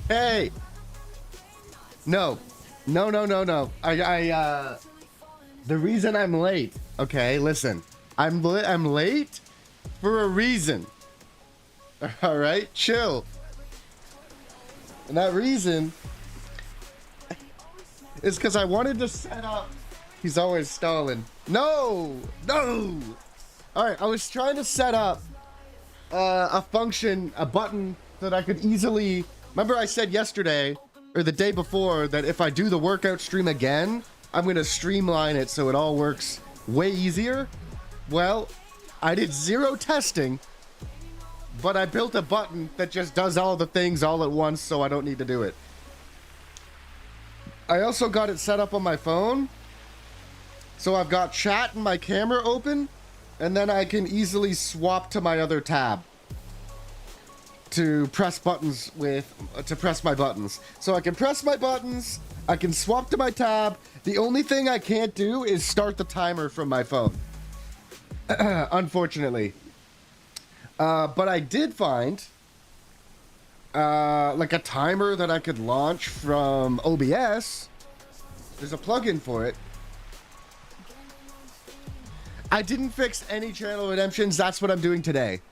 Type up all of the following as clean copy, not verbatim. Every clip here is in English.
Hey, no, no. The reason I'm late. Okay, listen. I'm late for a reason. All right, chill. And that reason is because I wanted to set up. He's always stalling. No, no. All right, I was trying to set up a function, a button that I could easily. Remember, I said yesterday or the day before that if I do the workout stream again, I'm gonna streamline it so it all works way easier. Well, I did zero testing, but I built a button that just does all the things all at once, so I don't need to do it. I also got it set up on my phone, so I've got chat and my camera open, and then I can easily swap to my other tab to press buttons to press my buttons. So I can press my buttons, I can swap to my tab. The only thing I can't do is start the timer from my phone. Unfortunately. But I did find like a timer that I could launch from OBS. There's a plugin for it. I didn't fix any channel redemptions. That's what I'm doing today.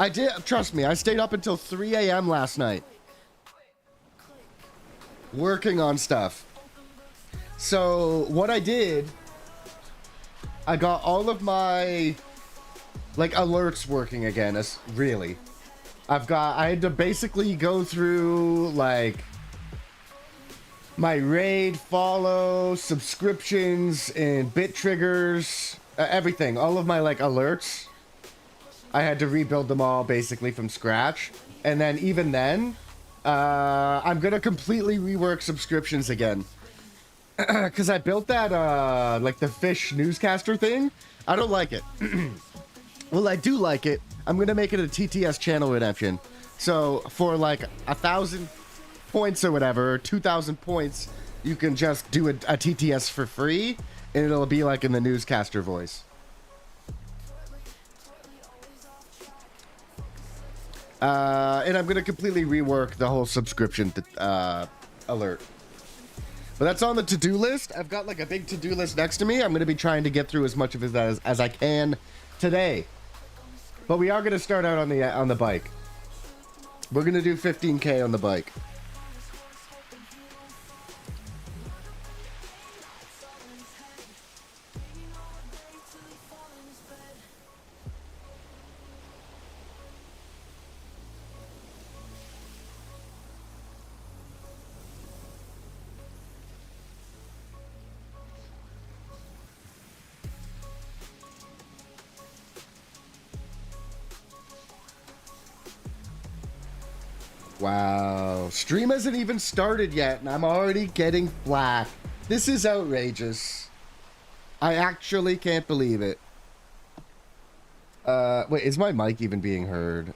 I did, trust me, I stayed up until 3 a.m. last night working on stuff. So what I did, I got all of my like alerts working again. Really, I had to basically go through like my raid, follow, subscriptions, and bit triggers, everything, all of my like alerts. I had to rebuild them all basically from scratch. And then even then, I'm gonna completely rework subscriptions again. Because I built that, like the fish newscaster thing. I don't like it. Well, I do like it. I'm gonna make it a TTS channel redemption. So for like 1,000 points or whatever, 2,000 points, you can just do a TTS for free, and it'll be like in the newscaster voice. And I'm gonna completely rework the whole subscription alert. But that's on the to-do list. I've got like a big to-do list next to me. I'm gonna be trying to get through as much of it as I can today. But we are gonna start out on the bike. We're gonna do 15K on the bike. Wow, stream hasn't even started yet and I'm already getting flack. This is outrageous. I actually can't believe it. Wait, is my mic even being heard?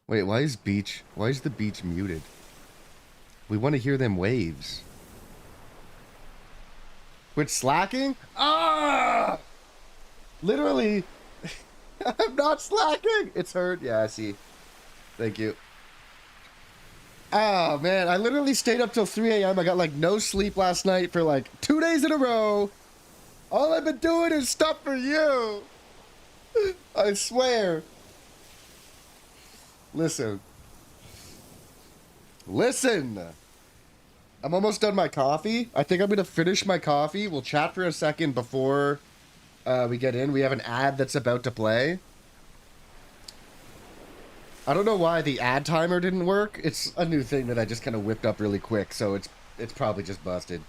Wait, why is the beach muted? We want to hear them waves. Quit slacking? Ah! Literally, I'm not slacking. It's heard. Yeah, I see. Thank you. Oh, man. I literally stayed up till 3 a.m. I got, like, no sleep last night for, like, 2 days in a row. All I've been doing is stuff for you. I swear. Listen. Listen. I'm almost done my coffee. I think I'm going to finish my coffee. We'll chat for a second before we get in. We have an ad that's about to play. I don't know why the ad timer didn't work. It's a new thing that I just kind of whipped up really quick, so it's probably just busted.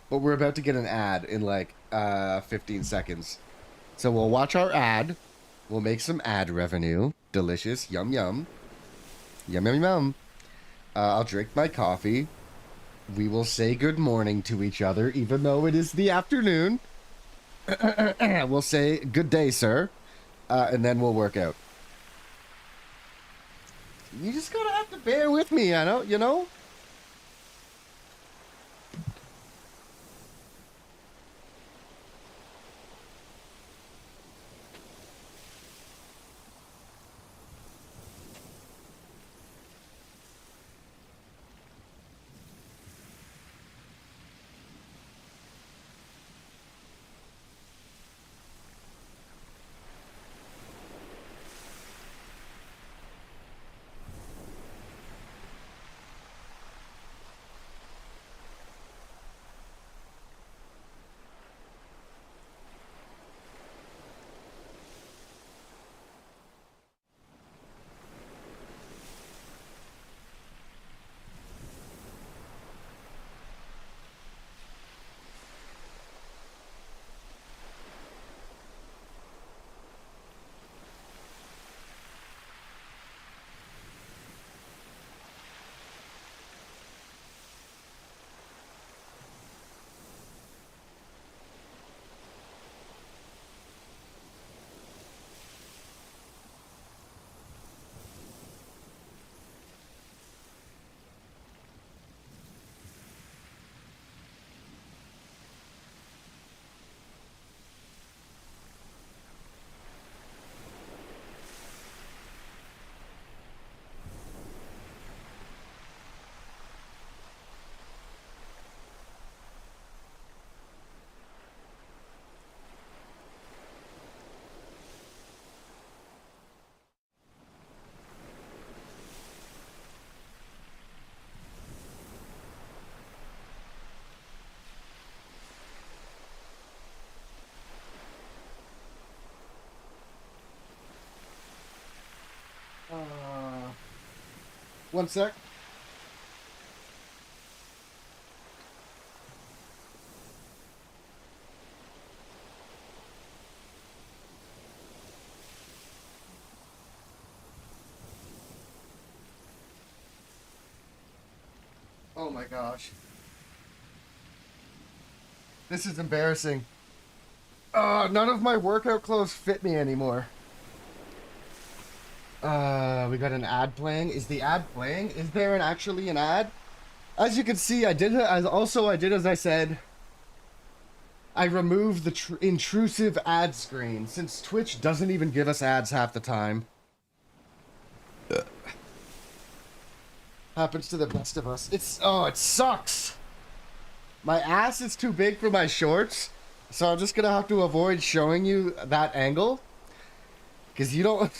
But we're about to get an ad in like 15 seconds. So we'll watch our ad. We'll make some ad revenue. Delicious. Yum, yum. Yum, yum, yum. I'll drink my coffee. We will say good morning to each other, even though it is the afternoon. We'll say good day, sir. And then we'll work out. You just gotta have to bear with me, I know, you know? One sec. Oh my gosh. This is embarrassing. None of my workout clothes fit me anymore. We got an ad playing. Is the ad playing? Is there actually an ad? As you can see, I did as I said. I removed the intrusive ad screen since Twitch doesn't even give us ads half the time. Happens to the best of us. It sucks. My ass is too big for my shorts, so I'm just gonna have to avoid showing you that angle, because you don't.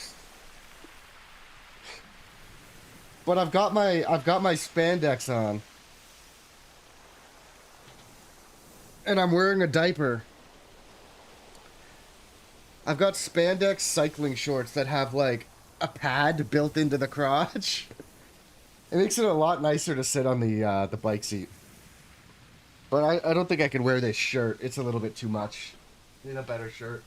But I've got my spandex on, and I'm wearing a diaper. I've got spandex cycling shorts that have like a pad built into the crotch. It makes it a lot nicer to sit on the bike seat. But I don't think I can wear this shirt. It's a little bit too much. Need a better shirt.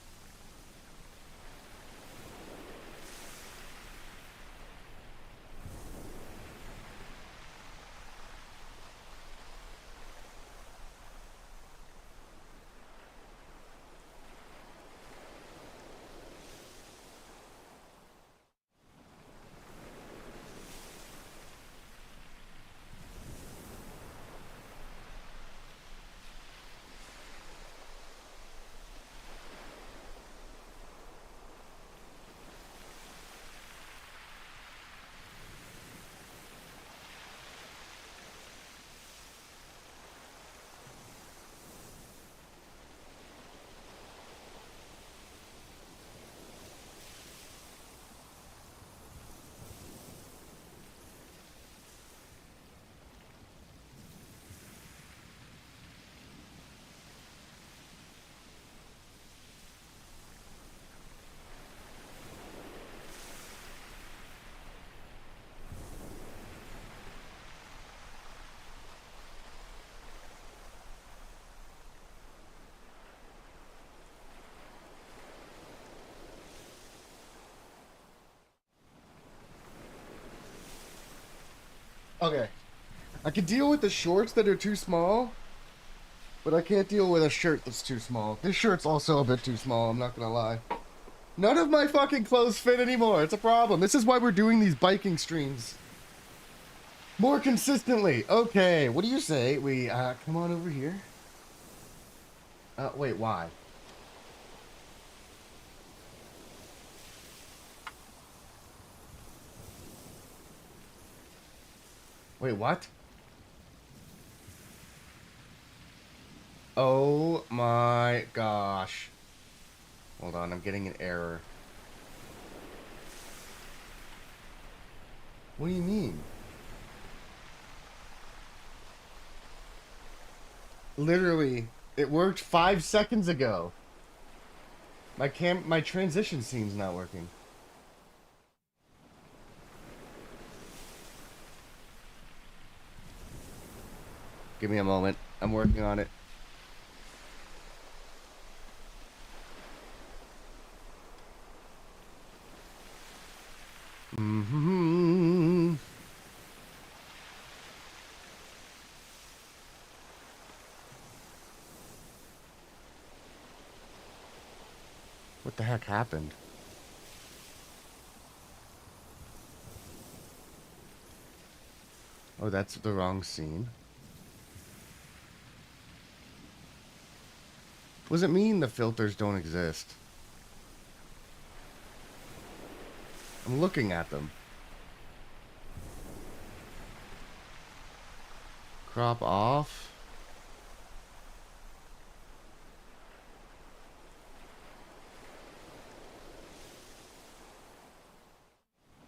Okay. I can deal with the shorts that are too small, but I can't deal with a shirt that's too small. This shirt's also a bit too small, I'm not gonna lie. None of my fucking clothes fit anymore. It's a problem. This is why we're doing these biking streams more consistently. Okay, what do you say we come on over here? Wait, why? Wait, what? Oh my gosh. Hold on, I'm getting an error. What do you mean? Literally, it worked 5 seconds ago. My transition scene's not working. Give me a moment. I'm working on it. Mm-hmm. What the heck happened? Oh, that's the wrong scene. What does it mean the filters don't exist? I'm looking at them. Crop off.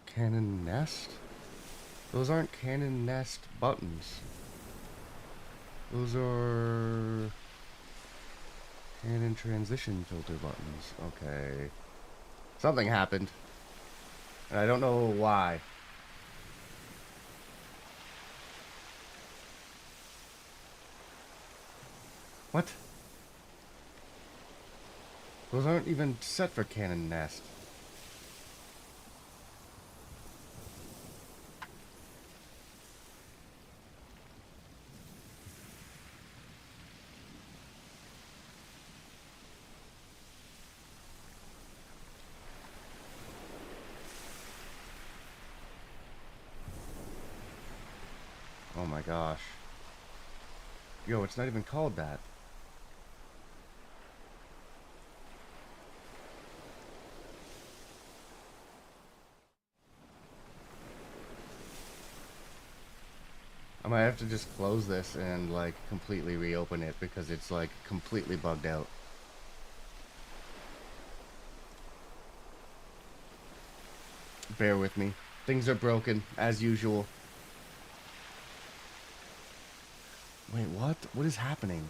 Canon Nest? Those aren't Canon Nest buttons. Those are Canon transition filter buttons. Okay. Something happened. And I don't know why. What? Those aren't even set for cannon nest. Oh my gosh. Yo, it's not even called that. I might have to just close this and like completely reopen it because it's like completely bugged out. Bear with me. Things are broken as usual. Wait, what? What is happening?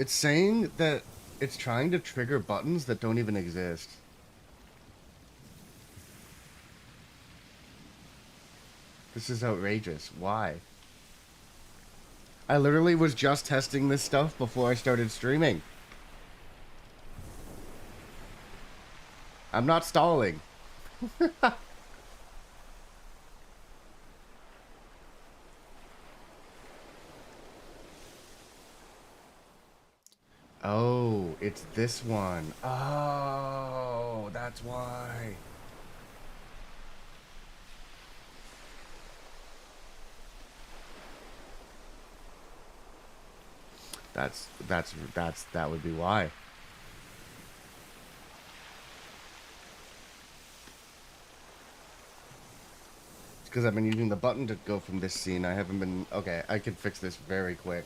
It's saying that it's trying to trigger buttons that don't even exist. This is outrageous. Why? I literally was just testing this stuff before I started streaming. I'm not stalling. Oh, it's this one. Oh, that's why. That would be why. It's because I've been using the button to go from this scene. I haven't been... Okay, I can fix this very quick.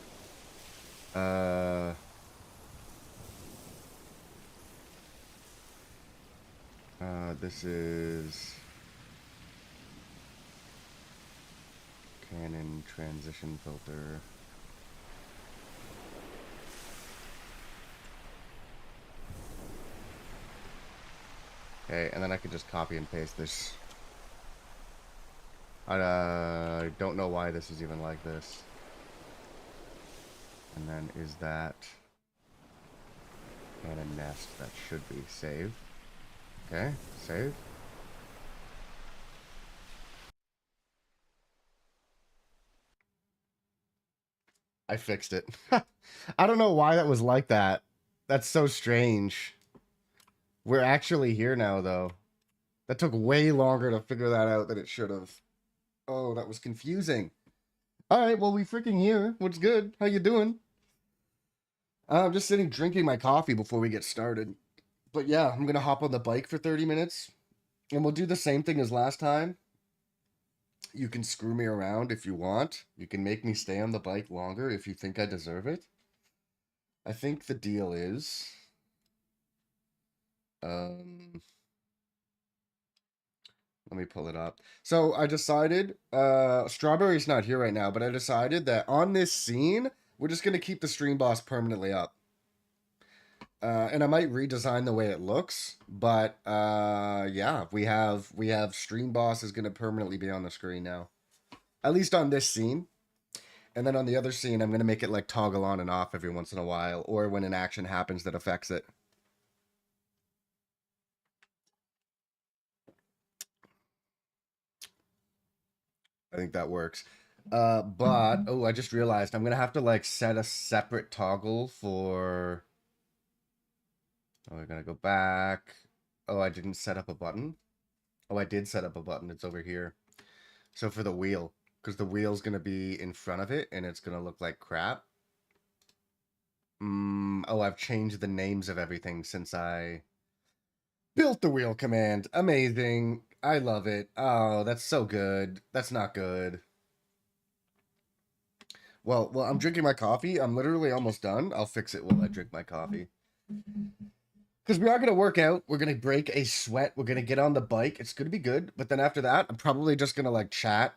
This is... Canon transition filter. Okay, and then I can just copy and paste this. I don't know why this is even like this. And then is that Canon nest? That should be save. Okay, save. I fixed it. I don't know why that was like that. That's so strange. We're actually here now, though. That took way longer to figure that out than it should have. Oh, that was confusing. All right, well, we freaking here. What's good? How you doing? I'm just sitting drinking my coffee before we get started. But yeah, I'm gonna hop on the bike for 30 minutes, and we'll do the same thing as last time. You can screw me around if you want. You can make me stay on the bike longer if you think I deserve it. I think the deal is... let me pull it up. So I decided, Strawberry's not here right now, but I decided that on this scene, we're just going to keep the stream boss permanently up. And I might redesign the way it looks, but yeah, we have stream boss is going to permanently be on the screen now. At least on this scene. And then on the other scene, I'm going to make it like toggle on and off every once in a while, or when an action happens that affects it. I think that works. But oh, I just realized I'm gonna have to like set a separate toggle for. Oh, we're gonna go back. Oh, I didn't set up a button. Oh, I did set up a button. It's over here. So for the wheel, because the wheel's gonna be in front of it, and it's gonna look like crap. Oh, I've changed the names of everything since I built the wheel command. Amazing. I love it. Oh, that's so good. That's not good. Well, I'm drinking my coffee. I'm literally almost done. I'll fix it while I drink my coffee. Because we are going to work out. We're going to break a sweat. We're going to get on the bike. It's going to be good. But then after that, I'm probably just going to like chat,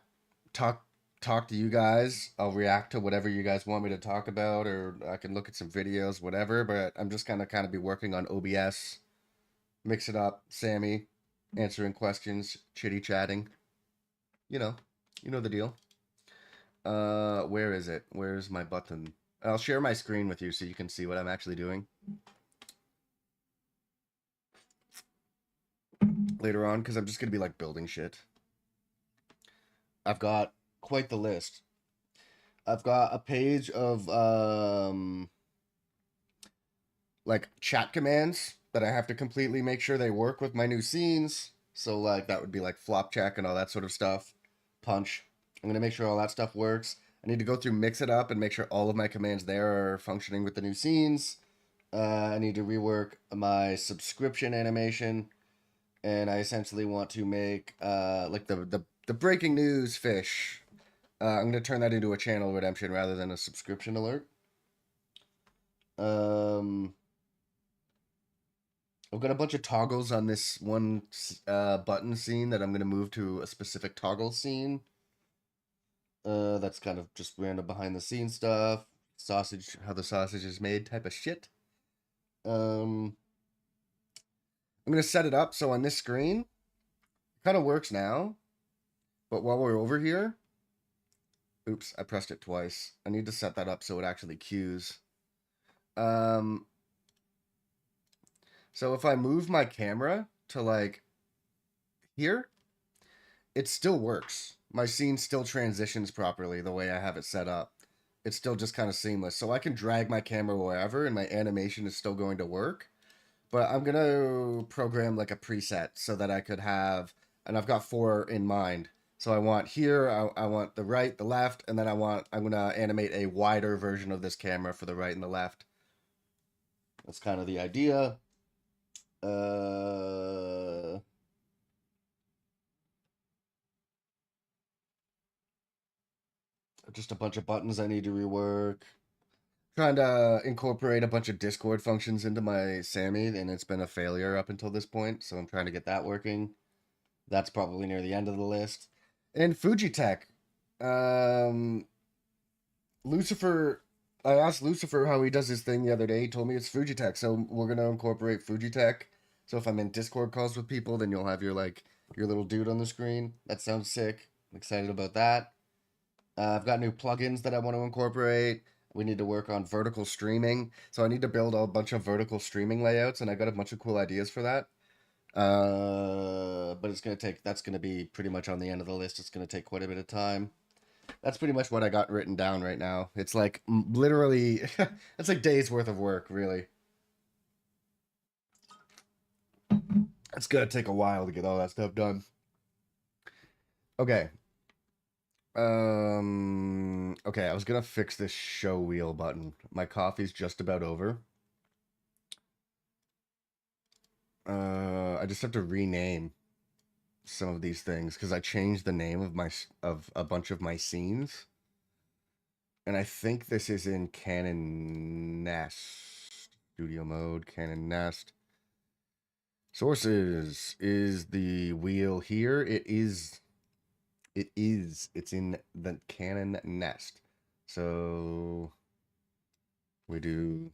talk to you guys. I'll react to whatever you guys want me to talk about, or I can look at some videos, whatever. But I'm just going to kind of be working on OBS, mix it up. Sammy answering questions, chitty chatting. you know the deal. Where is it? Where's my button? I'll share my screen with you so you can see what I'm actually doing later on, because I'm just gonna be like building shit. I've got quite the list. I've got a page of like chat commands that I have to completely make sure they work with my new scenes. So like that would be like flop check and all that sort of stuff. Punch. I'm gonna make sure all that stuff works. I need to go through mix it up and make sure all of my commands there are functioning with the new scenes. I need to rework my subscription animation, and I essentially want to make like the breaking news fish. I'm gonna turn that into a channel redemption rather than a subscription alert. I've got a bunch of toggles on this one button scene that I'm going to move to a specific toggle scene. That's kind of just random behind the scenes stuff. Sausage, how the sausage is made type of shit. I'm going to set it up so on this screen, it kind of works now. But while we're over here, oops, I pressed it twice. I need to set that up so it actually queues. So if I move my camera to like here, it still works. My scene still transitions properly the way I have it set up. It's still just kind of seamless. So I can drag my camera wherever and my animation is still going to work. But I'm going to program like a preset so that I could have, and I've got 4 in mind. So I want here, I want the right, the left, and then I'm going to animate a wider version of this camera for the right and the left. That's kind of the idea. Just a bunch of buttons I need to rework. Trying to incorporate a bunch of Discord functions into my Sammy, and it's been a failure up until this point, so I'm trying to get that working. That's probably near the end of the list. And Fujitech. Lucifer, I asked Lucifer how he does his thing the other day. He told me it's Fujitech, so we're going to incorporate Fujitech. So if I'm in Discord calls with people, then you'll have your little dude on the screen. That sounds sick. I'm excited about that. I've got new plugins that I want to incorporate. We need to work on vertical streaming. So I need to build a bunch of vertical streaming layouts, and I got a bunch of cool ideas for that. But that's going to be pretty much on the end of the list. It's going to take quite a bit of time. That's pretty much what I got written down right now. It's like literally, it's like days worth of work, really. It's going to take a while to get all that stuff done. Okay. Okay, I was gonna fix this show wheel button. My coffee's just about over. I just have to rename some of these things because I changed the name of a bunch of my scenes. And I think this is in Canon Nest. Studio mode, Canon Nest. Sources is the wheel here. It's in the Canon Nest. So we do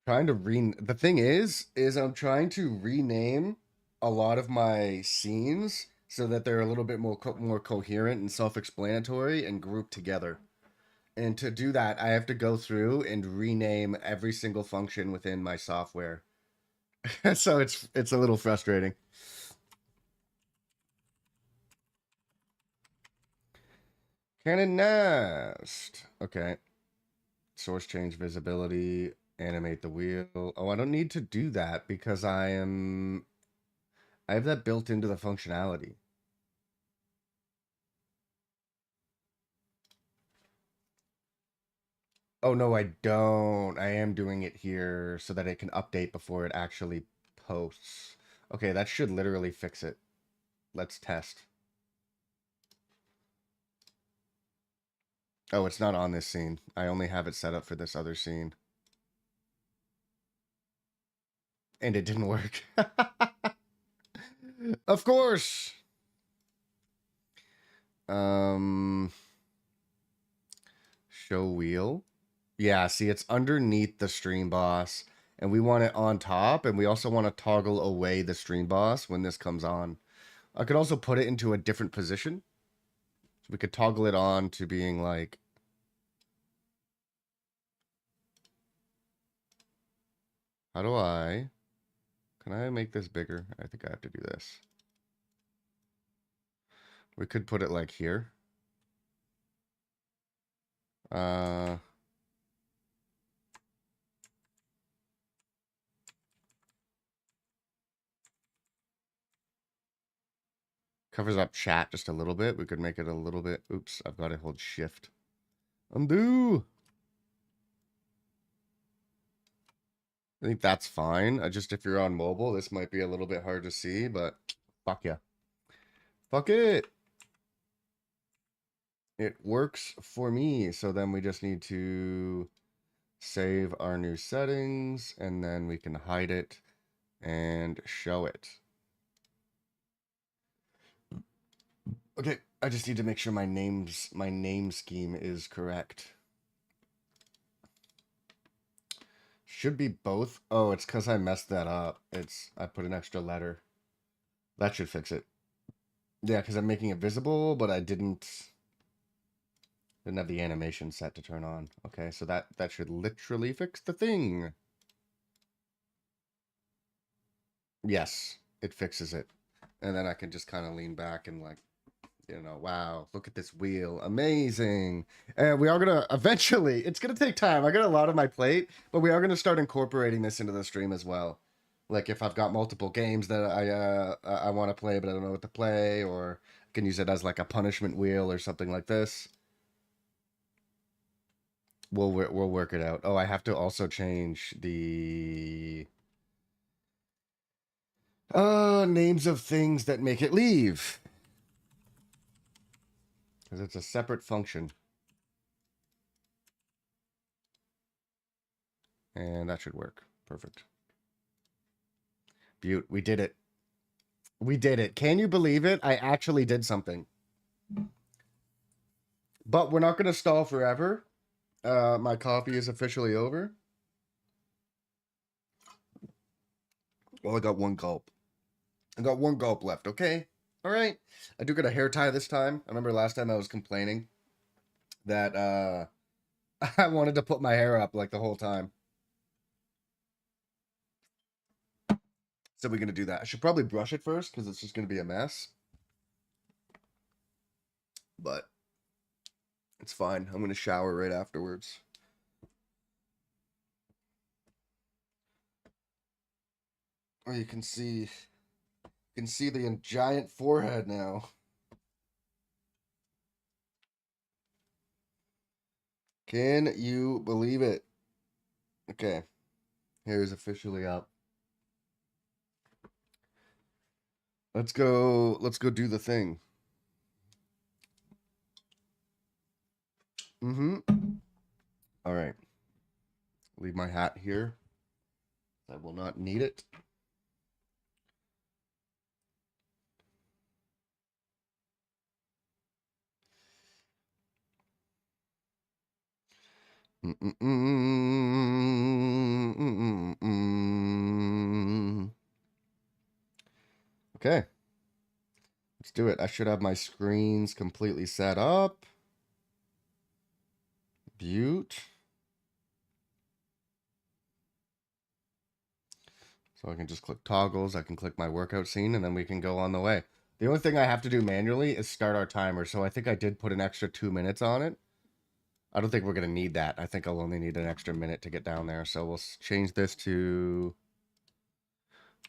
the thing is I'm trying to rename a lot of my scenes so that they're a little bit more coherent and self-explanatory and grouped together. And to do that, I have to go through and rename every single function within my software. So it's a little frustrating. Canon Nest. Okay. Source change visibility, animate the wheel. Oh, I don't need to do that because I have that built into the functionality. Oh, no, I don't. I am doing it here so that it can update before it actually posts. Okay, that should literally fix it. Let's test. Oh, it's not on this scene. I only have it set up for this other scene. And it didn't work. Of course. Show wheel. Yeah, see, it's underneath the stream boss. And we want it on top, and we also want to toggle away the stream boss when this comes on. I could also put it into a different position. So we could toggle it on to being like... How do I... Can I make this bigger? I think I have to do this. We could put it like here. Covers up chat just a little bit. We could make it a little bit... Oops, I've got to hold shift. Undo! I think that's fine. Just if you're on mobile, this might be a little bit hard to see, but fuck yeah. Fuck it! It works for me. So then we just need to save our new settings, and then we can hide it and show it. Okay, I just need to make sure my name scheme is correct. Should be both. Oh, it's because I messed that up. I put an extra letter. That should fix it. Yeah, because I'm making it visible, but I didn't have the animation set to turn on. Okay, so that should literally fix the thing. Yes, it fixes it. And then I can just kind of lean back and like, you know, wow, look at this wheel. Amazing. And we are going to eventually, it's going to take time. I got a lot on my plate, but we are going to start incorporating this into the stream as well. Like if I've got multiple games that I want to play, but I don't know what to play, or I can use it as like a punishment wheel or something like this. We'll work it out. Oh, I have to also change the names of things that make it leave. Because it's a separate function. And that should work. Perfect. Beaut. We did it. We did it. Can you believe it? I actually did something. But we're not going to stall forever. My coffee is officially over. Well, I got one gulp. I got one gulp left, okay? All right. I do get a hair tie this time. I remember last time I was complaining that I wanted to put my hair up like the whole time. So we're going to do that. I should probably brush it first because it's just going to be a mess. But it's fine. I'm going to shower right afterwards. Oh, you can see the giant forehead now. Can you believe it? Okay. Hair is officially up. Let's go do the thing. All right. Leave my hat here. I will not need it. Okay. Let's do it. I should have my screens completely set up. Butte. So I can just click toggles. I can click my workout scene, and then we can go on the way. The only thing I have to do manually is start our timer. So I think I did put an extra 2 minutes on it. I don't think we're going to need that. I think I'll only need an extra minute to get down there. So we'll change this to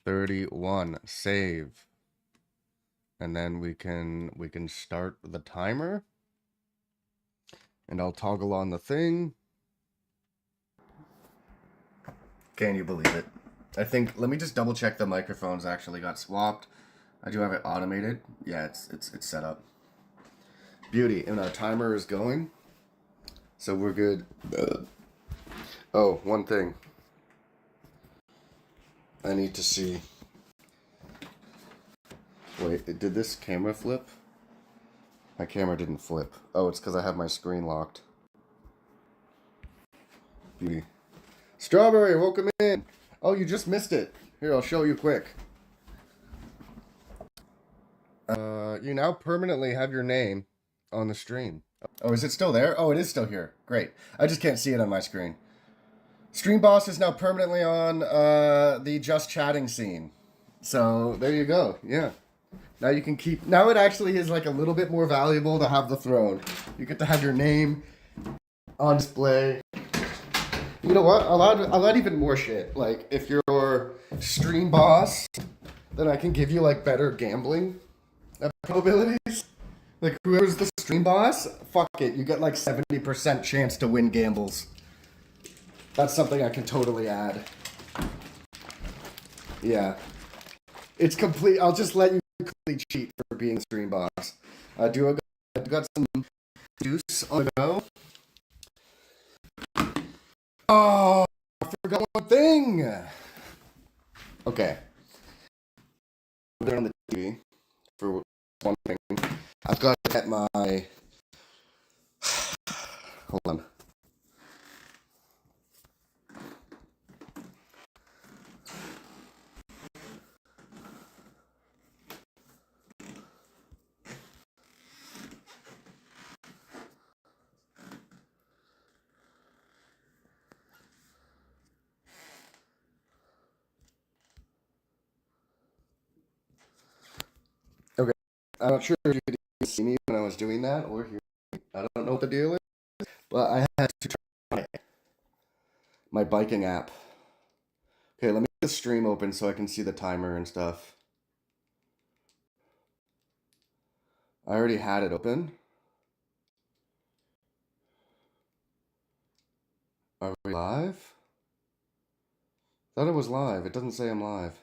31. Save. And then we can start the timer. And I'll toggle on the thing. Can you believe it? I think, let me just double check the microphones actually got swapped. I do have it automated. Yeah, it's set up. Beauty. And our timer is going. So we're good. Oh, one thing. I need to see. Wait, did this camera flip? My camera didn't flip. Oh, it's because I have my screen locked. Beauty. Strawberry, welcome in. Oh, you just missed it. Here, I'll show you quick. You now permanently have your name on the stream. Oh, is it still there? Oh, it is still here. Great. I just can't see it on my screen. Stream Boss is now permanently on the Just Chatting scene. So, there you go. Yeah. Now you can keep... Now it actually is like a little bit more valuable to have the throne. You get to have your name on display. You know what? I'll add even more shit. Like, if you're Stream Boss, then I can give you, like, better gambling probabilities. Like, whoever's the Stream Boss, fuck it. You get, like, 70% chance to win gambles. That's something I can totally add. Yeah. It's complete. I'll just let you completely cheat for being a Stream Boss. I've got some juice on the go. Oh, I forgot one thing. Okay. They're on the TV for one thing. I've got to get my... Hold on. Okay. I'm not sure if you could even see me when I was doing that or hear me. I don't know what the deal is, but I had to try my biking app. Okay, let me get the stream open so I can see the timer and stuff. I already had it open. Are we live? Thought it was live. It doesn't say I'm live.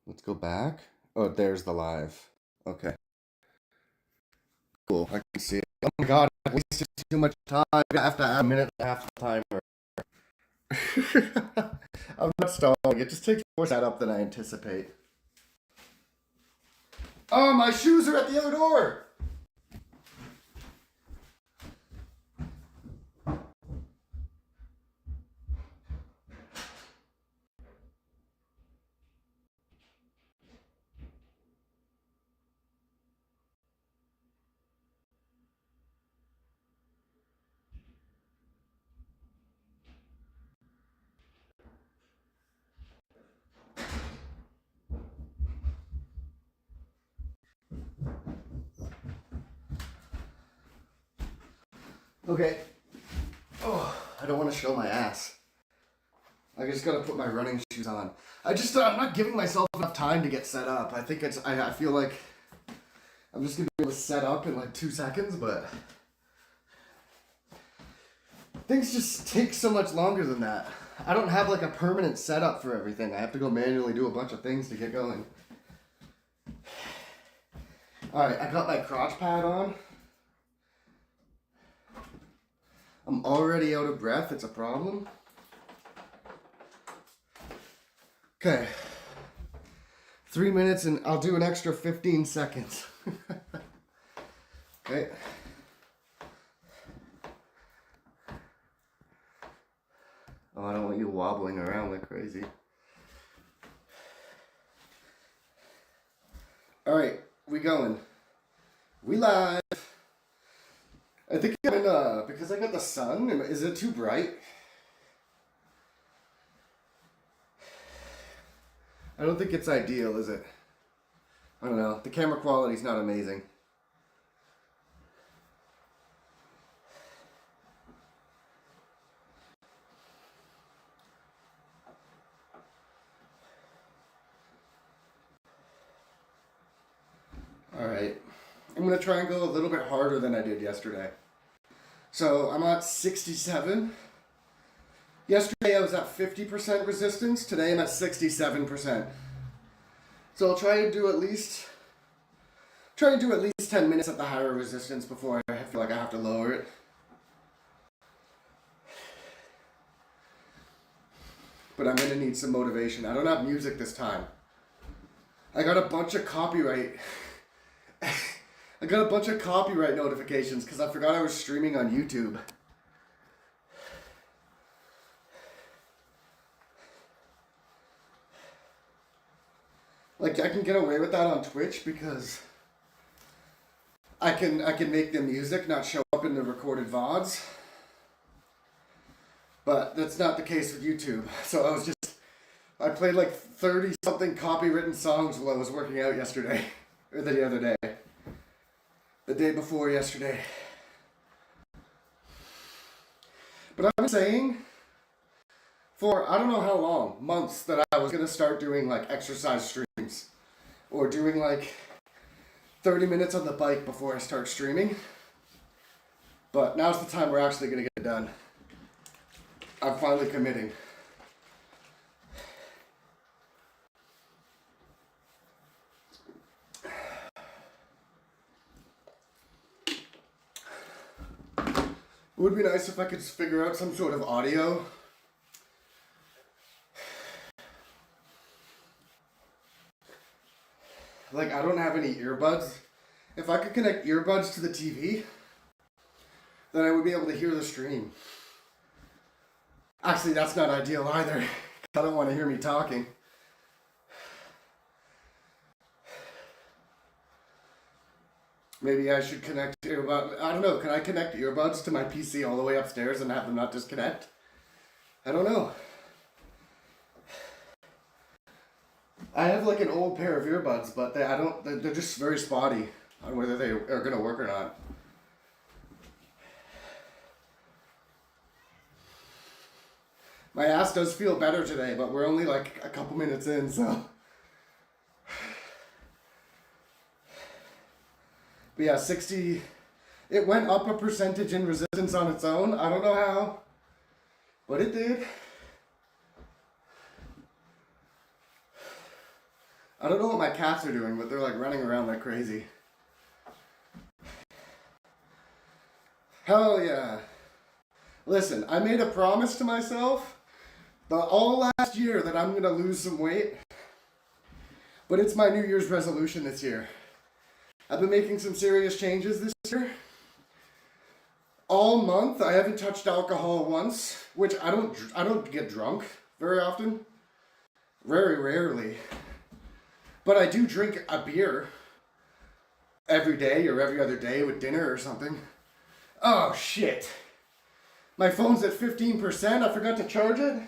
Let's go back. Oh, there's the live. Okay. Cool. I can see it. Oh my god, I wasted too much time. I have to add a minute and a half timer. I'm not stalling. It just takes more setup than I anticipate. Oh, my shoes are at the other door. Okay. Oh, I don't want to show my ass. I just gotta put my running shoes on. I'm not giving myself enough time to get set up. I think I feel like I'm just gonna be able to set up in like 2 seconds, but things just take so much longer than that. I don't have like a permanent setup for everything. I have to go manually do a bunch of things to get going. Alright, I got my crotch pad on. I'm already out of breath. It's a problem. Okay. 3 minutes and I'll do an extra 15 seconds. Okay. Oh, I don't want you wobbling around like crazy. Alright, we going. We live. I think I'm in, because I got the sun, is it too bright? I don't think it's ideal, is it? I don't know. The camera quality's not amazing. Alright. I'm going to try and go a little bit harder than I did yesterday. So I'm at 67. Yesterday I was at 50% resistance. Today I'm at 67%. So I'll try and do at least 10 minutes at the higher resistance before I feel like I have to lower it. But I'm gonna need some motivation. I don't have music this time. I got a bunch of copyright. I got a bunch of copyright notifications because I forgot I was streaming on YouTube. Like I can get away with that on Twitch because I can make the music not show up in the recorded VODs. But that's not the case with YouTube. So I played like 30 something copywritten songs while I was working out yesterday. Or the other day. The day before yesterday. But I'm saying for I don't know how long, months, that I was gonna start doing like exercise streams. Or doing like 30 minutes on the bike before I start streaming. But now's the time we're actually gonna get it done. I'm finally committing. It would be nice if I could figure out some sort of audio. Like, I don't have any earbuds. If I could connect earbuds to the TV, then I would be able to hear the stream. Actually, that's not ideal either. I don't want to hear me talking. Maybe I should connect earbuds. I don't know. Can I connect earbuds to my PC all the way upstairs and have them not disconnect? I don't know. I have like an old pair of earbuds, but they're just very spotty on whether they are going to work or not. My ass does feel better today, but we're only like a couple minutes in, so. But yeah, 60, it went up a percentage in resistance on its own. I don't know how, but it did. I don't know what my cats are doing, but they're like running around like crazy. Hell yeah. Listen, I made a promise to myself all last year that I'm going to lose some weight. But it's my New Year's resolution this year. I've been making some serious changes this year. All month, I haven't touched alcohol once, which I don't get drunk very often. Very rarely. But I do drink a beer every day or every other day with dinner or something. Oh, shit. My phone's at 15%. I forgot to charge it.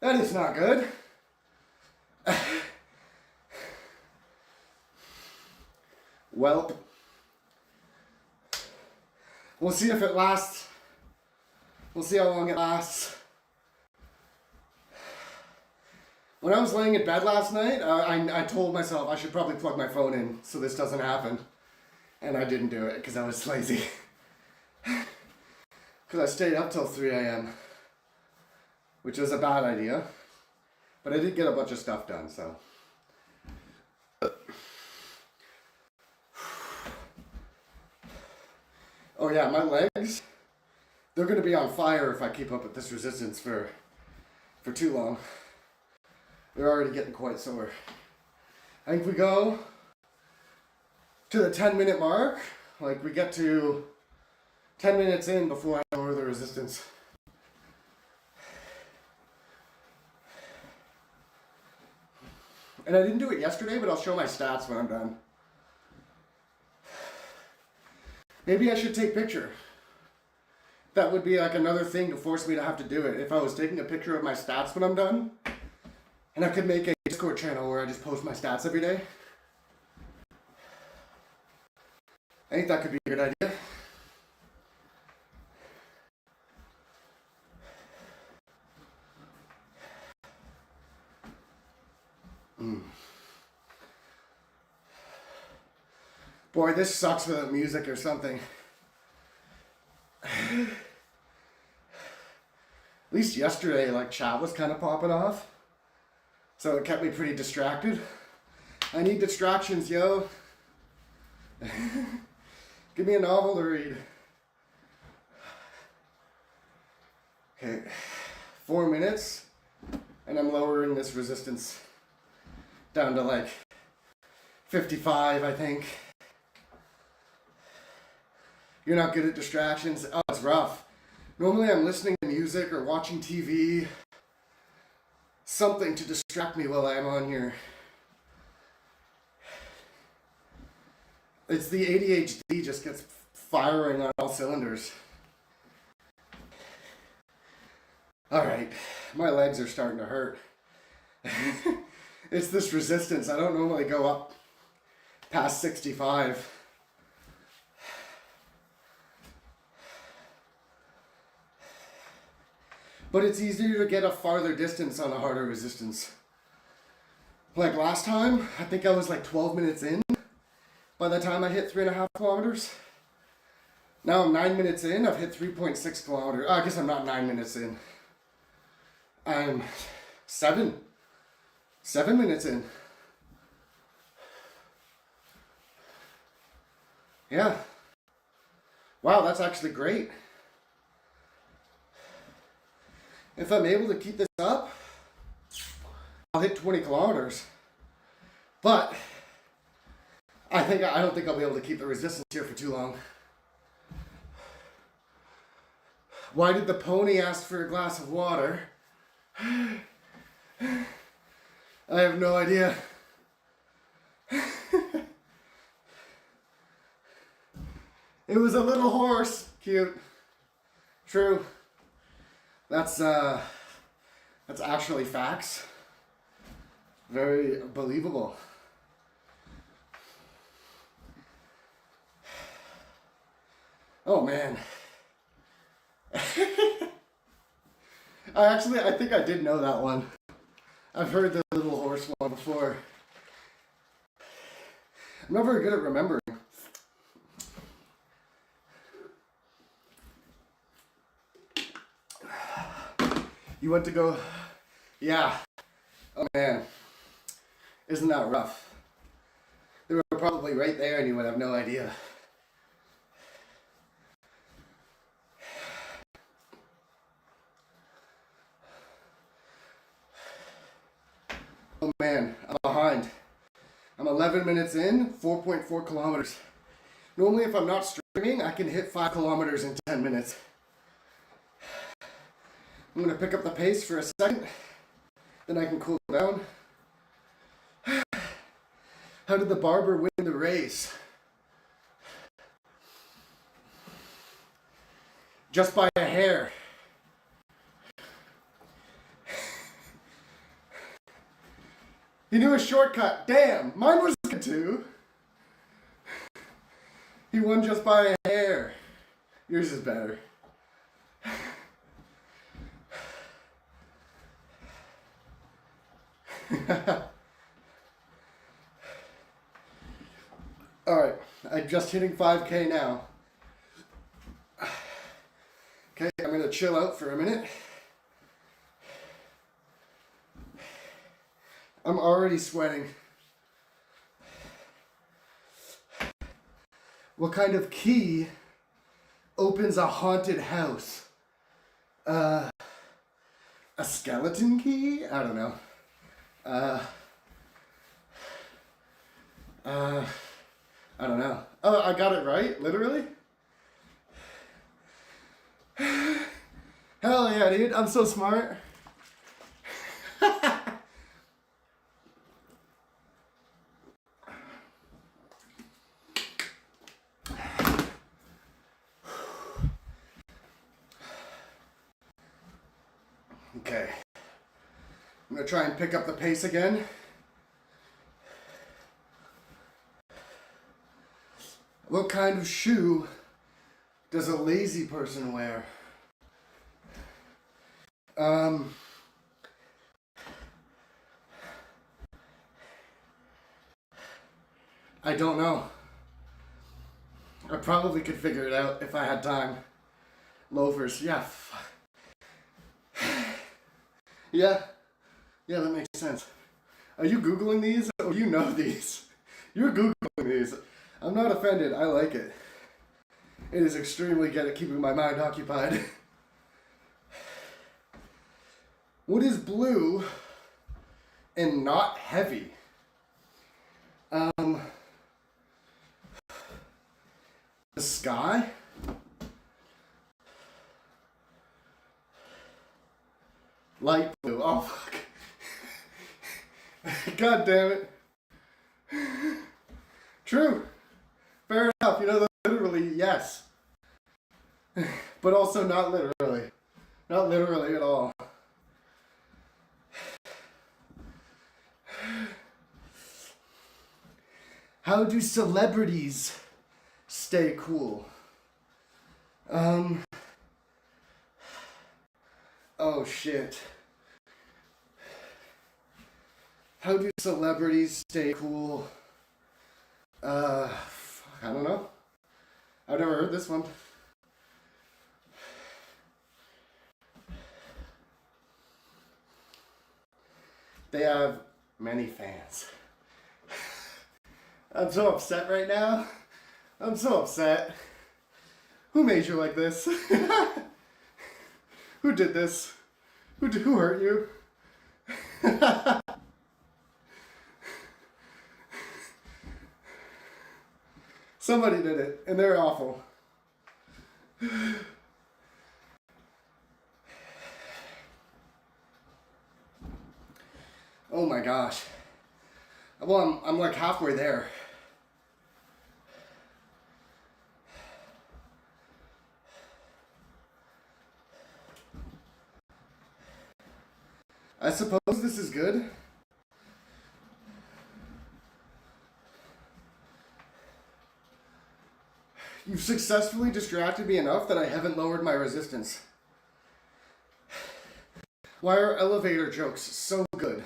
That is not good. Welp. We'll see if it lasts. We'll see how long it lasts. When I was laying in bed last night, I told myself I should probably plug my phone in so this doesn't happen. And I didn't do it because I was lazy. Because I stayed up till 3 a.m. Which was a bad idea. But I did get a bunch of stuff done, so. Oh yeah, my legs, they're going to be on fire if I keep up with this resistance for too long. They're already getting quite sore. I think we go to the 10-minute mark, like we get to 10 minutes in before I lower the resistance. And I didn't do it yesterday, but I'll show my stats when I'm done. Maybe I should take a picture. That would be like another thing to force me to have to do it. If I was taking a picture of my stats when I'm done, and I could make a Discord channel where I just post my stats every day. I think that could be a good idea. Boy, this sucks without music or something. At least yesterday, like, chat was kind of popping off. So it kept me pretty distracted. I need distractions, yo. Give me a novel to read. Okay, 4 minutes, and I'm lowering this resistance down to like 55, I think. You're not good at distractions. Oh, it's rough. Normally I'm listening to music or watching TV. Something to distract me while I'm on here. It's the ADHD just gets firing on all cylinders. Alright, my legs are starting to hurt. It's this resistance. I don't normally go up past 65. But it's easier to get a farther distance on a harder resistance. Like last time, I think I was like 12 minutes in by the time I hit 3.5 kilometers. Now I'm 9 minutes in, I've hit 3.6 kilometers. I guess I'm not 9 minutes in. I'm 7 minutes in. Yeah. Wow, that's actually great. If I'm able to keep this up, I'll hit 20 kilometers. But I don't think I'll be able to keep the resistance here for too long. Why did the pony ask for a glass of water? I have no idea. It was a little horse. Cute. True. That's actually facts. Very believable. Oh man. I think I did know that one. I've heard the little horse one before. I'm not very good at remembering. You went to go... Yeah. Oh man. Isn't that rough? They were probably right there and you would have no idea. Oh man, I'm behind. I'm 11 minutes in, 4.4 kilometers. Normally if I'm not streaming, I can hit 5 kilometers in 10 minutes. I'm going to pick up the pace for a second, then I can cool down. How did the barber win the race? Just by a hair. He knew a shortcut. Damn, mine was good too. He won just by a hair. Yours is better. Alright, I'm just hitting 5K now. Okay, I'm going to chill out for a minute. I'm already sweating. What kind of key opens a haunted house? A skeleton key? I don't know. I don't know. Oh, I got it right? Literally? Hell yeah, dude. I'm so smart. Okay. I'm going to try and pick up the pace again. What kind of shoe does a lazy person wear? I don't know. I probably could figure it out if I had time. Loafers, yeah. Yeah, that makes sense. Are you Googling these? Or you know these? You're Googling these. I'm not offended. I like it. It is extremely good at keeping my mind occupied. What is blue and not heavy? The sky? Light blue. Oh, fuck. God damn it. True. Fair enough. You know, literally, yes. But also not literally. Not literally at all. How do celebrities stay cool? Oh shit. How do celebrities stay cool? I don't know. I've never heard this one. They have many fans. I'm so upset right now. I'm so upset. Who made you like this? Who did this? Who hurt you? Somebody did it, and they're awful. Oh my gosh. Well, I'm like halfway there. I suppose this is good. You've successfully distracted me enough that I haven't lowered my resistance. Why are elevator jokes so good?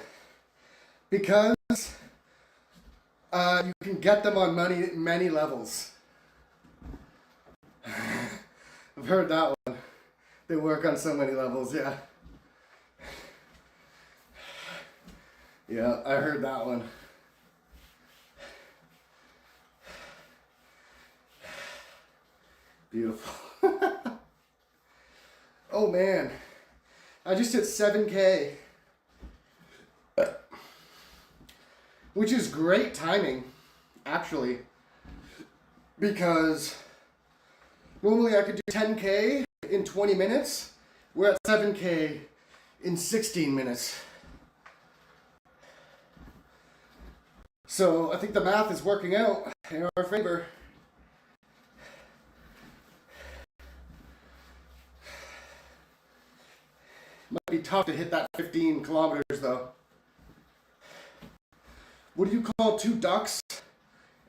Because you can get them on many levels. I've heard that one. They work on so many levels, yeah. Yeah, I heard that one. Beautiful. Oh man, I just hit 7K. Which is great timing, actually. Because normally I could do 10K in 20 minutes. We're at 7K in 16 minutes. So I think the math is working out in our favor. Might be tough to hit that 15 kilometers though. What do you call two ducks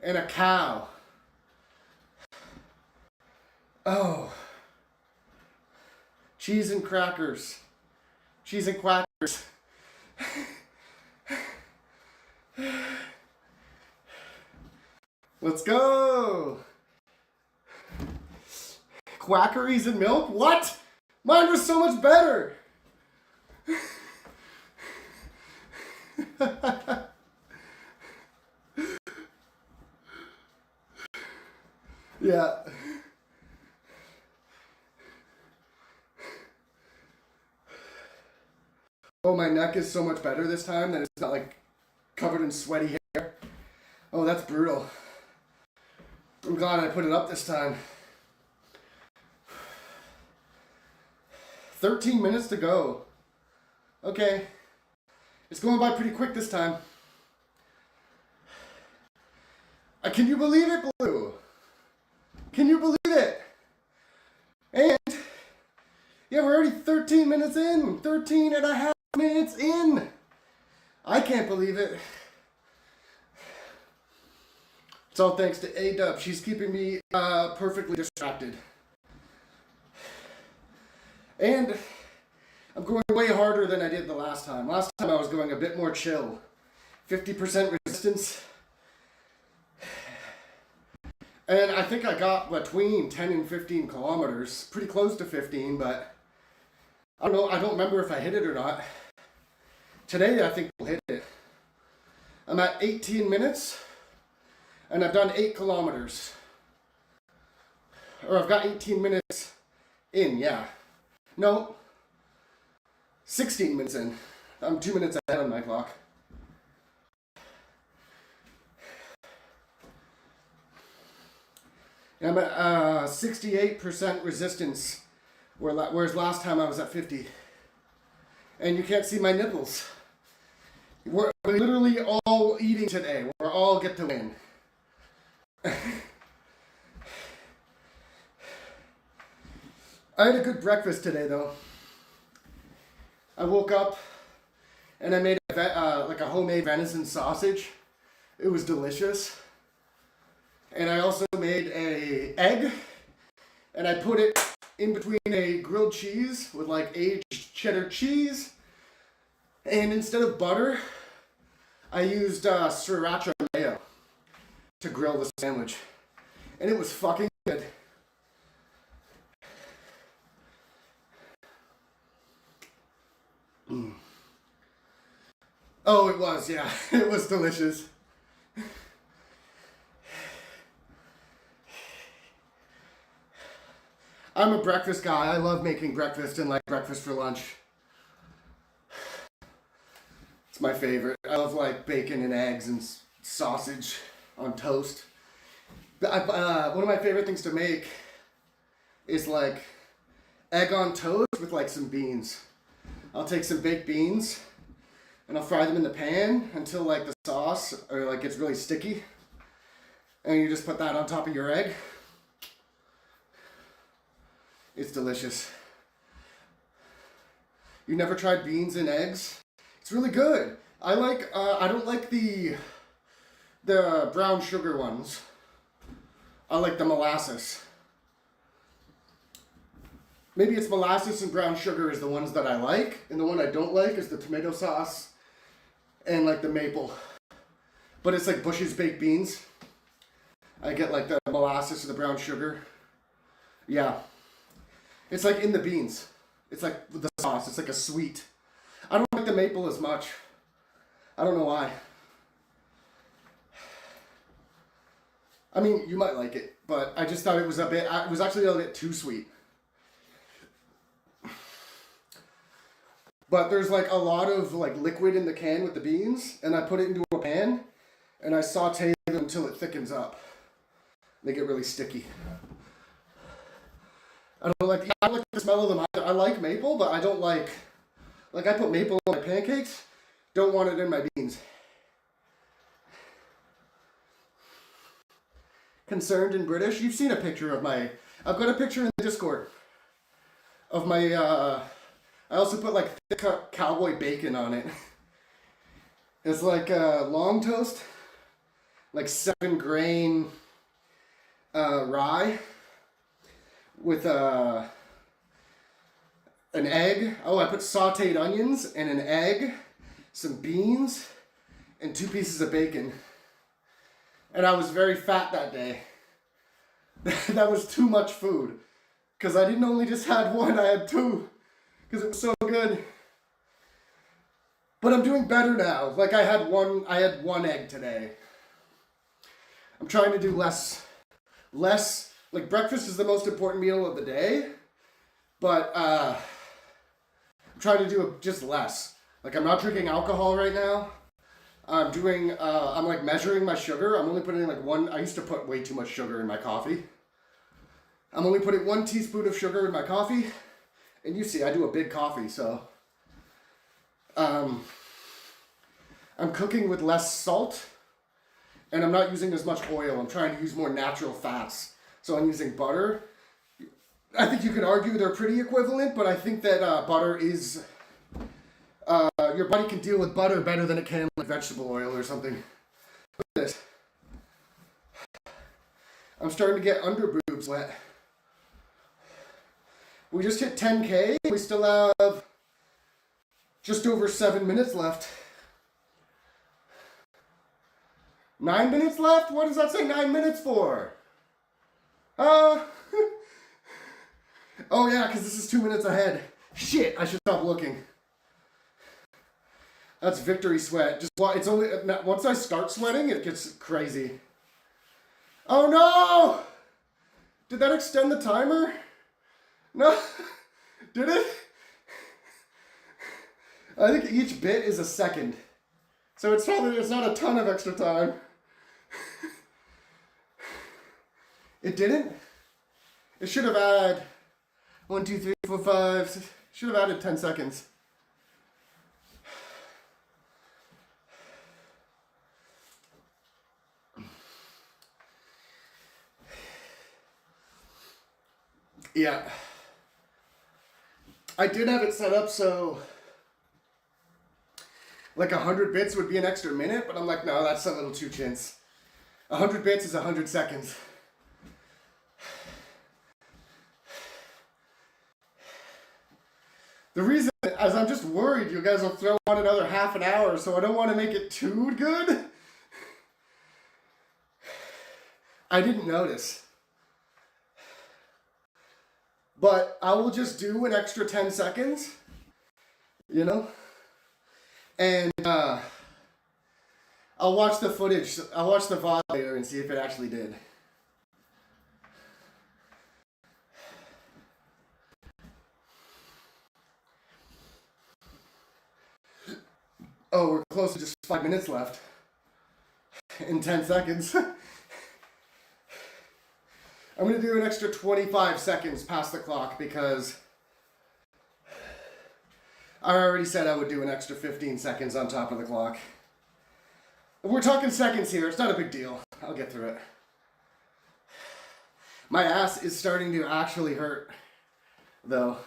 and a cow? Oh. Cheese and crackers. Cheese and quackers. Let's go! Quackeries and milk? What? Mine was so much better! Yeah. Oh, my neck is so much better this time that it's not like covered in sweaty hair. Oh, that's brutal. I'm glad I put it up this time. 13 minutes to go. Okay. It's going by pretty quick this time. Can you believe it, Blue? Can you believe it? And, yeah, we're already 13 minutes in. 13 and a half minutes in. I can't believe it. It's all thanks to A-Dub. She's keeping me perfectly distracted. And I'm going way harder than I did the last time. Last time I was going a bit more chill. 50% resistance. And I think I got between 10 and 15 kilometers. Pretty close to 15, but I don't know. I don't remember if I hit it or not. Today I think we'll hit it. I'm at 18 minutes. And I've done 8 kilometers. Or I've got 18 minutes in, yeah. No. 16 minutes in. I'm 2 minutes ahead on my clock. And I'm at 68% resistance, whereas last time I was at 50. And you can't see my nipples. We're literally all eating today. We're all get to win. I had a good breakfast today, though. I woke up and I made like a homemade venison sausage. It was delicious. And I also made a egg, and I put it in between a grilled cheese with like aged cheddar cheese. And instead of butter, I used sriracha mayo to grill the sandwich. And it was fucking good. Mm. Oh, it was, yeah. It was delicious. I'm a breakfast guy. I love making breakfast and like breakfast for lunch. It's my favorite. I love like bacon and eggs and sausage on toast. One of my favorite things to make is like egg on toast with like some beans. I'll take some baked beans and I'll fry them in the pan until like the sauce or like gets really sticky. And you just put that on top of your egg. It's delicious. You never tried beans and eggs? It's really good. I don't like the brown sugar ones. I like the molasses. Maybe it's molasses and brown sugar is the ones that I like, and the one I don't like is the tomato sauce and like the maple. But it's like Bush's baked beans. I get like the molasses or the brown sugar. Yeah. It's like in the beans. It's like the sauce. It's like a sweet. I don't like the maple as much. I don't know why. I mean, you might like it, but I just thought it was it was actually a bit too sweet. But there's like a lot of like liquid in the can with the beans, and I put it into a pan, and I saute them until it thickens up. They get really sticky. I don't like the smell of them either. I like maple, but I don't like I put maple on my pancakes. Don't want it in my beans. Concerned and British. You've seen a picture of my. I've got a picture in the Discord of my. I also put like thick cowboy bacon on it. It's like long toast, like 7-grain rye with an egg. Oh, I put sauteed onions and an egg, some beans, and 2 pieces of bacon. And I was very fat that day. That was too much food. Because I didn't only just had one, I had 2. Because it was so good. But I'm doing better now. Like I had one egg today. I'm trying to do less, like breakfast is the most important meal of the day. But I'm trying to do just less. Like I'm not drinking alcohol right now. I'm like measuring my sugar. I'm only putting like I used to put way too much sugar in my coffee. I'm only putting 1 teaspoon of sugar in my coffee. And you see, I do a big coffee, so. I'm cooking with less salt. And I'm not using as much oil. I'm trying to use more natural fats. So I'm using butter. I think you could argue they're pretty equivalent, but I think that butter is... your body can deal with butter better than it can like vegetable oil or something. Look at this. I'm starting to get under boobs wet. We just hit 10K. We still have just over 7 minutes left. 9 minutes left? What does that say 9 minutes for? Oh yeah, because this is 2 minutes ahead. Shit, I should stop looking. That's victory sweat. It's only once I start sweating, it gets crazy. Oh no! Did that extend the timer? No, did it? I think each bit is a second, so it's not a ton of extra time. It didn't. It should have added 1, 2, 3, 4, 5. Should have added 10 seconds. Yeah. I did have it set up so like 100 bits would be an extra minute, but I'm like, no, that's a little too chintz. 100 bits is 100 seconds. The reason is I'm just worried you guys will throw on another half an hour, so I don't want to make it too good. I didn't notice. But I will just do an extra 10 seconds, you know? And I'll watch the footage, I'll watch the VOD later and see if it actually did. Oh, we're close to just 5 minutes left. In 10 seconds. I'm going to do an extra 25 seconds past the clock because I already said I would do an extra 15 seconds on top of the clock. We're talking seconds here. It's not a big deal. I'll get through it. My ass is starting to actually hurt, though.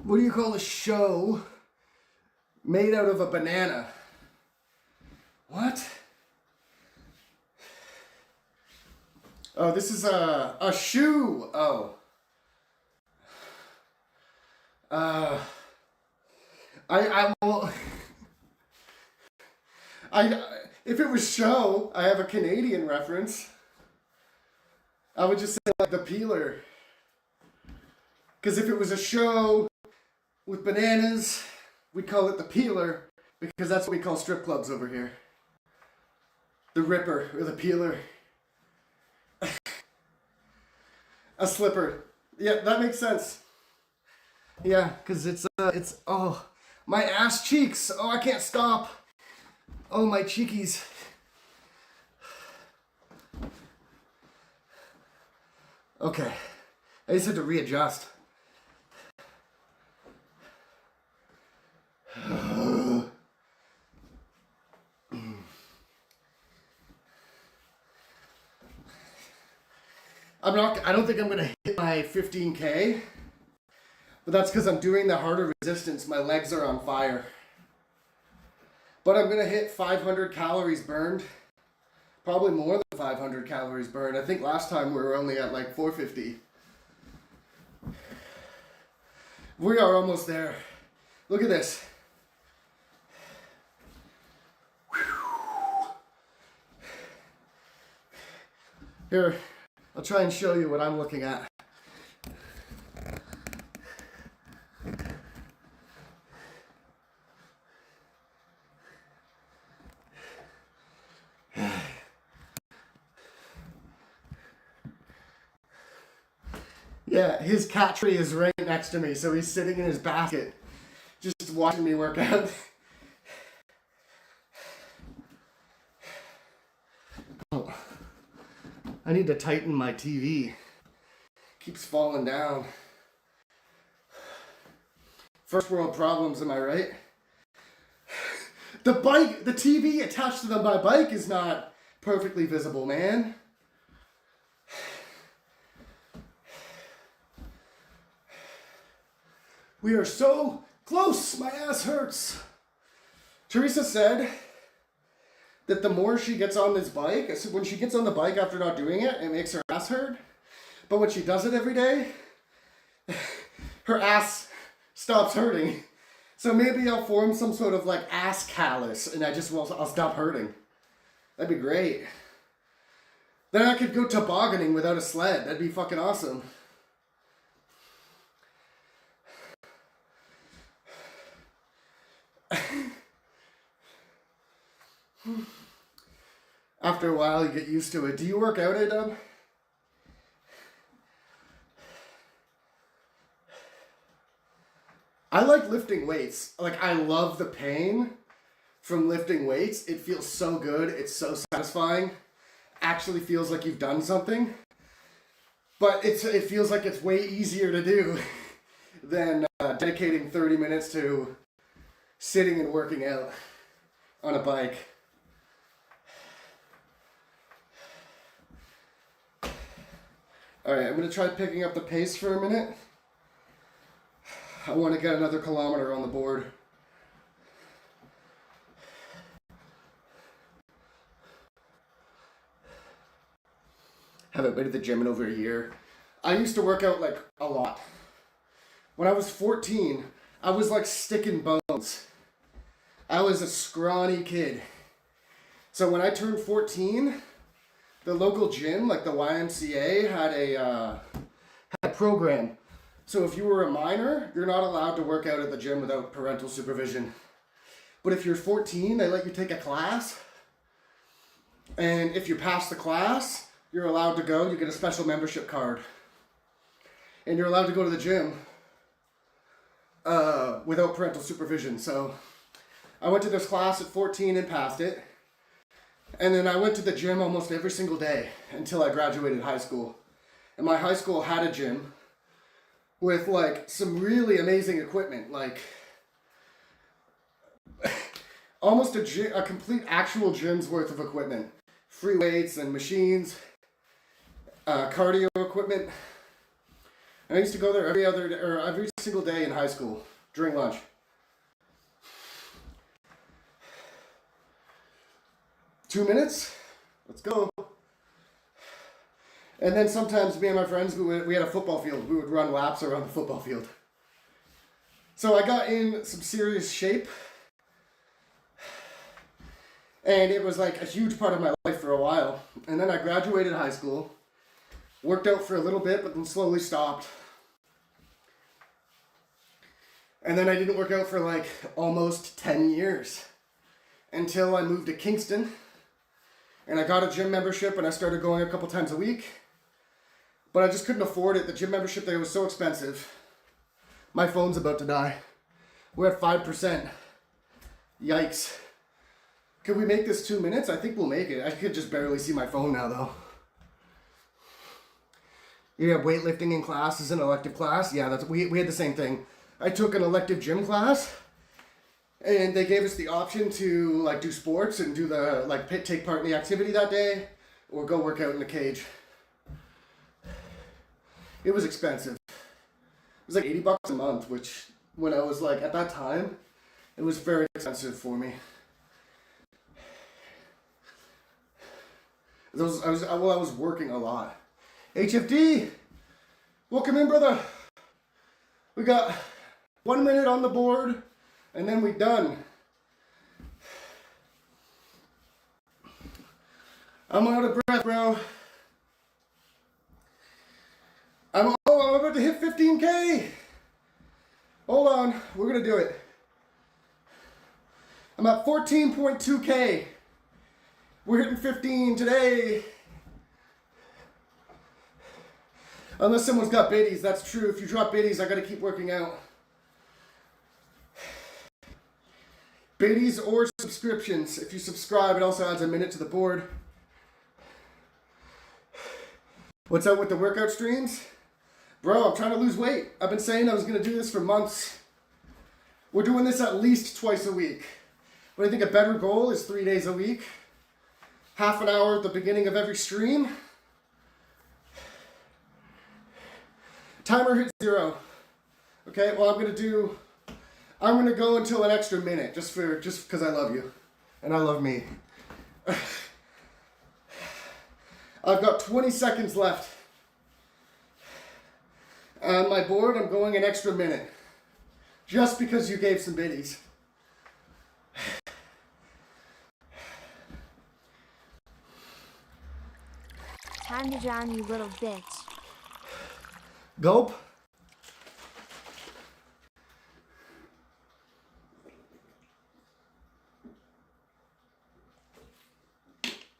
What do you call a show made out of a banana? What? Oh, this is a shoe. Oh. I will. If it was show, I have a Canadian reference. I would just say like the peeler. Because if it was a show with bananas, we'd call it the peeler, because that's what we call strip clubs over here. The ripper or the peeler. A slipper. Yeah, that makes sense. Yeah, because it's oh, my ass cheeks. Oh, I can't stop. Oh, my cheekies. Okay, I just had to readjust. I don't think I'm gonna hit my 15K, but that's because I'm doing the harder resistance. My legs are on fire. But I'm gonna hit 500 calories burned. Probably more than 500 calories burned. I think last time we were only at like 450. We are almost there. Look at this. Here, I'll try and show you what I'm looking at. Yeah, his cat tree is right next to me, so he's sitting in his basket, just watching me work out. Oh, I need to tighten my TV. Keeps falling down. First world problems, am I right? The TV attached to my bike is not perfectly visible, man. We are so close, my ass hurts. Teresa said that the more she gets on this bike, so when she gets on the bike after not doing it, it makes her ass hurt. But when she does it every day, her ass stops hurting. So maybe I'll form some sort of like ass callus and I'll stop hurting. That'd be great. Then I could go tobogganing without a sled. That'd be fucking awesome. After a while, you get used to it. Do you work out, A-Dub? I like lifting weights. Like, I love the pain from lifting weights. It feels so good. It's so satisfying. Actually feels like you've done something. But it feels like it's way easier to do than dedicating 30 minutes to sitting and working out on a bike. Alright, I'm going to try picking up the pace for a minute. I want to get another kilometer on the board. Haven't been to the gym in over a year. I used to work out like a lot. When I was 14, I was like sticking bones. I was a scrawny kid. So when I turned 14, the local gym, like the YMCA, had a program. So if you were a minor, you're not allowed to work out at the gym without parental supervision. But if you're 14, they let you take a class. And if you pass the class, you're allowed to go. You get a special membership card. And you're allowed to go to the gym without parental supervision. So I went to this class at 14 and passed it. And then I went to the gym almost every single day until I graduated high school. And my high school had a gym with like some really amazing equipment, like almost a complete actual gym's worth of equipment. Free weights and machines, cardio equipment. And I used to go there every single day in high school during lunch. Two minutes, let's go. And then sometimes me and my friends, we had a football field. We would run laps around the football field. So I got in some serious shape. And it was like a huge part of my life for a while. And then I graduated high school, worked out for a little bit, but then slowly stopped. And then I didn't work out for like almost 10 years until I moved to Kingston. And I got a gym membership and I started going a couple times a week. But I just couldn't afford it. The gym membership there was so expensive. My phone's about to die. We're at 5%. Yikes. Could we make this 2 minutes? I think we'll make it. I could just barely see my phone now though. You have weightlifting in class as an elective class? Yeah, we had the same thing. I took an elective gym class. And they gave us the option to like do sports and do take part in the activity that day or go work out in the cage. It was expensive. It was like $80 a month, which when I was like at that time, it was very expensive for me. I was working a lot. HFD, welcome in, brother. We got 1 minute on the board. And then we're done. I'm out of breath, bro. I'm about to hit 15K. Hold on, we're gonna do it. I'm at 14.2K. We're hitting 15 today. Unless someone's got biddies, that's true. If you drop biddies, I gotta keep working out. Biddies or subscriptions. If you subscribe, it also adds a minute to the board. What's up with the workout streams? Bro, I'm trying to lose weight. I've been saying I was going to do this for months. We're doing this at least twice a week. But I think a better goal is 3 days a week. Half an hour at the beginning of every stream. Timer hit 0. Okay, well I'm going to go until an extra minute, just because I love you. And I love me. I've got 20 seconds left. On my board, I'm going an extra minute. Just because you gave some biddies. Time to drown, you little bitch. Gulp.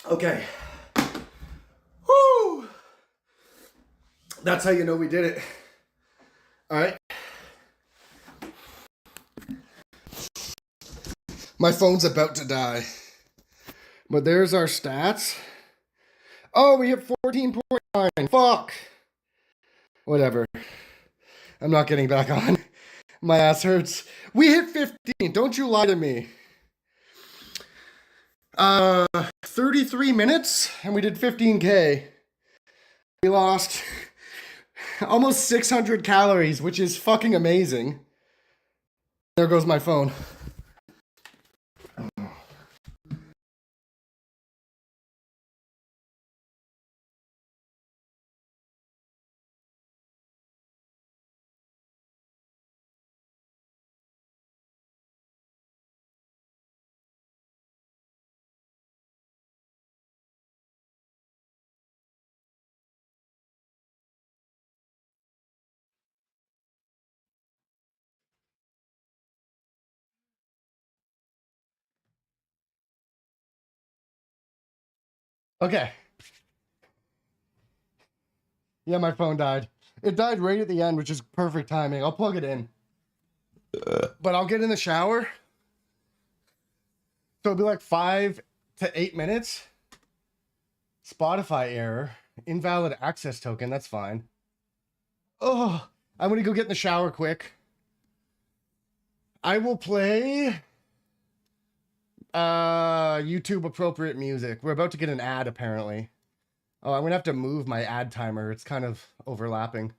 Okay. Woo! That's how you know we did it. All right. My phone's about to die. But there's our stats. Oh, we hit 14.9. Fuck. Whatever. I'm not getting back on. My ass hurts. We hit 15. Don't you lie to me. 33 minutes and we did 15K. We lost Almost 600 calories, which is fucking amazing. There goes my phone. Okay. Yeah, my phone died. It died right at the end, which is perfect timing. I'll plug it in. But I'll get in the shower. So it'll be like 5 to 8 minutes. Spotify error. Invalid access token. That's fine. Oh, I'm going to go get in the shower quick. I will play YouTube appropriate music. We're about to get an ad apparently. Oh, I'm going to have to move my ad timer. It's kind of overlapping.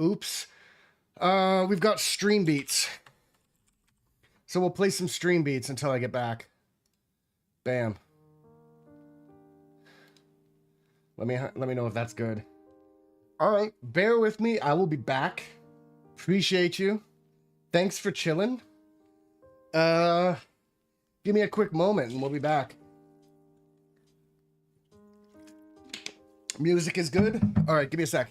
Oops. We've got stream beats. So we'll play some stream beats until I get back. Bam. Let me know if that's good. All right, bear with me. I will be back. Appreciate you. Thanks for chilling. Give me a quick moment and we'll be back. Music is good. All right, give me a sec.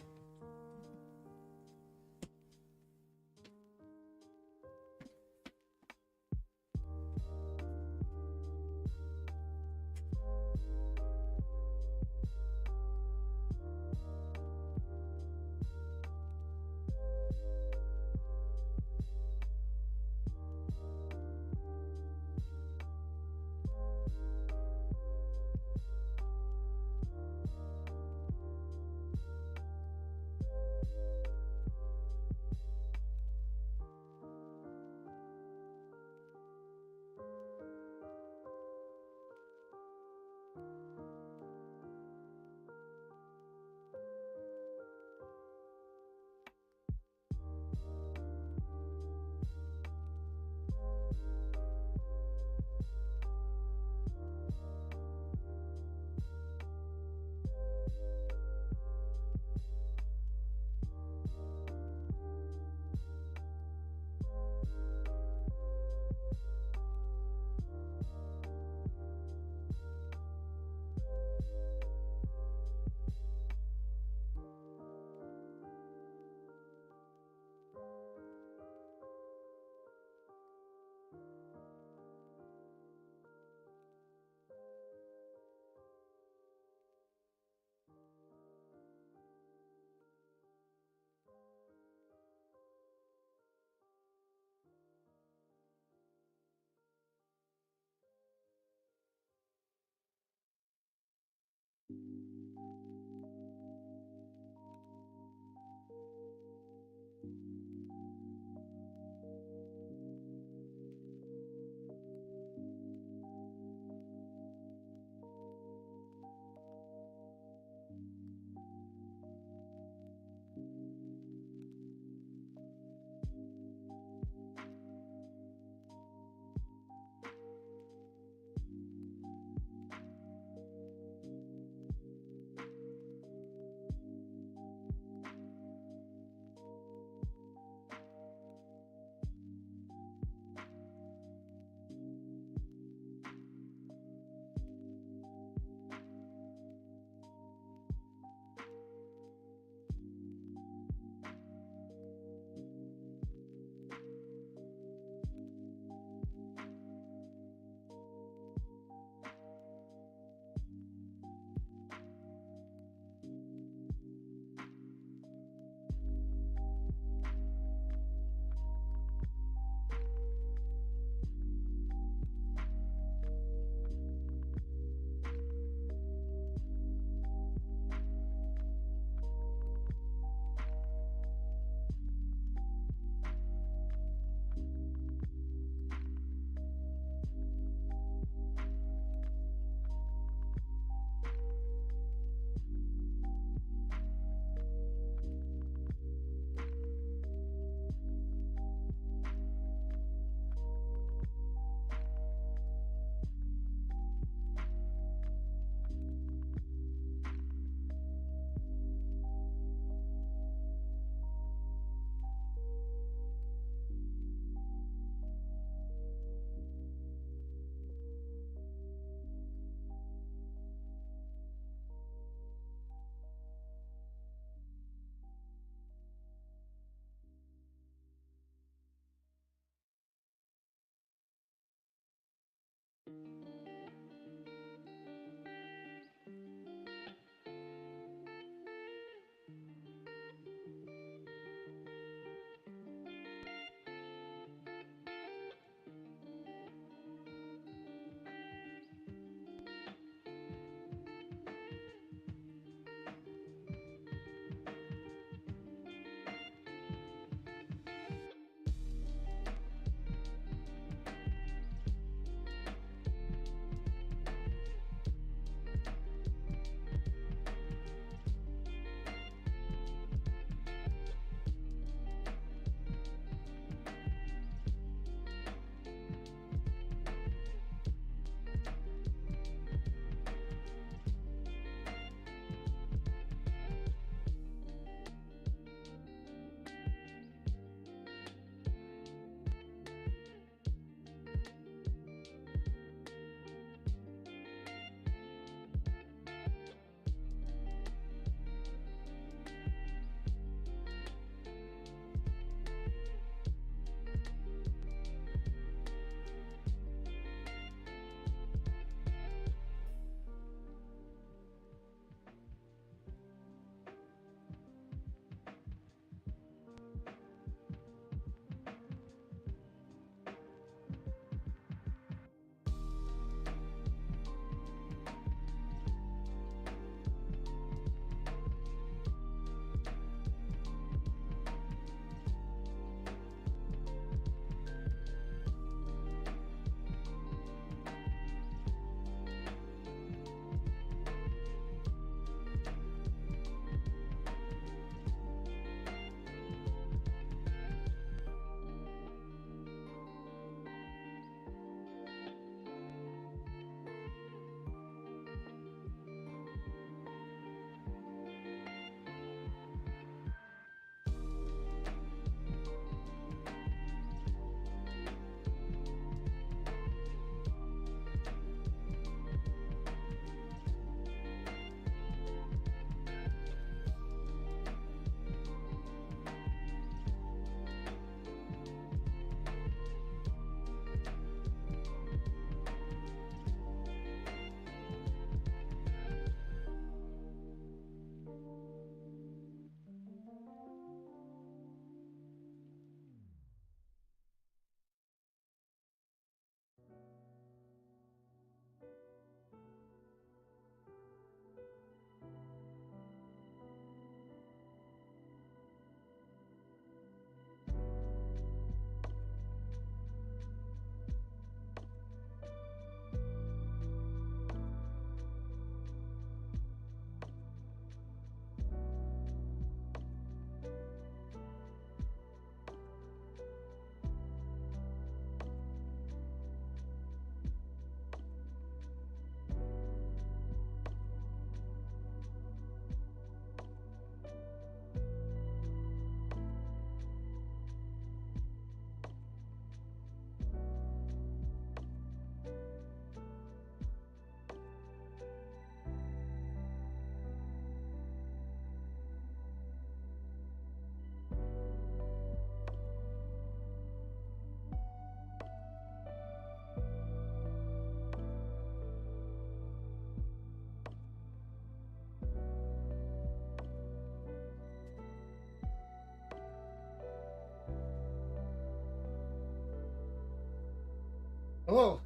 Hello.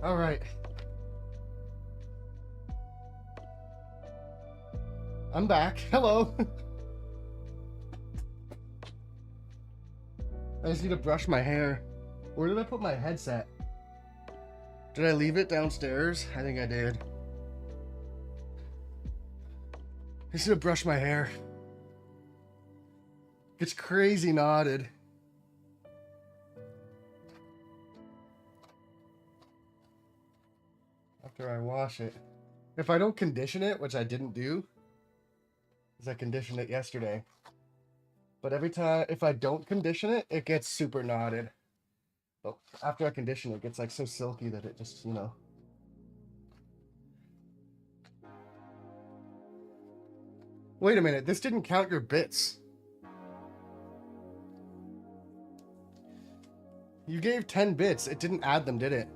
All right. I'm back. Hello. I just need to brush my hair. Where did I put my headset? Did I leave it downstairs? I think I did. I just need to brush my hair. It's crazy knotted. After I wash it. If I don't condition it, which I didn't do, because I conditioned it yesterday. But every time, if I don't condition it, it gets super knotted. But after I condition it, it gets like so silky that it just, you know. Wait a minute, this didn't count your bits. You gave 10 bits. It didn't add them, did it?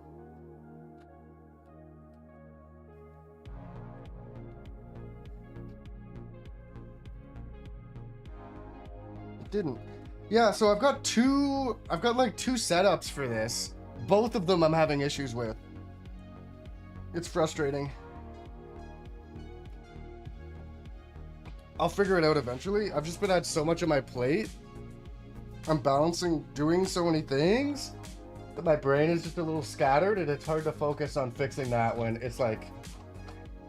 It didn't. Yeah, so I've got like two setups for this. Both of them I'm having issues with. It's frustrating. I'll figure it out eventually. I've just been at so much on my plate. I'm balancing doing so many things that my brain is just a little scattered, and it's hard to focus on fixing that when it's like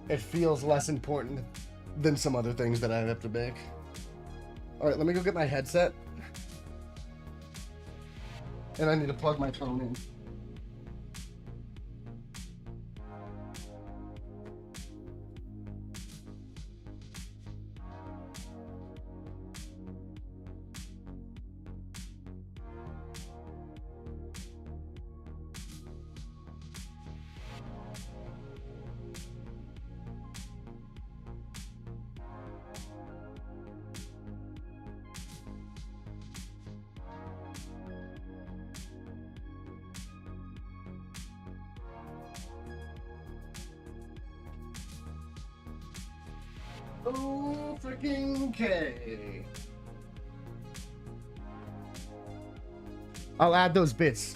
it feels less important than some other things that I have to make. All right, let me go get my headset. And I need to plug my phone in. Oh, freaking K. I'll add those bits.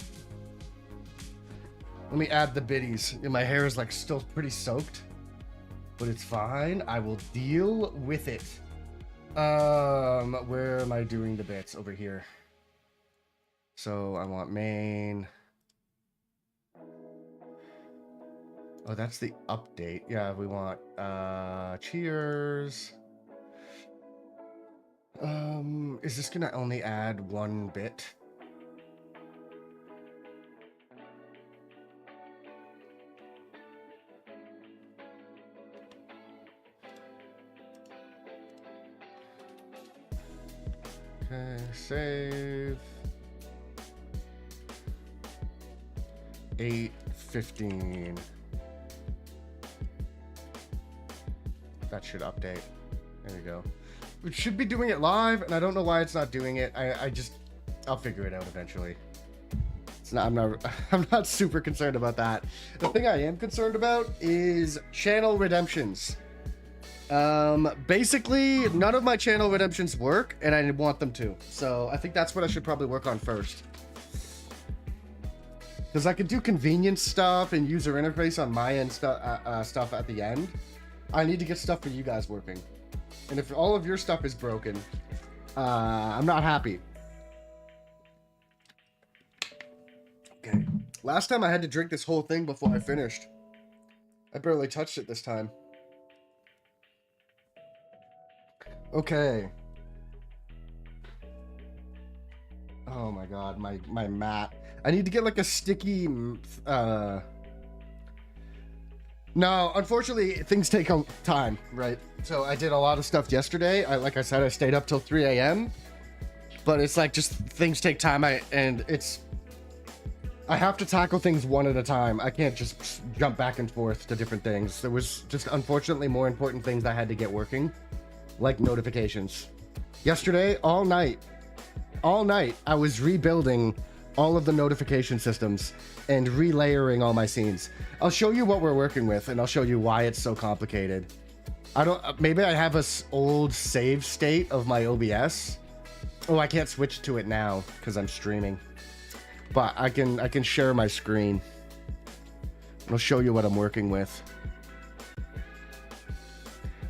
Let me add the biddies. And my hair is like still pretty soaked, but it's fine. I will deal with it. Where am I doing the bits? Over here. So I want main. Oh, that's the update. Yeah, we want cheers. Is this gonna only add one bit? Okay, save. 8:15. That should update. There we go. It should be doing it live, and I don't know why it's not doing it. I'll figure it out eventually. It's not. I'm not super concerned about that. The thing I am concerned about is channel redemptions. Basically, none of my channel redemptions work, and I want them to. So I think that's what I should probably work on first. Because I can do convenience stuff and user interface on my end stuff at the end. I need to get stuff for you guys working. And if all of your stuff is broken, I'm not happy. Okay. Last time I had to drink this whole thing before I finished. I barely touched it this time. Okay. Oh my god, my mat. I need to get like a sticky No, unfortunately, things take time, right? So I did a lot of stuff yesterday. Like I said, I stayed up till 3 a.m. But it's like just things take time. I have to tackle things one at a time. I can't just jump back and forth to different things. There was just unfortunately more important things I had to get working, like notifications. Yesterday, all night, I was rebuilding all of the notification systems and relayering all my scenes. I'll show you what we're working with, and I'll show you why it's so complicated. Maybe I have a old save state of my OBS. Oh, I can't switch to it now because I'm streaming. but I can share my screen. I'll show you what I'm working with.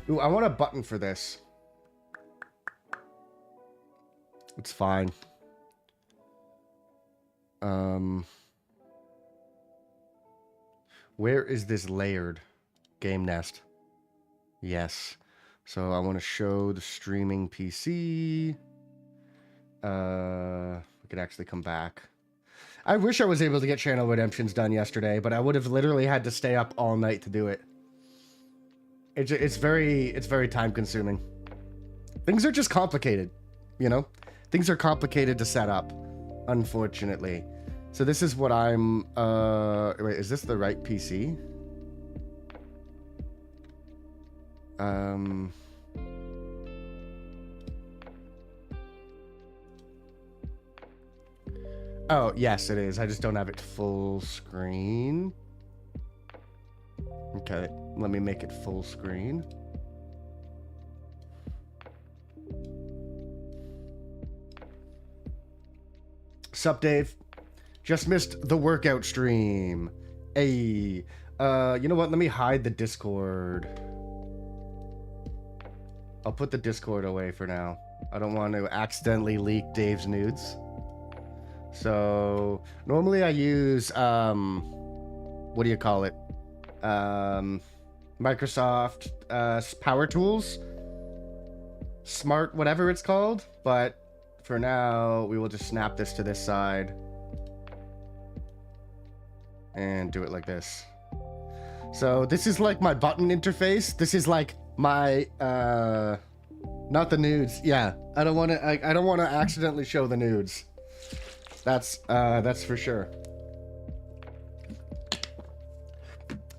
Ooh, I want a button for this. It's fine. Where is this layered? Game nest. Yes. So I want to show the streaming PC. We could actually come back. I wish I was able to get Channel Redemptions done yesterday, but I would have literally had to stay up all night to do it. It's very time consuming. Things are just complicated, you know? Things are complicated to set up, unfortunately. So this is what I'm, wait, is this the right PC? Oh, yes, it is. I just don't have it full screen. Okay, let me make it full screen. Sup, Dave? Just missed the workout stream. Hey, you know what? Let me hide the Discord. I'll put the Discord away for now. I don't want to accidentally leak Dave's nudes. So, normally I use, what do you call it? Microsoft, Power Tools? Smart, whatever it's called. But for now, we will just snap this to this side. And do it like this. So, this is like my button interface. This is like my, not the nudes. Yeah, I don't want to accidentally show the nudes. That's for sure.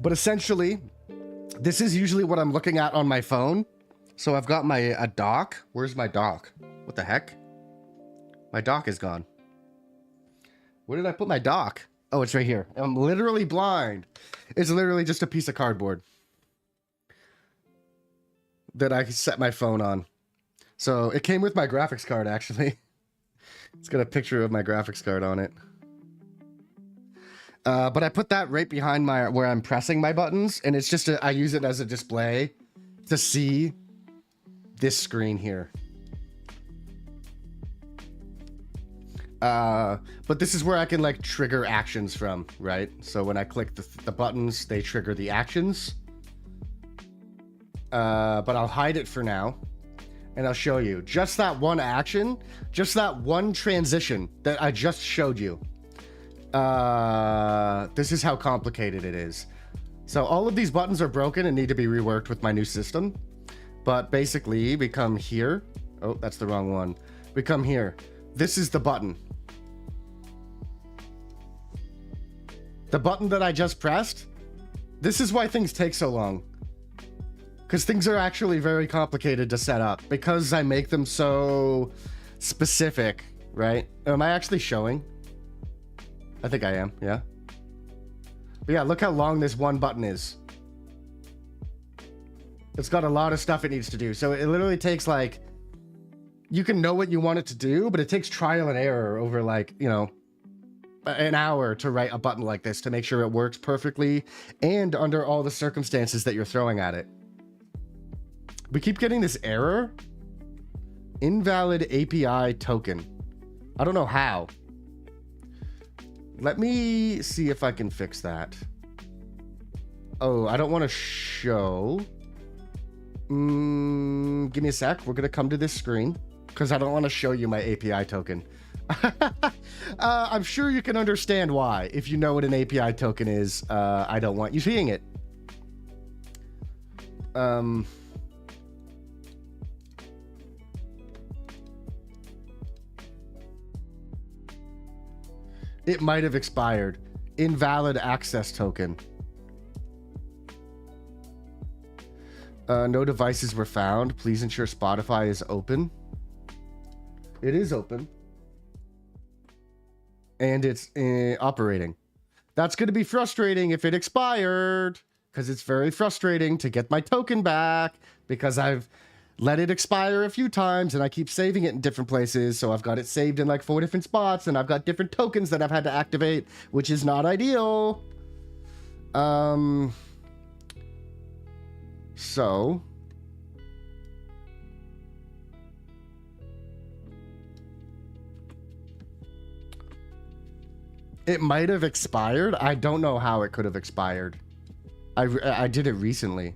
But essentially, this is usually what I'm looking at on my phone. So I've got a dock. Where's my dock? What the heck? My dock is gone. Where did I put my dock? Oh, it's right here. I'm literally blind. It's literally just a piece of cardboard that I set my phone on. So it came with my graphics card, actually. It's got a picture of my graphics card on it. But I put that right behind where I'm pressing my buttons, and it's just I use it as a display to see this screen here. But this is where I can like trigger actions from, right? So when I click the buttons, they trigger the actions. But I'll hide it for now. And I'll show you just that one action, just that one transition that I just showed you. This is how complicated it is. So all of these buttons are broken and need to be reworked with my new system. But basically, we come here. Oh, that's the wrong one. We come here. This is the button. The button that I just pressed. This is why things take so long. Because things are actually very complicated to set up. Because I make them so specific, right? Am I actually showing? I think I am, yeah. But yeah, look how long this one button is. It's got a lot of stuff it needs to do. So it literally takes like... You can know what you want it to do, but it takes trial and error over like, you know, an hour to write a button like this to make sure it works perfectly and under all the circumstances that you're throwing at it. We keep getting this error. Invalid API token. I don't know how. Let me see if I can fix that. Oh, I don't want to show. Give me a sec. We're going to come to this screen because I don't want to show you my API token. I'm sure you can understand why. If you know what an API token is, I don't want you seeing it. It might have expired. Invalid access token. No devices were found. Please ensure Spotify is open. It is open. And it's operating. That's going to be frustrating if it expired. Because it's very frustrating to get my token back. Because I've let it expire a few times, and I keep saving it in different places. So I've got it saved in like 4 different spots, and I've got different tokens that I've had to activate, which is not ideal. So it might have expired. I don't know how it could have expired. I did it recently.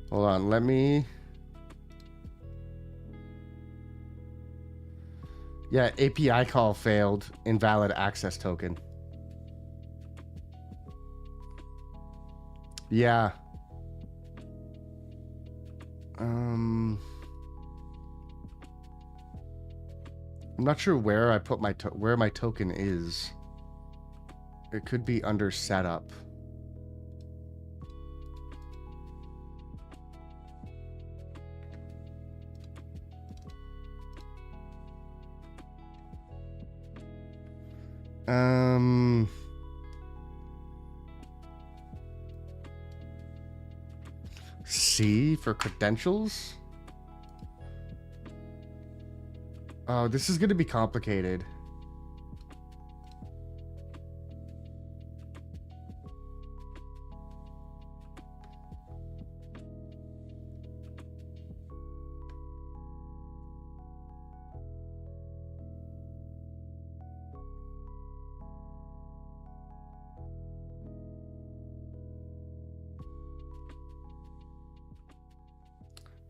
Hold on, let me... Yeah, API call failed. Invalid access token. Yeah. I'm not sure where I put my where my token is. It could be under setup. C for credentials? Oh, this is going to be complicated.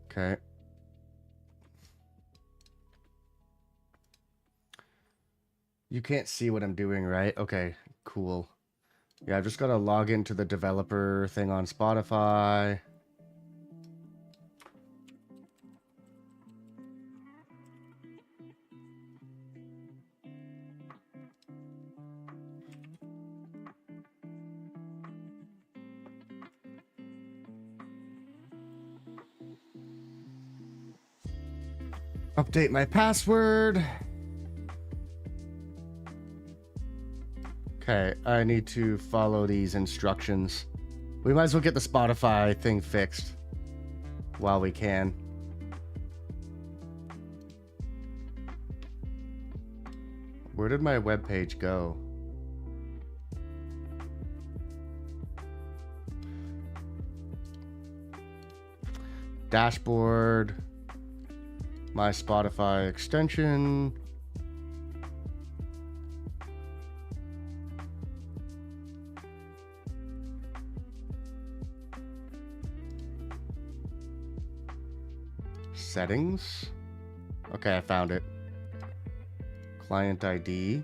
Okay. You can't see what I'm doing, right? Okay, cool. Yeah, I've just got to log into the developer thing on Spotify. Update my password. Okay, I need to follow these instructions. We might as well get the Spotify thing fixed while we can. Where did my webpage go? Dashboard. My Spotify extension. Settings. Okay, I found it. Client ID.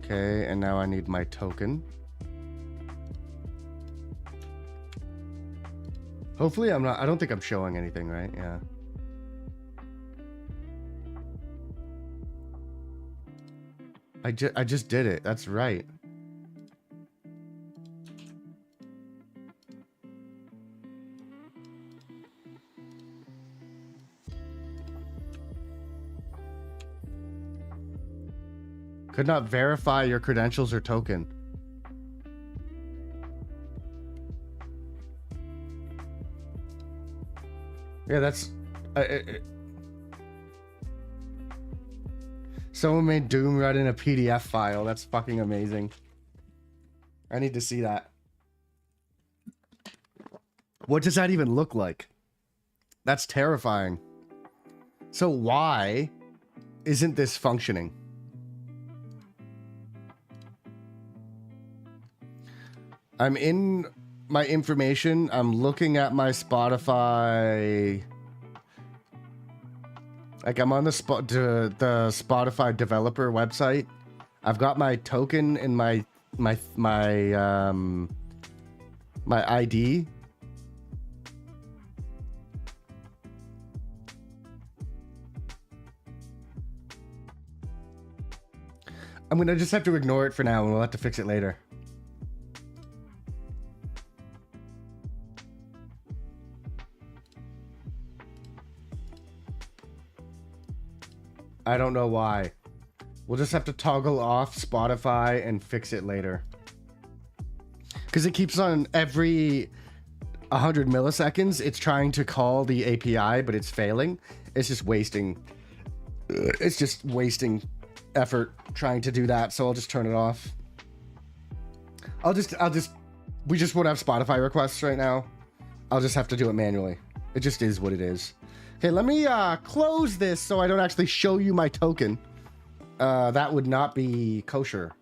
Okay, and now I need my token. Hopefully I don't think I'm showing anything, right? Yeah. I just did it. That's right. Could not verify your credentials or token. Yeah, that's... Someone made Doom run in a PDF file. That's fucking amazing. I need to see that. What does that even look like? That's terrifying. So why isn't this functioning? I'm in my information. I'm looking at my Spotify. Like I'm on the Spotify developer website. I've got my token in my ID. I'm gonna just have to ignore it for now, and we'll have to fix it later. I don't know why. We'll just have to toggle off Spotify and fix it later. Because it keeps on every 100 milliseconds, it's trying to call the API, but it's failing. It's just wasting. It's just wasting effort trying to do that. So I'll just turn it off. We just won't have Spotify requests right now. I'll just have to do it manually. It just is what it is. Okay, let me close this so I don't actually show you my token. That would not be kosher.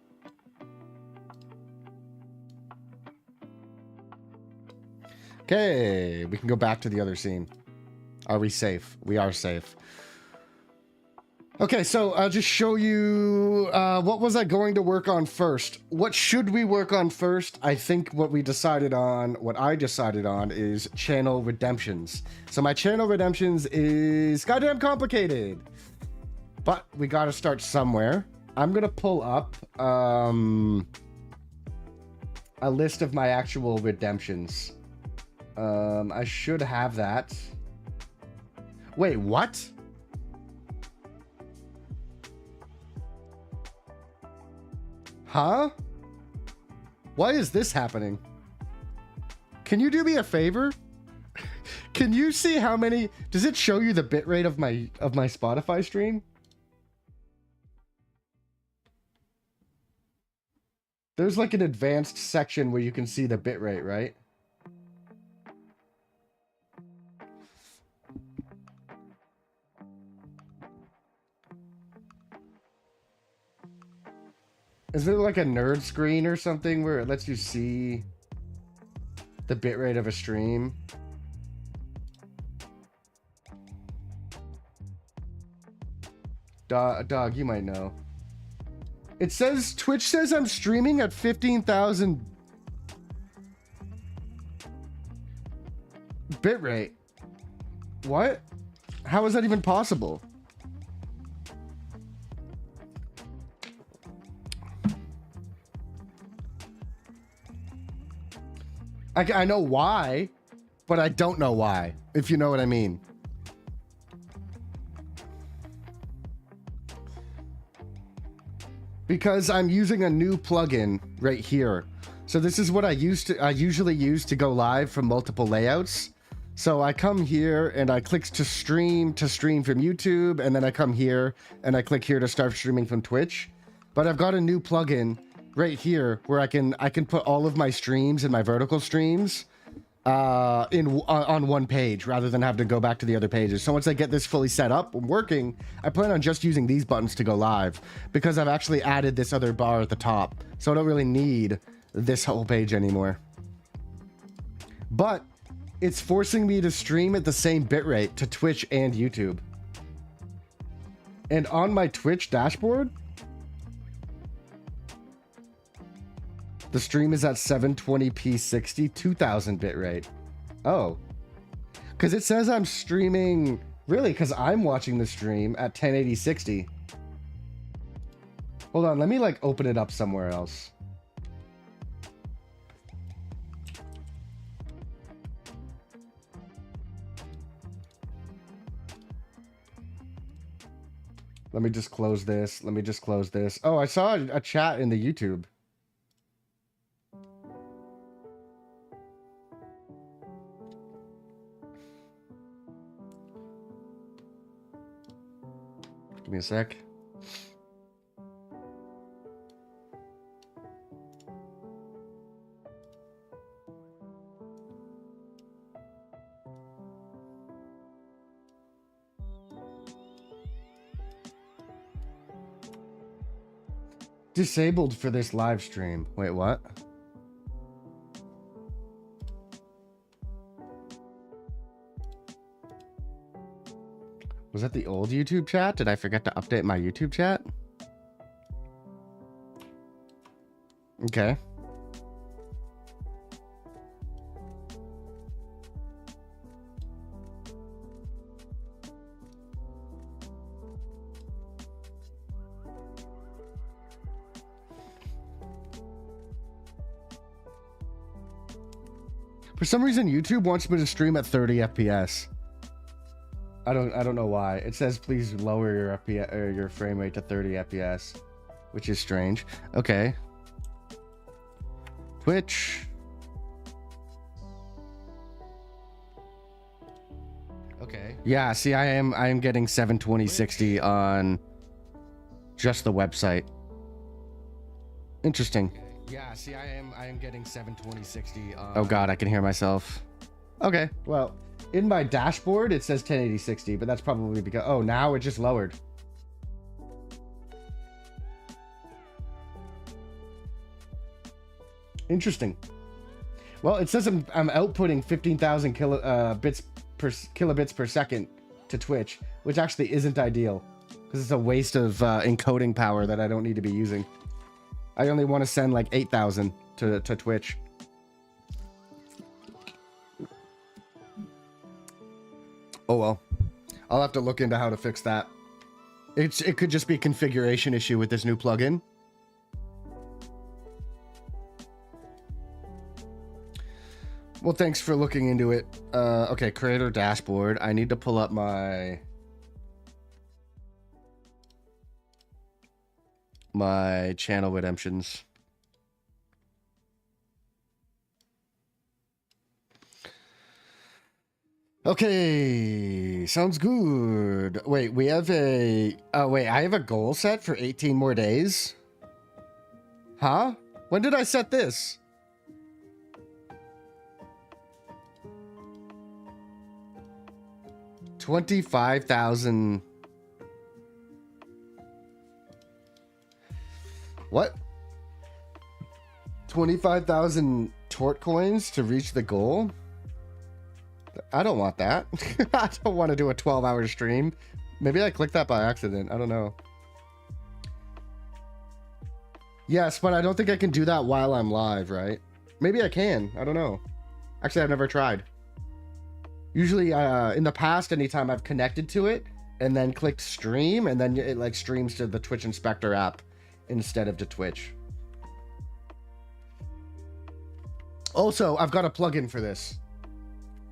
Okay, we can go back to the other scene. Are we safe? We are safe. Okay, so I'll just show you what was I going to work on first. What should we work on first? I think what I decided on is channel redemptions. So my channel redemptions is goddamn complicated. But we gotta start somewhere. I'm gonna pull up a list of my actual redemptions. I should have that. Wait, what? Huh? Why is this happening? Can you do me a favor? Can you see how many? Does it show you the bitrate of my Spotify stream? There's like an advanced section where you can see the bitrate, right? Is there like a nerd screen or something where it lets you see the bitrate of a stream? Dog, you might know. It says, Twitch says I'm streaming at 15,000 bitrate. What? How is that even possible? I know why, but I don't know why, if you know what I mean. Because I'm using a new plugin right here. So this is what I usually use to go live from multiple layouts. So I come here and I click to stream from YouTube, and then I come here and I click here to start streaming from Twitch. But I've got a new plugin right here where I can put all of my streams and my vertical streams on one page rather than have to go back to the other pages. So once I get this fully set up and working, I plan on just using these buttons to go live because I've actually added this other bar at the top. So I don't really need this whole page anymore. But it's forcing me to stream at the same bitrate to Twitch and YouTube. And on my Twitch dashboard, the stream is at 720p 60, 2000 bitrate. Oh. Because it says I'm streaming... Really, because I'm watching the stream at 1080 60. Hold on, let me like open it up somewhere else. Let me just close this. Let me just close this. Oh, I saw a chat in the YouTube. Give me a sec. Disabled for this live stream. Wait, what? Was that the old YouTube chat? Did I forget to update my YouTube chat? Okay. For some reason, YouTube wants me to stream at 30 FPS. I don't know why. It says please lower your FPS or your frame rate to 30 FPS, which is strange. Okay. Twitch. Okay. Yeah, see, I am getting 720 60 on just the website. Interesting. Yeah, see, I am getting 720 60 on... Oh god, I can hear myself. Okay, well, in my dashboard it says 1080 60, but that's probably because... Oh, now it just lowered. Interesting. Well, it says I'm outputting 15,000 kilobits per second to Twitch, which actually isn't ideal because it's a waste of encoding power that I don't need to be using. I only want to send like 8,000 to Twitch. Oh well, I'll have to look into how to fix that. It could just be a configuration issue with this new plugin. Well, thanks for looking into it. Okay, creator dashboard. I need to pull up my channel redemptions. Okay, sounds good. Wait, we have a... Oh, wait, I have a goal set for 18 more days? Huh? When did I set this? $25,000. What? 25,000 tort coins to reach the goal? I don't want that. I don't want to do a 12-hour stream. Maybe I clicked that by accident. I don't know. Yes, but I don't think I can do that while I'm live, right? Maybe I can. I don't know. Actually, I've never tried. Usually, in the past, anytime I've connected to it and then clicked stream, and then it like streams to the Twitch Inspector app instead of to Twitch. Also, I've got a plugin for this.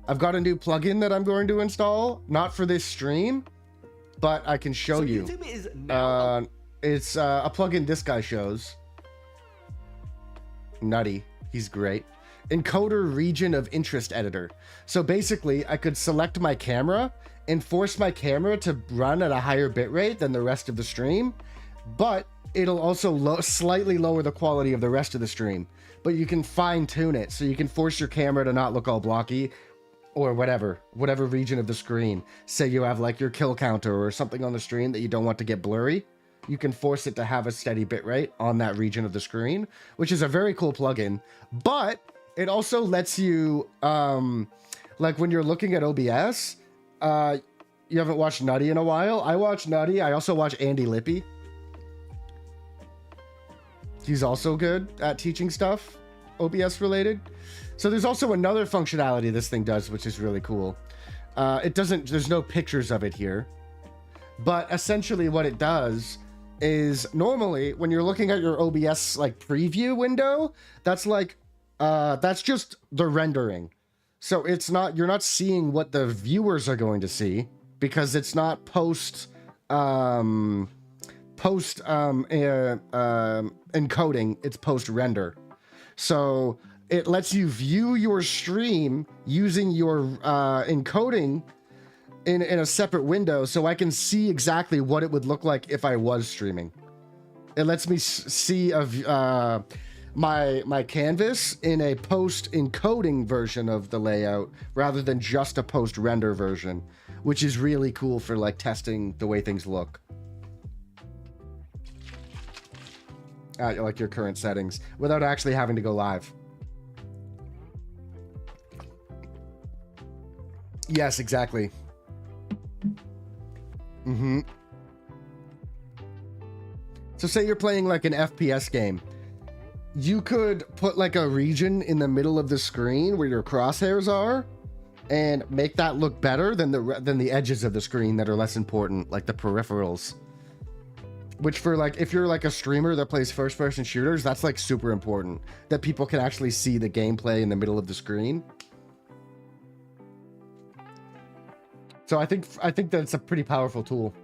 I've got a new plugin that I'm going to install, not for this stream, but I can show you. Is now it's a plugin this guy shows. Nutty. He's great. Encoder region of interest editor. So basically, I could select my camera and force my camera to run at a higher bitrate than the rest of the stream, but it'll also slightly lower the quality of the rest of the stream. But you can fine tune it, so you can force your camera to not look all blocky, or whatever region of the screen. Say you have like your kill counter or something on the screen that you don't want to get blurry. You can force it to have a steady bitrate on that region of the screen, which is a very cool plugin. But it also lets you, like when you're looking at OBS, you haven't watched Nutty in a while. I watch Nutty. I also watch Andy Lippy. He's also good at teaching stuff, OBS related. So there's also another functionality this thing does, which is really cool. There's no pictures of it here, but essentially what it does is normally when you're looking at your OBS like preview window, that's like, that's just the rendering. So it's not, you're not seeing what the viewers are going to see because it's not post encoding, it's post render. So it lets you view your stream using your encoding in a separate window, so I can see exactly what it would look like if I was streaming. It lets me see my canvas in a post encoding version of the layout rather than just a post render version, which is really cool for like testing the way things look. Like your current settings without actually having to go live. Yes, exactly. So say you're playing like an FPS game. You could put like a region in the middle of the screen where your crosshairs are and make that look better than the edges of the screen that are less important, like the peripherals. Which for like, if you're like a streamer that plays first-person shooters, that's like super important. That people can actually see the gameplay in the middle of the screen. So I think that's a pretty powerful tool.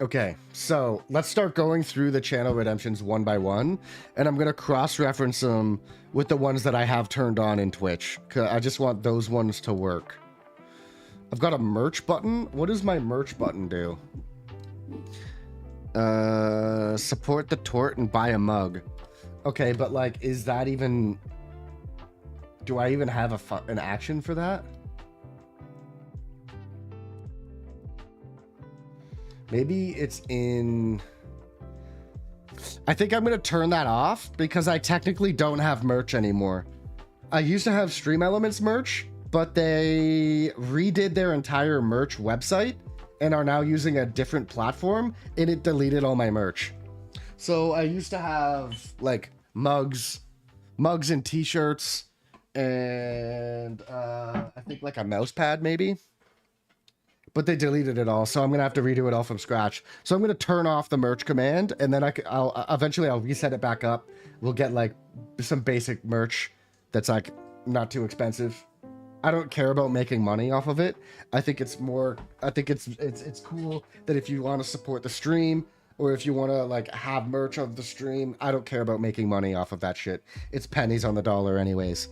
Okay, so let's start going through the channel redemptions one by one, and I'm gonna cross-reference them with the ones that I have turned on in Twitch. 'Cause I just want those ones to work. I've got a merch button. What does my merch button do? Support the tort and buy a mug. Okay, but like, is that even? Do I even have an action for that? Maybe it's in... I think I'm going to turn that off because I technically don't have merch anymore. I used to have Stream Elements merch, but they redid their entire merch website and are now using a different platform, and it deleted all my merch. So I used to have like mugs and t-shirts, and I think like a mouse pad maybe. But they deleted it all, so I'm gonna have to redo it all from scratch. So I'm gonna turn off the merch command, and then I'll eventually reset it back up. We'll get like some basic merch that's like not too expensive. I don't care about making money off of it. I think it's more. I think it's cool that if you want to support the stream, or if you want to like have merch of the stream, I don't care about making money off of that shit. It's pennies on the dollar, anyways.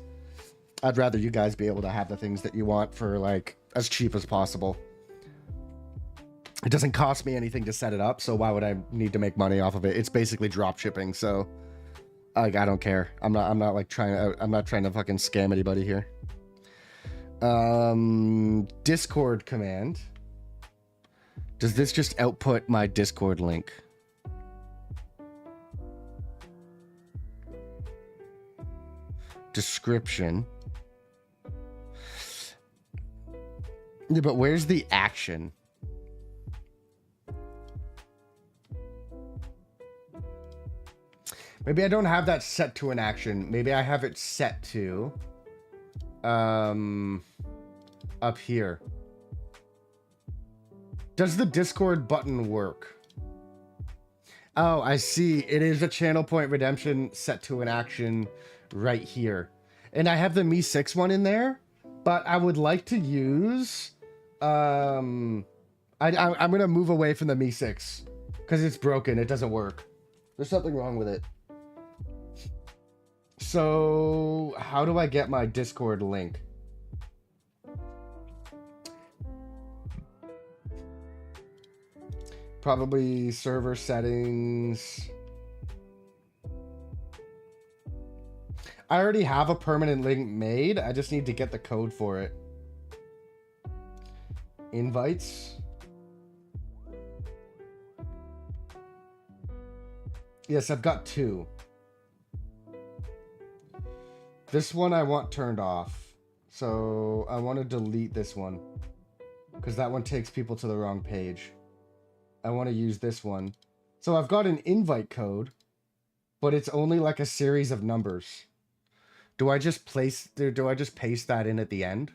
I'd rather you guys be able to have the things that you want for like as cheap as possible. It doesn't cost me anything to set it up, so why would I need to make money off of it? It's basically drop shipping, so like I don't care. I'm not trying to fucking scam anybody here. Discord command. Does this just output my Discord link? Description. Yeah, but where's the action? Maybe I don't have that set to an action. Maybe I have it set to up here. Does the Discord button work? Oh, I see. It is a channel point redemption set to an action right here. And I have the Mi 6 one in there, but I would like to use I'm going to move away from the Mi 6 because it's broken. It doesn't work. There's something wrong with it. So, how do I get my Discord link? Probably server settings. I already have a permanent link made. I just need to get the code for it. Invites. Yes, I've got 2. This one I want turned off. So I want to delete this one, because that one takes people to the wrong page. I want to use this one. So I've got an invite code, but it's only like a series of numbers. Do I just paste that in at the end?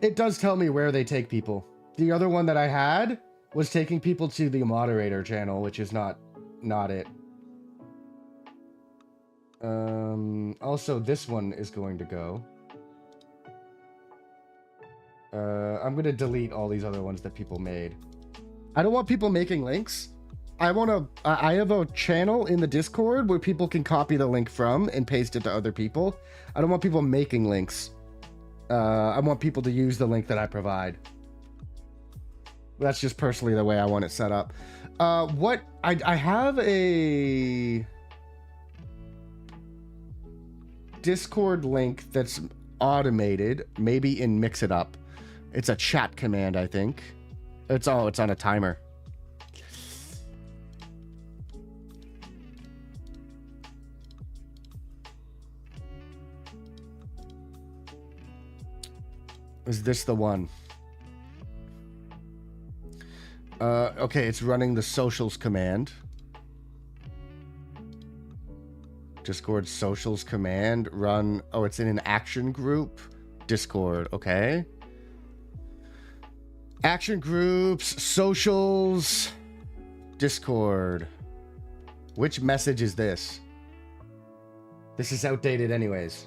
It does tell me where they take people. The other one that I had was taking people to the moderator channel, which is not it. Also, this one is going to go. I'm going to delete all these other ones that people made. I don't want people making links. I have a channel in the Discord where people can copy the link from and paste it to other people. I don't want people making links. I want people to use the link that I provide. That's just personally the way I want it set up. I have a Discord link that's automated, maybe in Mix It Up. It's a chat command, I think. It's on a timer. Is this the one? Okay, it's running the socials command. Discord socials command run. Oh, it's in an action group. Discord, okay. Action groups, socials, Discord. Which message is this? This is outdated anyways.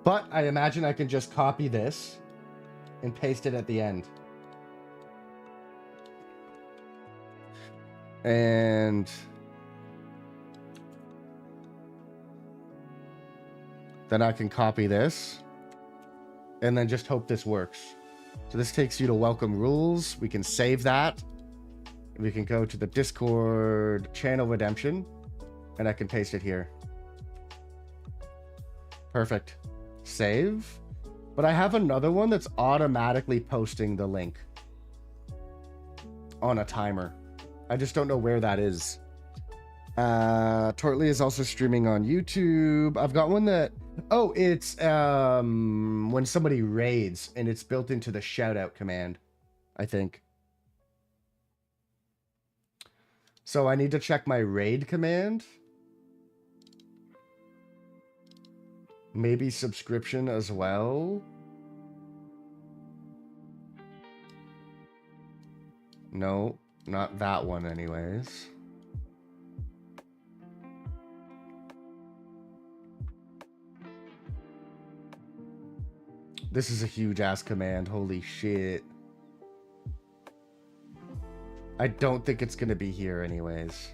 But I imagine I can just copy this and paste it at the end. And then I can copy this and then just hope this works. So this takes you to welcome rules. We can save that. We can go to the Discord channel redemption and I can paste it here. Perfect. Save. But I have another one that's automatically posting the link on a timer. I just don't know where that is. Tortly is also streaming on YouTube. I've got one that... Oh, it's when somebody raids and it's built into the shoutout command, I think. So I need to check my raid command. Maybe subscription as well. No, not that one anyways. This is a huge ass command. Holy shit. I don't think it's gonna be here anyways.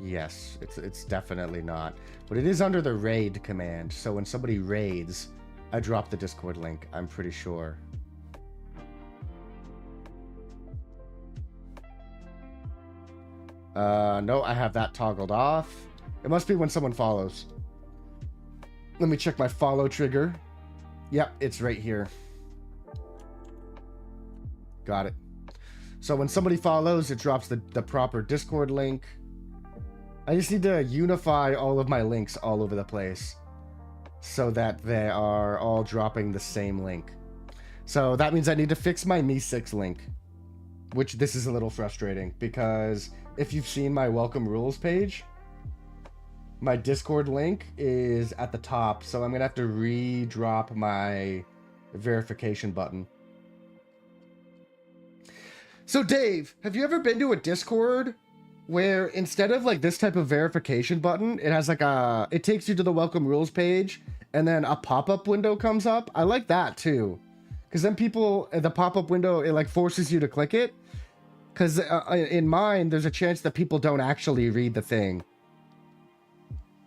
Yes, it's definitely not. But it is under the raid command. So when somebody raids, I drop the Discord link, I'm pretty sure. No, I have that toggled off. It must be when someone follows. Let me check my follow trigger. Yep, it's right here. Got it. So when somebody follows, it drops the proper Discord link. I just need to unify all of my links all over the place so that they are all dropping the same link. So that means I need to fix my Me6 link, which this is a little frustrating because if you've seen my welcome rules page, my Discord link is at the top, so I'm gonna have to re-drop my verification button. So Dave, have you ever been to a Discord where instead of like this type of verification button, it has like it takes you to the welcome rules page and then a pop-up window comes up? I like that too, because then the pop-up window, it like forces you to click it, because in mine there's a chance that people don't actually read the thing.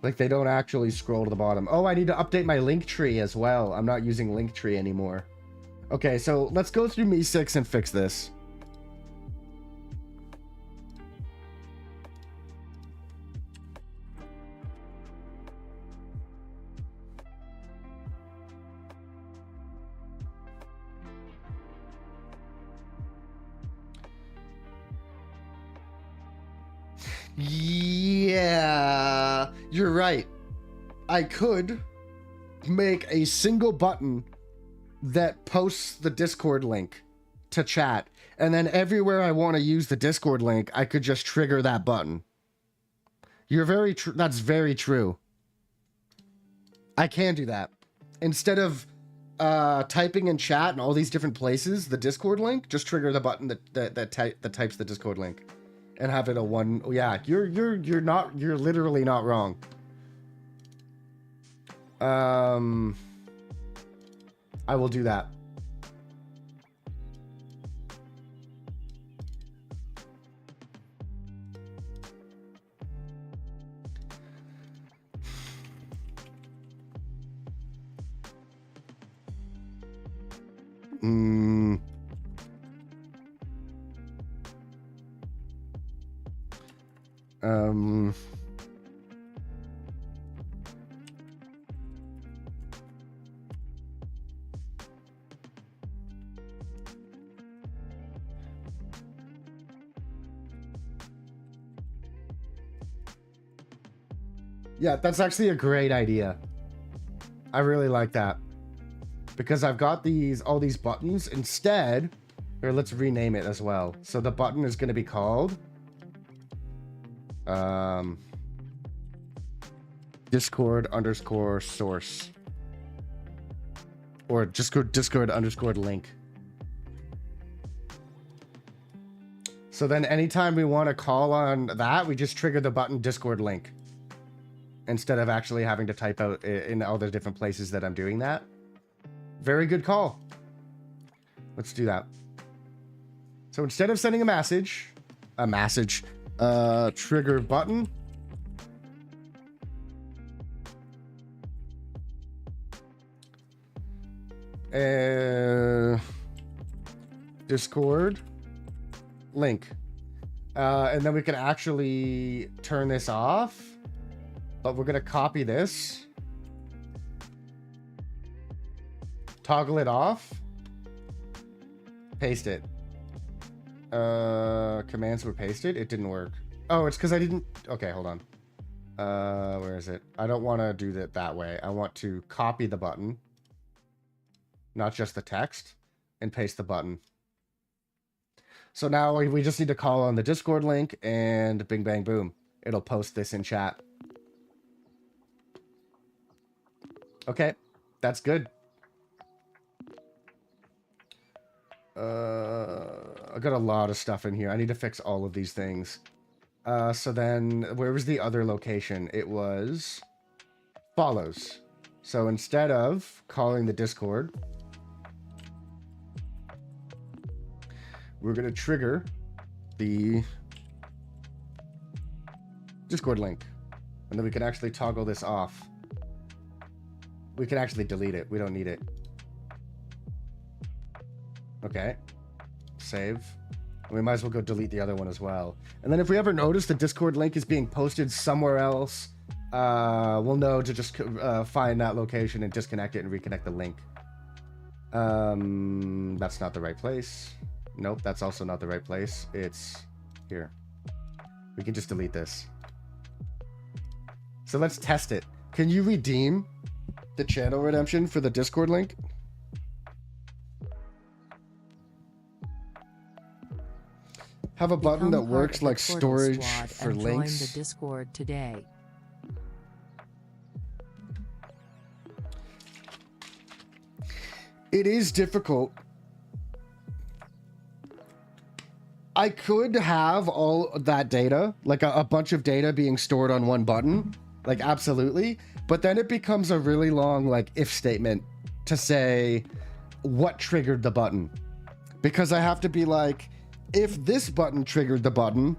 Like they don't actually scroll to the bottom. Oh, I need to update my link tree as well. I'm not using Linktree anymore. Okay, so let's go through Me6 and fix this. Yeah, you're right. I could make a single button that posts the Discord link to chat, and then everywhere I want to use the Discord link, I could just trigger that button. You're very true. That's very true. I can do that. Instead of typing in chat in all these different places, the Discord link, just trigger the button that types the Discord link. And have it a one. Yeah, you're literally not wrong. I will do that. Yeah, that's actually a great idea. I really like that. Because I've got all these buttons. Instead, or let's rename it as well. So the button is going to be called Discord_source. Or Discord_link. So then anytime we want to call on that, we just trigger the button Discord link. instead of actually having to type out in all the different places that I'm doing that. Very good call. Let's do that. So instead of sending a message, trigger button. Discord link. And then we can actually turn this off. But we're going to copy this. Toggle it off. Paste it. Commands were pasted. It didn't work. Oh, it's because I didn't... Okay, hold on. Where is it? I don't want to do that way. I want to copy the button. Not just the text. And paste the button. So now we just need to call on the Discord link and bing, bang, boom. It'll post this in chat. Okay, that's good. I got a lot of stuff in here. I need to fix all of these things. So then, where was the other location? It was follows. So instead of calling the Discord, we're going to trigger the Discord link. And then we can actually toggle this off. We can actually delete it. We don't need it. Okay. Save. We might as well go delete the other one as well. And then if we ever notice the Discord link is being posted somewhere else, we'll know to just find that location and disconnect it and reconnect the link. That's not the right place. Nope, that's also not the right place. It's here. We can just delete this. So let's test it. Can you redeem the channel redemption for the Discord link? Have a button that works like storage for links. Join the Discord today. It is difficult. I could have all that data, like a bunch of data being stored on one button, like absolutely. But then it becomes a really long like if statement to say what triggered the button. Because I have to be like, if this button triggered the button,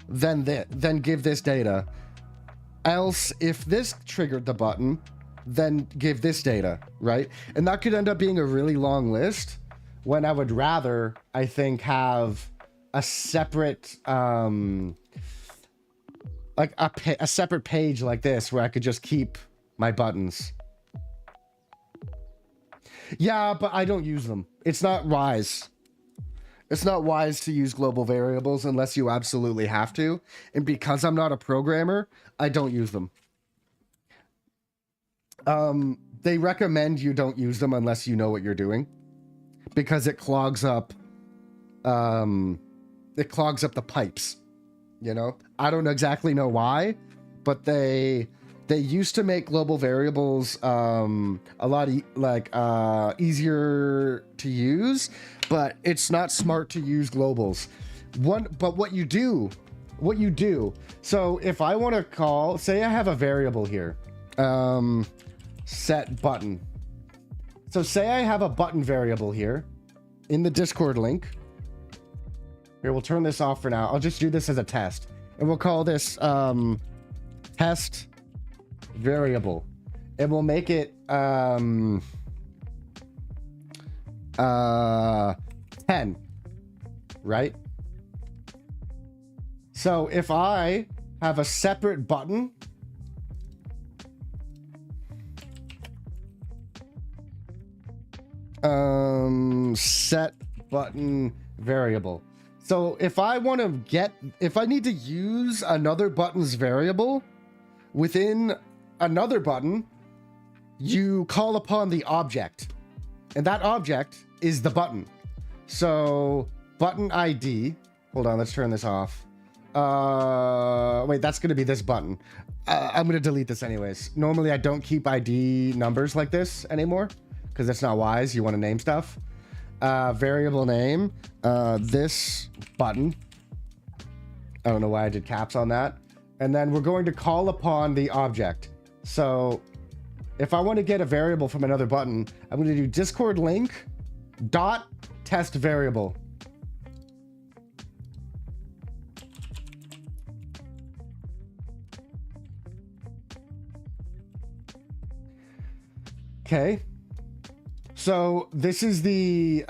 then give this data. Else, if this triggered the button, then give this data, right? And that could end up being a really long list when I would rather, I think, have a separate, like a separate page like this where I could just keep my buttons. Yeah, but I don't use them. It's not wise. It's not wise to use global variables unless you absolutely have to. And because I'm not a programmer, I don't use them. They recommend you don't use them unless you know what you're doing. Because it clogs up, the pipes. You know? I don't exactly know why, but they used to make global variables a lot easier to use, but it's not smart to use globals. But what you do, so if I want to call, say I have a variable here, set button. So say I have a button variable here in the Discord link. Here, we'll turn this off for now. I'll just do this as a test. And we'll call this test variable. And we'll make it 10, right? So if I have a separate button, set button variable. So if I want to if I need to use another button's variable within another button, you call upon the object, and that object is the button. So button ID, hold on, let's turn this off. Wait, that's going to be this button. I'm going to delete this anyways. Normally I don't keep ID numbers like this anymore because it's not wise. You want to name stuff. Variable name, this button. I don't know why I did caps on that. And then we're going to call upon the object. So if I want to get a variable from another button, I'm going to do Discord link dot test variable. Okay. So this is the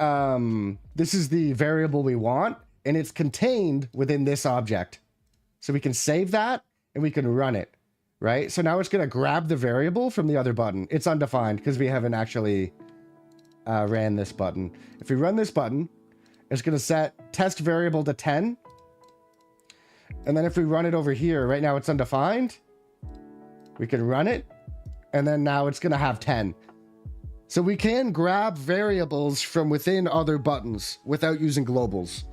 variable we want, and it's contained within this object. So we can save that and we can run it, right? So now it's going to grab the variable from the other button. It's undefined because we haven't actually ran this button. If we run this button, it's going to set test variable to 10. And then if we run it over here, right now it's undefined. We can run it. And then now it's going to have 10. So we can grab variables from within other buttons without using globals.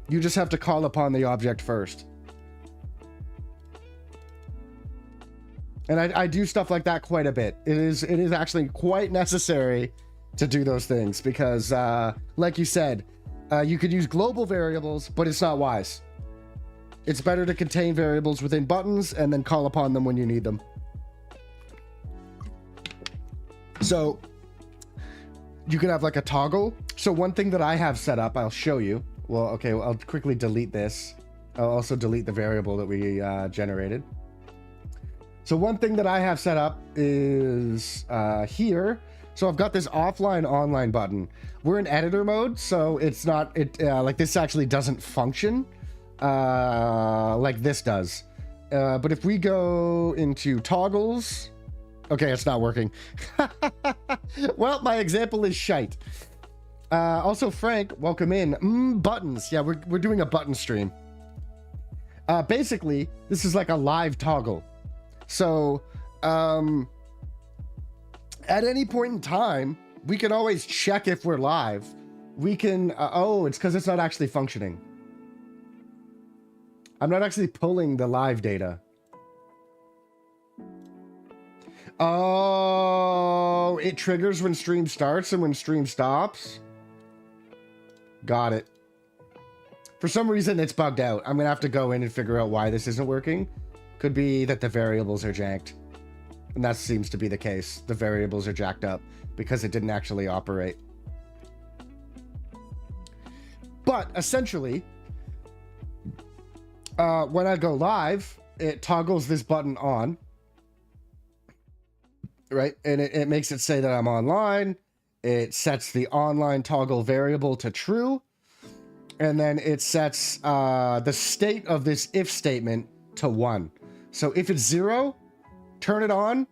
You just have to call upon the object first. And I do stuff like that quite a bit. It is actually quite necessary to do those things because, like you said, you could use global variables, but it's not wise. It's better to contain variables within buttons and then call upon them when you need them. So you can have like a toggle. So one thing that I have set up, I'll show you. Well, okay, I'll quickly delete this. I'll also delete the variable that we generated. So one thing that I have set up is here. So I've got this offline online button. We're in editor mode, so it's not like this actually doesn't function like this does. But if we go into toggles, okay, it's not working. Well, my example is shite. Also, Frank, welcome in. Buttons. Yeah, we're doing a button stream. Basically, this is like a live toggle. So, at any point in time, we can always check if we're live. We can, oh, it's because it's not actually functioning. I'm not actually pulling the live data. Oh, it triggers when stream starts and when stream stops. Got it. For some reason, it's bugged out. I'm gonna have to go in and figure out why this isn't working. Could be that the variables are janked. And that seems to be the case. The variables are jacked up because it didn't actually operate. But essentially, when I go live, it toggles this button on. Right? And it makes it say that I'm online. It sets the online toggle variable to true. And then it sets the state of this if statement to 1. So if it's 0, turn it on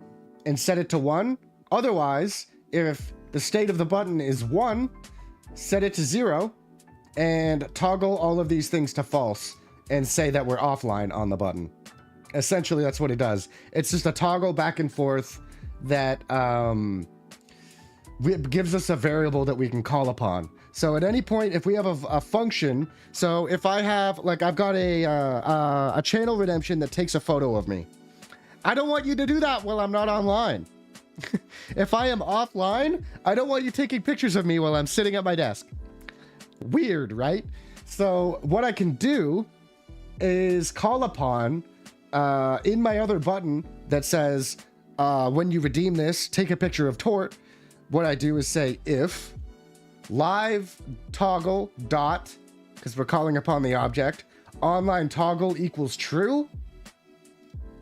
and set it to 1. Otherwise, if the state of the button is 1, set it to 0 and toggle all of these things to false and say that we're offline on the button. Essentially, that's what it does. It's just a toggle back and forth that gives us a variable that we can call upon. So at any point, if we have a function, so if I have, like, I've got a channel redemption that takes a photo of me. I don't want you to do that while I'm not online. If I am offline, I don't want you taking pictures of me while I'm sitting at my desk. Weird, right? So what I can do is call upon in my other button that says, when you redeem this, take a picture of Tort. What I do is say if live toggle dot, because we're calling upon the object, online toggle equals true,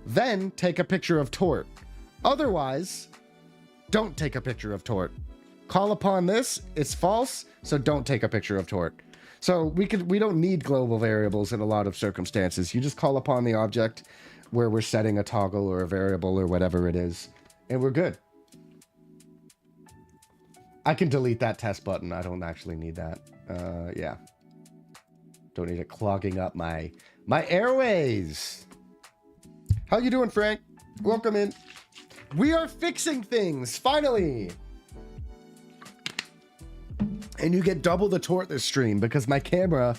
then take a picture of Tort. Otherwise, don't take a picture of Tort. Call upon this, it's false, so don't take a picture of Tort. So we don't need global variables in a lot of circumstances. You just call upon the object where we're setting a toggle or a variable or whatever it is, and we're good. I can delete that test button. I don't actually need that. Yeah. Don't need it clogging up my airways. How you doing, Frank? Welcome in. We are fixing things, finally. And you get double the Tort this stream because my camera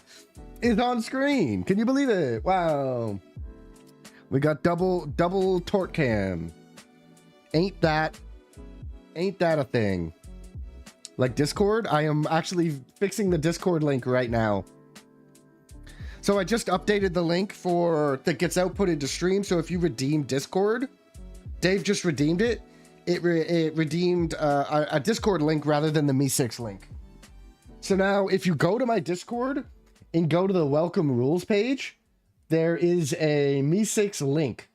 is on screen. Can you believe it? Wow. We got double Tort cam. Ain't that a thing? Like Discord, I am actually fixing the Discord link right now. So I just updated the link for that gets output into stream. So if you redeem Discord, Dave just redeemed it. It redeemed a Discord link rather than the Me6 link. So now if you go to my Discord and go to the welcome rules page, there is a Me6 link.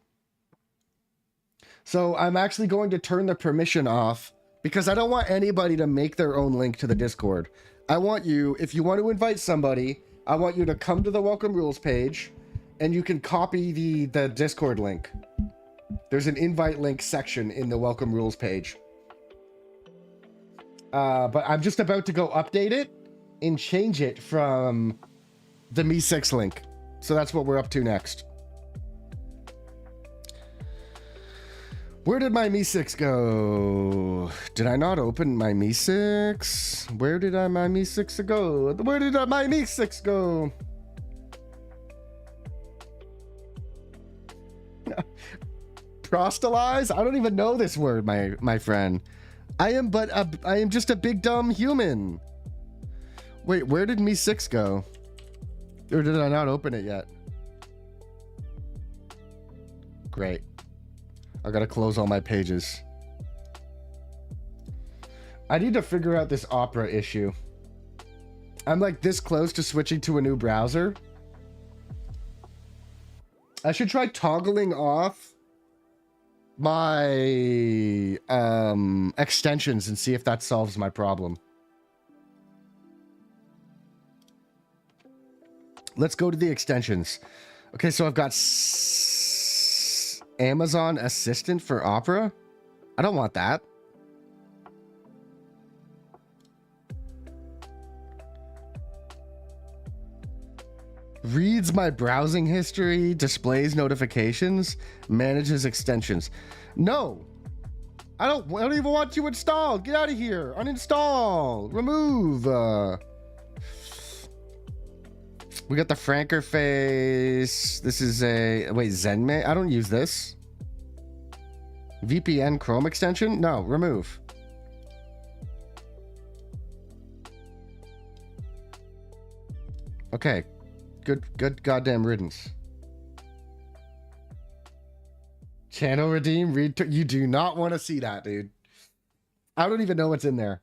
So I'm actually going to turn the permission off because I don't want anybody to make their own link to the Discord. I want you, if you want to invite somebody, I want you to come to the welcome rules page and you can copy the Discord link. There's an invite link section in the welcome rules page. But I'm just about to go update it and change it from the Me6 link. So that's what we're up to next. Where did my Me6 go? Did I not open my Me6? Where did my Me6 go? Where did my Me6 go? Prostalize? I don't even know this word, my friend. I am just a big dumb human. Wait, where did Me6 go? Or did I not open it yet? Great. I gotta close all my pages. I need to figure out this Opera issue. I'm like this close to switching to a new browser. I should try toggling off my extensions and see if that solves my problem. Let's go to the extensions. Okay, so I've got Amazon Assistant for Opera. I don't want that. Reads my browsing history, displays notifications, manages extensions. No, I don't even want you installed. Get out of here. Uninstall. Remove. We got the Franker face. This is a wait, Zenmei. I don't use this. VPN Chrome extension. No, remove. Okay. Good goddamn riddance. Channel redeem, you do not want to see that, dude. I don't even know what's in there.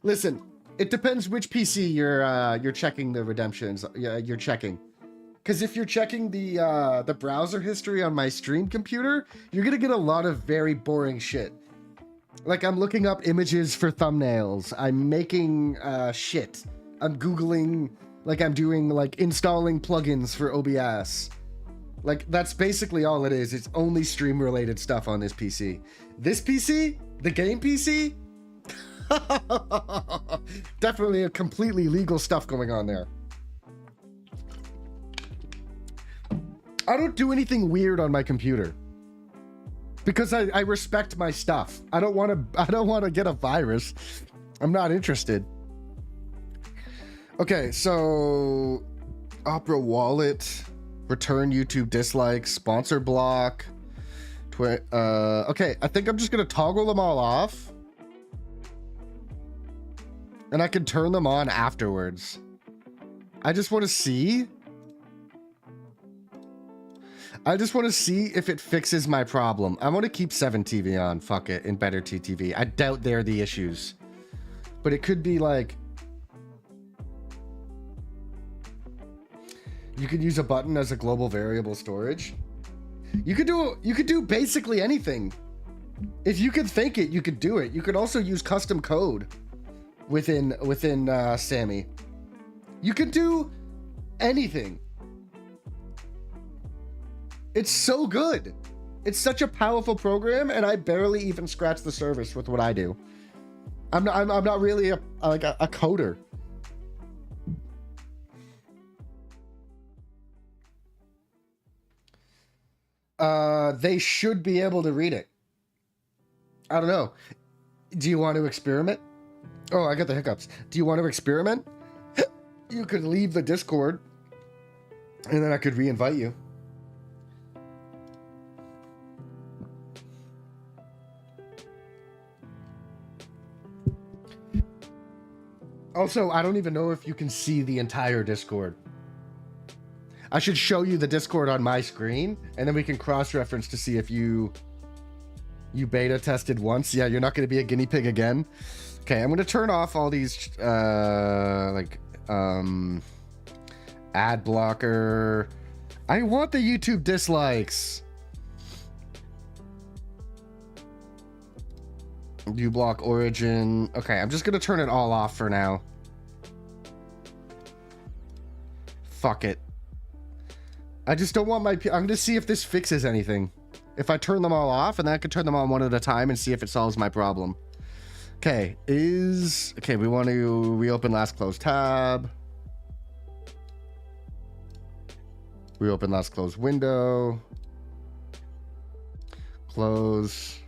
Listen, it depends which PC you're checking the redemptions. You're checking. Because if you're checking the browser history on my stream computer, you're gonna get a lot of very boring shit. Like I'm looking up images for thumbnails. I'm making shit. I'm Googling, like I'm doing like installing plugins for OBS. Like that's basically all it is. It's only stream related stuff on this PC. This PC, the game PC, definitely a completely legal stuff going on there. I don't do anything weird on my computer because I respect my stuff. I don't want to get a virus. I'm not interested. Okay, so Opera Wallet, return YouTube dislikes, sponsor block. Okay, I think I'm just gonna toggle them all off, and I can turn them on afterwards. I just want to see. I just want to see if it fixes my problem. I want to keep 7TV on. Fuck it, in Better TTV. I doubt they're the issues, but it could be like. You could use a button as a global variable storage. You could do basically anything. If you could think it, you could do it. You could also use custom code within Sammy. You could do anything. It's so good. It's such a powerful program, and I barely even scratch the surface with what I do. I'm not really a coder. They should be able to read it. I don't know. Do you want to experiment? Oh, I got the hiccups. Do you want to experiment? You could leave the Discord, and then I could re-invite you. Also, I don't even know if you can see the entire Discord. I should show you the Discord on my screen, and then we can cross-reference to see if you beta tested once. Yeah, you're not going to be a guinea pig again. Okay, I'm going to turn off all these, ad blocker. I want the YouTube dislikes. uBlock origin. Okay, I'm just gonna turn it all off for now. Fuck it. I just don't want my... I'm gonna see if this fixes anything. If I turn them all off, and then I can turn them on one at a time and see if it solves my problem. Okay, okay, we want to reopen last closed tab. Reopen last closed window. Close.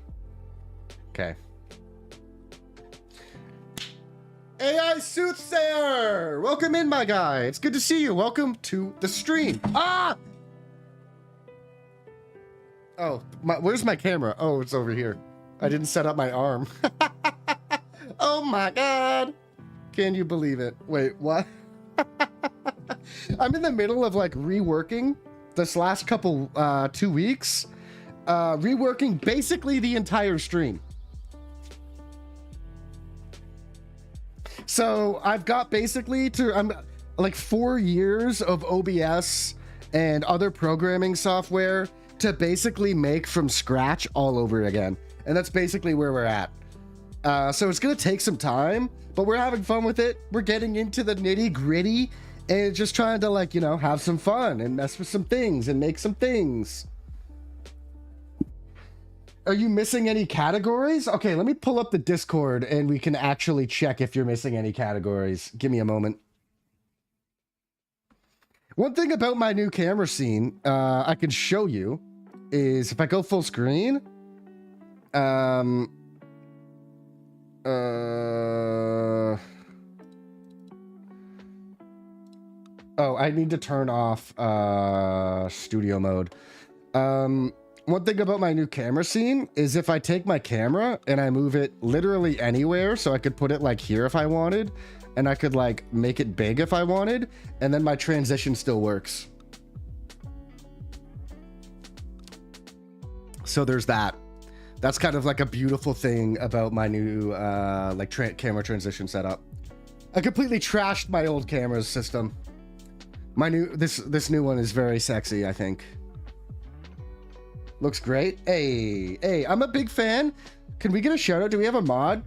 Okay. AI Soothsayer! Welcome in, my guy. It's good to see you. Welcome to the stream. Ah! Oh, where's my camera? Oh, it's over here. I didn't set up my arm. Oh my god. Can you believe it? Wait, what? I'm in the middle of like reworking this last couple 2 weeks. Reworking basically the entire stream. So I've got basically I'm like 4 years of OBS and other programming software to basically make from scratch all over again. And that's basically where we're at. So it's going to take some time, but we're having fun with it. We're getting into the nitty gritty and just trying to, like, you know, have some fun and mess with some things and make some things. Are you missing any categories? Okay, let me pull up the Discord and we can actually check if you're missing any categories. Give me a moment. One thing about my new camera scene I can show you is if I go full screen, oh, I need to turn off studio mode. One thing about my new camera scene is if I take my camera and I move it literally anywhere, so I could put it like here if I wanted, and I could like make it big if I wanted, and then my transition still works. So there's that. That's kind of like a beautiful thing about my new like camera transition setup. I completely trashed my old camera system. My new this new one is very sexy, I think. Looks great. Hey, I'm a big fan. Can we get a shout out? Do we have a mod?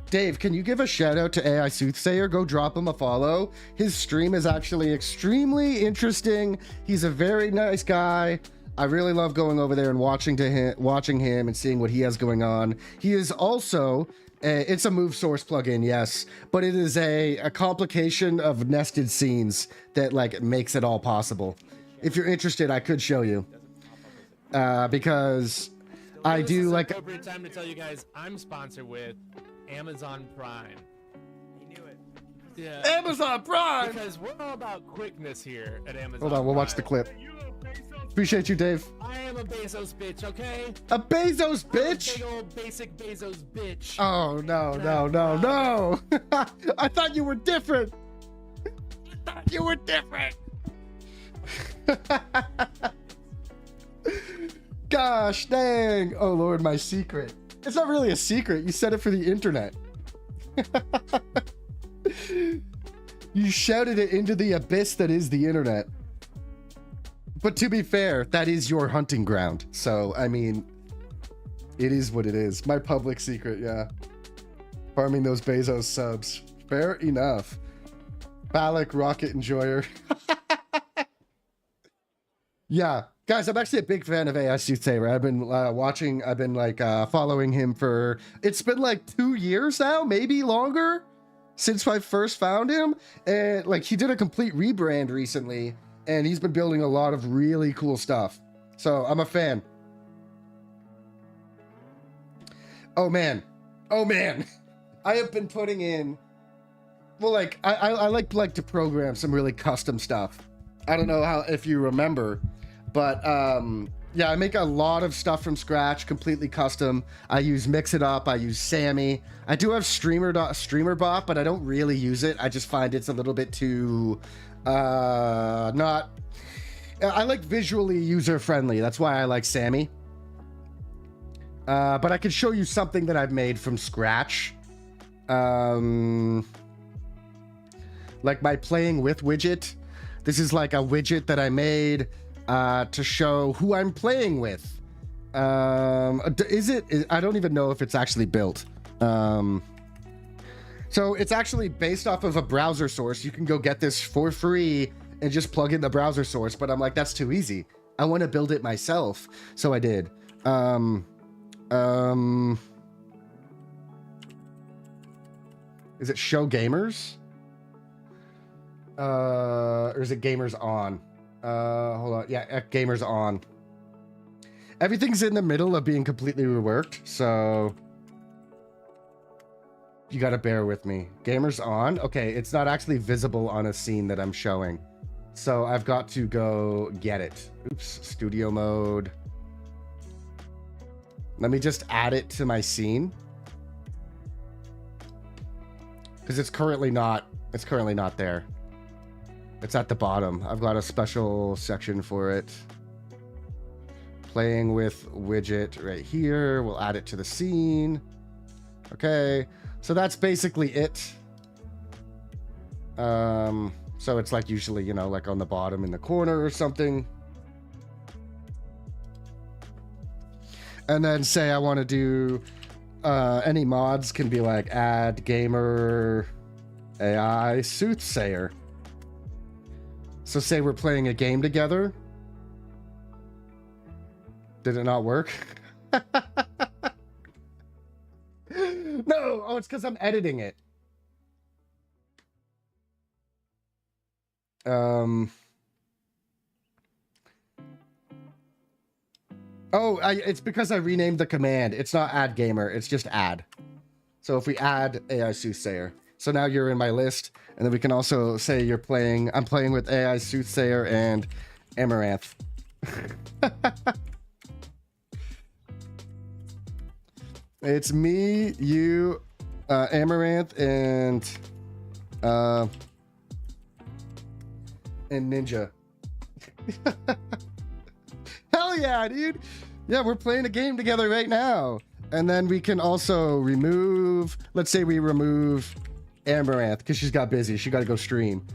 Dave, can you give a shout out to AI Soothsayer? Go drop him a follow. His stream is actually extremely interesting. He's a very nice guy. I really love going over there and watching him and seeing what he has going on. He is also it's a move source plugin, yes, but it is a complication of nested scenes that like makes it all possible. If you're interested, I could show you. Because I do like appropriate time to tell you guys I'm sponsored with Amazon Prime. He knew it. Yeah. Amazon Prime. Because we're all about quickness here at Amazon. Hold on, we'll watch the clip. Appreciate you, Dave. I am a Bezos bitch, okay? A Bezos bitch? Big old basic Bezos bitch. Oh no. I thought you were different. I thought you were different. Gosh dang. Oh Lord, my secret. It's not really a secret. You said it for the internet. You shouted it into the abyss that is the internet. But to be fair, that is your hunting ground. So, I mean, it is what it is. My public secret, yeah. Farming those Bezos subs. Fair enough. Balak, Rocket Enjoyer. Yeah. Guys, I'm actually a big fan of AI Soothsayer. I've been following him for, it's been like 2 years now, maybe longer, since I first found him. And like, he did a complete rebrand recently, and he's been building a lot of really cool stuff. So I'm a fan. Oh man. I have been putting in, well, like, I like to program some really custom stuff. I don't know if you remember, but Yeah, I make a lot of stuff from scratch, completely custom. I use Mix It Up. I use Sammy. I do have StreamerBot, but I don't really use it. I just find it's a little bit too not. I like visually user friendly. That's why I like Sammy. But I could show you something that I've made from scratch. Like my playing with widget. This is like a widget that I made to show who I'm playing with. I don't even know if it's actually built. So it's actually based off of a browser source. You can go get this for free and just plug in the browser source. But I'm like, that's too easy. I want to build it myself. So I did. Is it Show Gamers? Or is it Gamers On? Hold on. Yeah, Gamers On. Everything's in the middle of being completely reworked, so you gotta bear with me. Gamers On. Okay, it's not actually visible on a scene that I'm showing, so I've got to go get it. Oops, studio mode. Let me just add it to my scene, because it's currently not there. It's at the bottom. I've got a special section for it. Playing with widget right here. We'll add it to the scene. Okay, so that's basically it. So it's like usually, you know, like on the bottom in the corner or something. And then say I want to do any mods can be like add gamer AI soothsayer. So say we're playing a game together. Did it not work? No! Oh, it's because I'm editing it. It's because I renamed the command. It's not add gamer, it's just add. So if we add AI soothsayer. So now you're in my list, and then we can also say I'm playing with AI Soothsayer and Amaranth. It's me, you, Amaranth, and Ninja. Hell yeah, dude! Yeah, we're playing a game together right now. And then we can also remove, let's say we remove Amaranth because she's got busy. She got to go stream.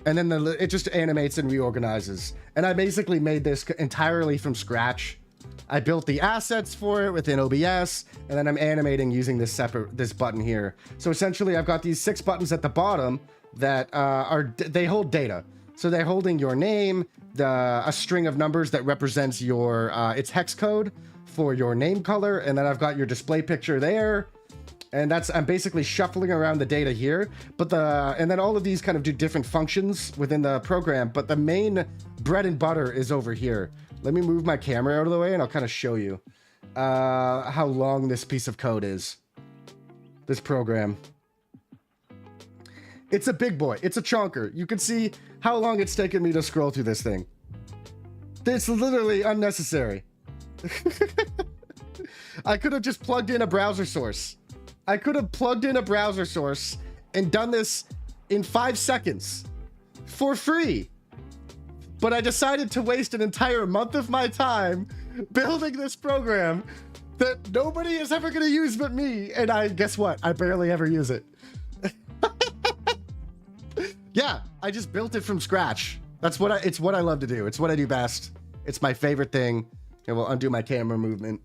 And then it just animates and reorganizes. And I basically made this entirely from scratch. I built the assets for it within OBS, and then I'm animating using this button here. So essentially I've got these 6 buttons at the bottom that they hold data. So they're holding your name, a string of numbers that represents your it's hex code for your name color, and then I've got your display picture there. And I'm basically shuffling around the data here, and then all of these kind of do different functions within the program, but the main bread and butter is over here. Let me move my camera out of the way and I'll kind of show you how long this piece of code is. This program. It's a big boy. It's a chonker. You can see how long it's taken me to scroll through this thing. It's literally unnecessary. I could have just plugged in a browser source. I could have plugged in a browser source and done this in 5 seconds for free. But I decided to waste an entire month of my time building this program that nobody is ever going to use but me. And guess what? I barely ever use it. Yeah, I just built it from scratch. It's what I love to do. It's what I do best. It's my favorite thing. And we'll undo my camera movement.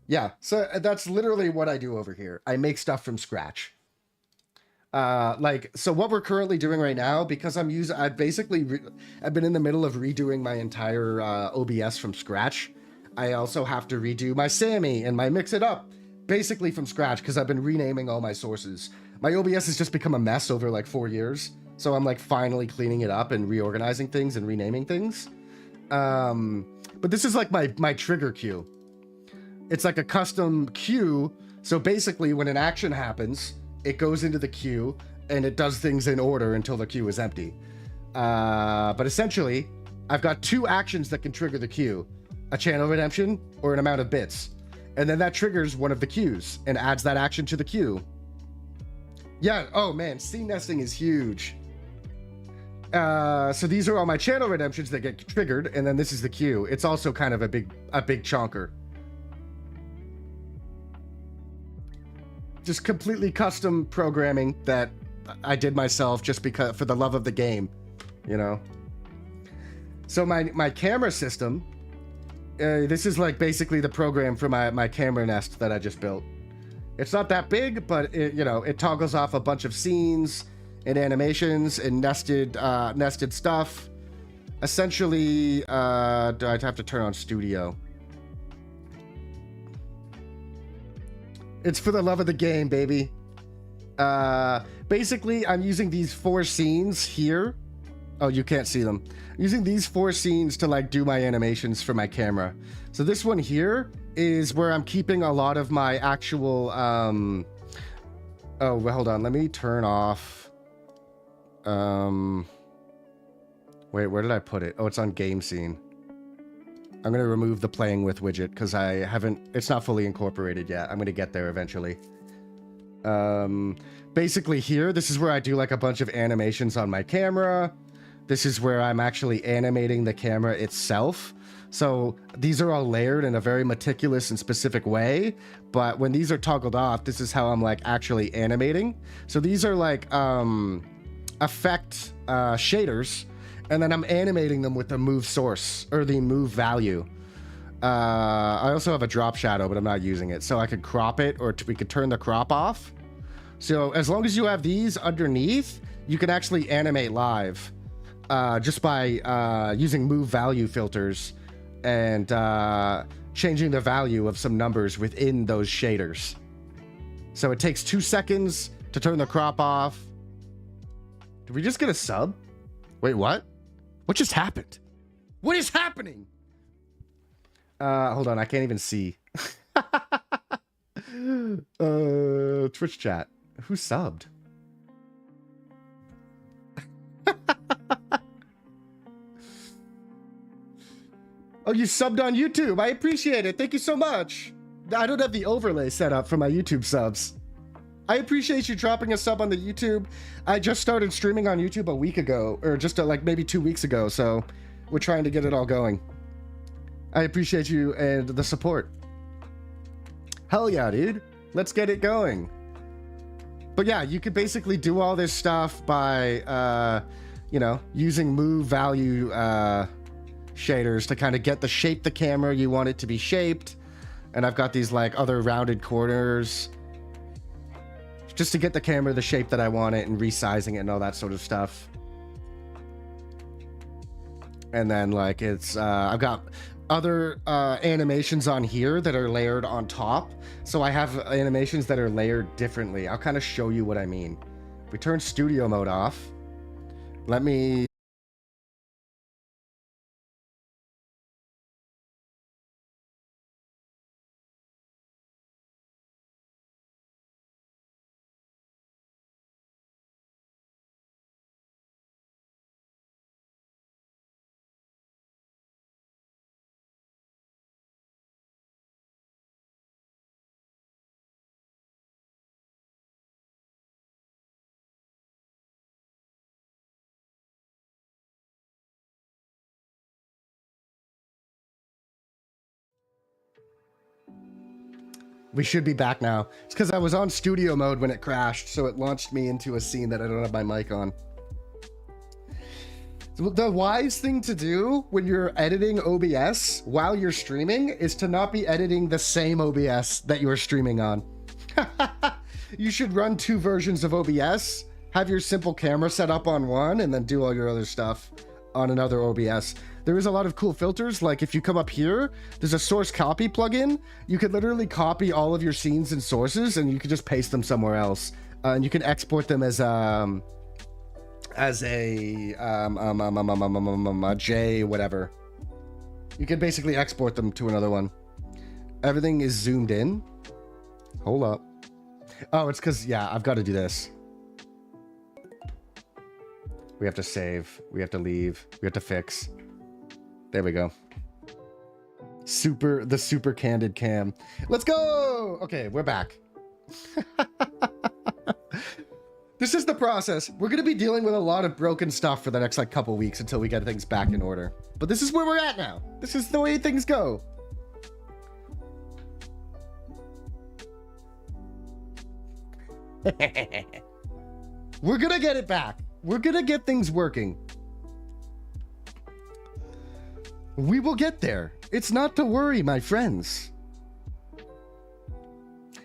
Yeah, so that's literally what I do over here. I make stuff from scratch. So what we're currently doing right now, because I've been in the middle of redoing my entire OBS from scratch. I also have to redo my Sammy and my Mix It Up, basically from scratch, because I've been renaming all my sources. My OBS has just become a mess over like 4 years, so I'm like finally cleaning it up and reorganizing things and renaming things. But this is like my trigger queue. It's like a custom queue. So basically when an action happens, it goes into the queue and it does things in order until the queue is empty. But essentially I've got 2 actions that can trigger the queue. a channel redemption or an amount of bits. And then that triggers one of the queues and adds that action to the queue. Yeah, oh man, scene nesting is huge. So these are all my channel redemptions that get triggered, and then this is the queue. It's also kind of a big chonker. Just completely custom programming that I did myself just because for the love of the game, you know. So my camera system, this is like basically the program for my camera nest that I just built. It's not that big, but it, you know, it toggles off a bunch of scenes and animations and nested stuff. Essentially, do I have to turn on studio? It's for the love of the game, baby. Basically, I'm using these 4 scenes here. Oh, you can't see them. I'm using these 4 scenes to like do my animations for my camera. So this one here is where I'm keeping a lot of my actual, oh, well, hold on. Let me turn off. Wait, where did I put it? Oh, it's on game scene. I'm going to remove the playing with widget because it's not fully incorporated yet. I'm going to get there eventually. Basically here, this is where I do like a bunch of animations on my camera. This is where I'm actually animating the camera itself. So these are all layered in a very meticulous and specific way. But when these are toggled off, this is how I'm like actually animating. So these are like, effect, shaders. And then I'm animating them with the move source or the move value. I also have a drop shadow, but I'm not using it. So I could crop it or we could turn the crop off. So as long as you have these underneath, you can actually animate live just by using move value filters and changing the value of some numbers within those shaders. So it takes 2 seconds to turn the crop off. Did we just get a sub? Wait, what? What just happened? What is happening? Hold on, I can't even see. Twitch chat. Who subbed? Oh, you subbed on YouTube. I appreciate it. Thank you so much. I don't have the overlay set up for my YouTube subs. I appreciate you dropping a sub on the YouTube. I just started streaming on YouTube a week ago, or just like maybe 2 weeks ago, so we're trying to get it all going. I appreciate you and the support. Hell yeah, dude. Let's get it going. But yeah, you could basically do all this stuff by, you know, using move value shaders to kind of get the shape the camera you want it to be shaped. And I've got these like other rounded corners just to get the camera the shape that I want it and resizing it and all that sort of stuff. And then like it's I've got other animations on here that are layered on top. So I have animations that are layered differently. I'll kind of show you what I mean. We turn studio mode off. Let me We should be back now. It's because I was on studio mode when it crashed, so it launched me into a scene that I don't have my mic on. So the wise thing to do when you're editing OBS while you're streaming is to not be editing the same OBS that you're streaming on. You should run 2 versions of OBS, have your simple camera set up on one, and then do all your other stuff on another OBS. There is a lot of cool filters, like if you come up here, there's a source copy plugin. You could literally copy all of your scenes and sources, and you could just paste them somewhere else. And you can export them as a J whatever. You can basically export them to another one. Everything is zoomed in. Hold up. Oh, it's because, yeah, I've got to do this. We have to save. We have to leave. We have to fix. There we go. The super candid cam. Let's go. Okay, we're back. This is the process. We're going to be dealing with a lot of broken stuff for the next like couple weeks until we get things back in order. But this is where we're at now. This is the way things go. We're going to get it back. We're going to get things working. We will get there. It's not to worry, my friends.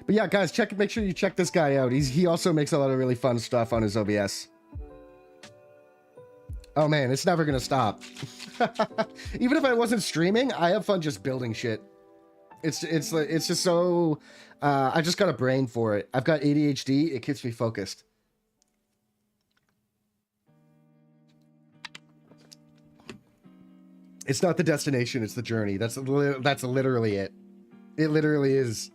But yeah, guys, make sure you check this guy out. He also makes a lot of really fun stuff on his OBS. Oh man, it's never gonna stop. Even if I wasn't streaming, I have fun just building shit. It's just so I just got a brain for it. I've got ADHD, it keeps me focused. It's not the destination, it's the journey. That's literally it. It literally is.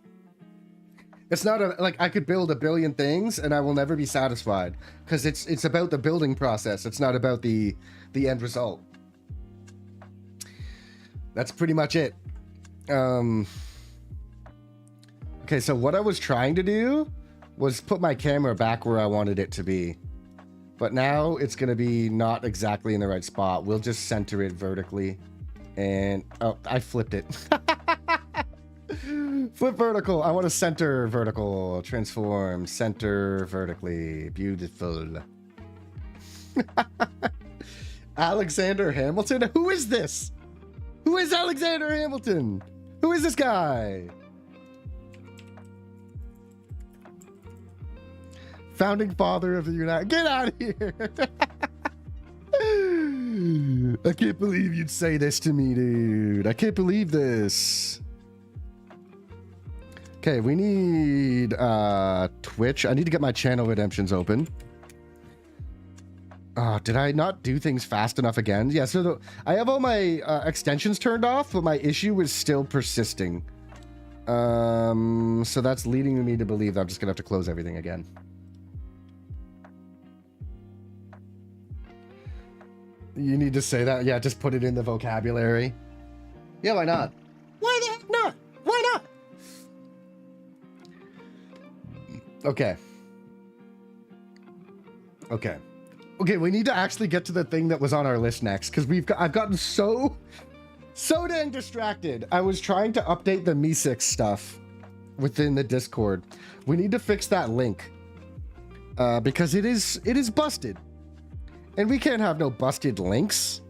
It's not like I could build a billion things and I will never be satisfied because it's about the building process. It's not about the end result. That's pretty much it. Okay, so what I was trying to do was put my camera back where I wanted it to be. But now it's going to be not exactly in the right spot. We'll just center it vertically. And oh, I flipped it. Flip vertical. I want to center vertical. Transform. Center vertically. Beautiful. Alexander Hamilton? Who is this? Who is Alexander Hamilton? Who is this guy? Founding father of the United... Get out of here! I can't believe you'd say this to me, dude. I can't believe this. Okay, we need Twitch. I need to get my channel redemptions open. Did I not do things fast enough again? Yeah, so I have all my extensions turned off, but my issue is still persisting. So that's leading me to believe that I'm just gonna have to close everything again. You need to say that? Yeah, just put it in the vocabulary. Yeah, why not? Why the heck not? Why not? Okay. Okay. Okay, we need to actually get to the thing that was on our list next, because I've gotten so dang distracted. I was trying to update the Mi6 stuff within the Discord. We need to fix that link. Because it is busted. And we can't have no busted links.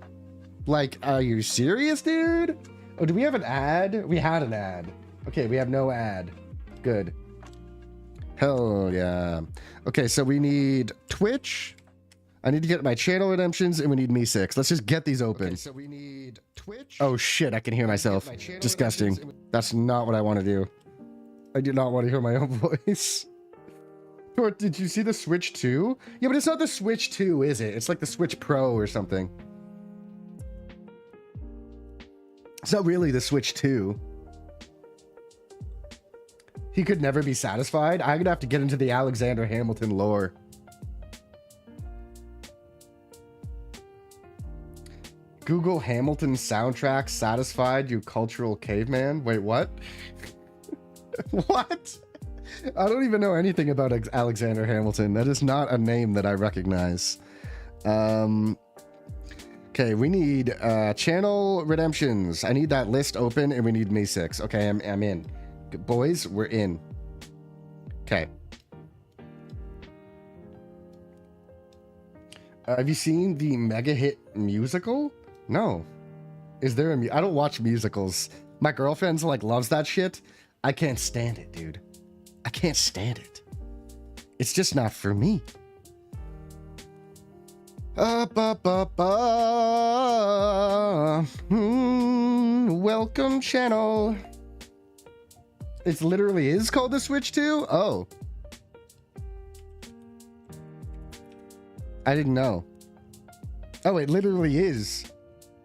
Like, are you serious, dude? Oh, do we have an ad? We had an ad. Okay, we have no ad. Good. Hell yeah. Okay, so we need Twitch. I need to get my channel redemptions, and we need Mi6. Let's just get these open. Okay, so we need Twitch. Oh shit, I can hear myself. Disgusting. That's not what I want to do. I do not want to hear my own voice. Or did you see the Switch 2? Yeah, but it's not the Switch 2, is it? It's like the Switch Pro or something. It's not really the Switch 2. He could never be satisfied. I'm gonna have to get into the Alexander Hamilton lore. Google Hamilton soundtrack satisfied, you cultural caveman. Wait, what? What? I don't even know anything about Alexander Hamilton. That is not a name that I recognize. Okay, we need channel redemptions. I need that list open, and we need Mi6. Okay, I'm in. Boys, we're in. Okay. Have you seen the mega hit musical? No. Is there I don't watch musicals. My girlfriend's like loves that shit. I can't stand it, dude. I can't stand it. It's just not for me. Welcome channel. It literally is called the Switch 2? Oh. I didn't know. Oh, it literally is.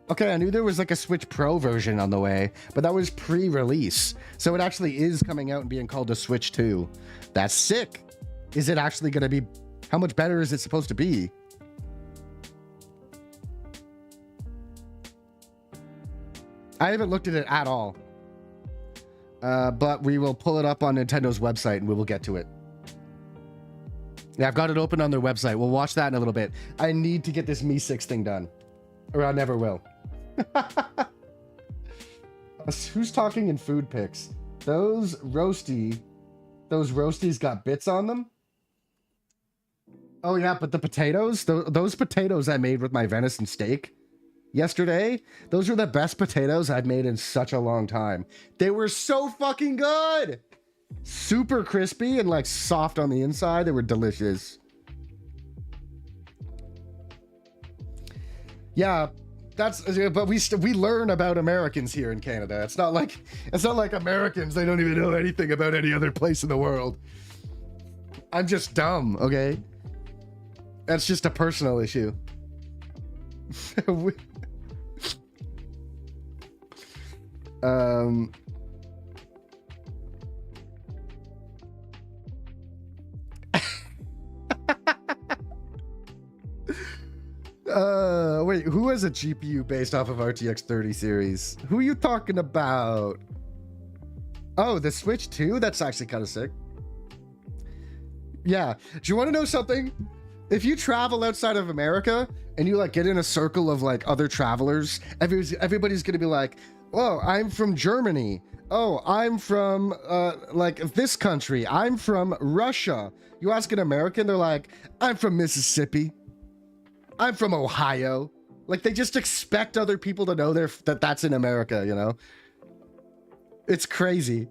Okay, I knew there was like a Switch Pro version on the way, but that was pre-release. So it actually is coming out and being called a Switch 2. That's sick. Is it actually going to be... How much better is it supposed to be? I haven't looked at it at all. but we will pull it up on Nintendo's website and we will get to it. Yeah, I've got it open on their website. We'll watch that in a little bit. I need to get this Mi 6 thing done, or I never will. Who's talking in food pics? Those roasties got bits on them. Oh yeah, but the potatoes, those potatoes I made with my venison steak yesterday, those were the best potatoes I'd made in such a long time. They were so fucking good. Super crispy and like soft on the inside. They were delicious. Yeah, but we learn about Americans here in Canada. It's not like Americans, they don't even know anything about any other place in the world. I'm just dumb, okay? That's just a personal issue. Wait, who has a GPU based off of RTX 30 series? Who are you talking about? Oh, the Switch 2? That's actually kind of sick. Yeah. Do you want to know something? If you travel outside of America and you like get in a circle of like other travelers, everybody's gonna be like, oh, I'm from Germany. Oh, I'm from like this country. I'm from Russia. You ask an American, they're like, I'm from Mississippi. I'm from Ohio. Like they just expect other people to know that's in America, you know? It's crazy.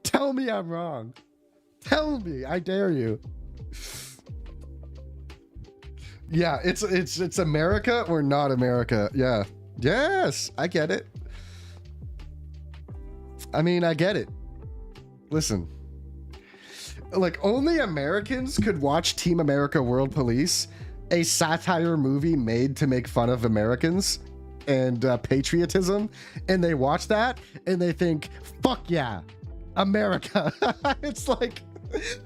Tell me I'm wrong. Tell me, I dare you. Yeah, it's America or not America. Yeah. Yes, I get it. I mean, I get it. Listen. Like, only Americans could watch Team America World Police, a satire movie made to make fun of Americans and patriotism, and they watch that and they think, fuck yeah, America. It's like,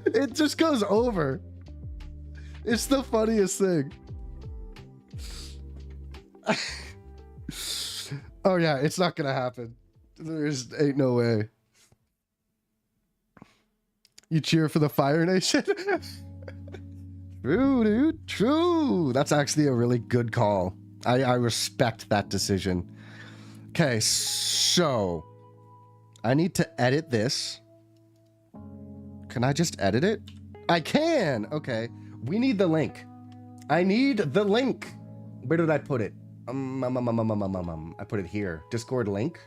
it just goes over. It's the funniest thing. Oh yeah, it's not gonna happen. There's ain't no way. You cheer for the Fire Nation? True, dude. True. That's actually a really good call. I respect that decision. Okay, so I need to edit this. Can I just edit it? I can. Okay. We need the link. I need the link. Where did I put it? I put it here. Discord link.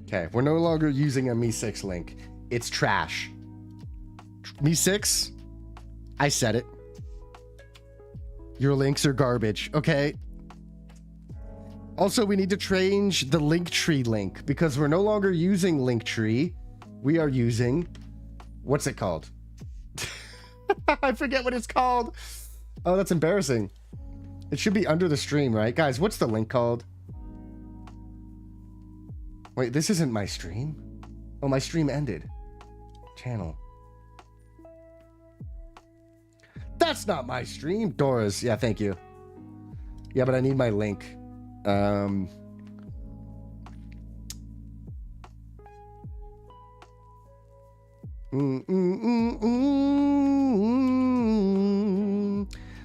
Okay, we're no longer using a Mi 6 link. It's trash. Mi 6? I said it. Your links are garbage, okay? Also, we need to change the Linktree link because we're no longer using Linktree. We are using... What's it called? I forget what it's called. Oh, that's embarrassing. It should be under the stream, right? Guys, what's the link called? Wait, this isn't my stream. Oh, my stream ended. Channel. That's not my stream. Dora's. Yeah, thank you. Yeah, but I need my link.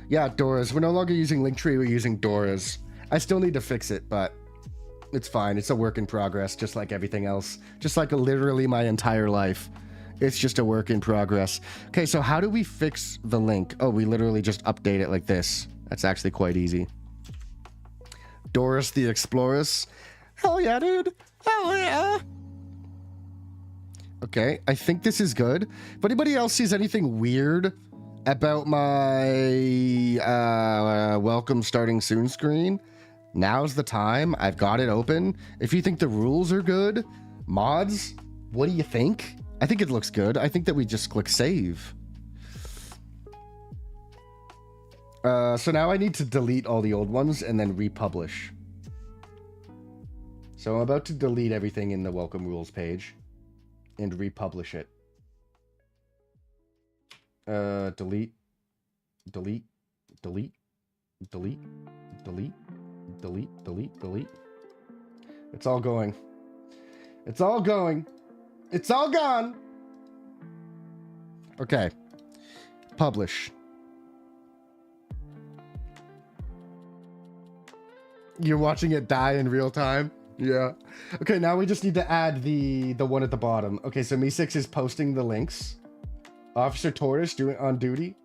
Yeah, Dora's. We're no longer using Linktree. We're using Dora's. I still need to fix it, but it's fine. It's a work in progress, just like everything else. Just like literally my entire life. It's just a work in progress. Okay, so how do we fix the link? Oh, we literally just update it like this. That's actually quite easy. Doris the Explorers. Hell yeah, dude. Hell yeah. Okay, I think this is good. If anybody else sees anything weird about my welcome starting soon screen, now's the time. I've got it open. If you think the rules are good, mods, what do you think? I think it looks good. I think that we just click save. So now I need to delete all the old ones and then republish. So I'm about to delete everything in the welcome rules page and republish it. Delete, delete, delete, delete, delete, delete, delete, delete. It's all going. It's all going. It's all gone. Okay. Publish. You're watching it die in real time? Yeah. Okay, now we just need to add the one at the bottom. Okay, so Me6 is posting the links. Officer Tortoise doing on duty.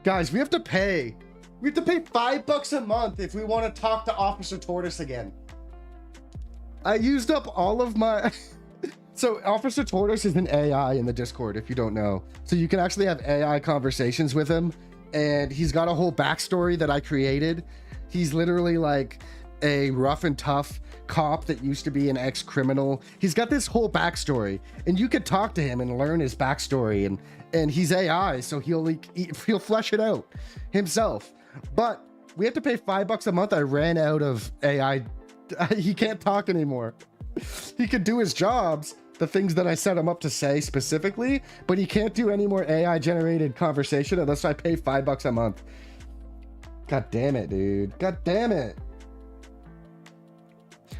Guys, we have to pay. We have to pay $5 a month if we want to talk to Officer Tortoise again. I used up all of my... So Officer Tortoise is an AI in the Discord, if you don't know. So you can actually have AI conversations with him. And he's got a whole backstory that I created. He's literally like a rough and tough cop that used to be an ex-criminal. He's got this whole backstory, and you could talk to him and learn his backstory. And he's AI, so he'll flesh it out himself. But we have to pay $5 a month. I ran out of AI. He can't talk anymore. He could do his jobs, the things that I set him up to say specifically, but he can't do any more AI generated conversation unless I pay $5 a month. God damn it, dude. God damn it.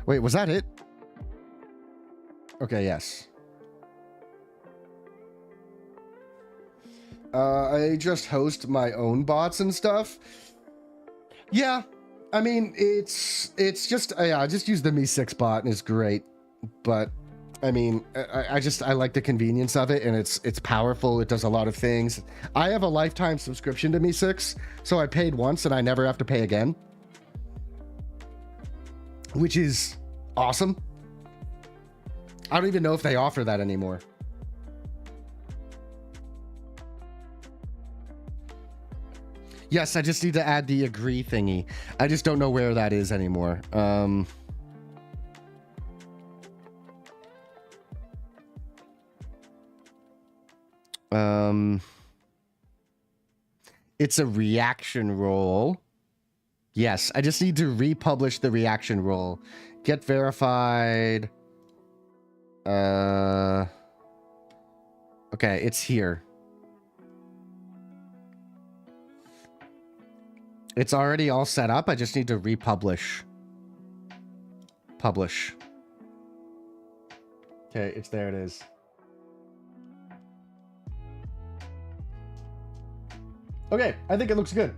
Wait, was that it? Okay, yes. I just host my own bots and stuff. Yeah, I mean, it's just, I just use the Me6 bot and it's great. But I mean, I like the convenience of it, and it's powerful. It does a lot of things. I have a lifetime subscription to Me6, so I paid once and I never have to pay again, which is awesome. I don't even know if they offer that anymore. Yes, I just need to add the agree thingy. I just don't know where that is anymore. It's a reaction role. Yes, I just need to republish the reaction role. Get verified. Okay, it's here. It's already all set up. I just need to republish. Publish. Okay, it's there. It is. Okay, I think it looks good.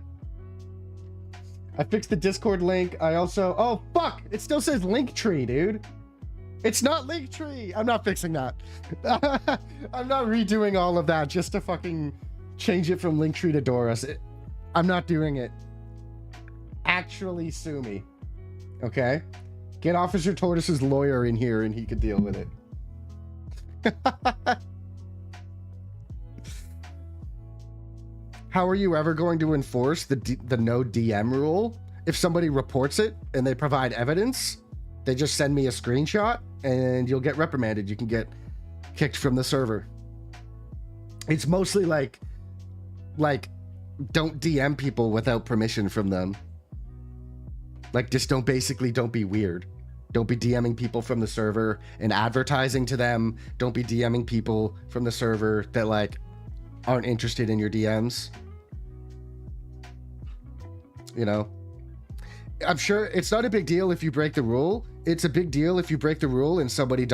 I fixed the Discord link. I also... Oh, fuck! It still says Linktree, dude. It's not Linktree! I'm not fixing that. I'm not redoing all of that just to fucking change it from Linktree to Doris. I'm not doing it. Actually sue me. Okay? Get Officer Tortoise's lawyer in here and he could deal with it. How are you ever going to enforce the no DM rule? If somebody reports it and they provide evidence, they just send me a screenshot and you'll get reprimanded. You can get kicked from the server. It's mostly like don't DM people without permission from them. Like, just don't be weird. Don't be DMing people from the server and advertising to them. Don't be DMing people from the server that like aren't interested in your DMs. You know, I'm sure it's not a big deal if you break the rule. It's a big deal if you break the rule and somebody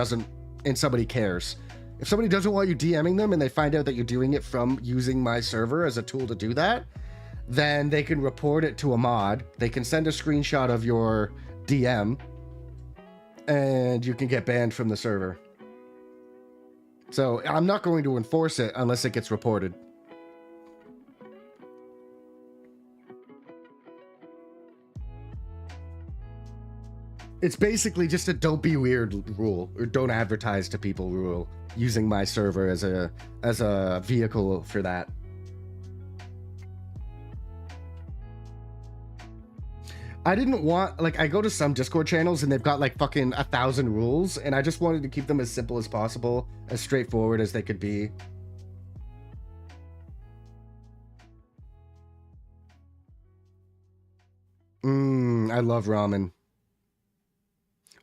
cares. If somebody doesn't want you DMing them and they find out that you're doing it from using my server as a tool to do that, then they can report it to a mod. They can send a screenshot of your DM and you can get banned from the server. So I'm not going to enforce it unless it gets reported. It's basically just a don't be weird rule, or don't advertise to people rule, using my server as a vehicle for that. I didn't want, like, I go to some Discord channels and they've got like fucking 1,000 rules, and I just wanted to keep them as simple as possible, as straightforward as they could be. I love ramen.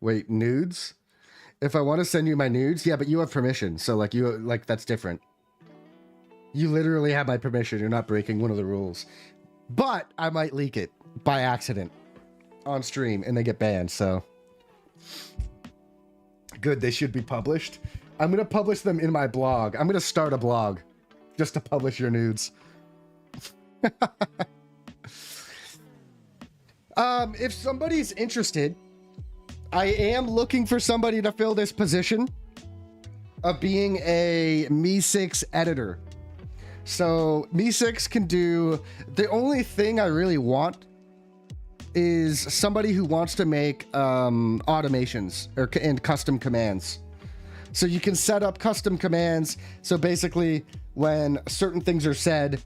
Wait, nudes? If I want to send you my nudes, yeah, but you have permission, so like that's different. You literally have my permission. You're not breaking one of the rules. But I might leak it by accident on stream and they get banned, so Good, they should be published. I'm gonna publish them in my blog. I'm gonna start a blog just to publish your nudes. If somebody's interested, I am looking for somebody to fill this position of being a Me6 editor. So Me6 can do, the only thing I really want is somebody who wants to make automations and custom commands. So you can set up custom commands. So basically when certain things are said,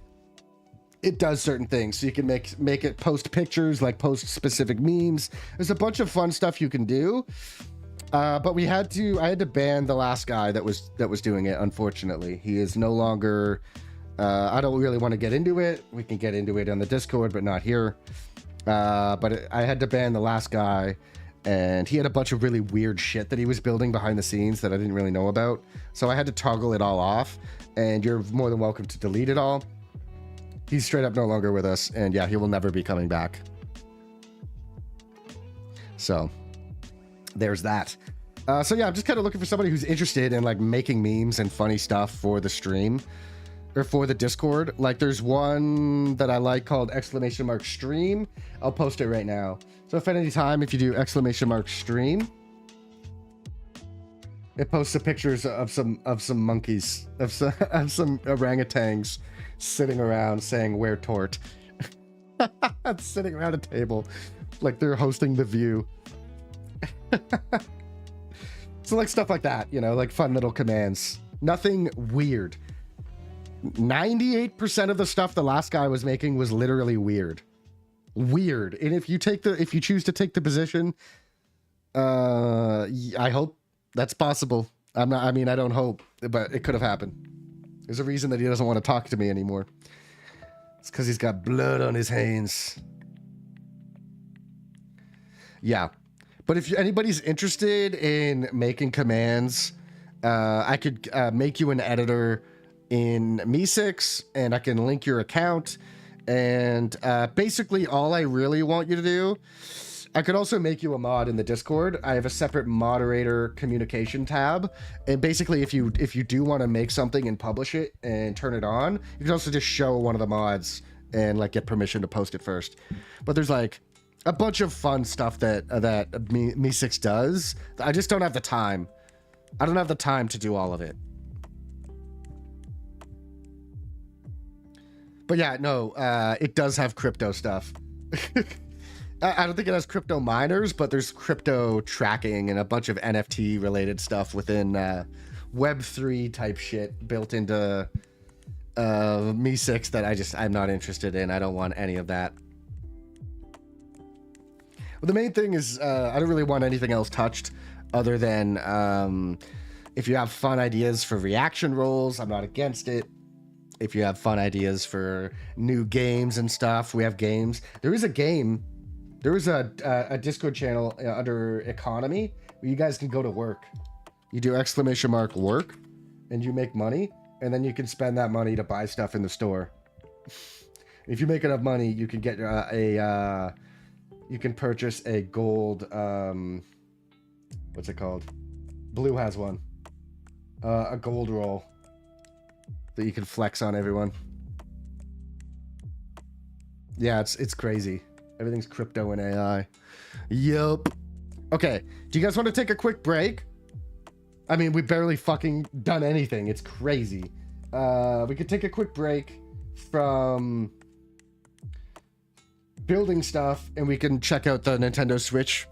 it does certain things. So you can make it post pictures, like post specific memes. There's a bunch of fun stuff you can do. But I had to ban the last guy that was doing it. Unfortunately, he is no longer. I don't really want to get into it. We can get into it on the Discord, but not here. But I had to ban the last guy, and he had a bunch of really weird shit that he was building behind the scenes that I didn't really know about. So I had to toggle it all off. And you're more than welcome to delete it all. He's straight up no longer with us, and yeah, he will never be coming back. So there's that. So yeah, I'm just kind of looking for somebody who's interested in like making memes and funny stuff for the stream or for the Discord. Like there's one that I like called !stream. I'll post it right now. So if at any time, if you do !stream, it posts the pictures of some monkeys, of some orangutans sitting around saying "Where Tort," sitting around a table, like they're hosting The View. So like stuff like that, you know, like fun little commands. Nothing weird. 98% of the stuff the last guy was making was literally weird. And if you choose to take the position, I hope that's possible. I don't hope, but it could have happened. There's a reason that he doesn't want to talk to me anymore. It's because he's got blood on his hands. Yeah. But if anybody's interested in making commands, I could make you an editor in Me6, and I can link your account. And basically all I really want you to do, I could also make you a mod in the Discord. I have a separate moderator communication tab. And basically if you do want to make something and publish it and turn it on, you can also just show one of the mods and like get permission to post it first. But there's like a bunch of fun stuff that Me6 does. I just don't have the time. I don't have the time to do all of it. But yeah, no, it does have crypto stuff. I don't think it has crypto miners, but there's crypto tracking and a bunch of NFT related stuff within Web3 type shit built into Me6 that I'm not interested in. I don't want any of that. Well, the main thing is I don't really want anything else touched other than if you have fun ideas for reaction roles, I'm not against it. If you have fun ideas for new games and stuff, we have games. There is a Discord channel under economy where you guys can go to work. You do !work and you make money, and then you can spend that money to buy stuff in the store. If you make enough money, you can get you can purchase a gold, what's it called? Blue has one. A gold roll that you can flex on everyone. Yeah, it's crazy. Everything's crypto and AI. Yup. Okay, do you guys want to take a quick break? I mean, we barely fucking done anything. It's crazy. We could take a quick break from building stuff, and we can check out the Nintendo Switch.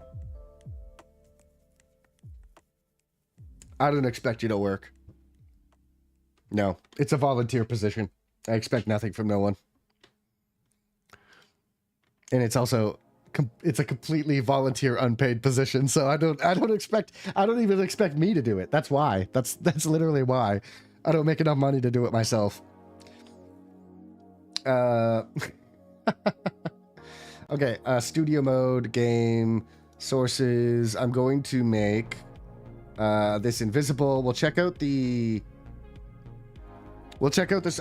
I don't expect you to work. No, it's a volunteer position. I expect nothing from no one. And it's also it's a completely volunteer unpaid position, so I don't even expect me to do it. That's why. That's literally why. I don't make enough money to do it myself. Okay, studio mode, game, sources. I'm going to make this invisible. We'll check out this.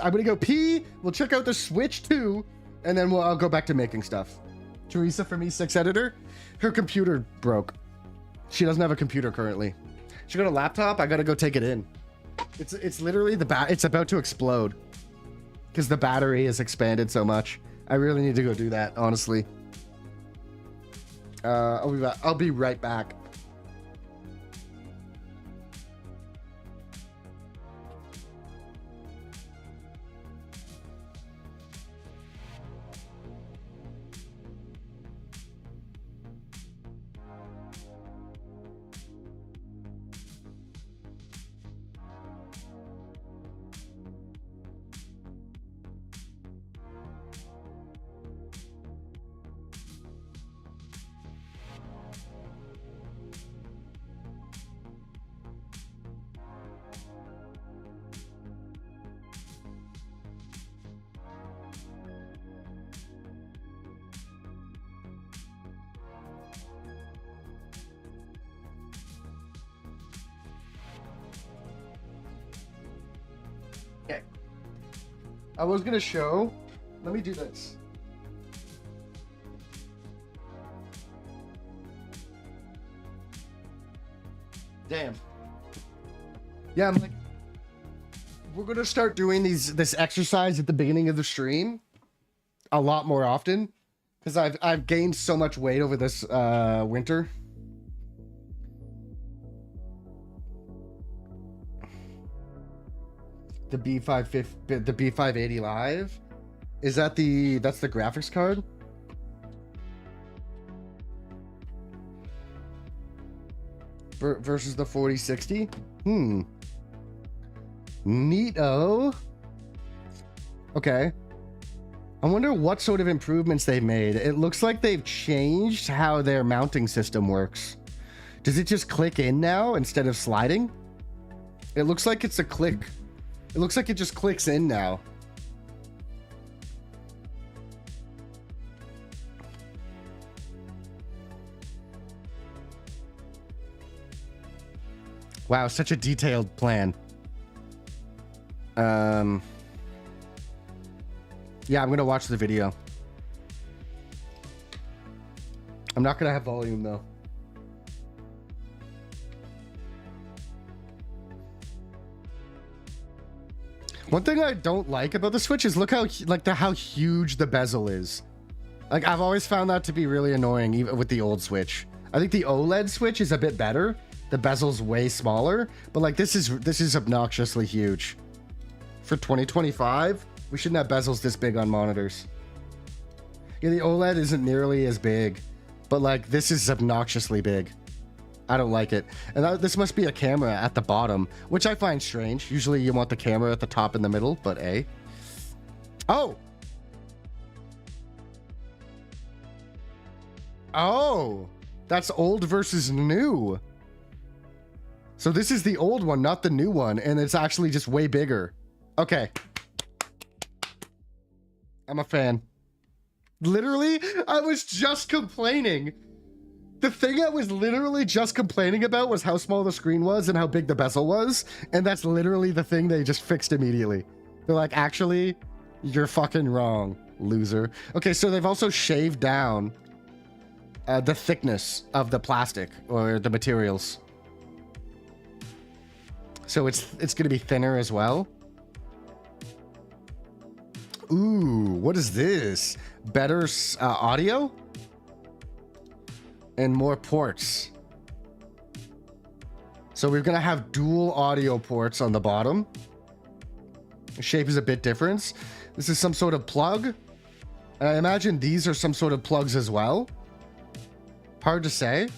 I'm gonna go pee. We'll check out the Switch too, and then I'll go back to making stuff. Teresa from E6 Editor, her computer broke. She doesn't have a computer currently. She got a laptop. I gotta go take it in. It's literally it's about to explode because the battery has expanded so much. I really need to go do that, honestly. I'll be right back. I was gonna show. Let me do this. Damn. Yeah, I'm like, we're gonna start doing this exercise at the beginning of the stream a lot more often because I've gained so much weight over this winter. The B580 Live, is that that's the graphics card? Versus the 4060? Neato. Okay. I wonder what sort of improvements they've made. It looks like they've changed how their mounting system works. Does it just click in now instead of sliding? It looks like it's a click. It looks like it just clicks in now. Wow, such a detailed plan. Yeah, I'm gonna watch the video. I'm not gonna have volume though. One thing I don't like about the Switch is look how how huge the bezel is. Like, I've always found that to be really annoying, even with the old Switch. I think the OLED Switch is a bit better. The bezel's way smaller, but like this is obnoxiously huge. For 2025, we shouldn't have bezels this big on monitors. Yeah, the OLED isn't nearly as big, but like this is obnoxiously big. I don't like it. And this must be a camera at the bottom, which I find strange. Usually you want the camera at the top in the middle, but Oh! Oh! That's old versus new. So this is the old one, not the new one, and it's actually just way bigger. Okay. I'm a fan. Literally, I was just complaining. The thing I was literally just complaining about was how small the screen was and how big the bezel was. And that's literally the thing they just fixed immediately. They're like, actually, you're fucking wrong, loser. Okay, so they've also shaved down the thickness of the plastic or the materials. So it's going to be thinner as well. Ooh, what is this? Better audio? And more ports. So we're gonna have dual audio ports on the bottom. The shape is a bit different. This is some sort of plug. And I imagine these are some sort of plugs as well. Hard to say.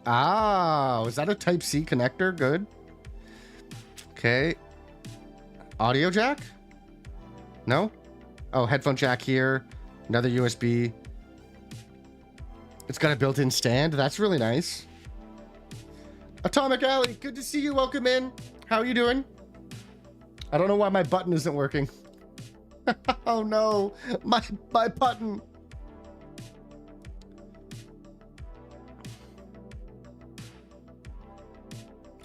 Ah, is that a Type-C connector? Good. Okay. Audio jack? No? Oh, headphone jack here. Another USB. It's got a built-in stand. That's really nice. Atomic Alley, good to see you. Welcome in. How are you doing? I don't know why my button isn't working. Oh no, my button.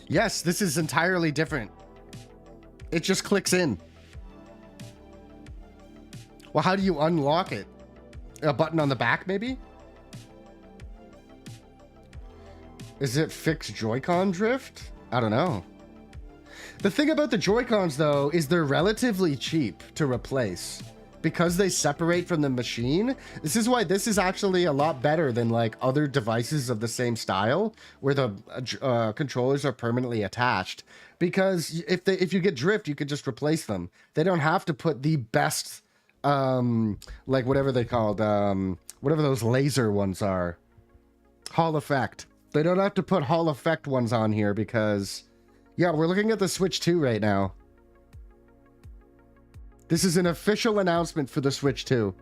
Yes, this is entirely different. It just clicks in. Well, how do you unlock it? A button on the back, maybe? Is it fixed Joy-Con drift? I don't know. The thing about the Joy-Cons, though, is they're relatively cheap to replace. Because they separate from the machine, this is why this is actually a lot better than like other devices of the same style, where the controllers are permanently attached. Because if you get drift, you could just replace them. They don't have to put the best, like whatever they called, whatever those laser ones are. Hall effect. They don't have to put Hall effect ones on here because, yeah, we're looking at the Switch 2 right now. This is an official announcement for the Switch 2.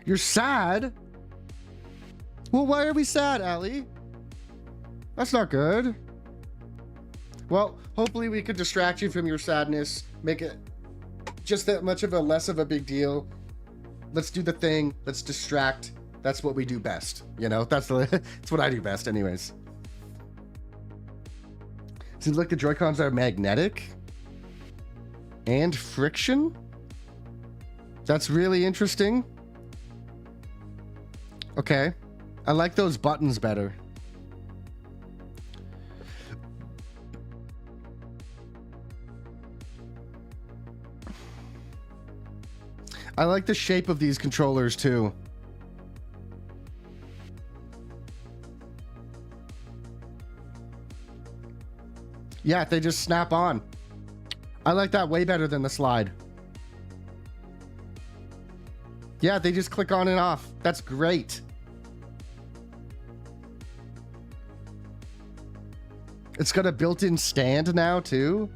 You're sad? Well, why are we sad, Allie? That's not good. Well, hopefully we could distract you from your sadness, make it just that much of a less of a big deal. Let's do the thing. Let's distract. That's what we do best. You know, that's what I do best anyways. Seems like the Joy-Cons are magnetic and friction. That's really interesting. Okay. I like those buttons better. I like the shape of these controllers too. Yeah, they just snap on. I like that way better than the slide. Yeah, they just click on and off. That's great. It's got a built-in stand now too.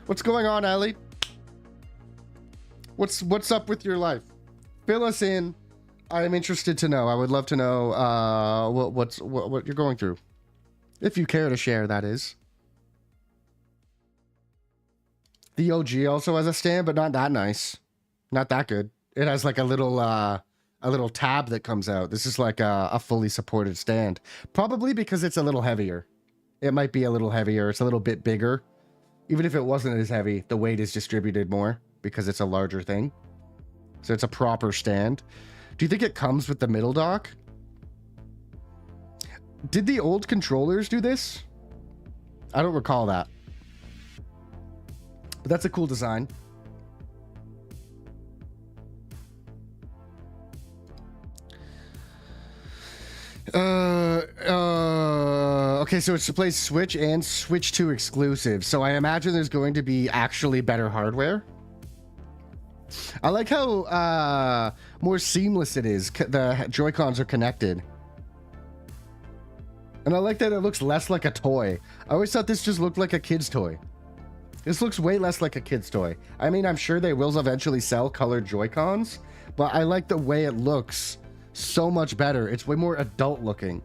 What's going on, Ellie? What's up with your life? Fill us in. I'm interested to know. I would love to know what you're going through. If you care to share, that is. The OG also has a stand, but not that nice. Not that good. It has like a little tab that comes out. This is like a fully supported stand. Probably because it's a little heavier. It might be a little heavier. It's a little bit bigger. Even if it wasn't as heavy, the weight is distributed more because it's a larger thing. So it's a proper stand. Do you think it comes with the middle dock? Did the old controllers do this? I don't recall that. But that's a cool design. Okay, so it's to play Switch and Switch 2 exclusive. So I imagine there's going to be actually better hardware. I like how more seamless it is. The Joy-Cons are connected. And I like that it looks less like a toy. I always thought this just looked like a kid's toy. This looks way less like a kid's toy. I mean, I'm sure they will eventually sell colored Joy-Cons, but I like the way it looks so much better. It's way more adult looking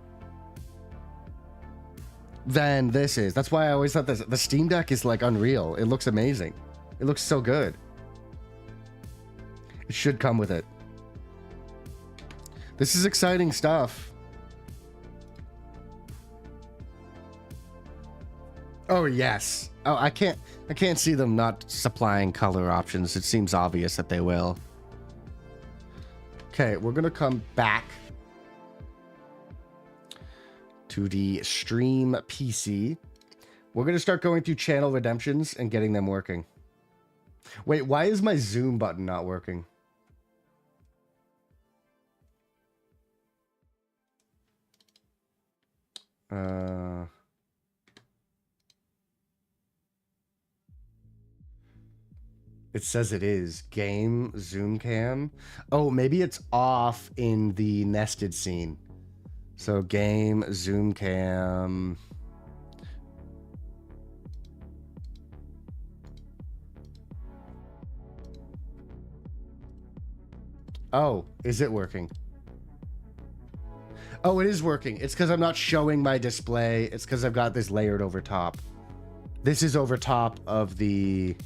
than this is. That's why I always thought the Steam Deck is like unreal. It looks amazing. It looks so good. It should come with it. This is exciting stuff. Oh, yes. Oh, I can't see them not supplying color options. It seems obvious that they will. Okay, we're gonna come back to the stream PC. We're gonna start going through channel redemptions and getting them working. Wait, why is my zoom button not working? It says it is. Game zoom cam. Oh, maybe it's off in the nested scene. So game zoom cam. Oh, is it working? Oh, it is working. It's because I'm not showing my display. It's because I've got this layered over top. This is over top of the...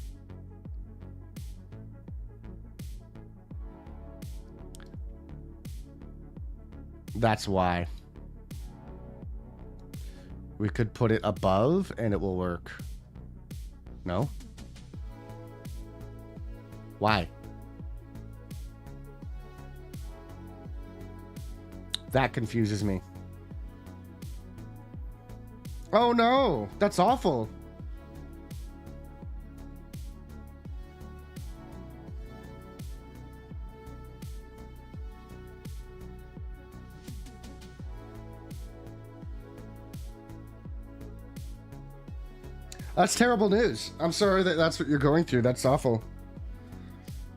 That's why. We could put it above and it will work. No? Why? That confuses me. Oh no, that's awful. That's terrible news. I'm sorry that that's what you're going through. That's awful.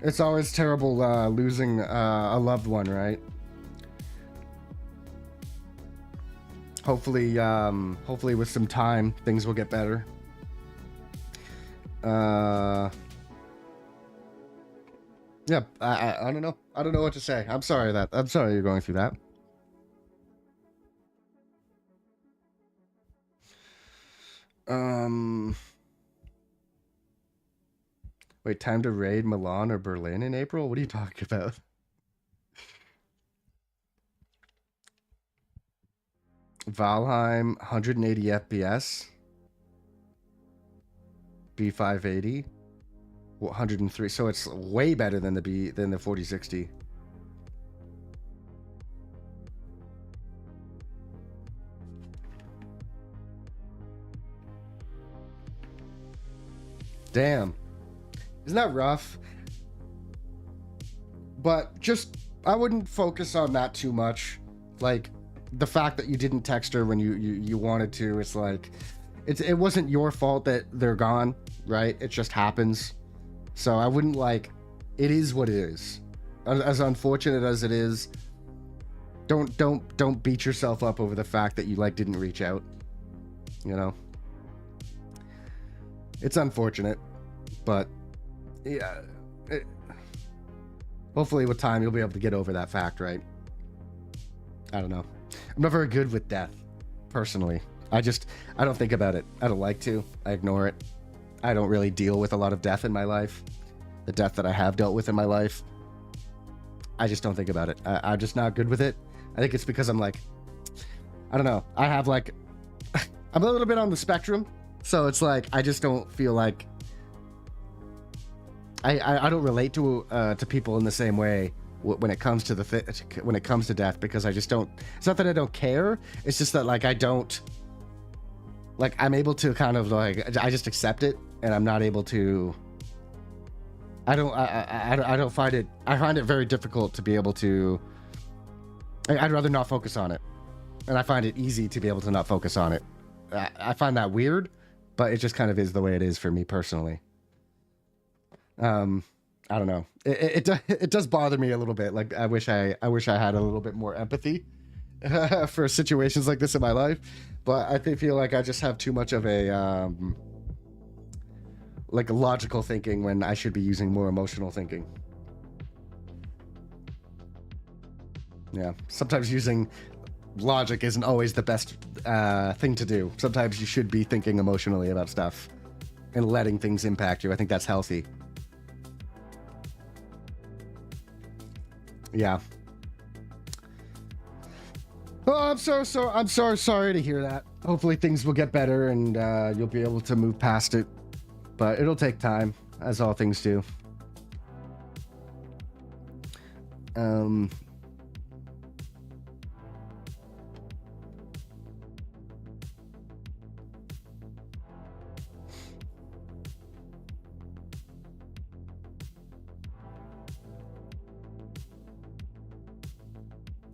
It's always terrible losing a loved one, right? Hopefully, hopefully with some time, things will get better. Yeah, I don't know. I don't know what to say. I'm sorry you're going through that. Wait, time to raid Milan or Berlin in April? What are you talking about? Valheim, 180 FPS. B580. 103. So it's way better than the 4060. Damn. Isn't that rough? But just, I wouldn't focus on that too much. Like, the fact that you didn't text her when you wanted to, it's like, it wasn't your fault that they're gone, right? It just happens. So I wouldn't, like, it is what it is. As unfortunate as it is, don't beat yourself up over the fact that you, like, didn't reach out. You know? It's unfortunate, but yeah, hopefully with time you'll be able to get over that fact, right? I don't know. I'm not very good with death, personally. I don't think about it. I don't like to. I ignore it. I don't really deal with a lot of death in my life. The death that I have dealt with in my life, I just don't think about it. I'm just not good with it. I think it's because I'm like, I don't know. I have like, I'm a little bit on the spectrum. So it's like, I just don't feel like I don't relate to people in the same way when it comes to when it comes to death, because I just don't. It's not that I don't care. It's just that like I don't. Like I'm able to kind of like I just accept it, and I'm not able to. I don't find it. I find it very difficult to be able to. I'd rather not focus on it, and I find it easy to be able to not focus on it. I find that weird. But it just kind of is the way it is for me personally. I don't know. It does bother me a little bit. Like I wish I had a little bit more empathy for situations like this in my life. But I feel like I just have too much of a like a logical thinking when I should be using more emotional thinking. Yeah, sometimes using logic isn't always the best thing to do. Sometimes you should be thinking emotionally about stuff and letting things impact you. I think that's healthy. Yeah. Oh, I'm so sorry to hear that. Hopefully things will get better and you'll be able to move past it. But it'll take time, as all things do.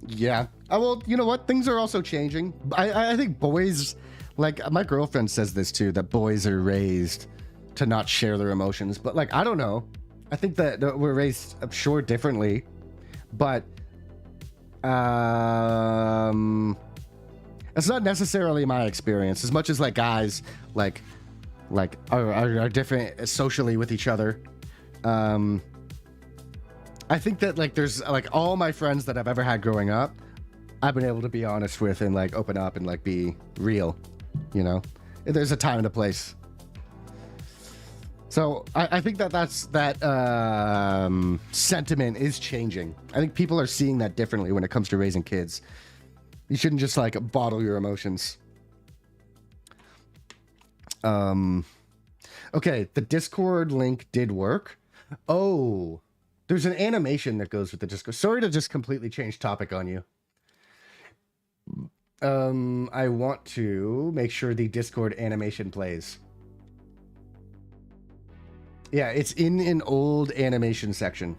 Yeah. Well, you know what? Things are also changing. I think boys, like my girlfriend says this too, that boys are raised to not share their emotions. But like, I don't know. I think that we're raised, sure, differently. But it's not necessarily my experience. As much as like guys like are different socially with each other. I think that like there's like all my friends that I've ever had growing up, I've been able to be honest with and like open up and like be real, you know. There's a time and a place. So I think that sentiment is changing. I think people are seeing that differently when it comes to raising kids. You shouldn't just like bottle your emotions. Okay, the Discord link did work. Oh. There's an animation that goes with the Discord. Sorry to just completely change topic on you. I want to make sure the Discord animation plays. Yeah, it's in an old animation section.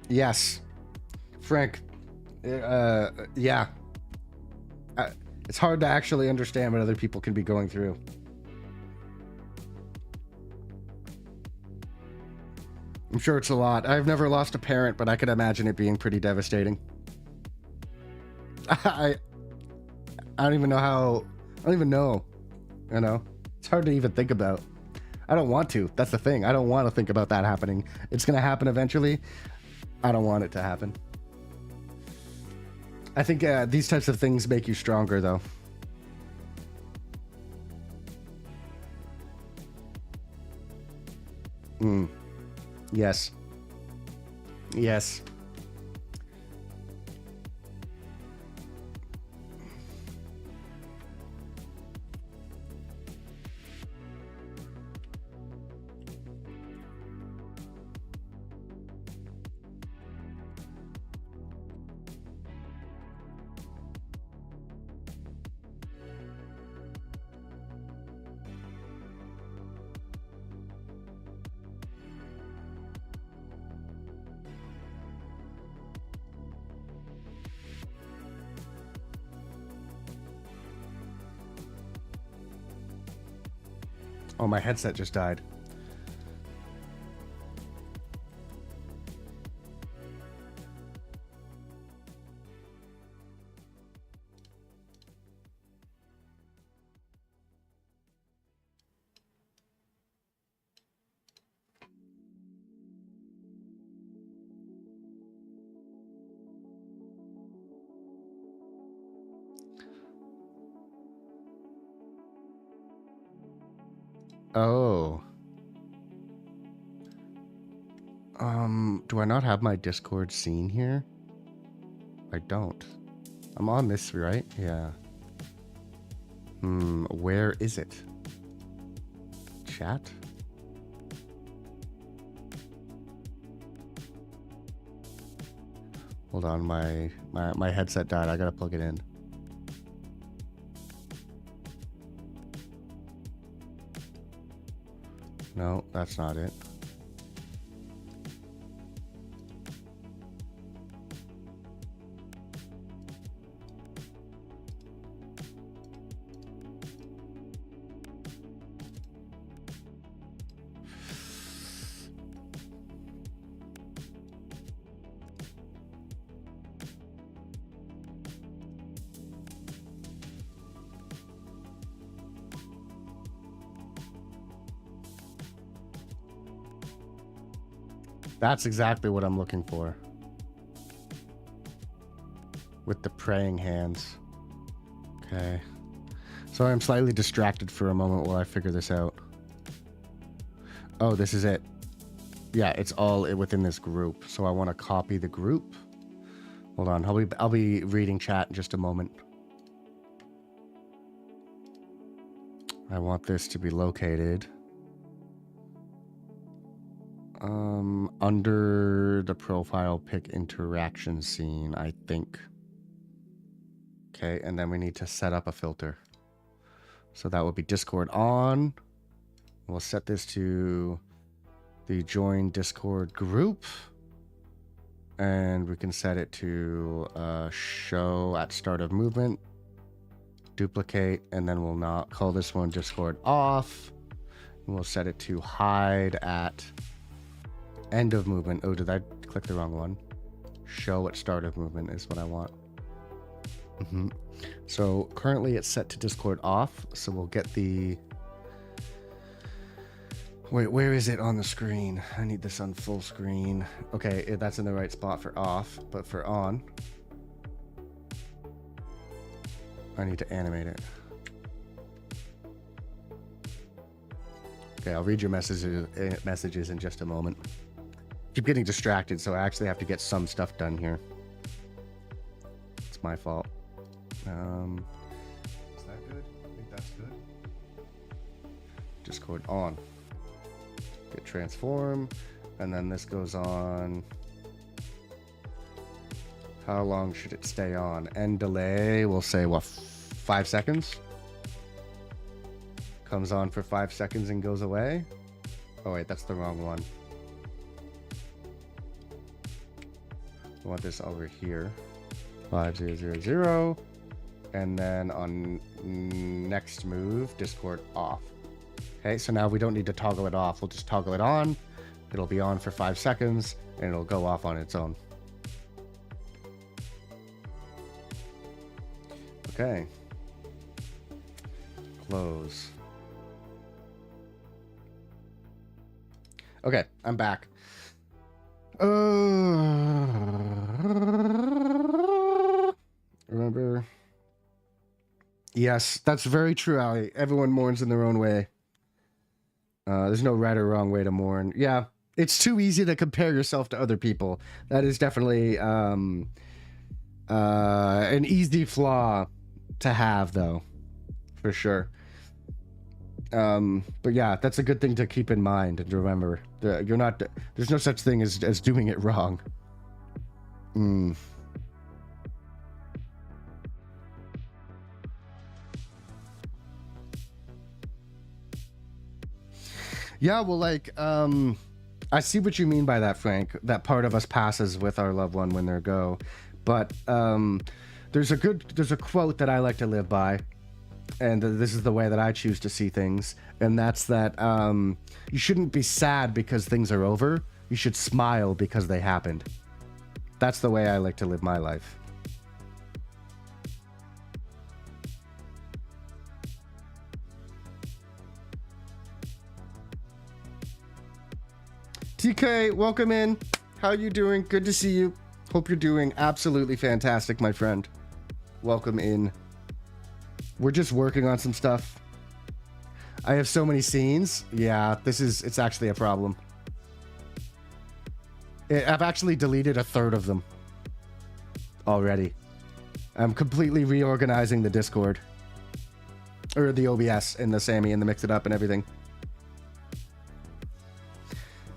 Yes. Frank. Yeah. It's hard to actually understand what other people can be going through. I'm sure it's a lot. I've never lost a parent, but I could imagine it being pretty devastating. I don't even know how. I don't even know. You know, it's hard to even think about. I don't want to. That's the thing. I don't want to think about that happening. It's gonna happen eventually. I don't want it to happen. I think these types of things make you stronger, though. Yes. Yes. Oh, my headset just died. Oh. Do I not have my Discord scene here? I don't. I'm on this, right? Yeah. Where is it? Chat? Hold on, my headset died. I gotta plug it in. No, that's not it. That's exactly what I'm looking for. With the praying hands. Okay. So I'm slightly distracted for a moment while I figure this out. Oh, this is it. Yeah, it's all within this group. So I want to copy the group. Hold on. I'll be reading chat in just a moment. I want this to be located under the profile pic interaction scene, I think. Okay, and then we need to set up a filter. So that would be Discord on. We'll set this to the join Discord group. And we can set it to show at start of movement. Duplicate, and then we'll not call this one Discord off. And we'll set it to hide at end of movement. Oh, did I click the wrong one? Show at start of movement is what I want. So currently it's set to Discord off. So we'll get the... Wait, where is it on the screen? I need this on full screen. Okay, that's in the right spot for off, but for on, I need to animate it. Okay, I'll read your messages in just a moment. Keep getting distracted, so I actually have to get some stuff done here. It's my fault. Is that good? I think that's good. Discord on. Get transform, and then this goes on. How long should it stay on? End delay, we'll say, what, 5 seconds? Comes on for 5 seconds and goes away. Oh wait, that's the wrong one. I want this over here. 5000. And then on next move, Discord off. Okay, so now we don't need to toggle it off. We'll just toggle it on. It'll be on for 5 seconds and it'll go off on its own. Okay. Close. Okay, I'm back. Remember? Yes, that's very true, Ali. Everyone mourns in their own way. There's no right or wrong way to mourn. Yeah, it's too easy to compare yourself to other people. That is definitely an easy flaw to have, though, for sure. But yeah, that's a good thing to keep in mind and remember. You're not. There's no such thing as doing it wrong. Yeah, well, like, I see what you mean by that, Frank. That part of us passes with our loved one when they're go. But there's a quote that I like to live by, and this is the way that I choose to see things, and that's that you shouldn't be sad because things are over. You should smile because they happened. That's the way I like to live my life. TK, welcome in. How you doing? Good to see you. Hope you're doing absolutely fantastic, my friend. Welcome in. We're just working on some stuff. I have so many scenes. Yeah, it's actually a problem. I've actually deleted a third of them already. I'm completely reorganizing the Discord. Or the OBS and the Sammy and the Mix It Up and everything.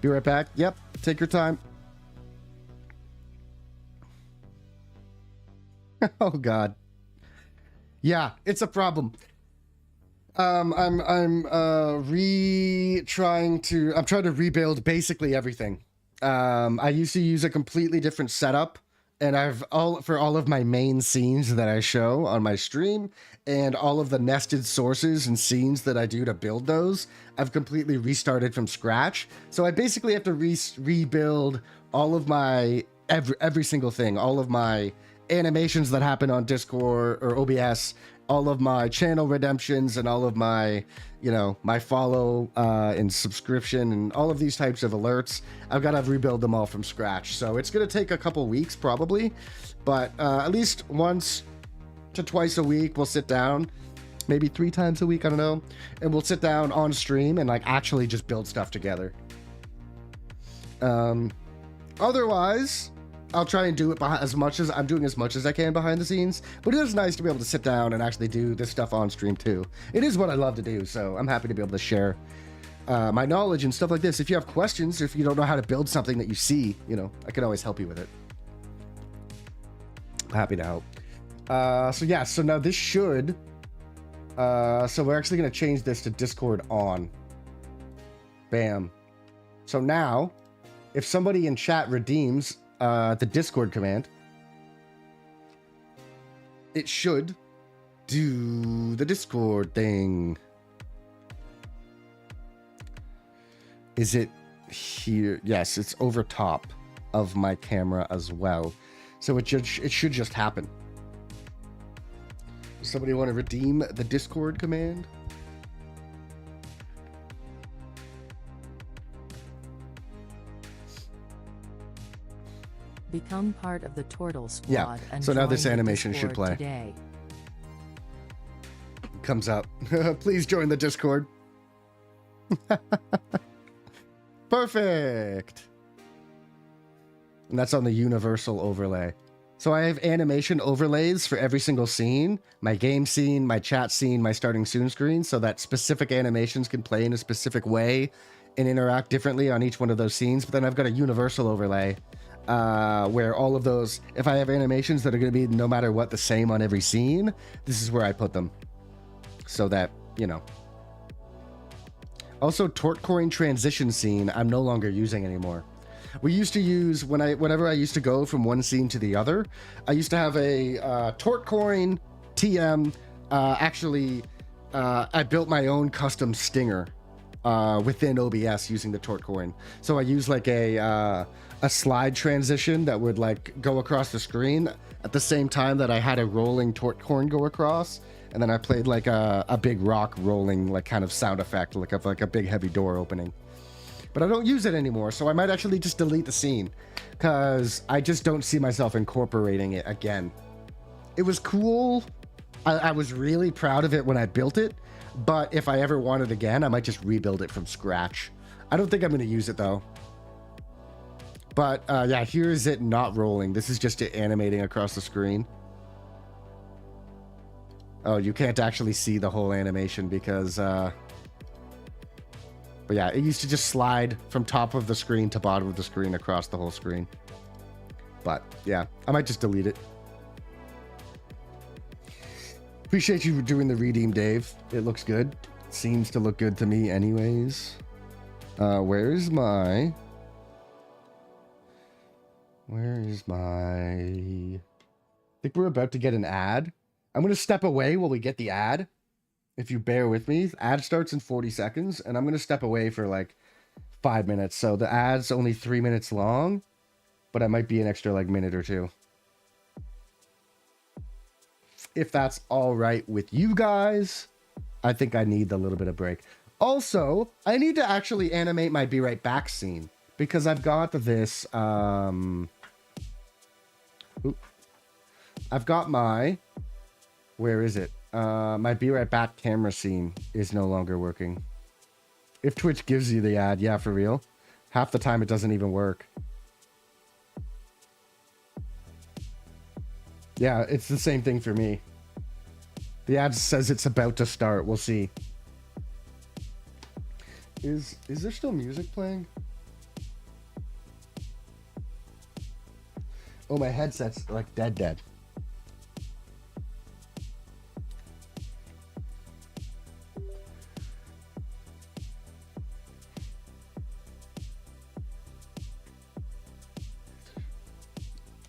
Be right back. Yep, take your time. Oh God. Yeah, it's a problem. I'm trying to rebuild basically everything. I used to use a completely different setup, and for all of my main scenes that I show on my stream and all of the nested sources and scenes that I do to build those, I've completely restarted from scratch. So I basically have to rebuild all of my every single thing, all of my animations that happen on Discord or OBS, all of my channel redemptions, and all of my, my follow and subscription and all of these types of alerts. I've got to rebuild them all from scratch. So it's going to take a couple weeks probably, but at least once to twice a week, we'll sit down, maybe 3 times a week, I don't know. And we'll sit down on stream and actually just build stuff together. Otherwise, I'll try and do it as much as I can behind the scenes, but it is nice to be able to sit down and actually do this stuff on stream too. It is what I love to do, so I'm happy to be able to share my knowledge and stuff like this. If you have questions, or if you don't know how to build something that you see, I can always help you with it. I'm happy to help. So now this should, so we're actually going to change this to Discord on. Bam. So now, if somebody in chat redeems the Discord command, it should do the Discord thing. Is it here? Yes, it's over top of my camera as well. So it should just happen. Does somebody want to redeem the Discord command? Become part of the Turtle Squad. Yeah, and so now join this the animation Discord should play. Today. Comes up. Please join the Discord. Perfect. And that's on the universal overlay. So I have animation overlays for every single scene, my game scene, my chat scene, my starting soon screen, so that specific animations can play in a specific way and interact differently on each one of those scenes. But then I've got a universal overlay where all of those, if I have animations that are going to be no matter what the same on every scene, this is where I put them. So that, you know. Also, Tortcoin transition scene, I'm no longer using anymore. We used to use, whenever I used to go from one scene to the other, I used to have a Tortcoin TM. I built my own custom stinger within OBS using the Tortcoin. So I used like a slide transition that would like go across the screen at the same time that I had a rolling Tortcoin go across. And then I played like a big rock rolling, like kind of sound effect, like a big heavy door opening. But I don't use it anymore, so I might actually just delete the scene because I just don't see myself incorporating it again. It was cool. I was really proud of it when I built it, but if I ever want it again, I might just rebuild it from scratch. I don't think I'm going to use it though. But yeah, here is it not rolling. This is just it animating across the screen. Oh, you can't actually see the whole animation because... But yeah, it used to just slide from top of the screen to bottom of the screen across the whole screen. But yeah, I might just delete it. Appreciate you doing the redeem, Dave. It looks good. Seems to look good to me anyways. Where is my... I think we're about to get an ad. I'm going to step away while we get the ad. If you bear with me, ad starts in 40 seconds, and I'm going to step away for like 5 minutes. So the ad's only 3 minutes long, but I might be an extra like minute or two. If that's all right with you guys, I think I need a little bit of break. Also, I need to actually animate my Be Right Back scene because I've got this, I've got my, where is it? My Be Right Back camera scene is no longer working. If Twitch gives you the ad, yeah, for real. Half the time it doesn't even work. Yeah, it's the same thing for me. The ad says it's about to start. We'll see. Is there still music playing? Oh, my headset's like dead.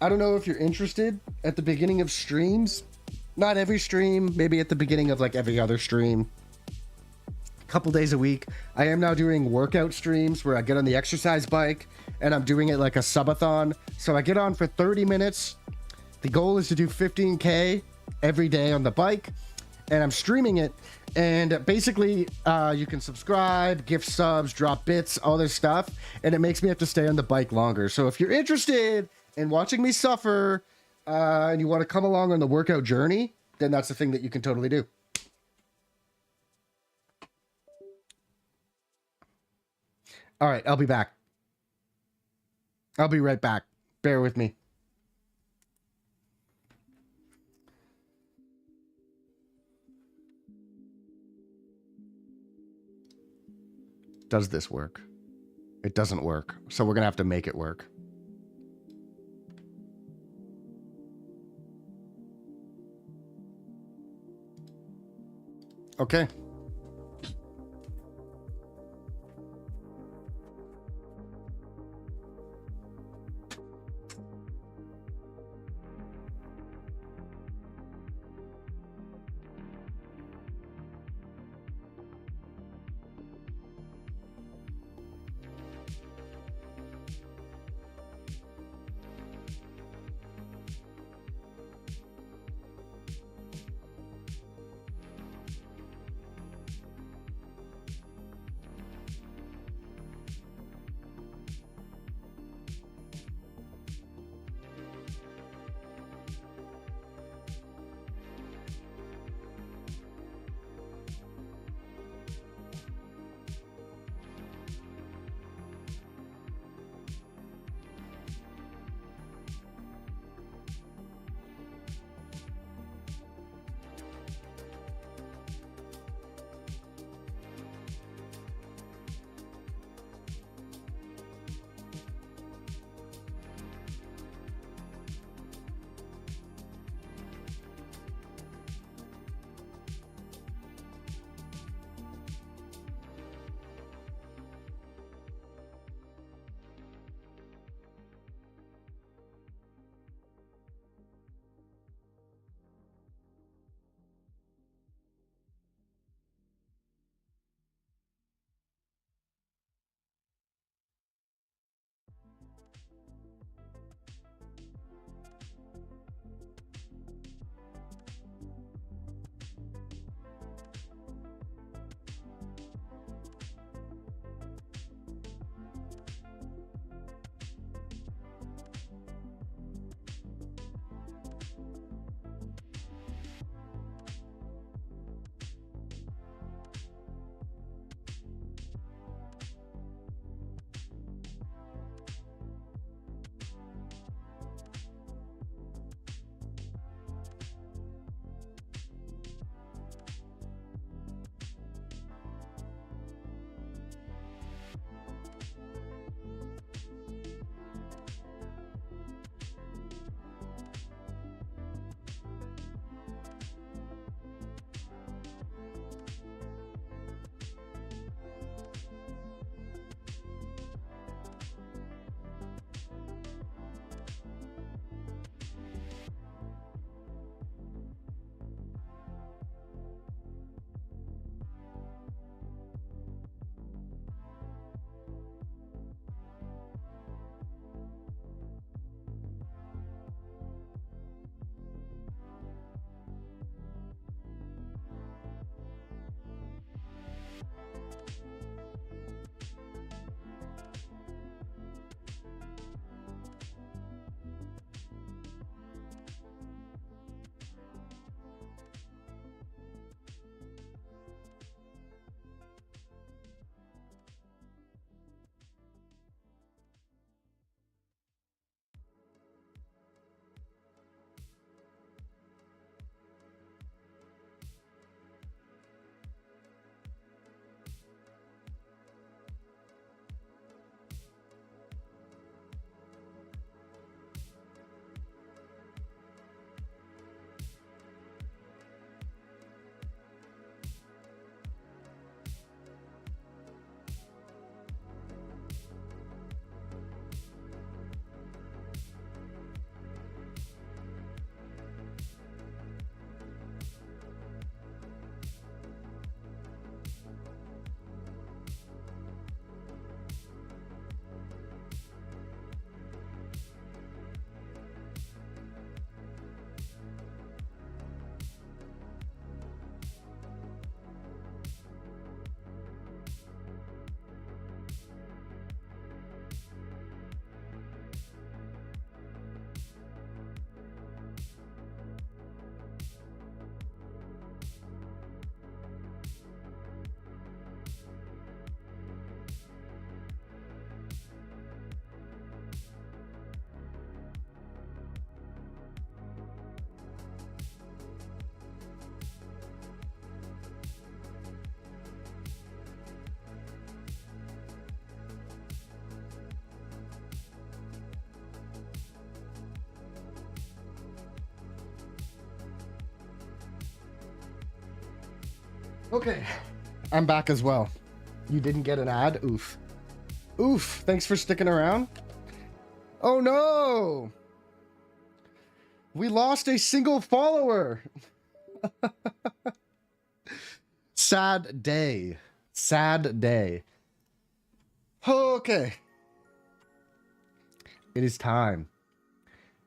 I don't know if you're interested at the beginning of streams. Not every stream, maybe at the beginning of like every other stream. A couple days a week. I am now doing workout streams where I get on the exercise bike and I'm doing it like a subathon. So I get on for 30 minutes. The goal is to do 15K every day on the bike and I'm streaming it. And basically, you can subscribe, gift subs, drop bits, all this stuff. And it makes me have to stay on the bike longer. So if you're interested in watching me suffer and you want to come along on the workout journey, then that's the thing that you can totally do. All right, I'll be back. I'll be right back. Bear with me. Does this work? It doesn't work. So we're going to have to make it work. Okay. Okay, I'm back as well. You didn't get an ad? Oof. Oof, thanks for sticking around. Oh no! We lost a single follower! Sad day. Sad day. Okay. It is time.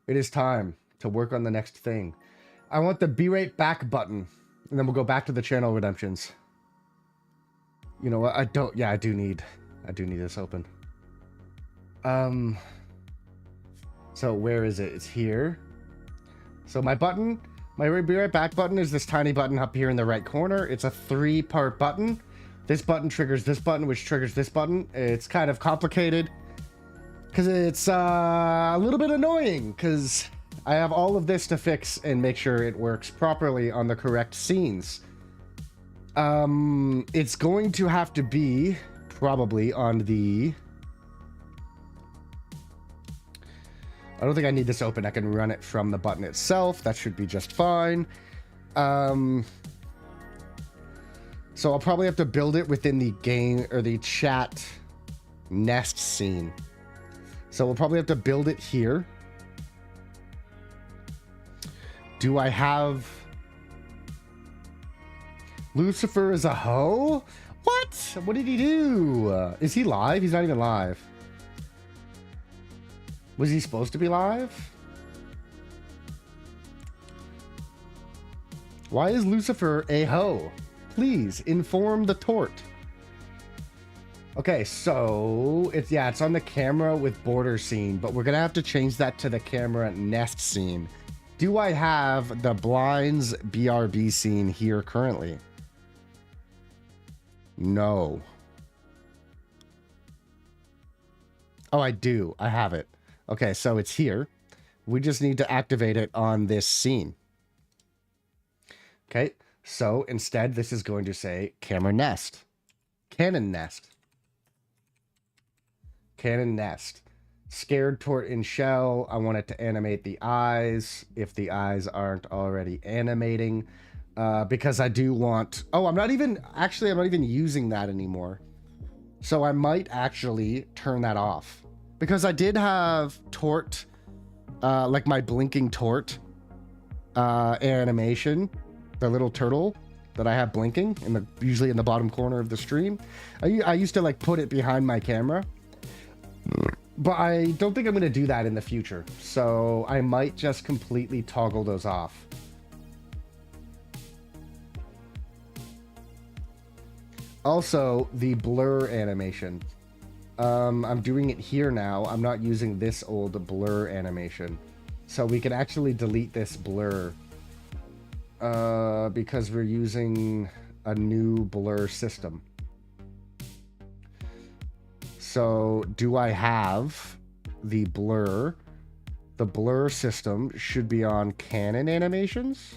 It is time to work on the next thing. I want the be right back button. And then we'll go back to the channel redemptions. You know what? I do need this open. So where is it? It's here. So my button, my be right back button is this tiny button up here in the right corner. It's a 3-part button. This button triggers this button, which triggers this button. It's kind of complicated because it's a little bit annoying because I have all of this to fix and make sure it works properly on the correct scenes. It's going to have to be probably on the... I don't think I need this open. I can run it from the button itself. That should be just fine. So I'll probably have to build it within the game or the chat nest scene. So we'll probably have to build it here. Do I have... Lucifer is a hoe? What? What did he do? Is he live? He's not even live. Was he supposed to be live? Why is Lucifer a hoe? Please inform the tort. Okay, so it's on the camera with border scene, but we're gonna have to change that to the camera nest scene. Do I have the blinds BRB scene here currently? No. Oh, I do. I have it. Okay, so it's here. We just need to activate it on this scene. Okay, so instead, this is going to say camera nest. Cannon nest. Cannon nest. Scared tort in shell. I want it to animate the eyes if the eyes aren't already animating. Because I do want... Oh, I'm not even using that anymore. So I might actually turn that off. Because I did have tort, like my blinking tort animation, the little turtle that I have blinking usually in the bottom corner of the stream. I used to like put it behind my camera, but I don't think I'm going to do that in the future. So I might just completely toggle those off. Also, the blur animation. I'm doing it here now. I'm not using this old blur animation. So we can actually delete this blur. Because we're using a new blur system. So do I have the blur? The blur system should be on Canon animations.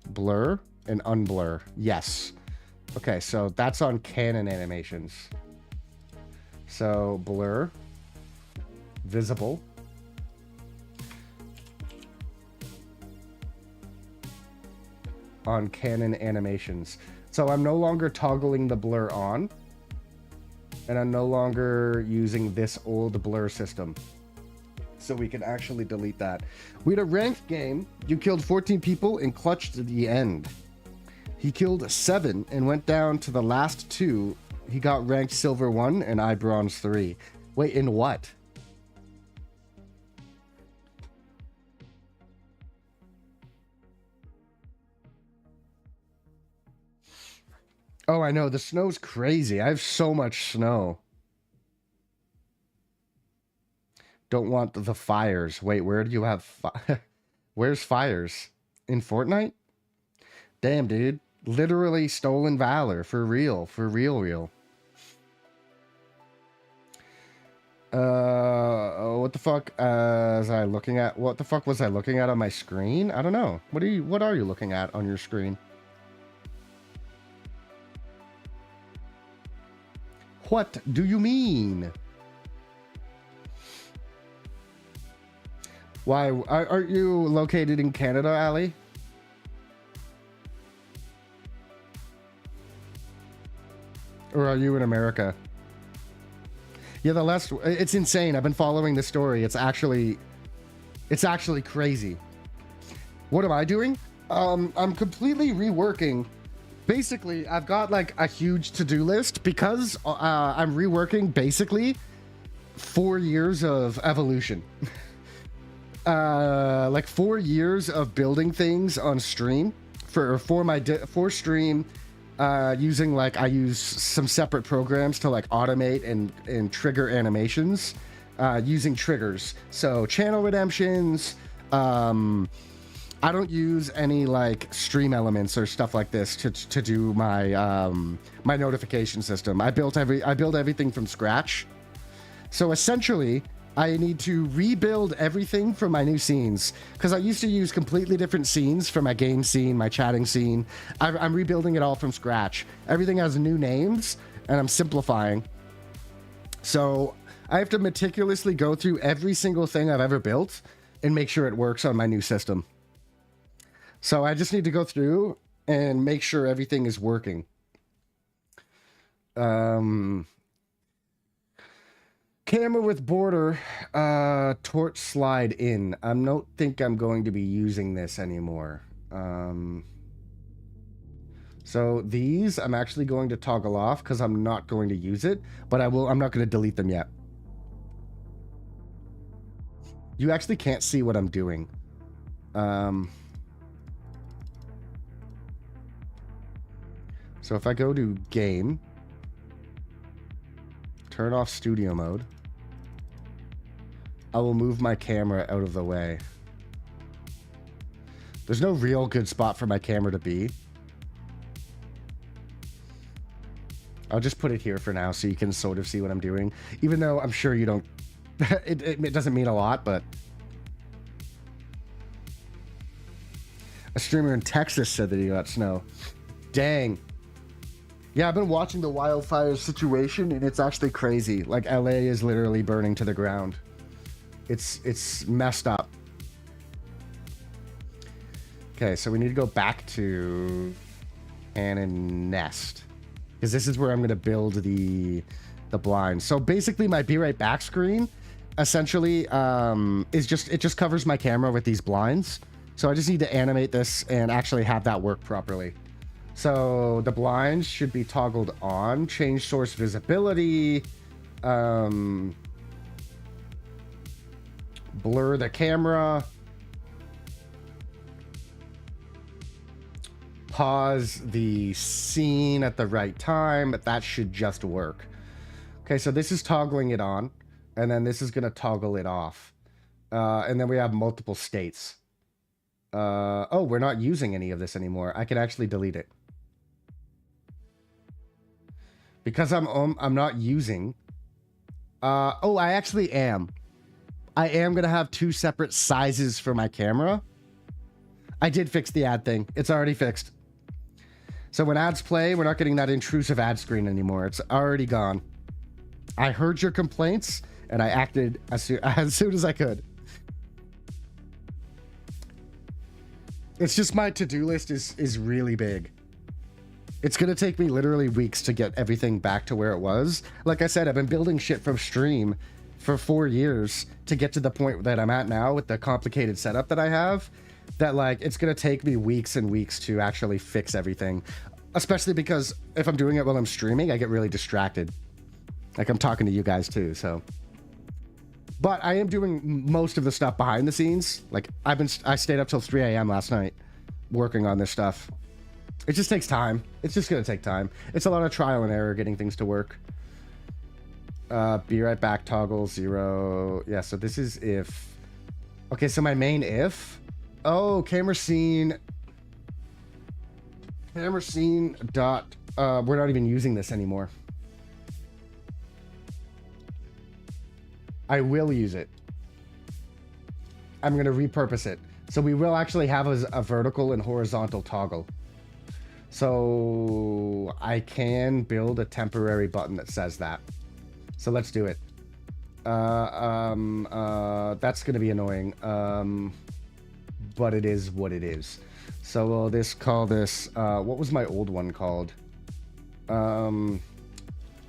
Blur and unblur. Yes. Okay, so that's on Canon animations. So blur, visible, on Canon animations. So I'm no longer toggling the blur on, and I'm no longer using this old blur system. So we can actually delete that. We had a ranked game. You killed 14 people and clutched to the end. He killed 7 and went down to the last 2. He got ranked silver 1 and I bronze 3. Wait, in what? Oh, I know. The snow's crazy. I have so much snow. Don't want the fires. Wait, where do you have where's fires? In Fortnite? Damn, dude. Literally stolen valor. For real. For real. What the fuck was I looking at? What the fuck was I looking at on my screen? I don't know. What are you looking at on your screen? What do you mean? Why aren't you located in Canada, Ali? Or are you in America? Yeah, the last... It's insane. I've been following the story. It's actually crazy. What am I doing? I'm completely reworking. Basically, I've got like a huge to-do list because I'm reworking basically 4 years of evolution. Like 4 years of building things on stream for stream. Using like I use some separate programs to like automate and trigger animations using triggers. So channel redemptions. I don't use any like stream elements or stuff like this to do my my notification system. I build everything from scratch. So essentially, I need to rebuild everything for my new scenes because I used to use completely different scenes for my game scene, my chatting scene. I'm rebuilding it all from scratch. Everything has new names and I'm simplifying. So I have to meticulously go through every single thing I've ever built and make sure it works on my new system. So I just need to go through and make sure everything is working. Camera with border, torch slide in. I don't think I'm going to be using this anymore. So these I'm actually going to toggle off because I'm not going to use it, but I'm not going to delete them yet. You actually can't see what I'm doing. So if I go to game, turn off studio mode, I will move my camera out of the way. There's no real good spot for my camera to be. I'll just put it here for now so you can sort of see what I'm doing. Even though I'm sure you don't... it doesn't mean a lot, but... A streamer in Texas said that he got snow. Dang. Yeah, I've been watching the wildfire situation, and it's actually crazy. Like, LA is literally burning to the ground. It's messed up. Okay, so we need to go back to Cannon Nest. Because this is where I'm going to build the blind. So basically, my Be Right Back screen, essentially, it just covers my camera with these blinds. So I just need to animate this and actually have that work properly. So the blinds should be toggled on. Change source visibility. Blur the camera. Pause the scene at the right time. That should just work. Okay, so this is toggling it on. And then this is going to toggle it off. And then we have multiple states. Oh, we're not using any of this anymore. I can actually delete it. Because I'm not using. Oh, I actually am. I am going to have 2 separate sizes for my camera. I did fix the ad thing. It's already fixed. So when ads play, we're not getting that intrusive ad screen anymore. It's already gone. I heard your complaints, and I acted as soon as I could. It's just my to-do list is really big. It's going to take me literally weeks to get everything back to where it was. Like I said, I've been building shit from stream for 4 years to get to the point that I'm at now with the complicated setup that I have. That, like, it's going to take me weeks and weeks to actually fix everything. Especially because if I'm doing it while I'm streaming, I get really distracted. Like, I'm talking to you guys too, so... But I am doing most of the stuff behind the scenes. Like, I stayed up till 3 a.m. last night working on this stuff. It just takes time. It's just going to take time. It's a lot of trial and error getting things to work. Be right back, toggle 0. Yeah, so this is if. Okay, so my main if. Oh, camera scene. Camera scene dot. We're not even using this anymore. I will use it. I'm going to repurpose it. So we will actually have a vertical and horizontal toggle. So I can build a temporary button that says that. So let's do it. That's going to be annoying. But it is what it is. So we'll call this, what was my old one called?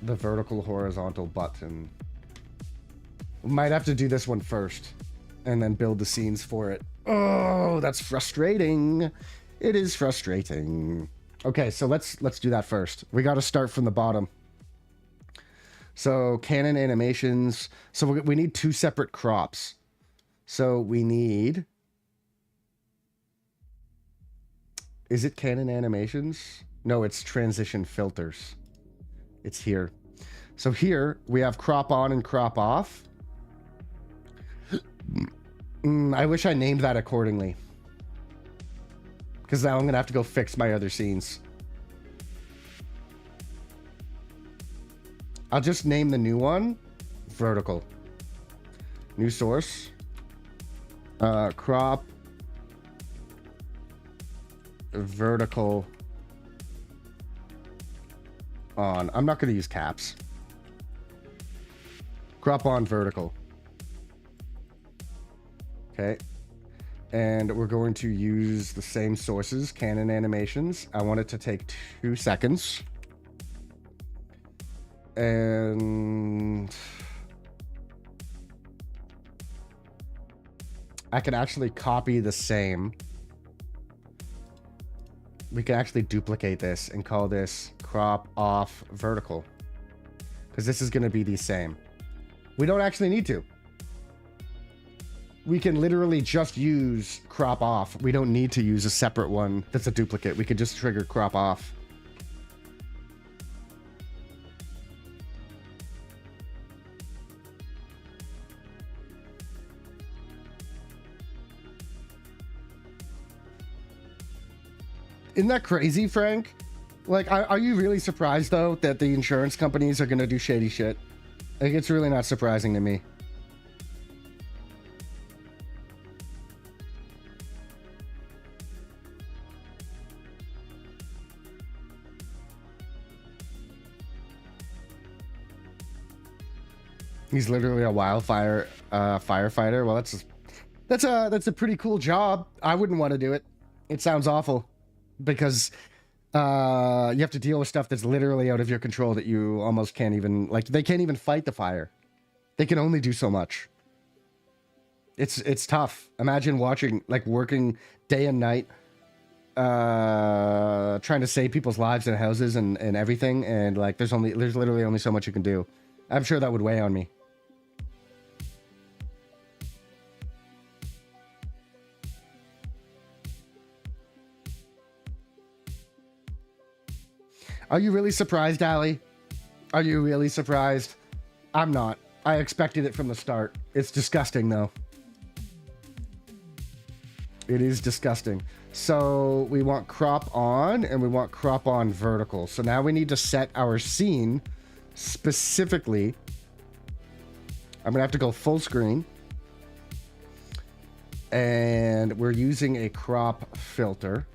the vertical horizontal button. Might have to do this one first and then build the scenes for it. Oh, that's frustrating. It is frustrating. Okay, so let's do that first. We got to start from the bottom. So Canon animations. So we need 2 separate crops. So we need... Is it Canon animations? No, it's transition filters. It's here. So here we have crop on and crop off. I wish I named that accordingly. Because now I'm going to have to go fix my other scenes. I'll just name the new one vertical. New source. Crop. Vertical. On. I'm not going to use caps. Crop on vertical. Okay. And we're going to use the same sources, Canon animations. I want it to take 2 seconds. And I can actually copy the same. We can actually duplicate this and call this crop off vertical. Because this is going to be the same. We don't actually need to. We can literally just use crop off. We don't need to use a separate one that's a duplicate. We could just trigger crop off. Isn't that crazy, Frank? Like, are you really surprised, though, that the insurance companies are going to do shady shit? Like, it's really not surprising to me. He's literally a wildfire firefighter. Well, that's a pretty cool job. I wouldn't want to do it. It sounds awful because you have to deal with stuff that's literally out of your control that you almost can't even, like, they can't even fight the fire. They can only do so much. It's tough. Imagine working day and night, trying to save people's lives and houses and everything, and like there's literally only so much you can do. I'm sure that would weigh on me. Are you really surprised, Ali? Are you really surprised? I'm not. I expected it from the start. It's disgusting, though. It is disgusting. So we want crop on and we want crop on vertical. So now we need to set our scene specifically. I'm gonna have to go full screen. And we're using a crop filter.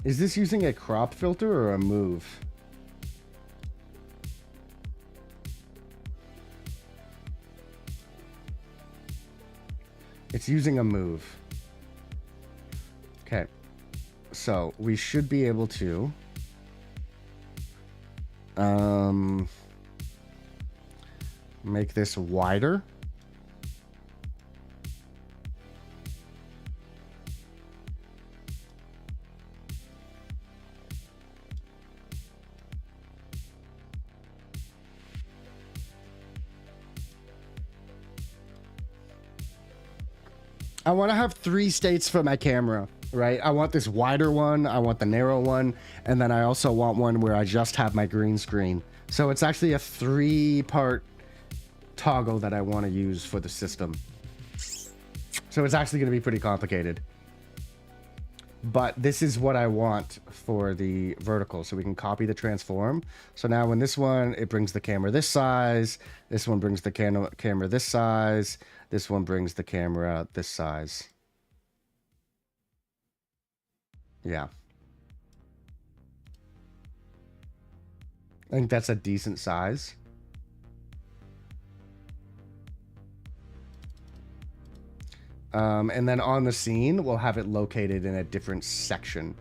Is this using a crop filter or a move? It's using a move. Okay. So we should be able to make this wider. I want to have 3 states for my camera, right? I want this wider one, I want the narrow one, and then I also want one where I just have my green screen. So it's actually a 3-part toggle that I want to use for the system. So it's actually going to be pretty complicated. But this is what I want for the vertical, so we can copy the transform. So now when this one, it brings the camera this size, this one brings the camera this size, this one brings the camera this size. Yeah. I think that's a decent size. And then on the scene, we'll have it located in a different section.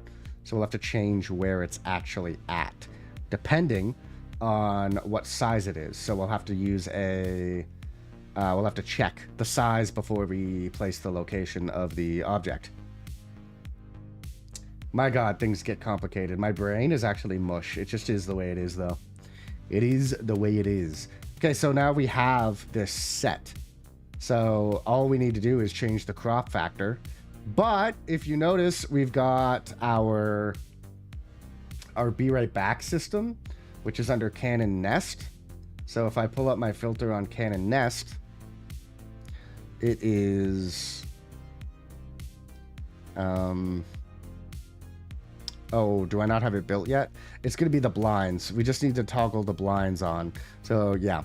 So we'll have to change where it's actually at, depending on what size it is. So we'll have to use we'll have to check the size before we place the location of the object. My God, things get complicated. My brain is actually mush. It just is the way it is, though. It is the way it is. Okay, so now we have this set. So all we need to do is change the crop factor. But if you notice, we've got our Be Right Back system, which is under Canon Nest. So if I pull up my filter on Canon Nest, it is... Oh, do I not have it built yet? It's going to be the blinds. We just need to toggle the blinds on. So, yeah.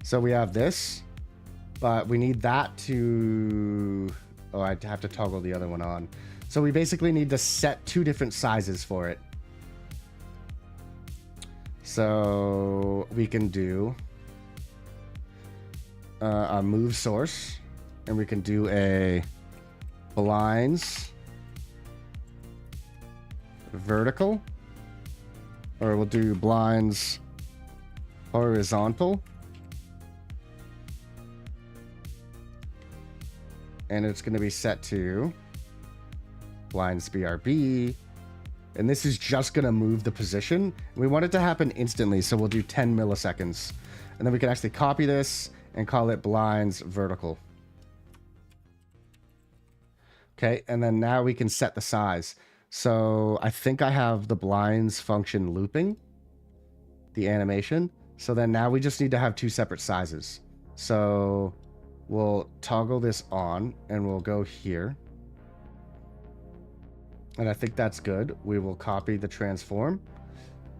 So we have this, but we need that to... Oh, I have to toggle the other one on. So we basically need to set two different sizes for it. So we can do a move source, and we can do a blinds vertical, or we'll do blinds horizontal, and it's going to be set to blinds BRB, and this is just going to move the position. We want it to happen instantly, so we'll do 10 milliseconds, and then we can actually copy this and call it blinds vertical. Okay, and then now we can set the size. So I think I have the blinds function looping the animation. So then now we just need to have two separate sizes. So we'll toggle this on and we'll go here. And I think that's good. We will copy the transform.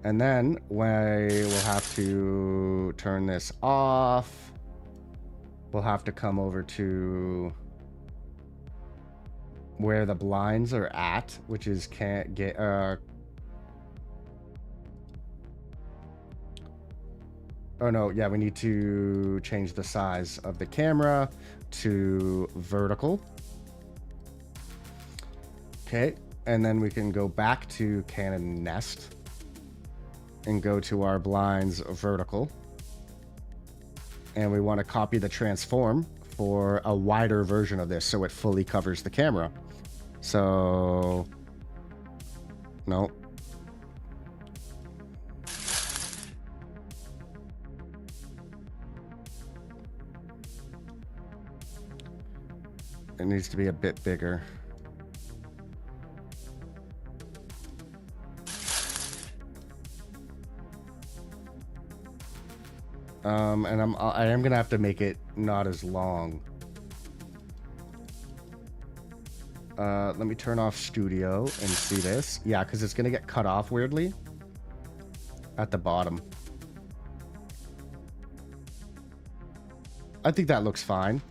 And then we will have to turn this off. We'll have to come over to where the blinds are at, which is oh no, yeah, we need to change the size of the camera to vertical. Okay, and then we can go back to Canon Nest and go to our blinds vertical, and we want to copy the transform for a wider version of this so it fully covers the camera. So no, it needs to be a bit bigger. And I am gonna have to make it not as long. Let me turn off studio and see this. Yeah, because it's gonna get cut off weirdly at the bottom. I think that looks fine,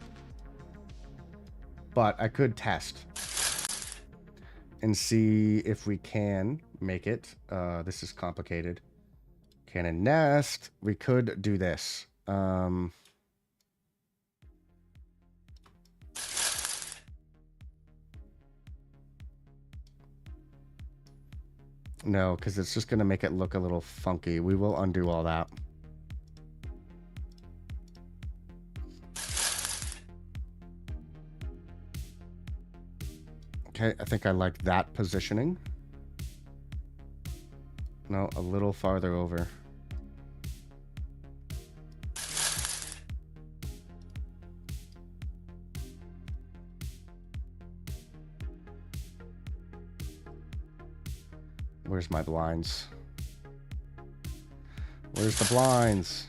but I could test and see if we can make it. This is complicated. Canon Nest. We could do this. No, because it's just going to make it look a little funky. We will undo all that. Okay, I think I like that positioning. No, a little farther over. Where's my blinds? Where's the blinds?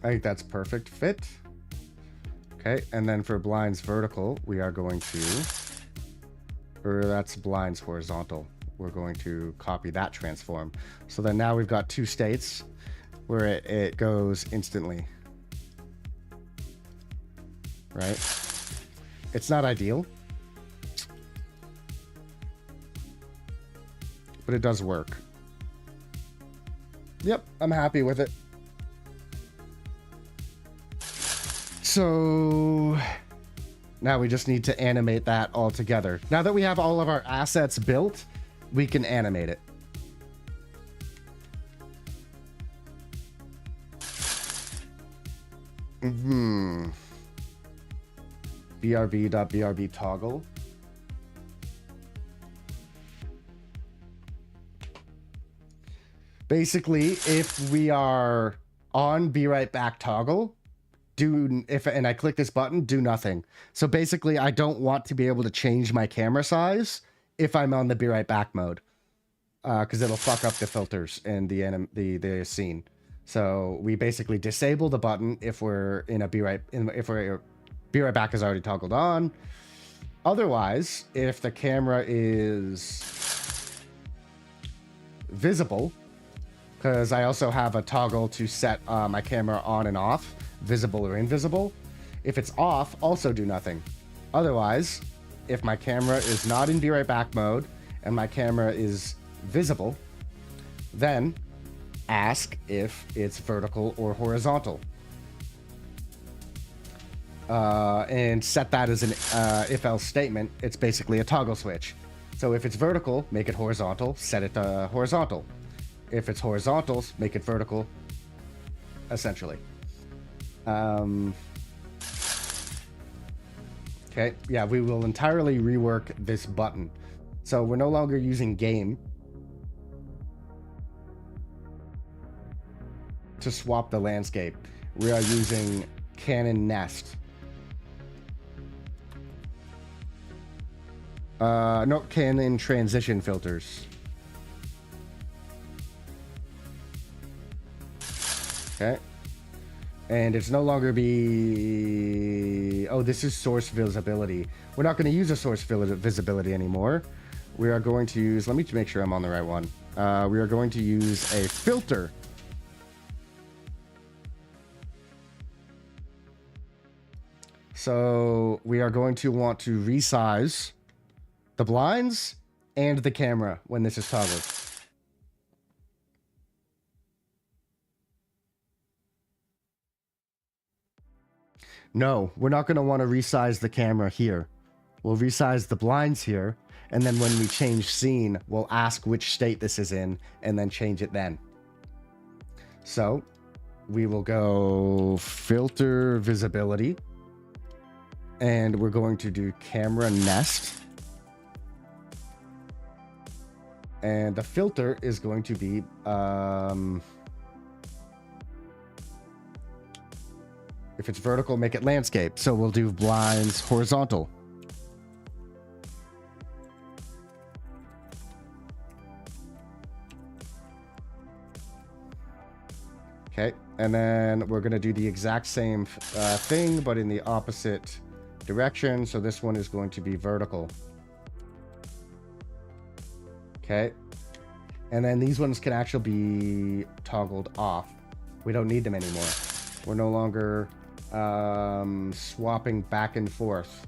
I think that's perfect fit. Okay, and then for blinds vertical, we are going to, or that's blinds horizontal. We're going to copy that transform. So then now we've got two states where it goes instantly. Right? It's not ideal, but it does work. Yep, I'm happy with it. So now we just need to animate that all together. Now that we have all of our assets built, we can animate it. BRB.BRB toggle. Basically, if we are on be right back toggle, and I click this button, do nothing. So basically, I don't want to be able to change my camera size if I'm on the be right back mode, because it'll fuck up the filters and the scene. So we basically disable the button if we're in a be right back is already toggled on. Otherwise, if the camera is visible, because I also have a toggle to set my camera on and off, visible or invisible. If it's off, also do nothing. Otherwise, if my camera is not in be right back mode and my camera is visible, then ask if it's vertical or horizontal. And set that as an if-else statement. It's basically a toggle switch. So if it's vertical, make it horizontal, set it to horizontal. If it's horizontal, make it vertical, essentially. Okay, yeah, we will entirely rework this button. So we're no longer using game to swap the landscape. We are using Canon Nest. No, Canon transition filters. Okay. And it's no longer be... Oh, this is source visibility. We're not going to use a source visibility anymore. We are going to use... Let me make sure I'm on the right one. We are going to use a filter. So we are going to want to resize the blinds and the camera when this is toggled. No, we're not going to want to resize the camera here. We'll resize the blinds here, and then when we change scene, we'll ask which state this is in, and then change it then. So, we will go filter visibility, and we're going to do camera nest. And the filter is going to be... if it's vertical, make it landscape. So we'll do blinds horizontal. Okay, and then we're going to do the exact same thing, but in the opposite direction. So this one is going to be vertical. Okay, and then these ones can actually be toggled off. We don't need them anymore. We're no longer swapping back and forth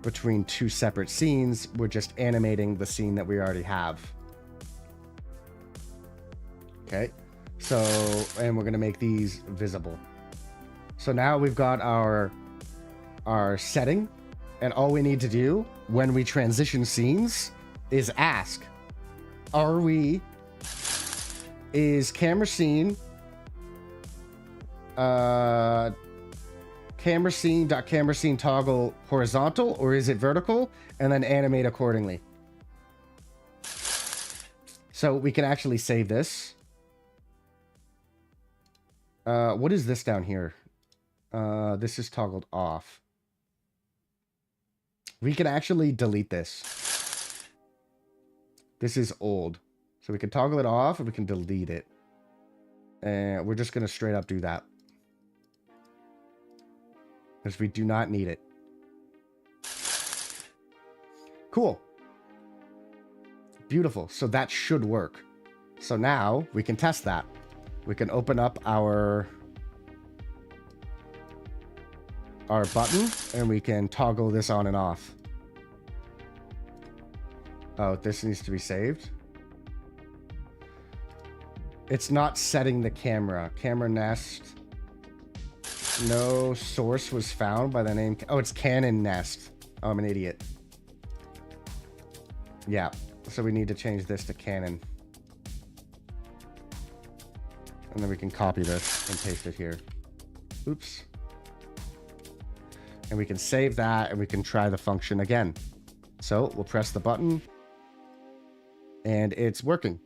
between two separate scenes. We're just animating the scene that we already have. Okay, so, and we're gonna make these visible. So now we've got our setting, and all we need to do when we transition scenes is ask, is camera scene camera scene toggle horizontal or is it vertical, and then animate accordingly. So we can actually save this. What is this down here? This is toggled off. We can actually delete this. This is old. So we can toggle it off and we can delete it. And we're just going to straight up do that. Because we do not need it. Cool. Beautiful. So that should work. So now we can test that. We can open up our button and we can toggle this on and off. Oh, this needs to be saved. It's not setting the camera. Camera nest. No source was found by the name. Oh, it's Cannon Nest. Oh, I'm an idiot. Yeah. So we need to change this to Cannon. And then we can copy this and paste it here. Oops. And we can save that and we can try the function again. So we'll press the button and it's working.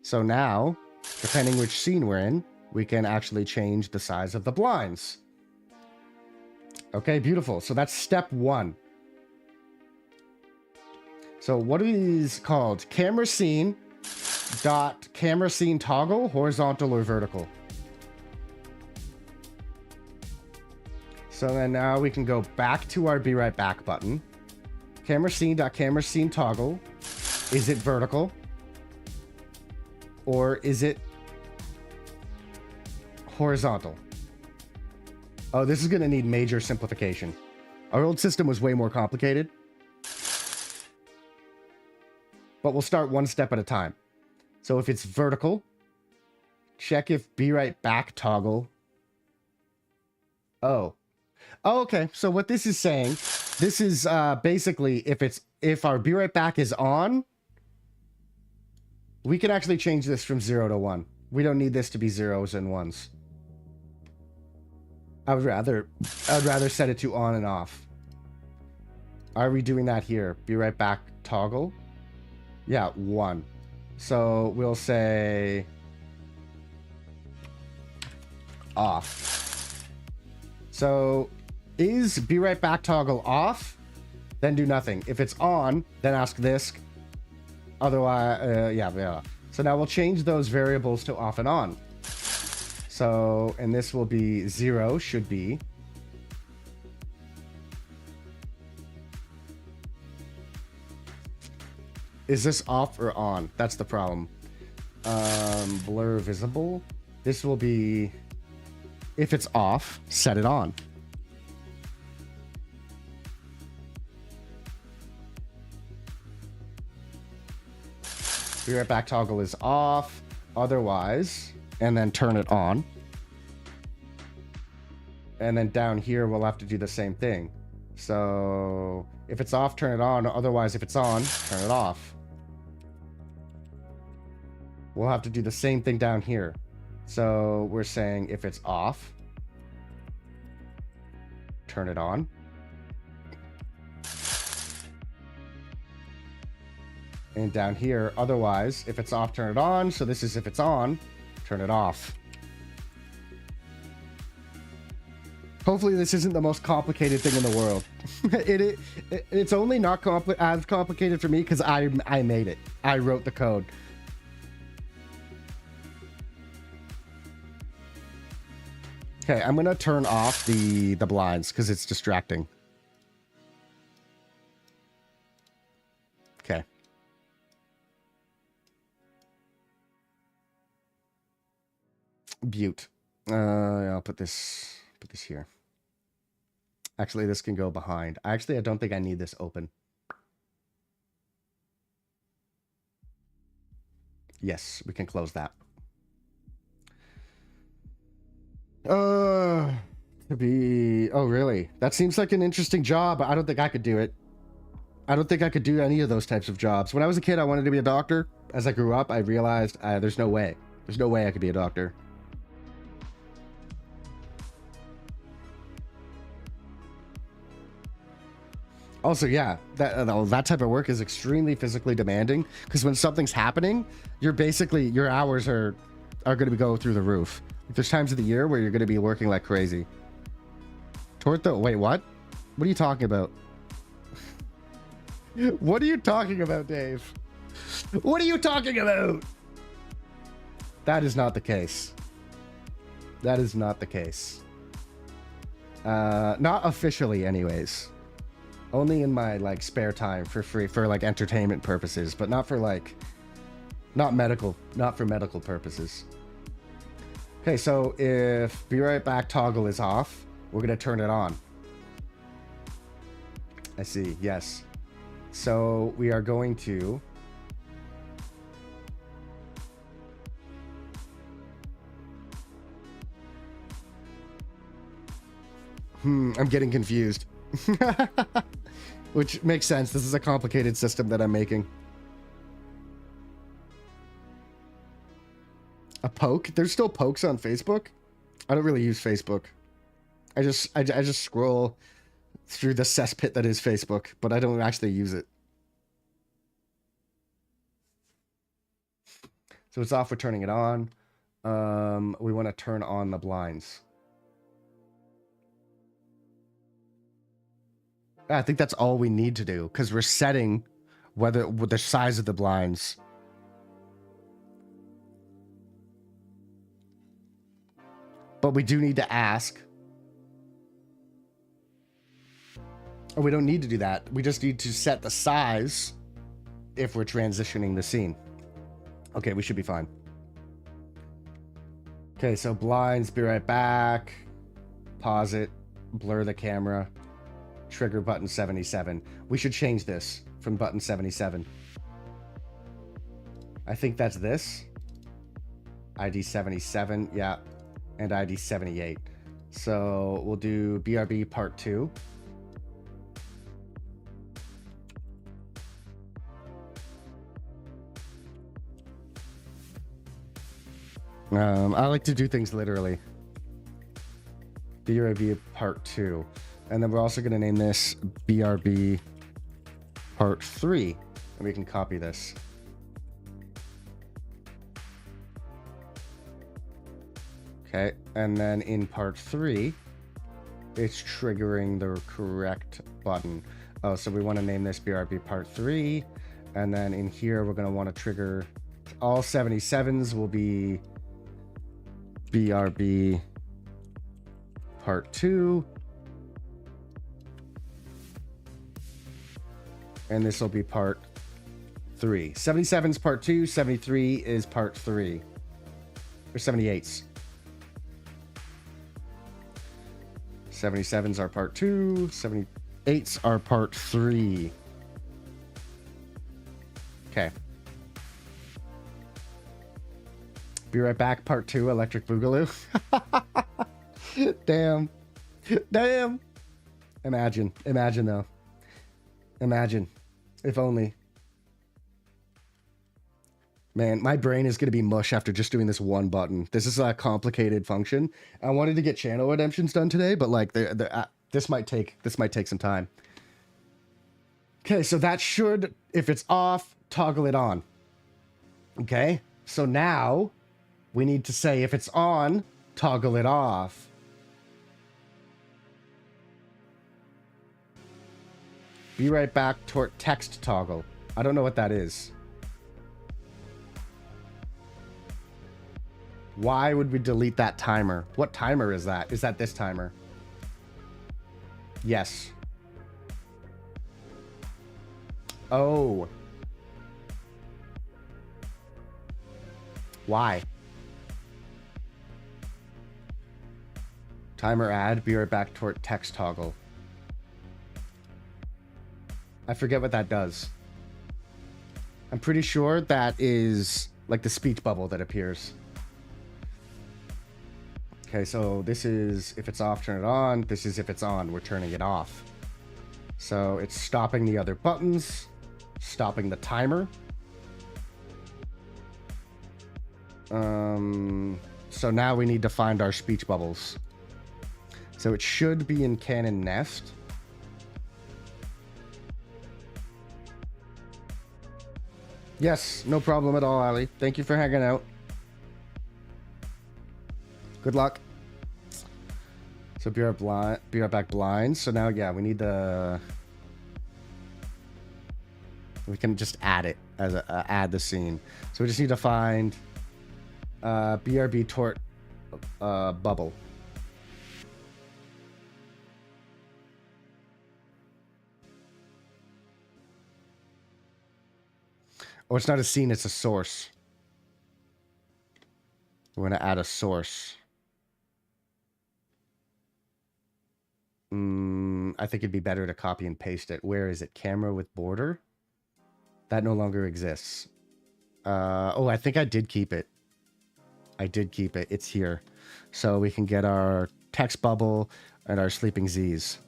So now, depending which scene we're in, we can actually change the size of the blinds. Okay, beautiful. So that's step 1. So what are these called? Camera scene dot camera scene toggle, horizontal or vertical. So then now we can go back to our be right back button. Camera scene dot camera scene toggle. Is it vertical? Or is it horizontal? Oh, this is going to need major simplification. Our old system was way more complicated. But we'll start one step at a time. So if it's vertical, check if be right back toggle. Oh, okay. So what this is saying, this is basically if our be right back is on, we can actually change this from 0 to 1. We don't need this to be 0s and 1s. I would rather set it to on and off. Are we doing that here? Be right back toggle. Yeah, 1. So we'll say off. So is be right back toggle off? Then do nothing. If it's on, then ask this. Otherwise, yeah. So now we'll change those variables to off and on. So, and this will be 0, should be. Is this off or on? That's the problem. Blur visible. This will be, if it's off, set it on. Be right back toggle is off. Otherwise, and then turn it on. And then down here, we'll have to do the same thing. So if it's off, turn it on. Otherwise, if it's on, turn it off. We'll have to do the same thing down here. So we're saying if it's off, turn it on. And down here, otherwise, if it's off, turn it on. So this is if it's on, turn it off. Hopefully this isn't the most complicated thing in the world. It's only not as complicated for me because I made it. I wrote the code. Okay, I'm gonna turn off the blinds because it's distracting. Okay. Butte. I'll put this here. Actually, this can go behind. Actually, I don't think I need this open. Yes, we can close that. To be... Oh, really? That seems like an interesting job. I don't think I could do it. I don't think I could do any of those types of jobs. When I was a kid, I wanted to be a doctor. As I grew up, I realized there's no way. There's no way I could be a doctor. Also, yeah, that type of work is extremely physically demanding because when something's happening, your hours are going to go through the roof. Like, there's times of the year where you're going to be working like crazy. Wait, what? What are you talking about? What are you talking about, Dave? What are you talking about? That is not the case. That is not the case. Not officially, anyways. Only in my like spare time for free, for like entertainment purposes, but not for like, not for medical purposes. Okay, so if be right back toggle is off, we're gonna turn it on. I see, yes. So we are going to I'm getting confused. Which makes sense. This is a complicated system that I'm making. A poke? There's still pokes on Facebook? I don't really use Facebook. I just scroll through the cesspit that is Facebook, but I don't actually use it. So it's off, we're turning it on. We want to turn on the blinds. I think that's all we need to do, because we're setting whether with the size of the blinds. But we do need to ask. Or we don't need to do that. We just need to set the size if we're transitioning the scene. Okay, we should be fine. Okay, so blinds, be right back. Pause it. Blur the camera. Trigger button 77. We should change this from button 77. I think that's this. ID 77, yeah. And ID 78. So we'll do BRB part 2. I like to do things literally. BRB part 2. And then we're also going to name this BRB part 3. And we can copy this. Okay, and then in part 3, it's triggering the correct button. Oh, so we want to name this BRB part 3. And then in here, we're going to want to trigger all 77s will be BRB part 2. And this will be part 3. 77's part 2, 73 is part 3. Or 78's. 77's are part 2, 78's are part 3. Okay. Be right back, part 2, Electric Boogaloo. Damn. Damn. Imagine though. Imagine. If only. Man, my brain is going to be mush after just doing this one button. This is a complicated function. I wanted to get channel redemptions done today, but like this might take some time. Okay, so that should, if it's off, toggle it on. Okay, so now we need to say if it's on, toggle it off. Be right back, text toggle. I don't know what that is. Why would we delete that timer? What timer is that? Is that this timer? Yes. Oh. Why? Timer add, be right back, text toggle. I forget what that does. I'm pretty sure that is like the speech bubble that appears. Okay, so this is if it's off, turn it on. This is if it's on, we're turning it off. So it's stopping the other buttons, stopping the timer. So now we need to find our speech bubbles. So it should be in Canon Nest. Yes, no problem at all, Ali. Thank you for hanging out. Good luck. So be right back blind. So now, yeah, we need the... We can just add it as add the scene. So we just need to find BRB tort bubble. Oh, it's not a scene, it's a source. We're going to add a source. I think it'd be better to copy and paste it. Where is it? Camera with border? That no longer exists. Oh, I think I did keep it. I did keep it. It's here. So we can get our text bubble. and our sleeping Z's.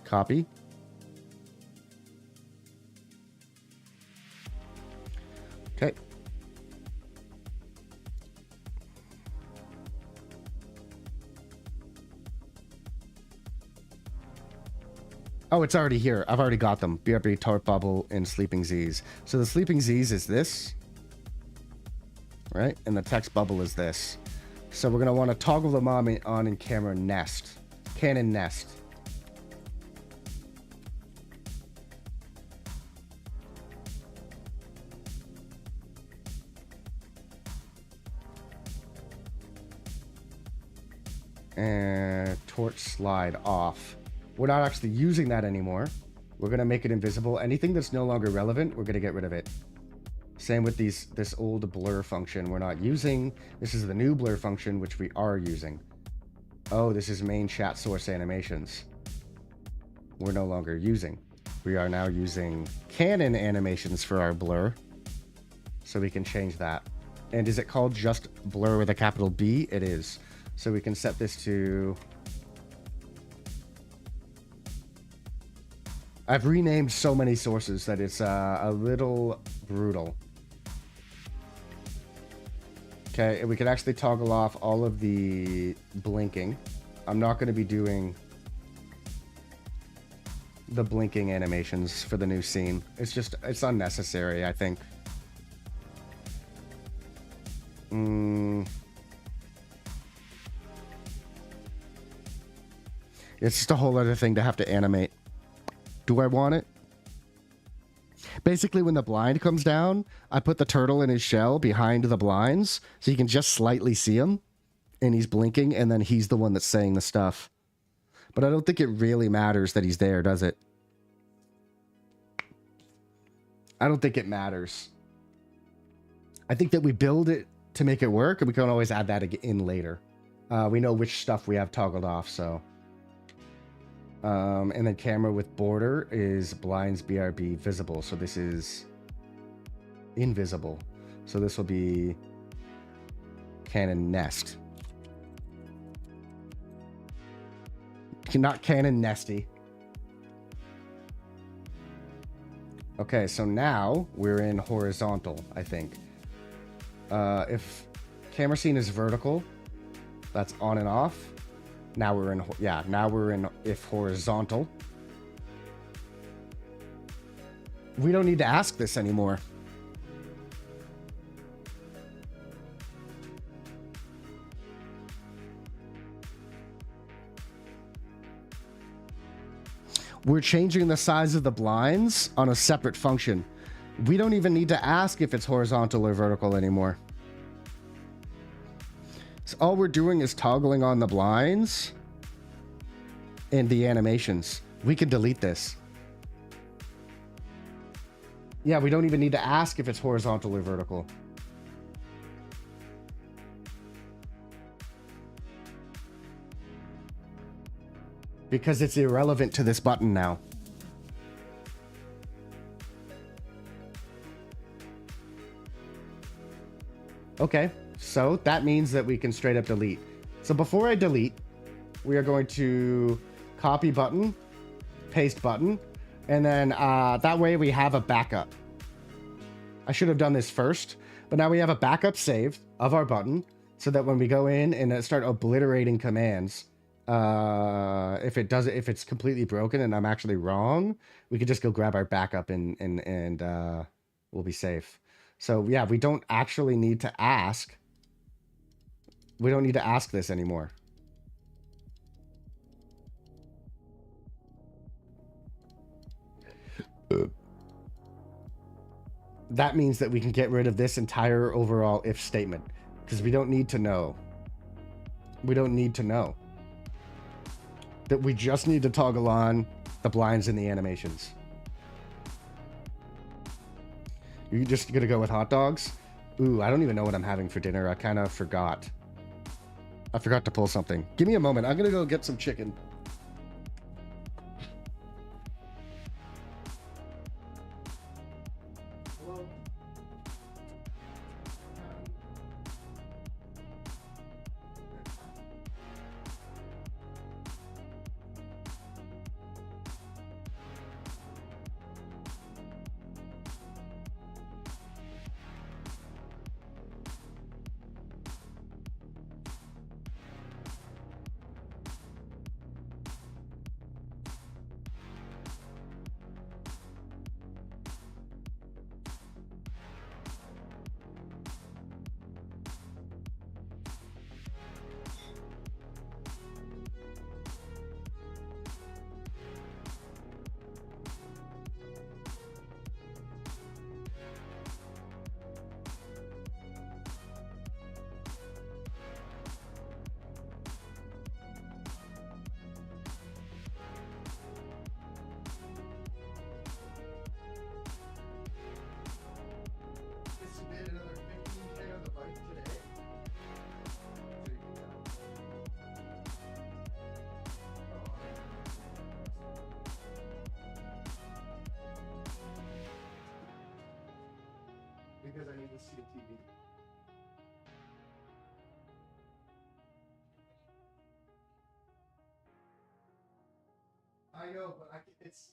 Copy. Okay. Oh, it's already here. I've already got them. BRB, Tort Bubble, and Sleeping Z's. So the Sleeping Z's is this. Right? And the text bubble is this. So we're going to want to toggle them on in camera nest. Canon nest. And torch slide off. We're not actually using that anymore. We're going to make it invisible. Anything that's no longer relevant, we're going to get rid of it. Same with this old blur function we're not using. This is the new blur function, which we are using. Oh, this is main chat source animations. We're no longer using. We are now using Canon animations for our blur. So we can change that. And is it called just blur with a capital B? It is. So we can set this to... I've renamed so many sources that it's a little brutal. Okay, and we can actually toggle off all of the blinking. I'm not going to be doing the blinking animations for the new scene. It's unnecessary, I think. It's just a whole other thing to have to animate. Do I want it? Basically, when the blind comes down, I put the turtle in his shell behind the blinds, so you can just slightly see him, and he's blinking, and then he's the one that's saying the stuff. But I don't think it really matters that he's there, does it? I don't think it matters. I think that we build it to make it work, and we can always add that in later. We know which stuff we have toggled off, so... and then camera with border is blinds BRB visible. So this is invisible. So this will be Canon nest. Not Canon nesty. Okay, so now we're in horizontal, I think. If camera scene is vertical, that's on and off. Now we're in, yeah, now we're in if horizontal. We don't need to ask this anymore. We're changing the size of the blinds on a separate function. We don't even need to ask if it's horizontal or vertical anymore. So all we're doing is toggling on the blinds and the animations. We can delete this. Yeah, we don't even need to ask if it's horizontal or vertical. Because it's irrelevant to this button now. Okay. So that means that we can straight up delete. So before I delete, we are going to copy button, paste button, and then that way we have a backup. I should have done this first, but now we have a backup saved of our button so that when we go in and start obliterating commands, if it's completely broken and I'm actually wrong, we can just go grab our backup and we'll be safe. So yeah, we don't actually need to ask. We don't need to ask this anymore. That means that we can get rid of this entire overall if statement because we don't need to know. We don't need to know. That we just need to toggle on the blinds and the animations. You're just gonna go with hot dogs? Ooh, I don't even know what I'm having for dinner. I kind of forgot. I forgot to pull something. Give me a moment. I'm gonna go get some chicken. know, but it's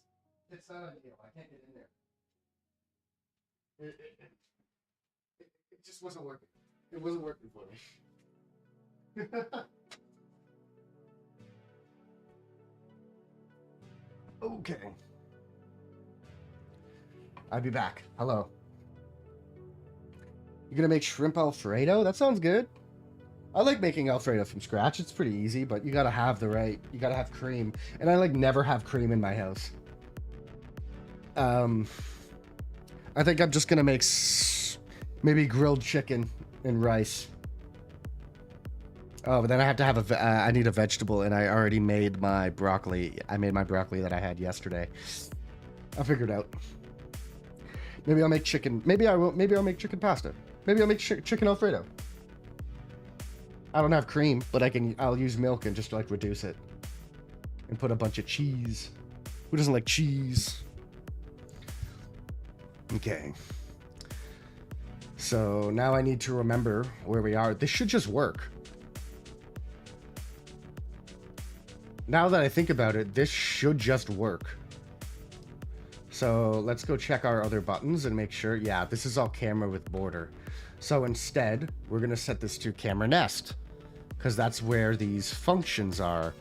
not ideal. I can't get in there. It just wasn't working. It wasn't working for me. Okay. I'll be back. Hello. You're gonna make shrimp Alfredo? That sounds good. I like making Alfredo from scratch. It's pretty easy, but you gotta have you gotta have cream. And I like never have cream in my house. I think I'm just gonna make maybe grilled chicken and rice. Oh, but then I have to have I need a vegetable, and I already made my broccoli. I made my broccoli that I had yesterday. I'll figure it out. Maybe I'll make chicken. Maybe I will. Maybe I'll make chicken pasta. Maybe I'll make chicken Alfredo. I don't have cream, but I'll use milk and just like reduce it, and put a bunch of cheese. Who doesn't like cheese? Okay. So now I need to remember where we are. This should just work. Now that I think about it, this should just work. So let's go check our other buttons and make sure. Yeah, this is all camera with border. So instead, we're going to set this to camera nest, because that's where these functions are.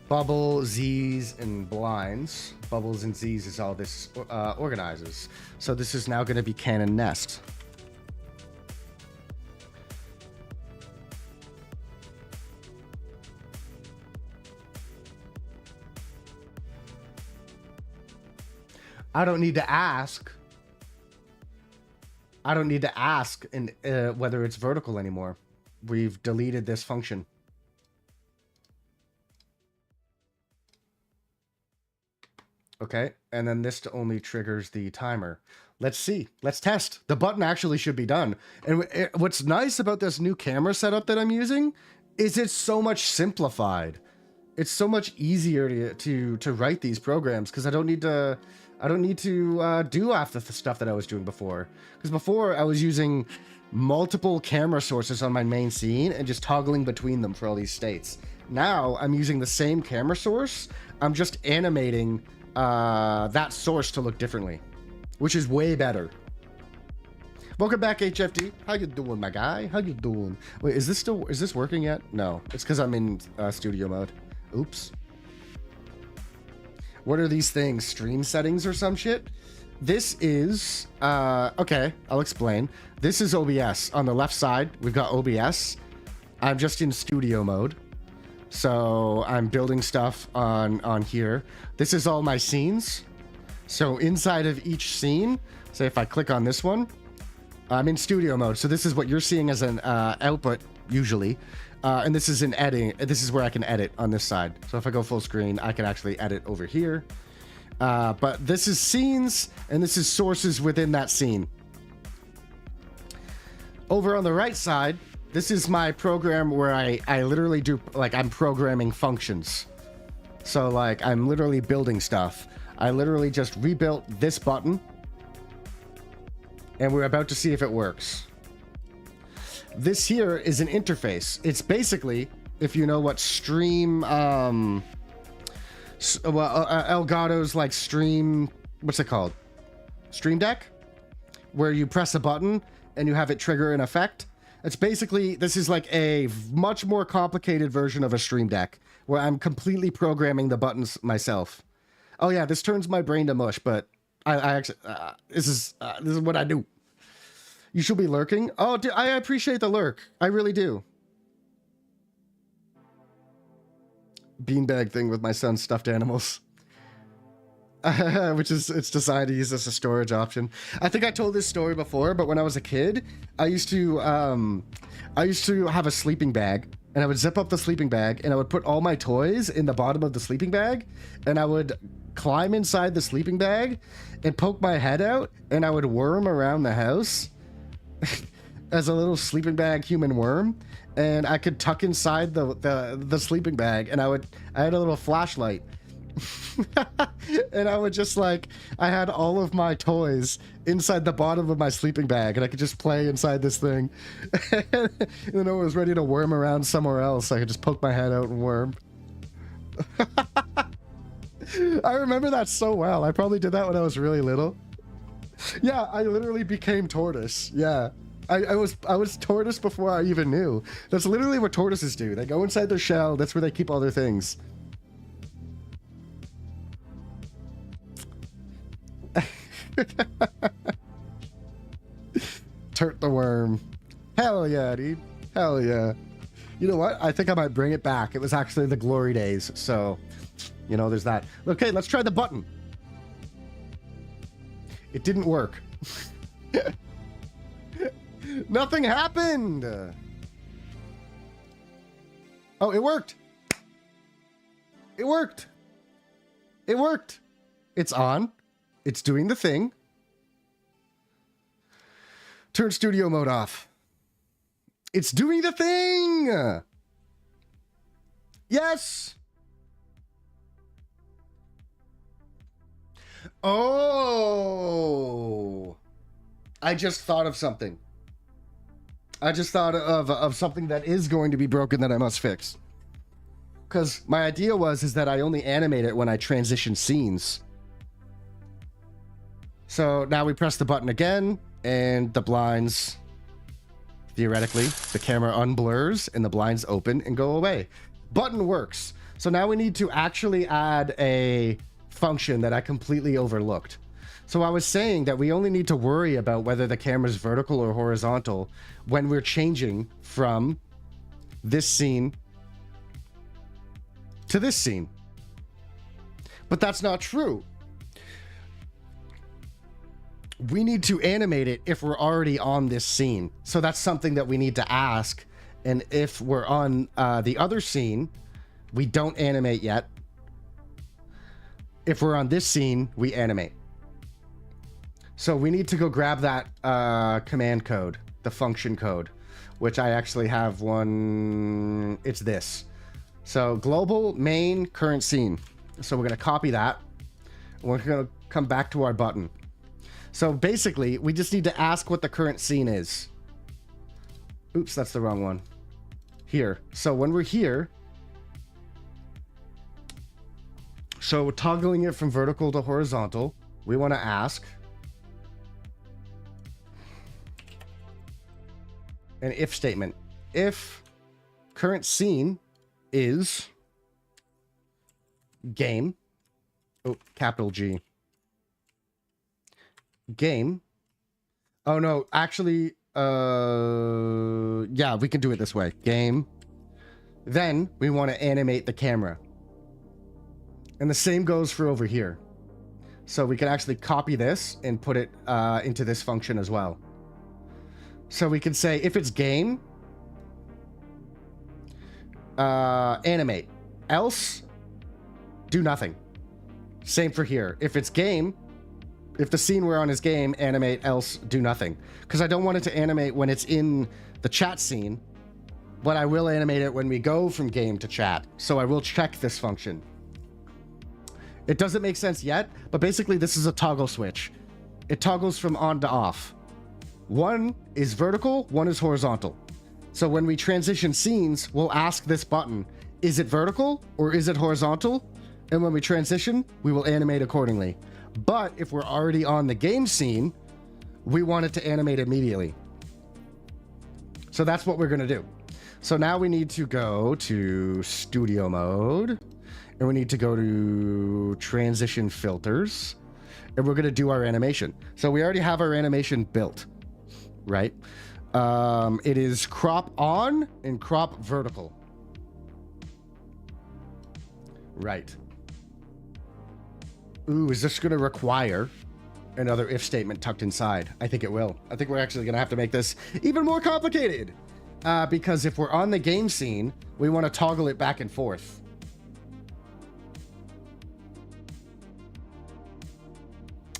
Bubble, Z's, and blinds. Bubbles and Z's is all this organizes. So this is now going to be Canon Nest. I don't need to ask. I don't need to ask whether it's vertical anymore. We've deleted this function. Okay, and then this only triggers the timer. Let's see. Let's test. The button actually should be done. And what's nice about this new camera setup that I'm using is it's so much simplified. It's so much easier to write these programs, because I don't need to do half the stuff that I was doing before. Because before I was using multiple camera sources on my main scene and just toggling between them for all these states. Now I'm using the same camera source. I'm just animating that source to look differently, which is way better. Welcome back, HFD. How you doing, my guy? How you doing? Wait, is this working yet? No, it's because I'm in studio mode. Oops. What are these things? Stream settings or some shit? This is, okay, I'll explain. This is OBS. On the left side, we've got OBS. I'm just in studio mode. So I'm building stuff on here. This is all my scenes. So inside of each scene, say if I click on this one, I'm in studio mode. So this is what you're seeing as an output, usually. And this is in editing. This is where I can edit on this side. So if I go full screen, I can actually edit over here. But this is scenes, and this is sources within that scene. Over on the right side, this is my program where I literally do, like, I'm programming functions. So, like, I'm literally building stuff. I literally just rebuilt this button, and we're about to see if it works. This here is an interface. It's basically, if you know what Stream, Elgato's like Stream, what's it called? Stream Deck? Where you press a button and you have it trigger an effect. It's basically, this is like a much more complicated version of a Stream Deck, where I'm completely programming the buttons myself. Oh yeah, this turns my brain to mush, but I actually, this is what I do. You should be lurking. Oh, I appreciate the lurk. I really do. Beanbag thing with my son's stuffed animals. Which is, it's decided to use as a storage option. I think I told this story before, but when I was a kid, I used to have a sleeping bag, and I would zip up the sleeping bag, and I would put all my toys in the bottom of the sleeping bag, and I would climb inside the sleeping bag and poke my head out, and I would worm around the house as a little sleeping bag human worm, and I could tuck inside the sleeping bag, and I had a little flashlight. And I would just like, I had all of my toys inside the bottom of my sleeping bag, and I could just play inside this thing. And then I was ready to worm around somewhere else. I could just poke my head out and worm. I remember that so well. I probably did that when I was really little. Yeah, I literally became tortoise. Yeah. I was tortoise before I even knew. That's literally what tortoises do. They go inside their shell. That's where they keep all their things. Turt the worm. Hell yeah, dude. Hell yeah. You know what? I think I might bring it back. It was actually the glory days. So, you know, there's that. Okay, let's try the button. It didn't work. Nothing happened. Oh, it worked. It worked. It worked. It's on. It's doing the thing. Turn studio mode off. It's doing the thing. Yes. Oh. I just thought of something. I just thought of something that is going to be broken that I must fix. Because my idea is that I only animate it when I transition scenes. So now we press the button again, and the blinds, theoretically, the camera unblurs, and the blinds open and go away. Button works. So now we need to actually add a function that I completely overlooked. So I was saying that we only need to worry about whether the camera's vertical or horizontal when we're changing from this scene to this scene. But that's not true. We need to animate it if we're already on this scene. So that's something that we need to ask. And if we're on the other scene, we don't animate yet. If we're on this scene, we animate. So we need to go grab that command code, the function code, which I actually have one. It's this. So global main current scene. So we're going to copy that. We're going to come back to our button. So basically, we just need to ask what the current scene is. Oops, that's the wrong one. Here. So when we're here, so toggling it from vertical to horizontal, we want to ask an if statement. If current scene is game, oh, capital G, game. Oh no, actually, yeah, we can do it this way. Game. Then we want to animate the camera. And the same goes for over here. So we can actually copy this and put it into this function as well. So we can say if it's game, animate. Else, do nothing. Same for here. If it's game, if the scene we're on is game, animate. Else, do nothing. Because I don't want it to animate when it's in the chat scene, but I will animate it when we go from game to chat. So I will check this function. It doesn't make sense yet, but basically this is a toggle switch. It toggles from on to off. One is vertical, one is horizontal. So when we transition scenes, we'll ask this button, is it vertical or is it horizontal? And when we transition, we will animate accordingly. But if we're already on the game scene, we want it to animate immediately. So that's what we're going to do. So now we need to go to studio mode, and we need to go to transition filters, and we're going to do our animation. So we already have our animation built, right? It is crop on and crop vertical. Right. Ooh, is this going to require another if statement tucked inside? I think it will. I think we're actually going to have to make this even more complicated. Because if we're on the game scene, we want to toggle it back and forth.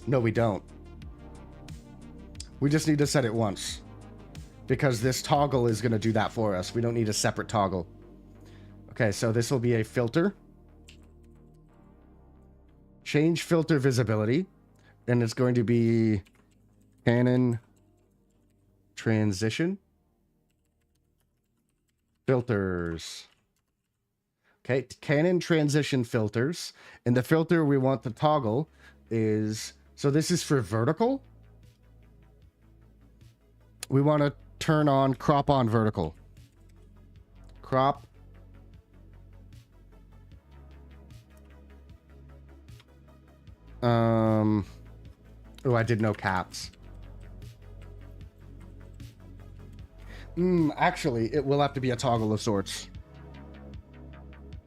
No, we don't. We just need to set it once. Because this toggle is going to do that for us. We don't need a separate toggle. Okay, so this will be a filter. Change filter visibility. And it's going to be Canon transition. Filters. Okay, Canon transition filters. And the filter we want to toggle is... So this is for vertical. We want to turn on crop on vertical. Crop. Oh, I did no caps. Actually, it will have to be a toggle of sorts.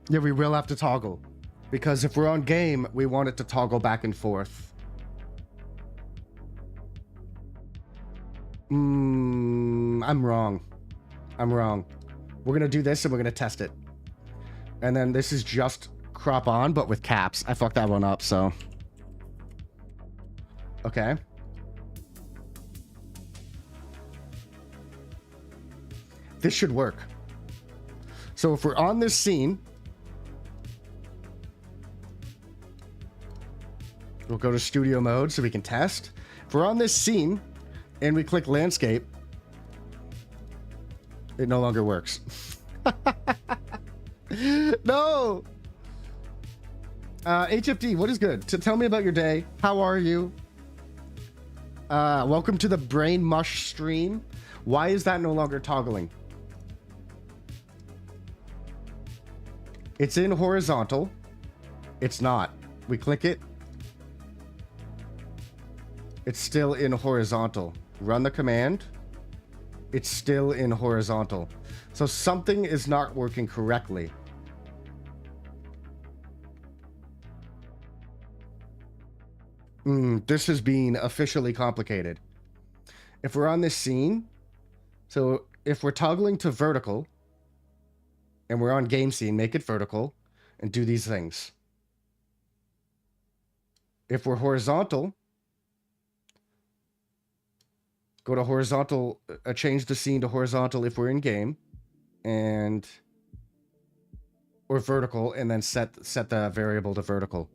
Yeah, we will have to toggle. Because if we're on game, we want it to toggle back and forth. I'm wrong. I'm wrong. We're going to do this and we're going to test it. And then this is just crop on, but with caps. I fucked that one up, so... Okay. This should work. So if we're on this scene, we'll go to studio mode so we can test. If we're on this scene and we click landscape, it no longer works. No! HFD, what is good? Tell me about your day. How are you? Welcome to the Brain Mush stream. Why is that no longer toggling? It's in horizontal. It's not. We click it. It's still in horizontal. Run the command. It's still in horizontal. So something is not working correctly. This is being officially complicated. If we're on this scene, so if we're toggling to vertical, and we're on game scene, make it vertical, and do these things. If we're horizontal, go to horizontal, change the scene to horizontal if we're in game, and or vertical, and then set the variable to vertical.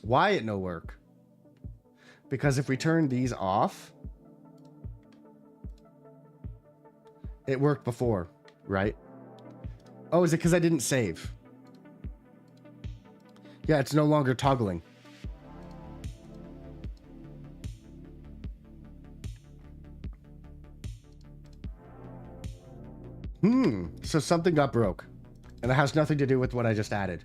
Why it no work? Because if we turn these off, it worked before, right? Oh, is it because I didn't save? Yeah, it's no longer toggling. So something got broke. And it has nothing to do with what I just added.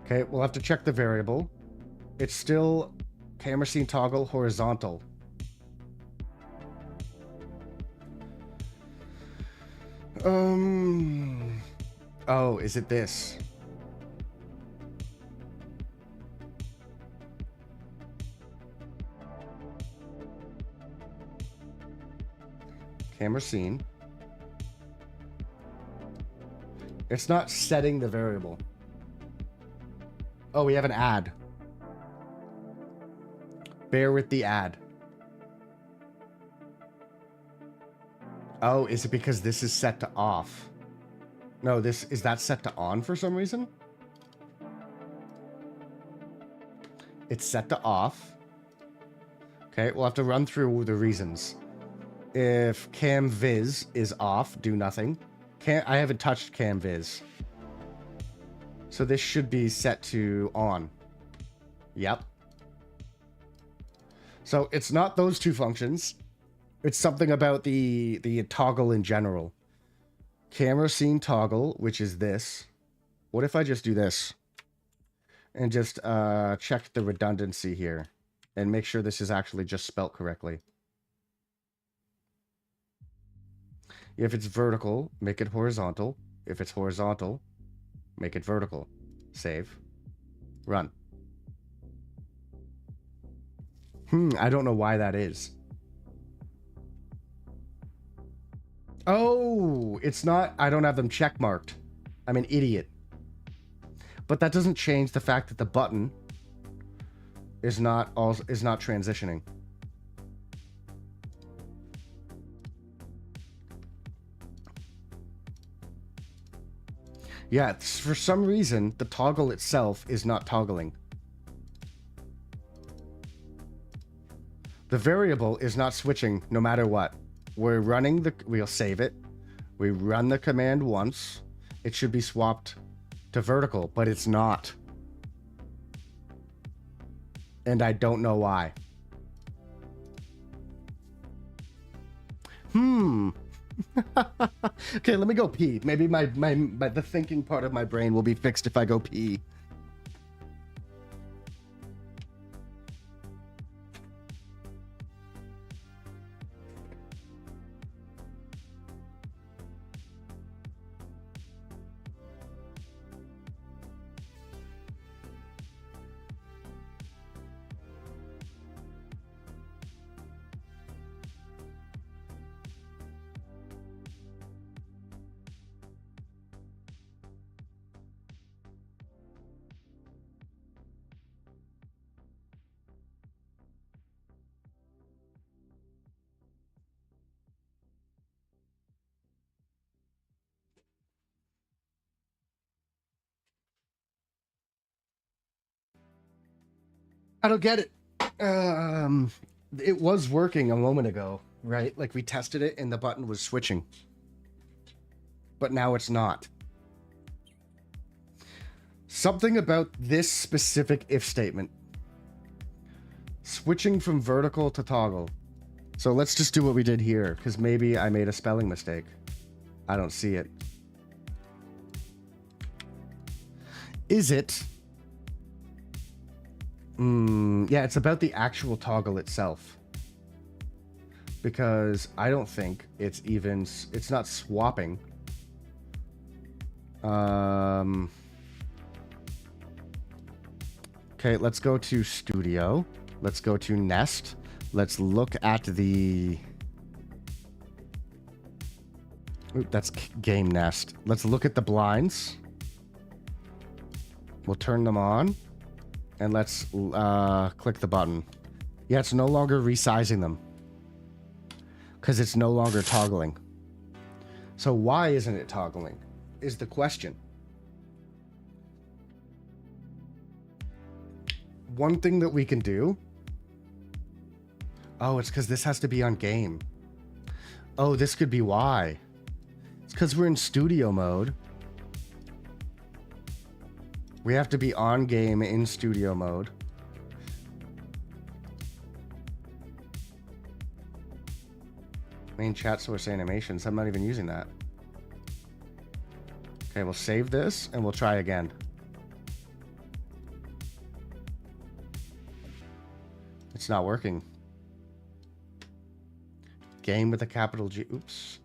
Okay, we'll have to check the variable. It's still camera scene toggle horizontal. Oh, is it this? Camera scene. It's not setting the variable. Oh, we have an ad. Bear with the ad. Oh, is it because this is set to off? No, is that set to on for some reason? It's set to off. Okay, we'll have to run through the reasons. If cam viz is off, do nothing. I haven't touched cam viz. So this should be set to on. Yep. So it's not those two functions. It's something about the toggle in general. Camera scene toggle, which is this. What if I just do this? And just check the redundancy here. And make sure this is actually just spelt correctly. If it's vertical, make it horizontal. If it's horizontal, make it vertical. Save. Run. I don't know why that is. Oh, it's not. I don't have them check marked. I'm an idiot. But that doesn't change the fact that the button is not transitioning. Yeah, for some reason, the toggle itself is not toggling. The The variable is not switching no matter what. We'll save it. We run the command once. It should be swapped to vertical, but it's not. And I don't know why. Okay, let me go pee. Maybe the thinking part of my brain will be fixed if I go pee. I don't get it. It was working a moment ago, right? Like we tested it and the button was switching. But now it's not. Something about this specific if statement. Switching from vertical to toggle. So let's just do what we did here, because maybe I made a spelling mistake. I don't see it. Is it? Yeah, it's about the actual toggle itself. Because I don't think it's not swapping. Okay, let's go to Studio. Let's go to Nest. Let's look at the... Oop, that's Game Nest. Let's look at the blinds. We'll turn them on. And let's click the button. Yeah, it's no longer resizing them. Because it's no longer toggling. So why isn't it toggling? Is the question. One thing that we can do... Oh, it's because this has to be on game. Oh, this could be why. It's because we're in studio mode. We have to be on game in studio mode. Main chat source animations. I'm not even using that. Okay, we'll save this and we'll try again. It's not working. Game with a capital G. Oops.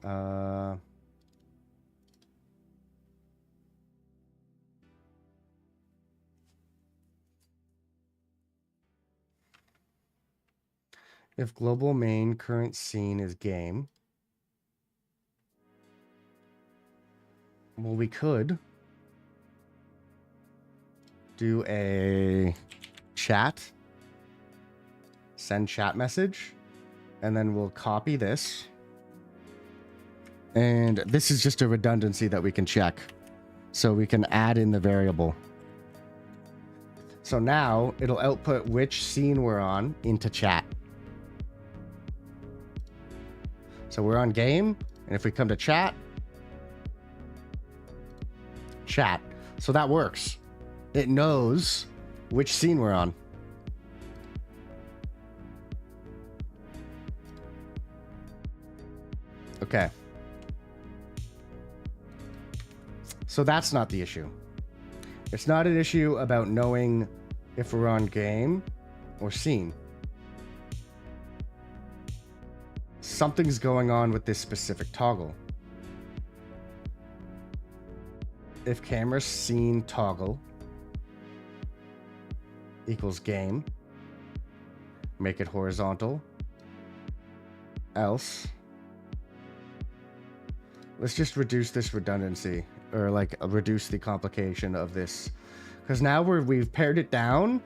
If global main current scene is game. Well, we could do a chat. Send chat message. And then we'll copy this. And this is just a redundancy that we can check. So we can add in the variable. So now it'll output which scene we're on into chat. So we're on game. And if we come to chat. Chat. So that works. It knows which scene we're on. Okay. So that's not the issue. It's not an issue about knowing if we're on game or scene. Something's going on with this specific toggle. If camera scene toggle equals game, make it horizontal. Else, let's just reduce this redundancy, or like reduce the complication of this, because now we've pared it down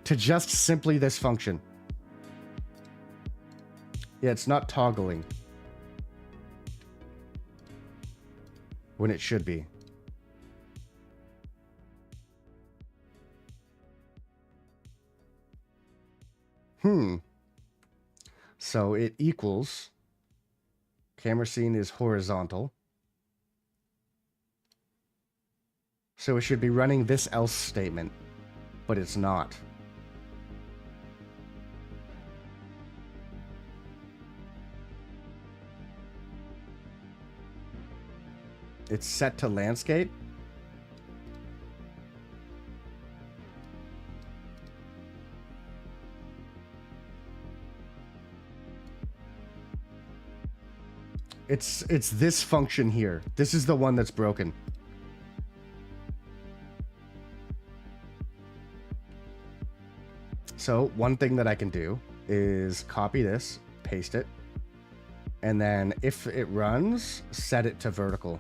to just simply this function. Yeah, it's not toggling when it should be. So it equals camera scene is horizontal. So it should be running this else statement, but it's not. It's set to landscape. It's this function here. This is the one that's broken. So one thing that I can do is copy this, paste it, and then if it runs, set it to vertical.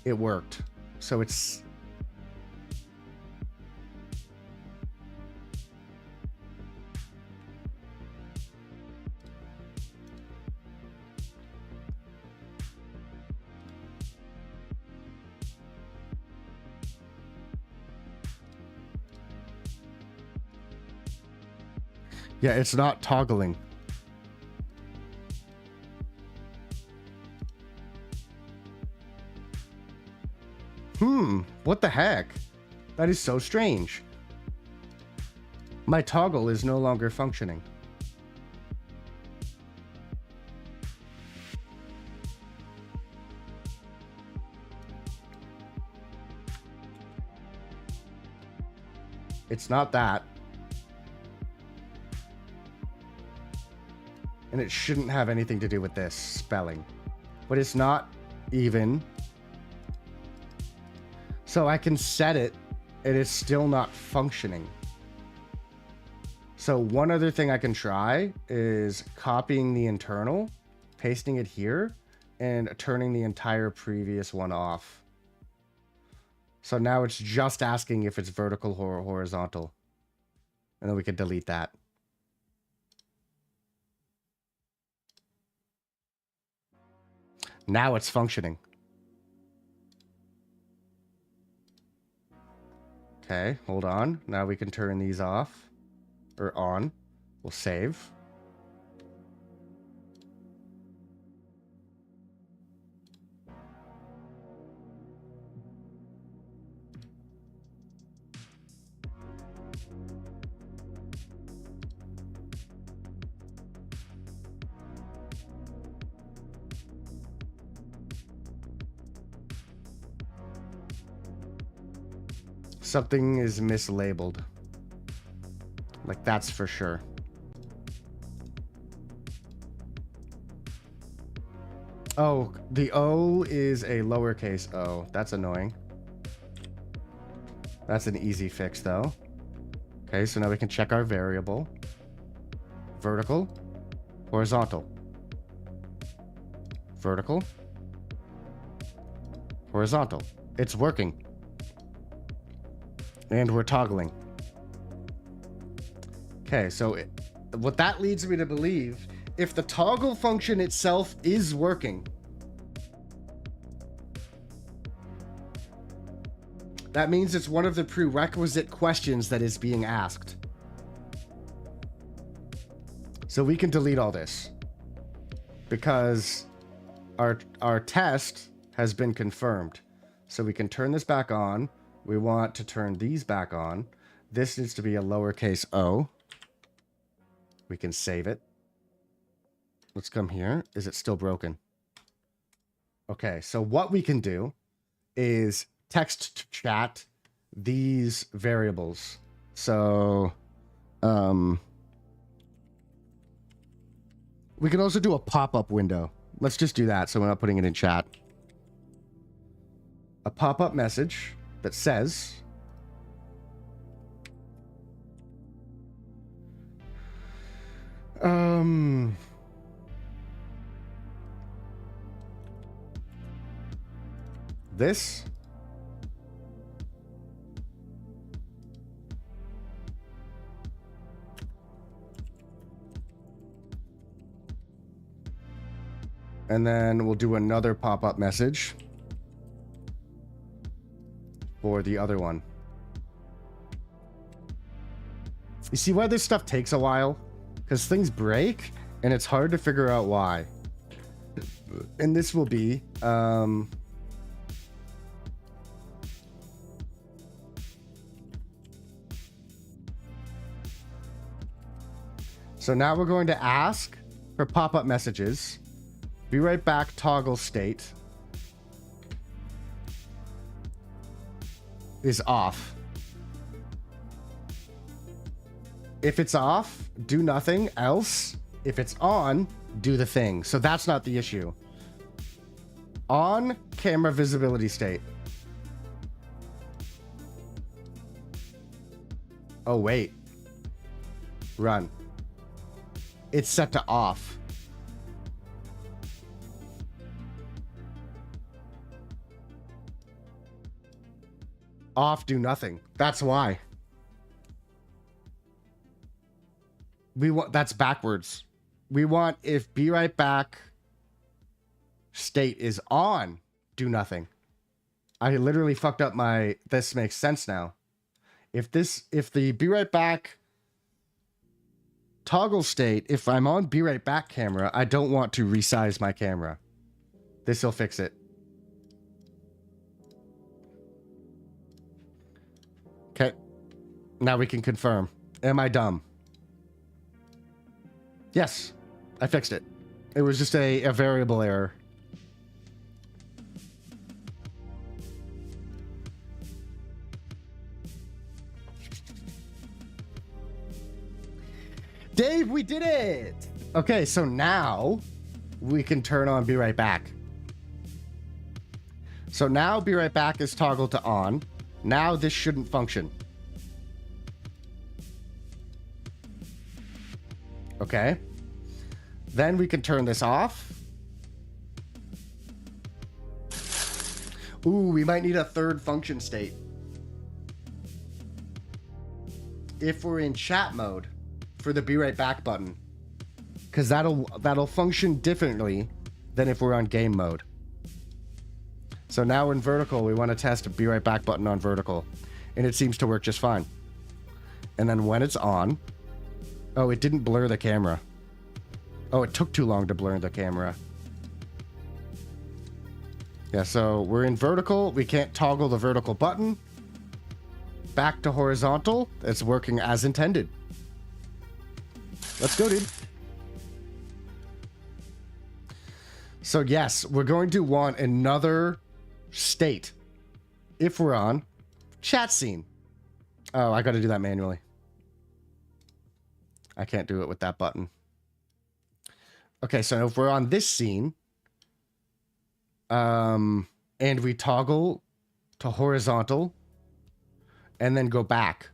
It worked. So it's... Yeah, it's not toggling. What the heck? That is so strange. My toggle is no longer functioning. It's not that. And it shouldn't have anything to do with this spelling. But it's not even. So I can set it, and it's still not functioning. So one other thing I can try is copying the internal, pasting it here, and turning the entire previous one off. So now it's just asking if it's vertical or horizontal. And then we could delete that. Now it's functioning. Okay, hold on. Now we can turn these off or on. We'll save. Something is mislabeled. Like, that's for sure. Oh, the O is a lowercase o. That's annoying. That's an easy fix, though. Okay, so now we can check our variable. Vertical, horizontal. Vertical, horizontal. It's working. And we're toggling. Okay, so what that leads me to believe, if the toggle function itself is working, that means it's one of the prerequisite questions that is being asked. So we can delete all this because our test has been confirmed. So we can turn this back on. We want to turn these back on. This needs to be a lowercase o. We can save it. Let's come here. Is it still broken? Okay, so what we can do is text to chat these variables. So, we can also do a pop-up window. Let's just do that so we're not putting it in chat. A pop-up message that says, this and then we'll do another pop-up message for the other one. You see why this stuff takes a while? Because things break, and it's hard to figure out why. And this will be... So now we're going to ask for pop-up messages. Be right back, toggle state is off. If it's off, do nothing else. If it's on, do the thing. So that's not the issue. On camera visibility state. Oh, wait. Run. It's set to off. Off, do nothing. That's why. We want, that's backwards. We want if be right back state is on, do nothing. I literally fucked up my, this makes sense now. If the be right back toggle state, if I'm on be right back camera, I don't want to resize my camera. This will fix it. Okay. Now we can confirm. Am I dumb? Yes. I fixed it. It was just a variable error. Dave, we did it! Okay, so now we can turn on Be Right Back. So now Be Right Back is toggled to on. Now this shouldn't function. Okay. Then we can turn this off. Ooh, we might need a third function state. If we're in chat mode for the Be Right Back button. Because that'll function differently than if we're on game mode. So now in vertical, we want to test a Be Right Back button on vertical. And it seems to work just fine. And then when it's on... Oh, it didn't blur the camera. Oh, it took too long to blur the camera. Yeah, so we're in vertical. We can't toggle the vertical button. Back to horizontal. It's working as intended. Let's go, dude. So yes, we're going to want another state if we're on chat scene. Oh, I got to do that manually. I can't do it with that button. Okay, so if we're on this scene, and we toggle to horizontal, and then go back.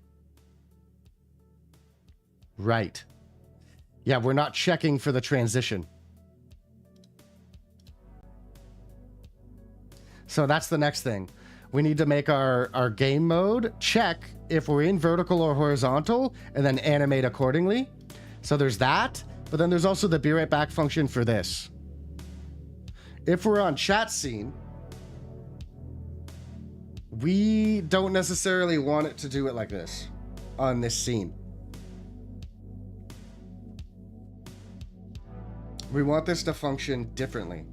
Right. Yeah, we're not checking for the transition. So that's the next thing. We need to make our game mode check if we're in vertical or horizontal, and then animate accordingly. So there's that, but then there's also the Be Right Back function for this. If we're on chat scene, we don't necessarily want it to do it like this on this scene. We want this to function differently.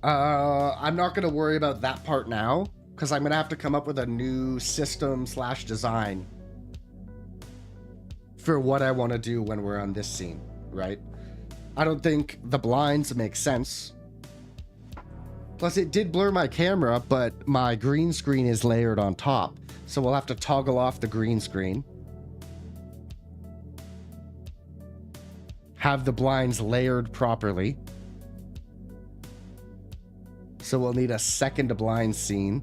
I'm not going to worry about that part now, because I'm going to have to come up with a new system/design for what I want to do when we're on this scene, right? I don't think the blinds make sense. Plus, it did blur my camera, but my green screen is layered on top, so we'll have to toggle off the green screen. Have the blinds layered properly. So we'll need a second blind scene.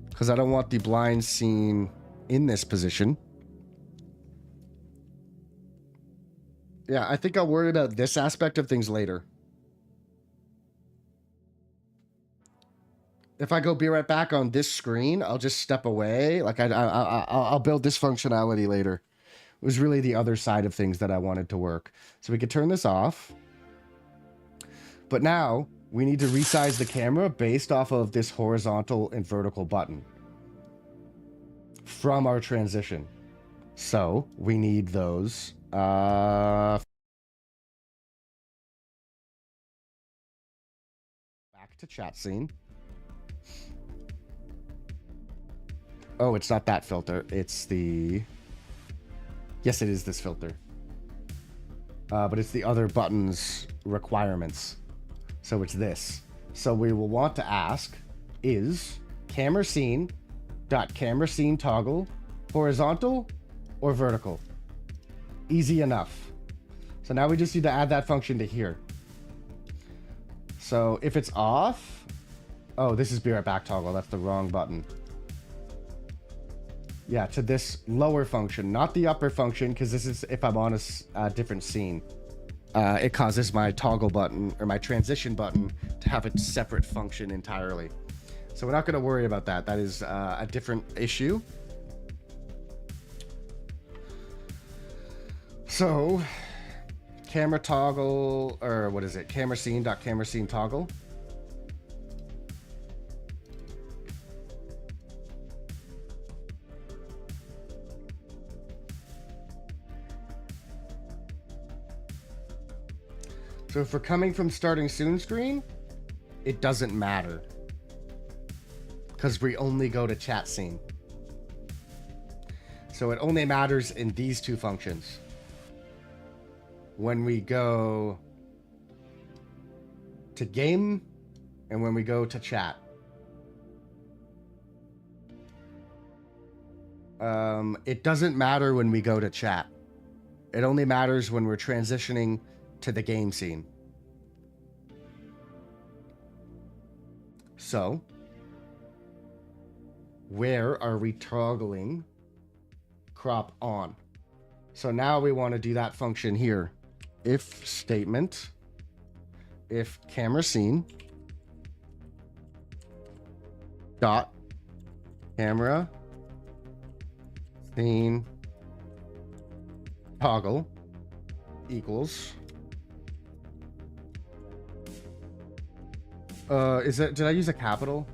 Because I don't want the blind scene in this position. Yeah, I think I'll worry about this aspect of things later. If I go Be Right Back on this screen, I'll just step away. Like I'll build this functionality later. It was really the other side of things that I wanted to work. So we could turn this off. But now we need to resize the camera based off of this horizontal and vertical button from our transition. So we need those. Back to chat scene. Oh, it's not that filter. It's the... Yes, it is this filter. But it's the other button's requirements. So it's this. So we will want to ask is camera scene dot camera scene toggle horizontal or vertical? Easy enough. So now we just need to add that function to here. So if it's off... Oh, this is be right back toggle. That's the wrong button. Yeah, to this lower function, not the upper function, because this is if I'm on a different scene. It causes my toggle button, or my transition button, to have a separate function entirely. So we're not going to worry about that. That is a different issue. So, camera toggle, or what is it? Camera scene dot camera scene toggle. So if we're coming from starting soon screen, it doesn't matter. Because we only go to chat scene. So it only matters in these two functions. When we go to game and when we go to chat. It doesn't matter when we go to chat. It only matters when we're transitioning to the game scene. So, where are we toggling crop on? So now we want to do that function here. If statement, if camera scene dot camera scene toggle equals did I use a capital?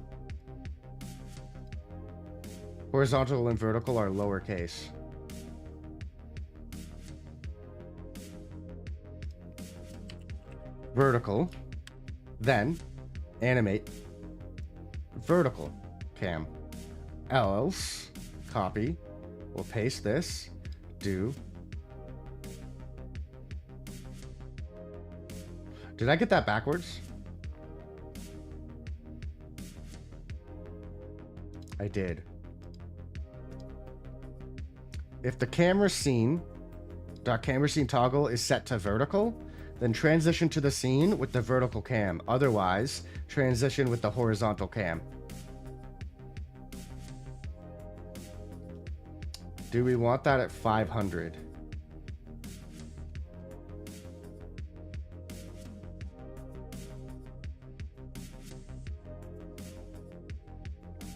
Horizontal and vertical are lowercase. Vertical, then animate vertical cam. Else, copy, we'll paste this, do. Did I get that backwards? I did. If the camera scene toggle is set to vertical, then transition to the scene with the vertical cam. Otherwise, transition with the horizontal cam. Do we want that at 500?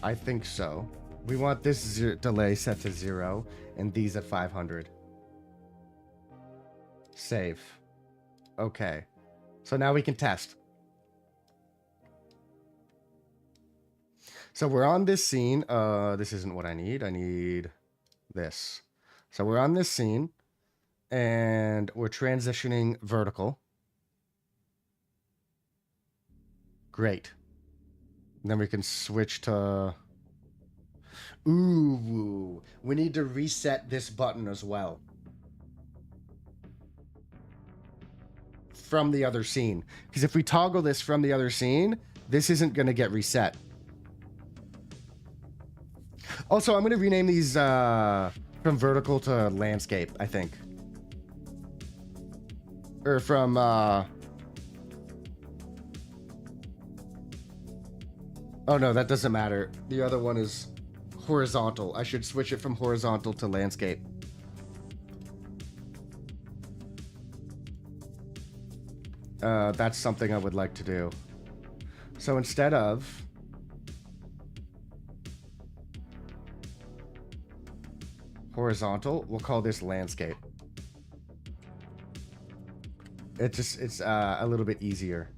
I think so. We want this delay set to 0 and these at 500. Save. Okay. So now we can test. So we're on this scene. This isn't what I need. I need this. So we're on this scene and we're transitioning vertical. Great. And then we can switch to... Ooh, we need to reset this button as well. From the other scene. Because if we toggle this from the other scene, this isn't going to get reset. Also, I'm going to rename these from vertical to landscape, I think. Or from... Oh no, that doesn't matter. The other one is horizontal. I should switch it from horizontal to landscape. That's something I would like to do. So instead of horizontal, we'll call this landscape. It's a little bit easier.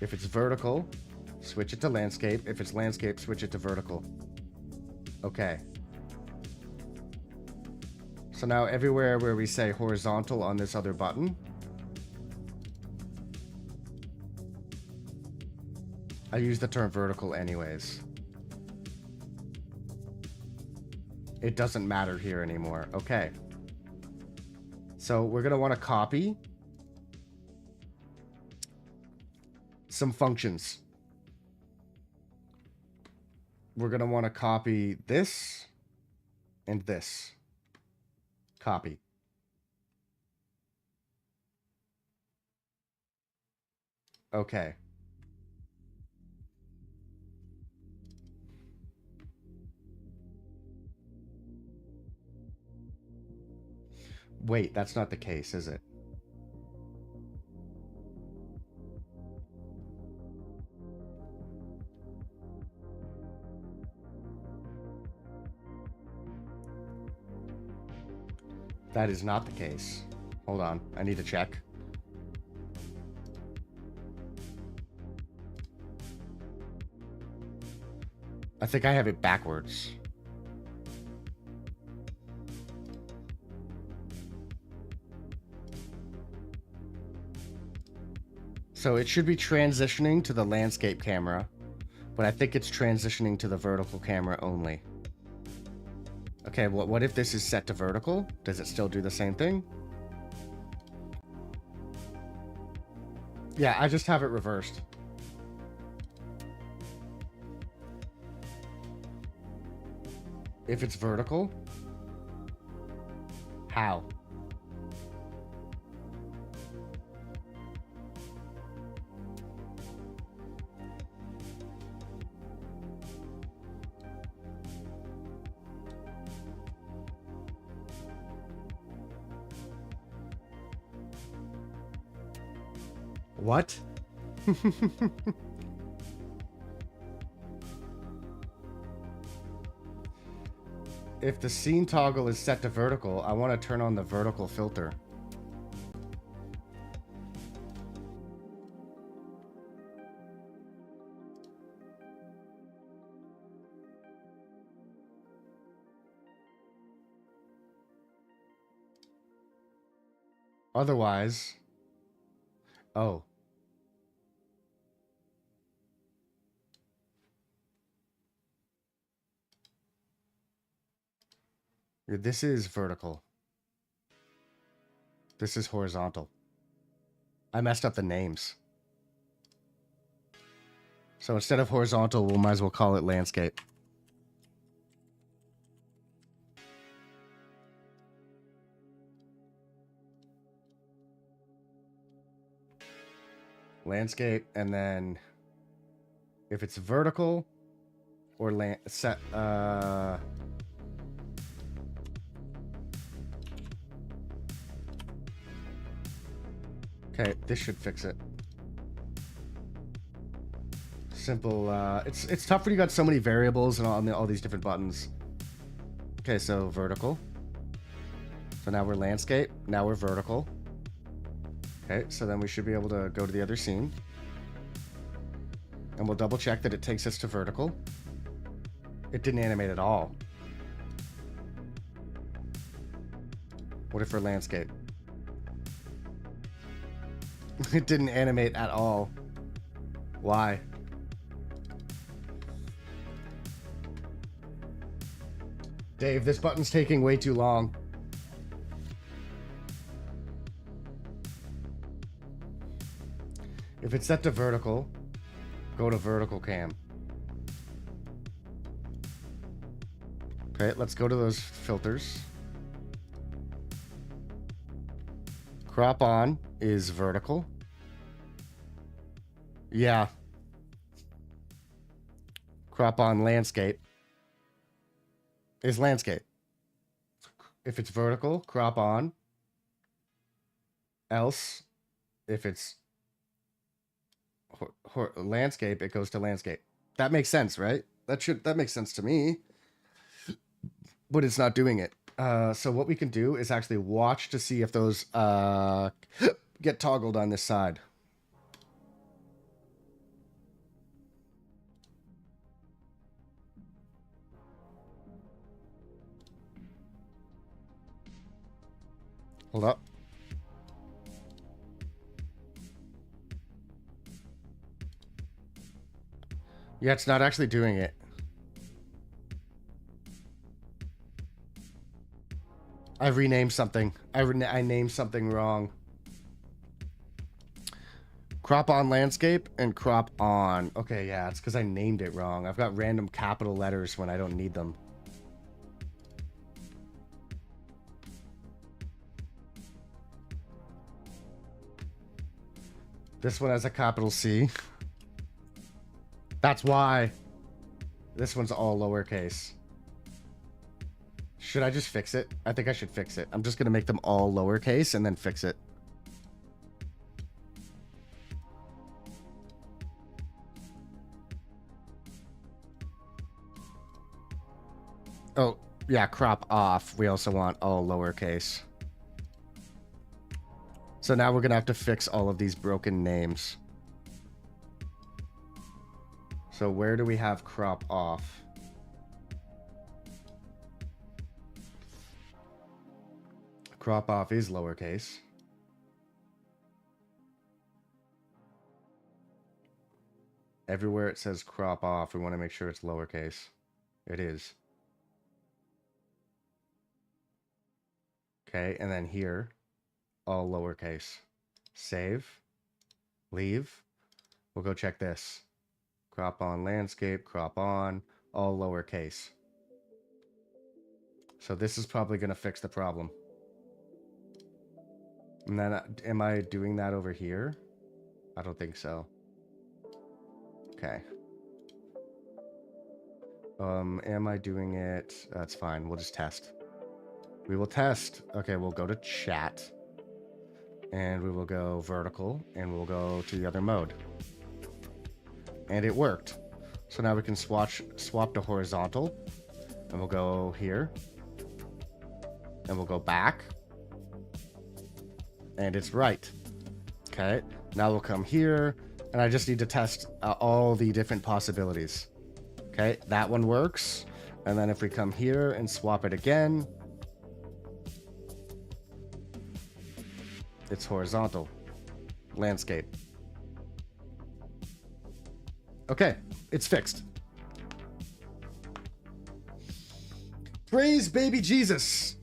If it's vertical, switch it to landscape. If it's landscape, switch it to vertical. Okay. So now everywhere where we say horizontal on this other button, I use the term vertical anyways. It doesn't matter here anymore. Okay. So we're going to want to copy some functions. We're going to want to copy this and this. Copy. Okay. Wait, that's not the case, is it? That is not the case. Hold on, I need to check. I think I have it backwards. So it should be transitioning to the landscape camera, but I think it's transitioning to the vertical camera only. Okay, what if this is set to vertical? Does it still do the same thing? Yeah, I just have it reversed. If it's vertical? How? What? If the scene toggle is set to vertical, I want to turn on the vertical filter. Otherwise... Oh. This is vertical. This is horizontal. I messed up the names. So instead of horizontal, we might as well call it landscape. Landscape, and then if it's vertical or set, okay, this should fix it. Simple, it's tough when you got so many variables and all these different buttons. Okay, so vertical. So now we're landscape, now we're vertical. Okay, so then we should be able to go to the other scene. And we'll double check that it takes us to vertical. It didn't animate at all. What if for landscape? It didn't animate at all. Why? Dave, this button's taking way too long. If it's set to vertical, go to vertical cam. Okay, let's go to those filters. Crop on is vertical. Yeah. Crop on landscape is landscape. If it's vertical, crop on. Else, if it's landscape, it goes to landscape. That makes sense, right? That makes sense to me. But it's not doing it. So what we can do is actually watch to see if those get toggled on this side. Hold up. Yeah, it's not actually doing it. I renamed something. I named something wrong. Crop on landscape and crop on. Okay, yeah, it's because I named it wrong. I've got random capital letters when I don't need them. This one has a capital C. That's why. This one's all lowercase. Should I just fix it? I think I should fix it. I'm just going to make them all lowercase and then fix it. Oh, yeah, crop off. We also want all lowercase. So now we're going to have to fix all of these broken names. So where do we have crop off? Crop off is lowercase. Everywhere it says crop off, we want to make sure it's lowercase. It is. Okay, and then here, all lowercase. Save. Leave. We'll go check this. Crop on landscape, crop on, all lowercase. So this is probably going to fix the problem. And then, am I doing that over here? I don't think so. Okay. Am I doing it? That's fine. We'll just test. We will test. Okay, we'll go to chat. And we will go vertical. And we'll go to the other mode. And it worked. So now we can swap to horizontal. And we'll go here. And we'll go back. And it's right. Okay. Now we'll come here. And I just need to test all the different possibilities. Okay. That one works. And then if we come here and swap it again. It's horizontal. Landscape. Okay, it's fixed. Praise baby Jesus.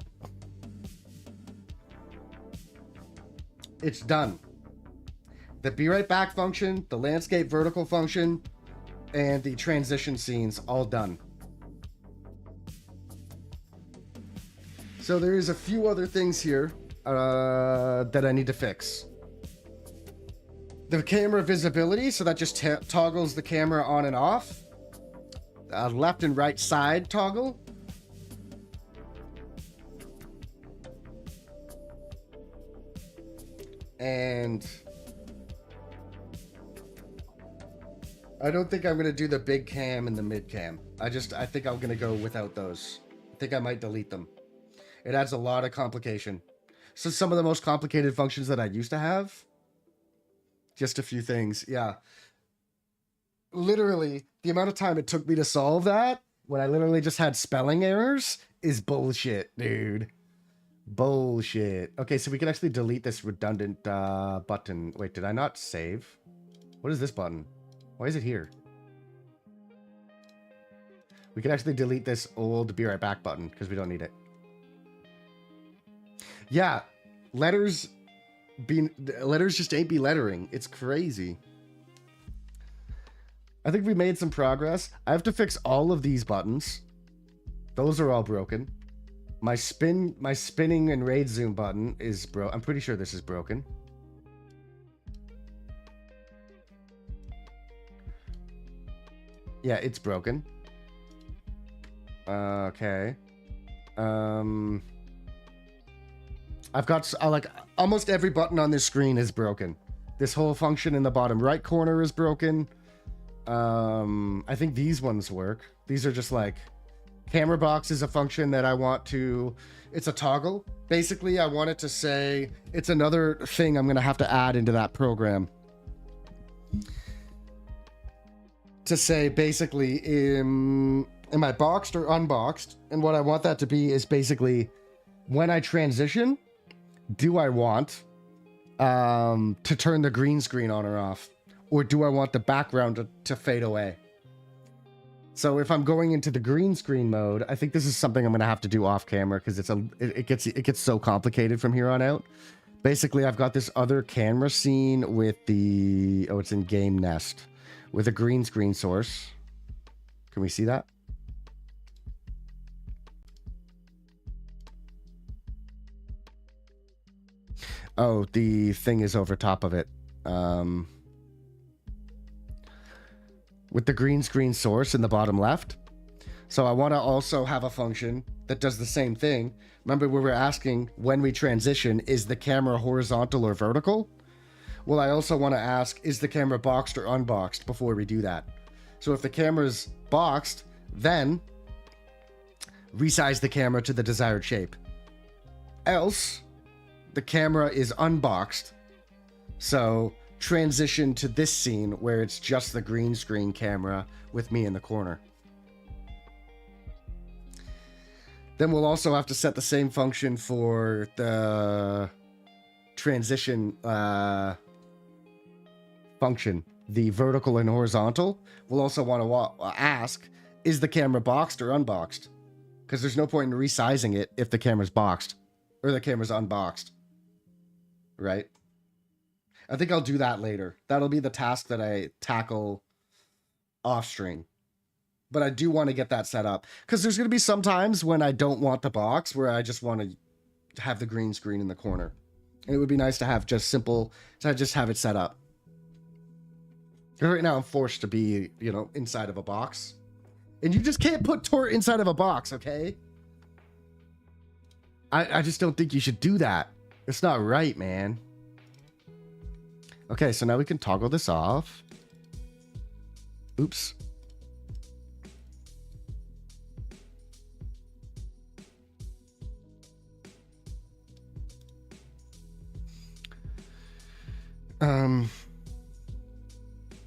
It's done. The be right back function, the landscape vertical function, and the transition scenes all done. So there is a few other things here that I need to fix. The camera visibility, so that just toggles the camera on and off. Left and right side toggle. And I don't think I'm going to do the big cam and the mid cam. I think I'm going to go without those. I think I might delete them. It adds a lot of complication. So some of the most complicated functions that I used to have. Just a few things, yeah. Literally, the amount of time it took me to solve that, when I literally just had spelling errors, is bullshit, dude. Bullshit. Okay, so we can actually delete this redundant button. Wait, did I not save? What is this button? Why is it here? We can actually delete this old be right back button, because we don't need it. Yeah, letters just ain't be lettering. It's crazy. I think we made some progress. I have to fix all of these buttons. Those are all broken. My spinning and raid zoom button is broke. I'm pretty sure this is broken. Yeah, it's broken. Okay. I've got like almost every button on this screen is broken. This whole function in the bottom right corner is broken. I think these ones work. These are just like camera box is a function that I want to. It's a toggle. Basically, I want it to say it's another thing I'm going to have to add into that program. To say basically, am I boxed or unboxed? And what I want that to be is basically when I transition, do I want to turn the green screen on or off? Or do I want the background to fade away? So if I'm going into the green screen mode, I think this is something I'm going to have to do off camera because it gets so complicated from here on out. Basically, I've got this other camera scene with the... Oh, it's in Game Nest. With a green screen source. Can we see that? Oh, the thing is over top of it. With the green screen source in the bottom left. So I want to also have a function that does the same thing. Remember we were asking when we transition, is the camera horizontal or vertical? Well, I also want to ask, is the camera boxed or unboxed before we do that? So if the camera's boxed, then resize the camera to the desired shape. Else, the camera is unboxed. So transition to this scene where it's just the green screen camera with me in the corner. Then we'll also have to set the same function for the transition function, the vertical and horizontal. We'll also want to ask, is the camera boxed or unboxed? Because there's no point in resizing it if the camera's boxed or the camera's unboxed, right? I think I'll do that later. That'll be the task that I tackle off stream. But I do want to get that set up because there's going to be some times when I don't want the box, where I just want to have the green screen in the corner. And it would be nice to have just simple, to just have it set up. Right now I'm forced to be, you know, inside of a box. And you just can't put Tort inside of a box, okay? I just don't think you should do that. It's not right, man. Okay, so now we can toggle this off. Oops.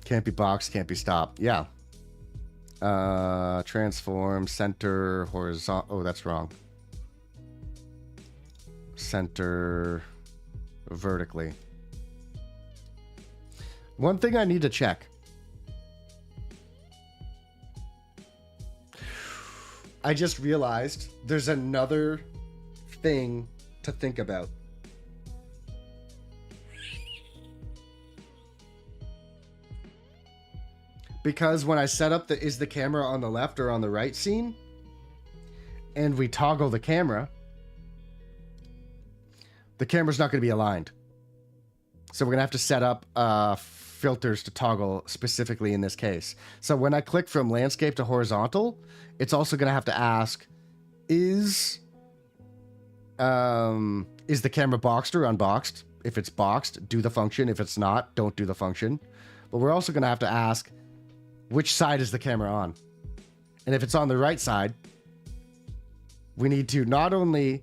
Can't be boxed, can't be stopped. Yeah. Transform, center, horizontal. Oh, that's wrong. Center vertically. One thing I need to check. I just realized there's another thing to think about. Because when I set up the is the camera on the left or on the right scene, and we toggle the camera's not going to be aligned. So we're going to have to set up filters to toggle specifically in this case. So when I click from landscape to horizontal, it's also going to have to ask, is the camera boxed or unboxed? If it's boxed, do the function. If it's not, don't do the function. But we're also going to have to ask, which side is the camera on? And if it's on the right side, we need to not only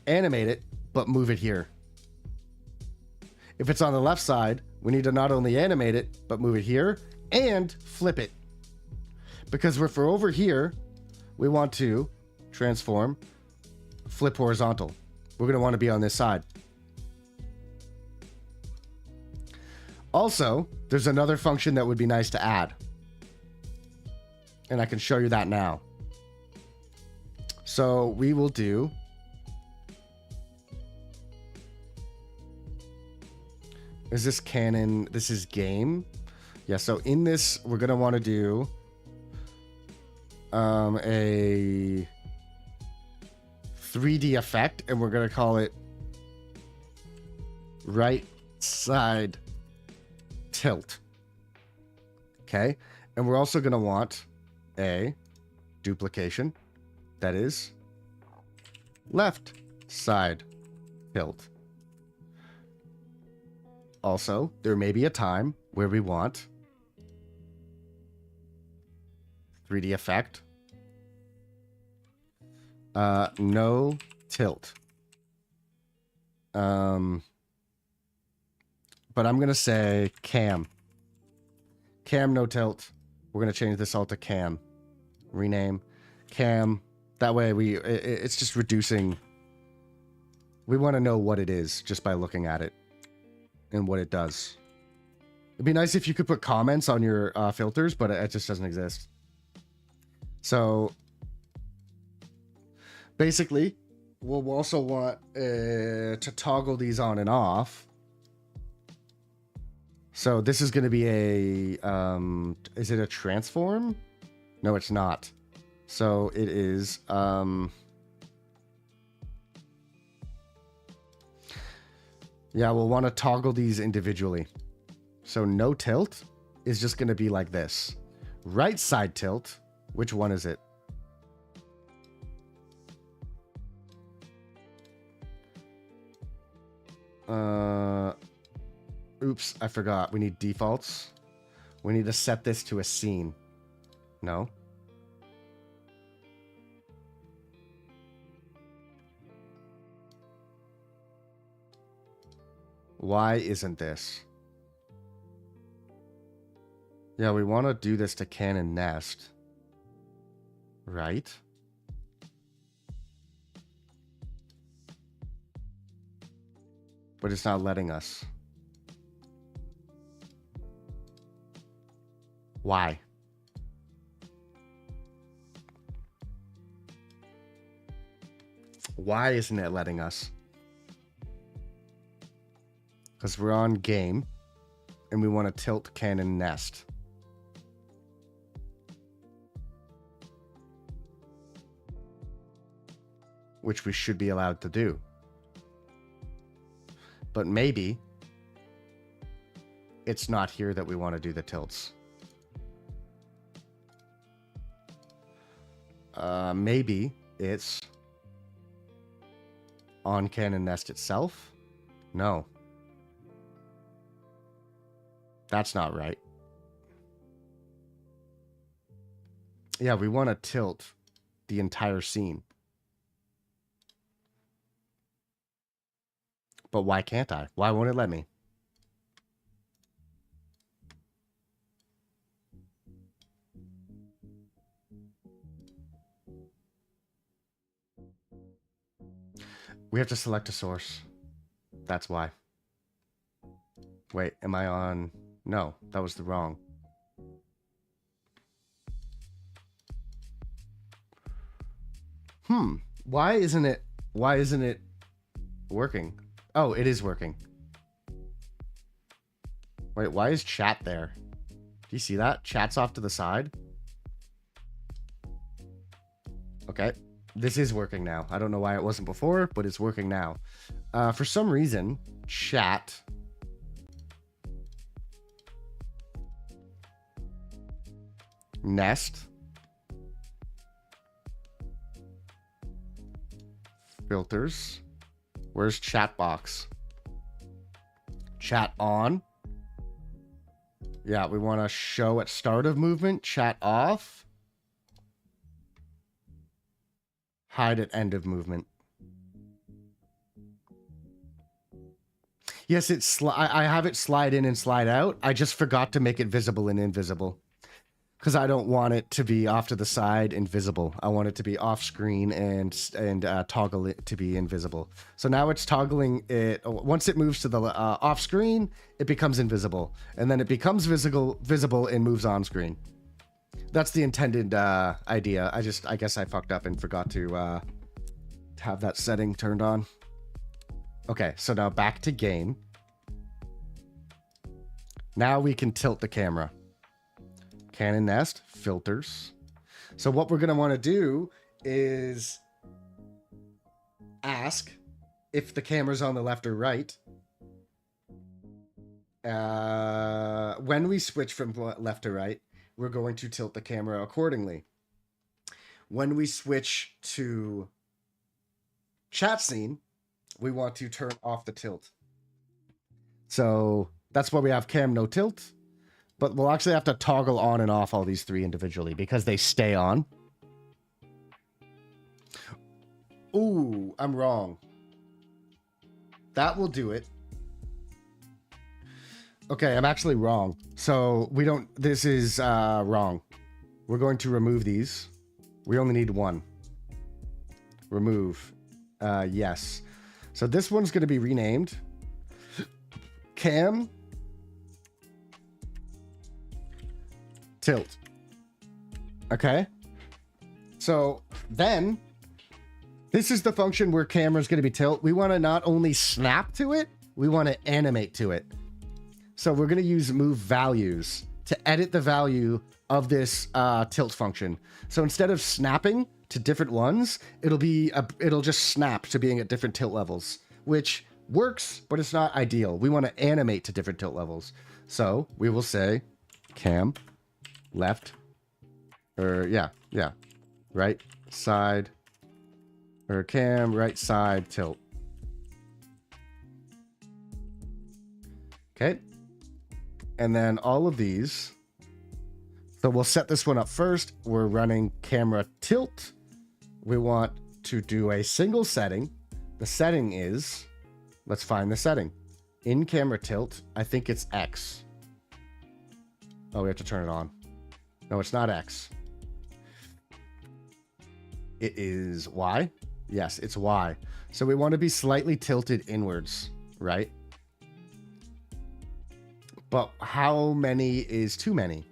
animate it, but move it here. If it's on the left side, we need to not only animate it, but move it here and flip it. Because for over here, we want to transform, flip horizontal. We're going to want to be on this side. Also, there's another function that would be nice to add. And I can show you that now. So we will do... Is this canon? This is game. Yeah, so in this, we're going to want to do a 3D effect, and we're going to call it right side tilt. Okay? And we're also going to want a duplication that is left side tilt. Also, there may be a time where we want 3D effect, no tilt. But I'm going to say cam. Cam, no tilt. We're going to change this all to cam. Rename cam. That way it's just reducing We want to know what it is just by looking at it and what it does. It'd be nice if you could put comments on your filters, but it just doesn't exist. So basically, we'll also want to toggle these on and off. So this is going to be a, is it a transform? No, it's not. So it is, yeah, we'll want to toggle these individually. So no tilt is just going to be like this. Right side tilt, which one is it? Oops, I forgot. We need defaults. We need to set this to a scene. No. Why isn't this? Yeah, we want to do this to Canon Nest. Right? But it's not letting us. Why? Why isn't it letting us? Because we're on game and we want to tilt Canon Nest. Which we should be allowed to do. But maybe it's not here that we want to do the tilts. Maybe it's on Canon Nest itself. No. That's not right. Yeah, we want to tilt the entire scene. But why can't I? Why won't it let me? We have to select a source. That's why. Wait, am I on? No, that was the wrong. Why isn't it working? Oh, it is working. Wait, why is chat there? Do you see that? Chat's off to the side. Okay. This is working now. I don't know why it wasn't before, but it's working now. For some reason, chat Nest filters. Where's chat box? Chat on. Yeah, we want to show at start of movement, chat off. Hide at end of movement. Yes, I have it slide in and slide out. I just forgot to make it visible and invisible. Because I don't want it to be off to the side invisible. I want it to be off screen and toggle it to be invisible. So now it's toggling it. Once it moves to the off screen, it becomes invisible. And then it becomes visible and moves on screen. That's the intended idea. I guess I fucked up and forgot to have that setting turned on. Okay, so now back to game. Now we can tilt the camera. Canon Nest, filters. So what we're going to want to do is ask if the camera's on the left or right. When we switch from left to right, we're going to tilt the camera accordingly. When we switch to chat scene, we want to turn off the tilt. So that's why we have cam no tilt. But we'll actually have to toggle on and off all these three individually because they stay on. Ooh, I'm wrong. That will do it. Okay, I'm actually wrong. So we don't, this is wrong. We're going to remove these. We only need one. Remove. Yes. So this one's going to be renamed Cam Tilt. Okay. So then this is the function where camera's going to be tilt. We want to not only snap to it, we want to animate to it. So we're going to use move values to edit the value of this tilt function. So instead of snapping to different ones, it'll just snap to being at different tilt levels, which works, but it's not ideal. We want to animate to different tilt levels. So we will say cam left, or right side, or cam right side tilt. Okay. And then all of these. So we'll set this one up first. We're running camera tilt. We want to do a single setting. The setting is, let's find the setting. In camera tilt, I think it's X. Oh, we have to turn it on. No, it's not X. It is Y. Yes, it's Y. So we want to be slightly tilted inwards, right? But how many is too many,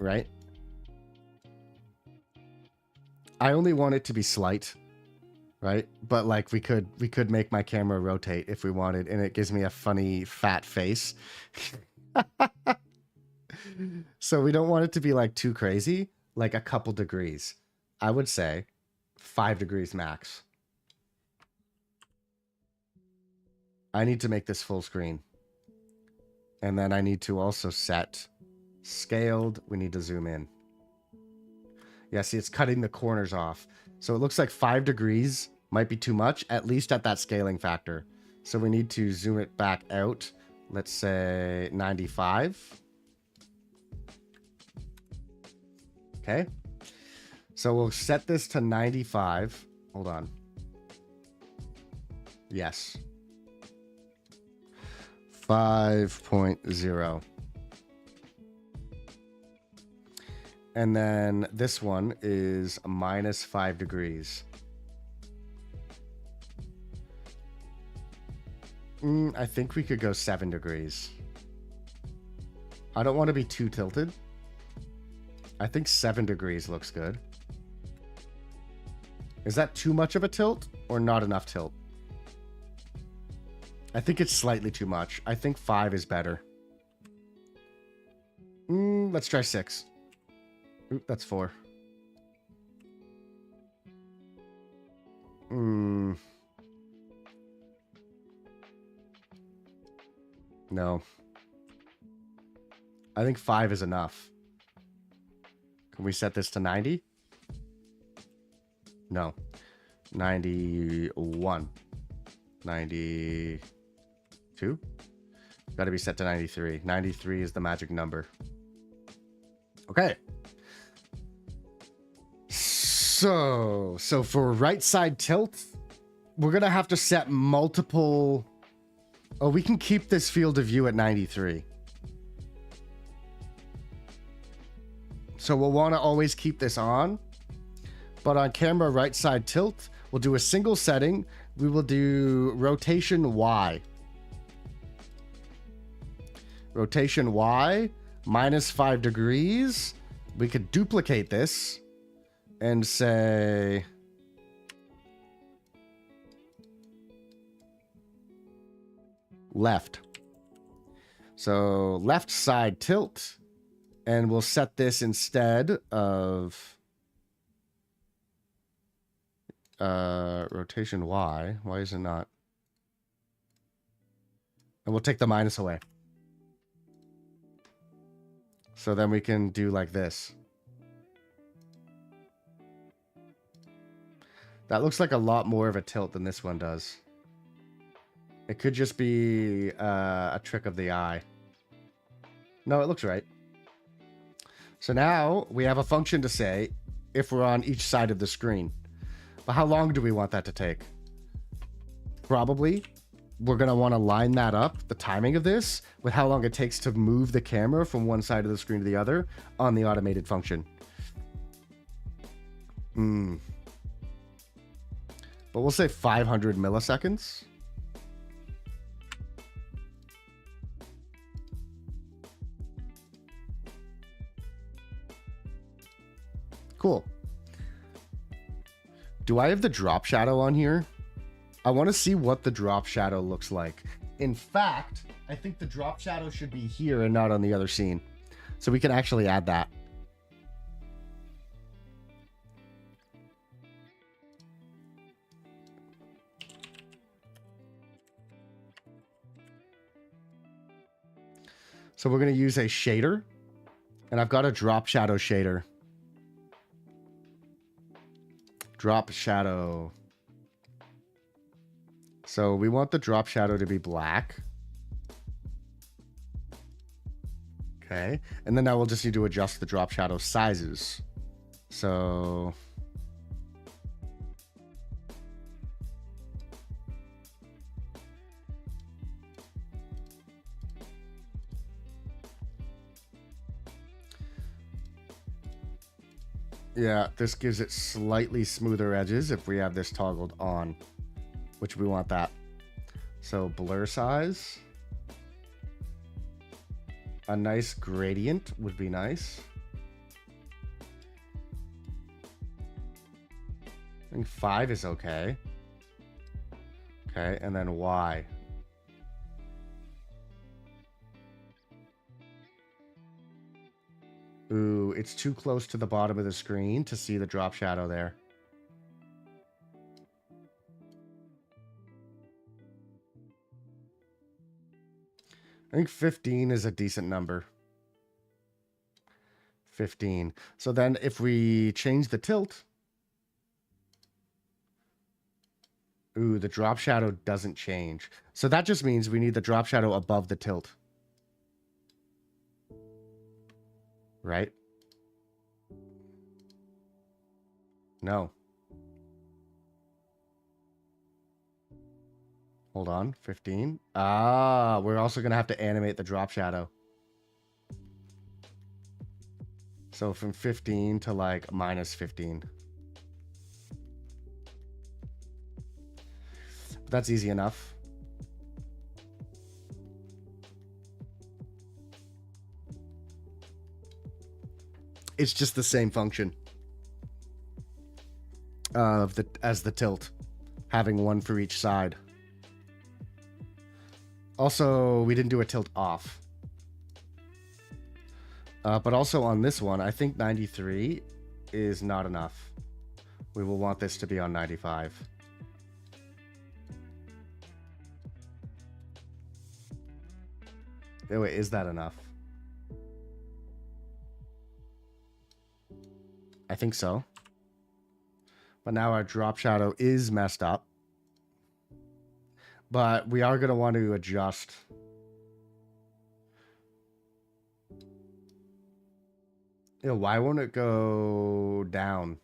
right? I only want it to be slight, right? But like we could make my camera rotate if we wanted, and it gives me a funny fat face. So we don't want it to be like too crazy, like a couple degrees. I would say 5 degrees max. I need to make this full screen. And then I need to also set scaled. We need to zoom in. Yeah, see, it's cutting the corners off. So it looks like 5 degrees might be too much, at least at that scaling factor. So we need to zoom it back out. Let's say 95. Okay. So we'll set this to 95. Hold on. Yes. 5.0. And then this one is minus 5 degrees. I think we could go 7 degrees. I don't want to be too tilted. I think 7 degrees looks good. Is that too much of a tilt or not enough tilt? I think it's slightly too much. I think 5 is better. Let's try 6. Oop, that's 4. No. I think 5 is enough. Can we set this to 90? No. 91. 92? Got to be set to 93. 93 is the magic number. Okay. So for right side tilt, we're going to have to set multiple... Oh, we can keep this field of view at 93. So we'll want to always keep this on. But on camera right side tilt, we'll do a single setting. We will do rotation Y. Rotation Y, minus 5 degrees. We could duplicate this and say... left. So left side tilt. And we'll set this instead of rotation Y. Why is it not? And we'll take the minus away. So then we can do like this. That looks like a lot more of a tilt than this one does. It could just be a trick of the eye. No, it looks right. So now we have a function to say if we're on each side of the screen. But how long do we want that to take? Probably we're going to want to line that up, the timing of this, with how long it takes to move the camera from one side of the screen to the other on the automated function. But we'll say 500 milliseconds. Cool. Do I have the drop shadow on here? I want to see what the drop shadow looks like. In fact, I think the drop shadow should be here and not on the other scene. So we can actually add that. So we're going to use a shader. And I've got a drop shadow shader. Drop shadow. So we want the drop shadow to be black. Okay. And then now we'll just need to adjust the drop shadow sizes. So... yeah, this gives it slightly smoother edges if we have this toggled on, which we want that. So blur size. A nice gradient would be nice. I think 5 is okay. Okay, and then Y. Ooh, it's too close to the bottom of the screen to see the drop shadow there. I think 15 is a decent number. 15. So then if we change the tilt... ooh, the drop shadow doesn't change. So that just means we need the drop shadow above the tilt. Right? No. Hold on, 15. Ah, we're also going to have to animate the drop shadow. So from 15 to like minus 15. That's easy enough. It's just the same function of as the tilt, having one for each side. Also, we didn't do a tilt off. But also on this one, I think 93 is not enough. We will want this to be on 95. Oh, wait, is that enough? I think so. But now our drop shadow is messed up. But we are going to want to adjust. Yeah, why won't it go down?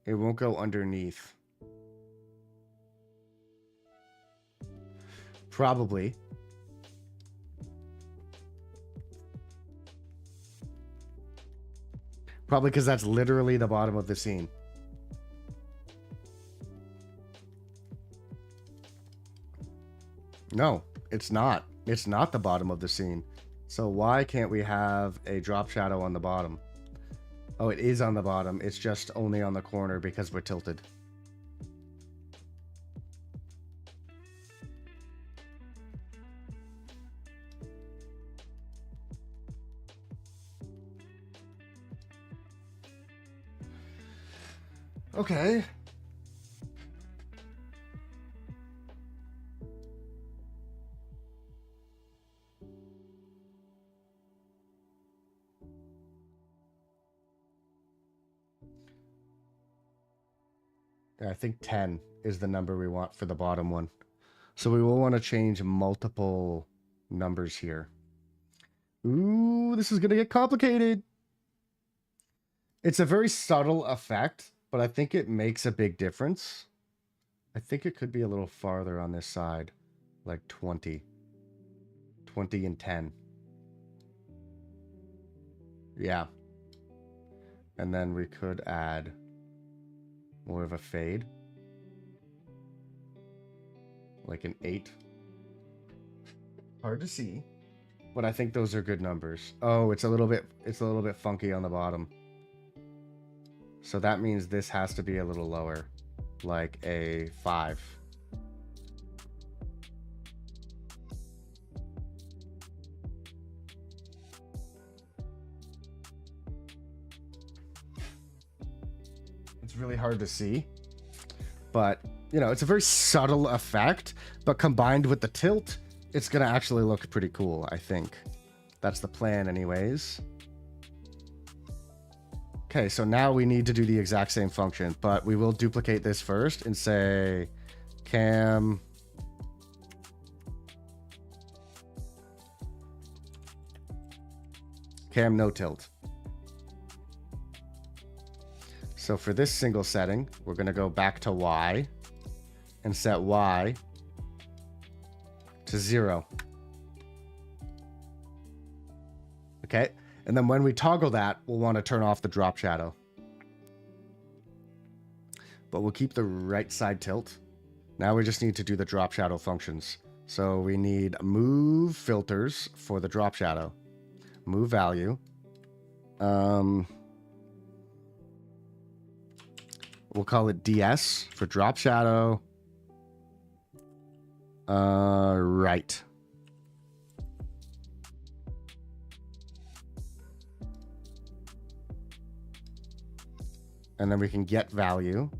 It won't go underneath. Probably. Probably because that's literally the bottom of the scene. No, it's not. It's not the bottom of the scene. So why can't we have a drop shadow on the bottom? Oh, it is on the bottom. It's just only on the corner because we're tilted. Okay. Yeah, I think 10 is the number we want for the bottom one. So we will want to change multiple numbers here. Ooh, this is going to get complicated. It's a very subtle effect, but I think it makes a big difference. I think it could be a little farther on this side, like 20. 20 and 10. Yeah. And then we could add more of a fade. Like an 8. Hard to see. but I think those are good numbers. Oh, it's a little bit funky on the bottom. So that means this has to be a little lower, like a 5. It's really hard to see, but you know, it's a very subtle effect, but combined with the tilt, it's gonna actually look pretty cool, I think. That's the plan anyways. Okay, so now we need to do the exact same function, but we will duplicate this first and say cam no tilt. So for this single setting, we're going to go back to Y and set Y to 0. Okay, and then when we toggle that, we'll want to turn off the drop shadow. But we'll keep the right side tilt. Now we just need to do the drop shadow functions. So we need move filters for the drop shadow. Move value. We'll call it DS for drop shadow. Right. And then we can get value.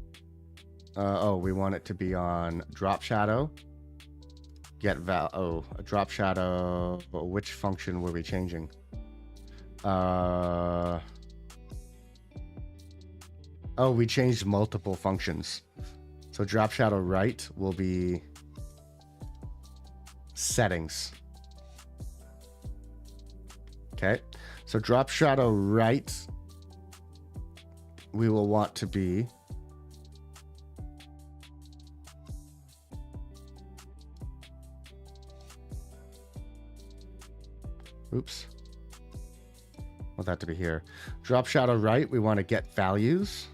We want it to be on drop shadow. Get a drop shadow. Which function were we changing? We changed multiple functions. So drop shadow right will be settings. Okay. So drop shadow right, we will want to be want that to be here. Drop shadow right, we want to get values.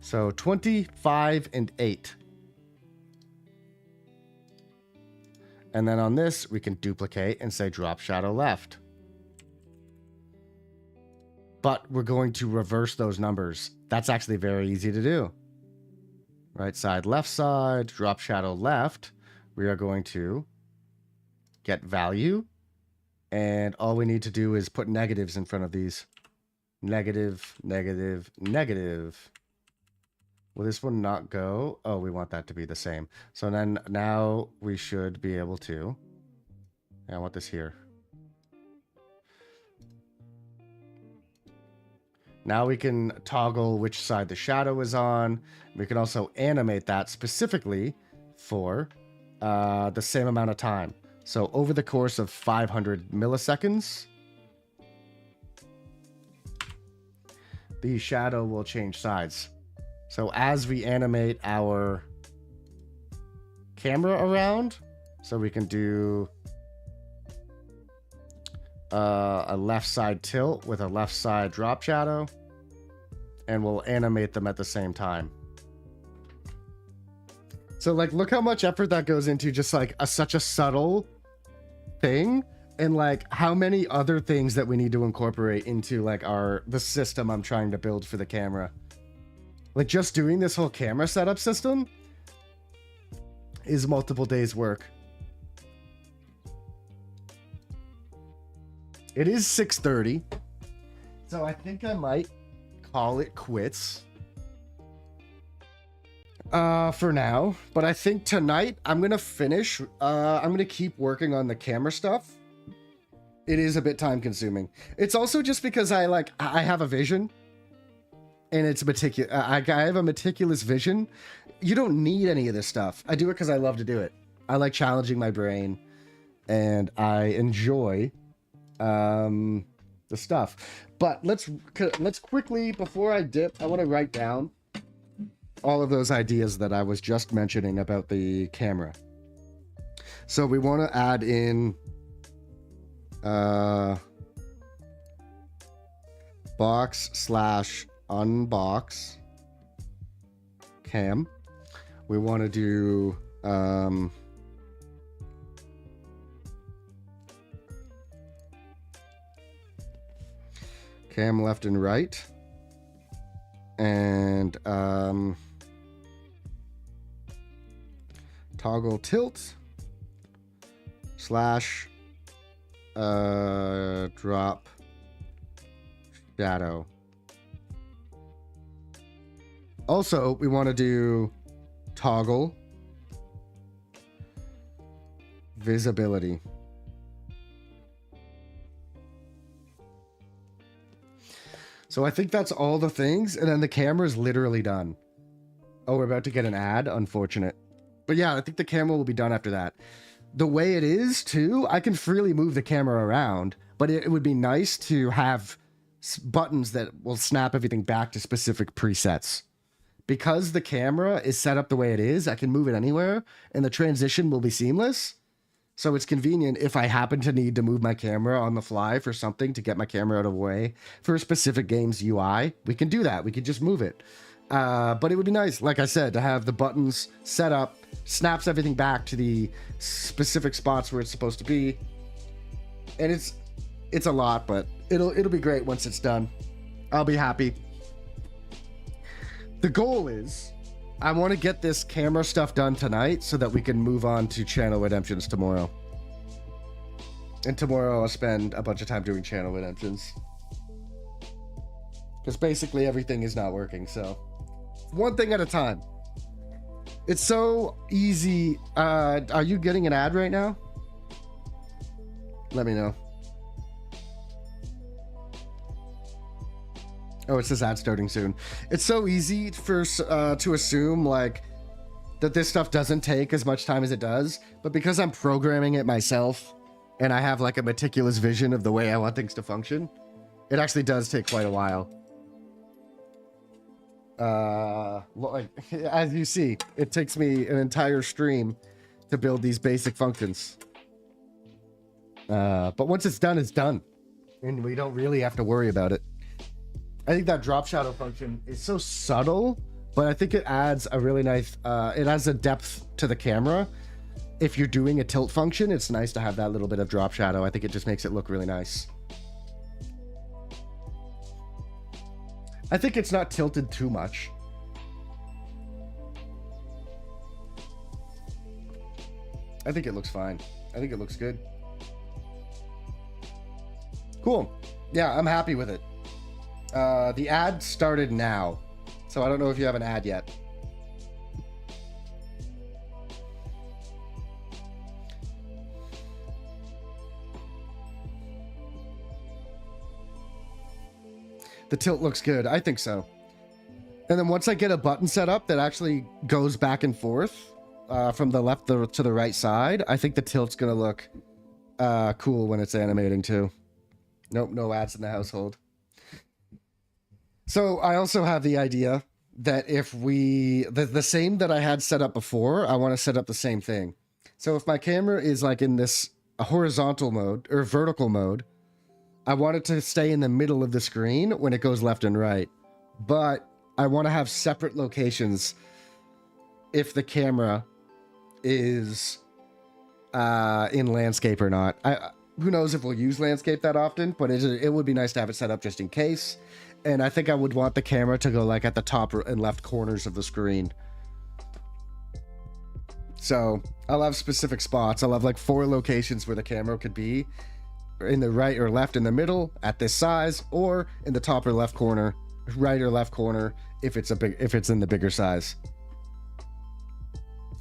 So 25 and 8. And then on this, we can duplicate and say drop shadow left. But we're going to reverse those numbers. That's actually very easy to do. Right side, left side, drop shadow left. We are going to get value. And all we need to do is put negatives in front of these. Negative, negative, negative. Will this one not go? Oh, we want that to be the same. So then now we should be able to. I want this here. Now we can toggle which side the shadow is on. We can also animate that specifically for the same amount of time. So over the course of 500 milliseconds, the shadow will change sides. So as we animate our camera around, so we can do a left side tilt with a left side drop shadow, and we'll animate them at the same time. So like, look how much effort that goes into just like such a subtle thing, and like how many other things that we need to incorporate into like the system I'm trying to build for the camera. Like just doing this whole camera setup system is multiple days work. It is 6:30, so I think I might call it quits for now. But I think tonight I'm gonna finish. I'm gonna keep working on the camera stuff. It is a bit time consuming. It's also just because I have a vision. And it's meticulous. I have a meticulous vision. You don't need any of this stuff. I do it because I love to do it. I like challenging my brain, and I enjoy the stuff. But let's quickly, before I dip, I want to write down all of those ideas that I was just mentioning about the camera. So we want to add in box/unbox cam. We want to do cam left and right, and toggle tilt slash drop shadow. Also, we want to do toggle visibility. So I think that's all the things, and then the camera is literally done. Oh, we're about to get an ad? Unfortunate. But yeah, I think the camera will be done after that. The way it is, too, I can freely move the camera around, but it would be nice to have buttons that will snap everything back to specific presets. Because the camera is set up the way it is, I can move it anywhere, and the transition will be seamless. So it's convenient if I happen to need to move my camera on the fly for something to get my camera out of the way for a specific game's UI. We can do that. We can just move it. But it would be nice, like I said, to have the buttons set up, snaps everything back to the specific spots where it's supposed to be. And it's a lot, but it'll be great once it's done. I'll be happy. The goal is I want to get this camera stuff done tonight so that we can move on to channel redemptions tomorrow. And tomorrow I'll spend a bunch of time doing channel redemptions. Because basically everything is not working, so one thing at a time. It's so easy. Are you getting an ad right now? Let me know. Oh, it says ad starting soon. It's so easy to assume like that this stuff doesn't take as much time as it does, but because I'm programming it myself and I have like a meticulous vision of the way I want things to function, it actually does take quite a while. Like, as you see, it takes me an entire stream to build these basic functions. But once it's done, and we don't really have to worry about it. I think that drop shadow function is so subtle, but I think it adds a really nice, it adds a depth to the camera. If you're doing a tilt function, it's nice to have that little bit of drop shadow. I think it just makes it look really nice. I think it's not tilted too much. I think it looks fine. I think it looks good. Cool. Yeah, I'm happy with it. The ad started now, so I don't know if you have an ad yet. The tilt looks good. I think so. And then once I get a button set up that actually goes back and forth from the left to the right side, I think the tilt's going to look cool when it's animating too. Nope, no ads in the household. So I also have the idea that if the same that I had set up before, I want to set up the same thing. So if my camera is like in this horizontal mode or vertical mode, I want it to stay in the middle of the screen when it goes left and right. But I want to have separate locations if the camera is in landscape or not. Who knows if we'll use landscape that often, but it would be nice to have it set up just in case. And I think I would want the camera to go like at the top and left corners of the screen. So I'll have specific spots. I'll have like 4 locations where the camera could be in the right or left, in the middle at this size, or in the top or left corner, right or left corner if it's in the bigger size.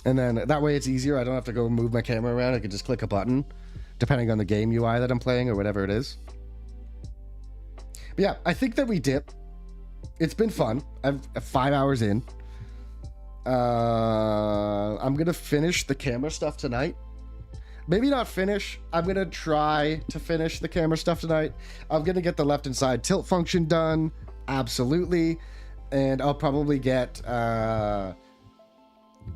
And then that way it's easier. I don't have to go move my camera around. I can just click a button depending on the game UI that I'm playing or whatever it is. But yeah, I think that we dip. It's been fun. I'm 5 hours in. I'm gonna finish the camera stuff tonight. Maybe not finish. I'm gonna try to finish the camera stuff tonight. I'm gonna get the left and side tilt function done. Absolutely. And I'll probably get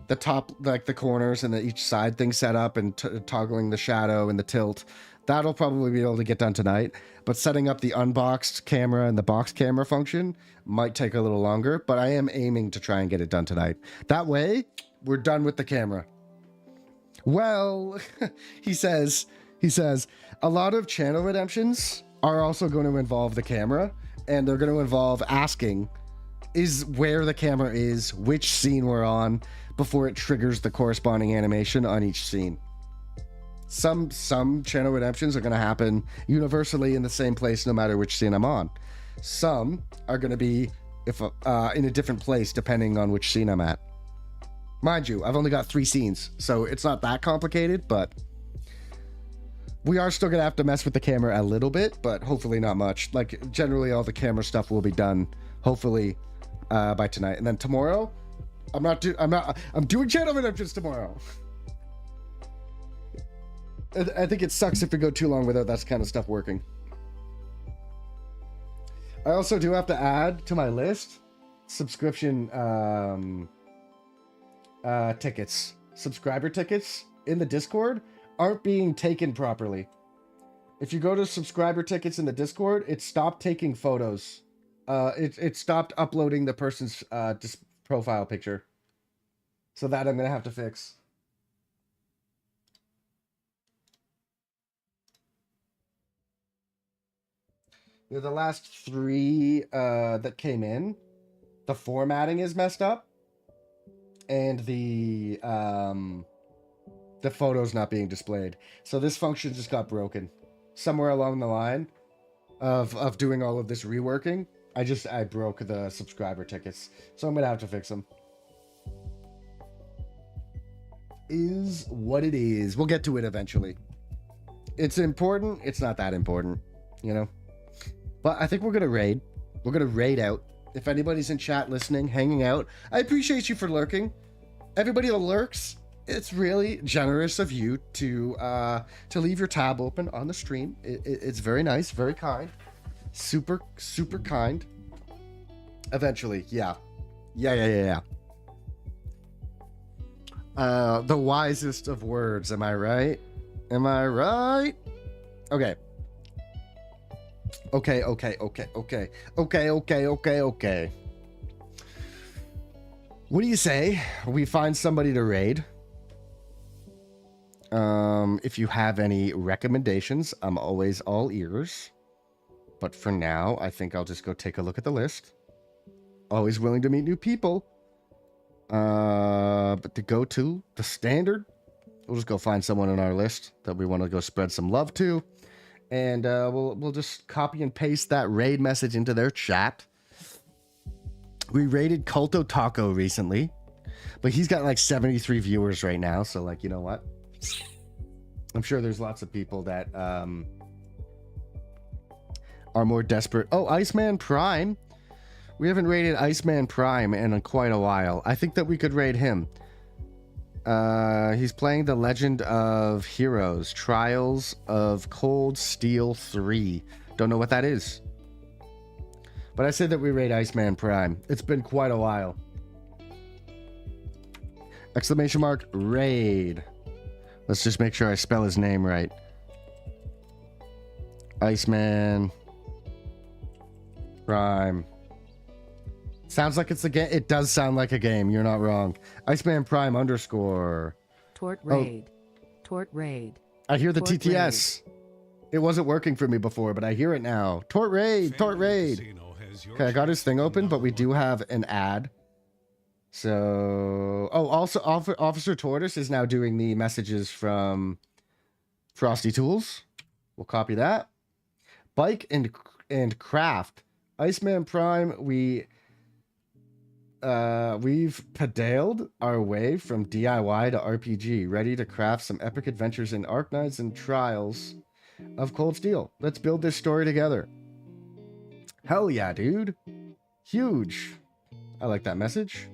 the top, like the corners and each side thing set up and toggling the shadow and the tilt. That'll probably be able to get done tonight. But setting up the unboxed camera and the box camera function might take a little longer, but I am aiming to try and get it done tonight. That way, we're done with the camera. Well, he says, a lot of channel redemptions are also going to involve the camera, and they're going to involve asking is where the camera is, which scene we're on, before it triggers the corresponding animation on each scene. Some channel redemptions are going to happen universally in the same place no matter which scene I'm on. Some are going to be in a different place depending on which scene I'm at. Mind you, I've only got 3 scenes, so it's not that complicated, but we are still going to have to mess with the camera a little bit, but hopefully not much. Like, generally all the camera stuff will be done, hopefully, by tonight. And then tomorrow, I'm doing channel redemptions tomorrow. I think it sucks if we go too long without that kind of stuff working. I also do have to add to my list subscription tickets. Subscriber tickets in the Discord aren't being taken properly. If you go to subscriber tickets in the Discord, it stopped taking photos. It stopped uploading the person's profile picture. So that I'm gonna have to fix. You know, the last 3 that came in, the formatting is messed up, and the photo's not being displayed. So this function just got broken somewhere along the line of doing all of this reworking. I broke the subscriber tickets, so I'm gonna have to fix them. Is what it is. We'll get to it eventually. It's important. It's not that important, you know. But I think we're gonna raid. We're gonna raid out. If anybody's in chat listening, hanging out, I appreciate you for lurking. Everybody that lurks, it's really generous of you to leave your tab open on the stream. It's very nice, very kind, super kind. Eventually, yeah. The wisest of words, am I right? Am I right? Okay. Okay. What do you say we find somebody to raid? If you have any recommendations, I'm always all ears. But for now, I think I'll just go take a look at the list. Always willing to meet new people. But to go to the standard, we'll just go find someone on our list that we want to go spread some love to. And we'll just copy and paste that raid message into their chat. We raided Culto Taco recently, but he's got like 73 viewers right now. So like, you know what? I'm sure there's lots of people that are more desperate. Oh, Iceman Prime. We haven't raided Iceman Prime in quite a while. I think that we could raid him. He's playing The Legend of Heroes, Trials of Cold Steel 3. Don't know what that is. But I said that we raid Iceman Prime. It's been quite a while. Exclamation mark, raid. Let's just make sure I spell his name right. Iceman Prime. Sounds like it's a game. It does sound like a game. You're not wrong. Iceman Prime _ Tort raid. Tort raid. I hear the Tort TTS. It wasn't working for me before, but I hear it now. Tort raid. Tort raid. Okay, I got his thing open, but we do have an ad. So, oh, also Officer Tortoise is now doing the messages from Frosty Tools. We'll copy that. Bike and Craft. Iceman Prime, we've pedaled our way from DIY to RPG, ready to craft some epic adventures in Arknights and Trials of Cold Steel. Let's build this story together. Hell yeah, dude. Huge. I like that message.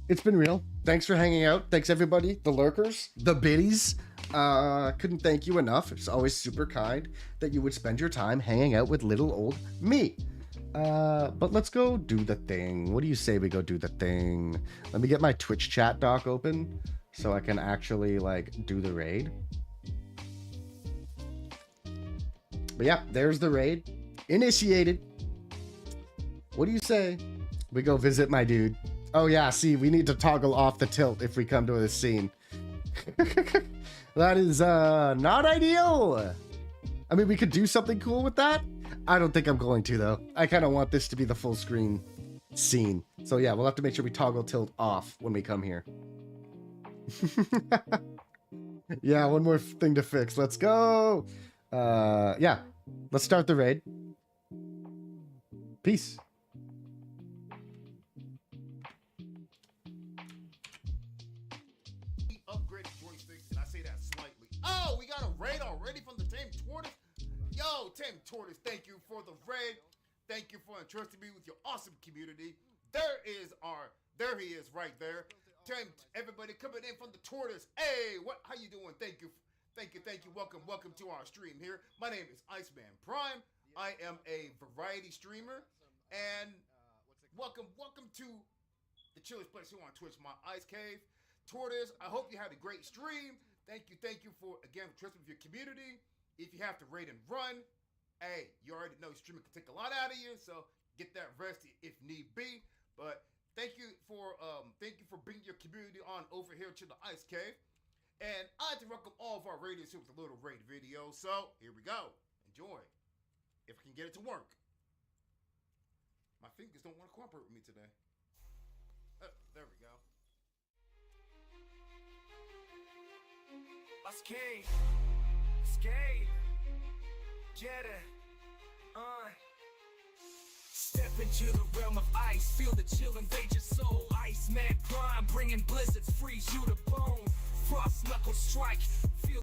It's been real. Thanks for hanging out. Thanks everybody, the lurkers, the biddies. Couldn't thank you enough. It's always super kind that you would spend your time hanging out with little old me. But let's go do the thing. What do you say we go do the thing? Let me get my Twitch chat doc open so I can actually like do the raid. But yeah, there's the raid. Initiated. What do you say we go visit my dude? Oh yeah, see, we need to toggle off the tilt if we come to this scene. That is not ideal. I mean, we could do something cool with that. I don't think I'm going to, though. I kind of want this to be the full screen scene. So yeah, we'll have to make sure we toggle tilt off when we come here. Yeah, one more thing to fix. Let's go. Yeah, let's start the raid. Peace. Upgraded joysticks, and I say that slightly. Oh, we got a raid already from the Team Tortoise. Yo, Team Tortoise, thank you for the raid. Thank you for entrusting me with your awesome community. There he is right there. Team, everybody coming in from the Tortoise. Hey, how you doing? Thank you. Welcome to our stream here. My name is Iceman Prime. I am a variety streamer, and welcome to the chillest place here on Twitch, my Ice Cave. Tortoise, I hope you had a great stream. Thank you for, again, trusting with your community. If you have to raid and run, hey, you already know streaming can take a lot out of you, so get that rest if need be. But thank you for bringing your community on over here to the Ice Cave. And I'd like to welcome all of our raiders here with a little raid video. So here we go. Enjoy. If I can get it to work. My fingers don't want to cooperate with me today. There we go. Skate, Jetta, Step into the realm of ice, feel the chill invade your soul. Iceman Prime, bringing blizzards, freeze you to bone. Frost knuckle strike, feel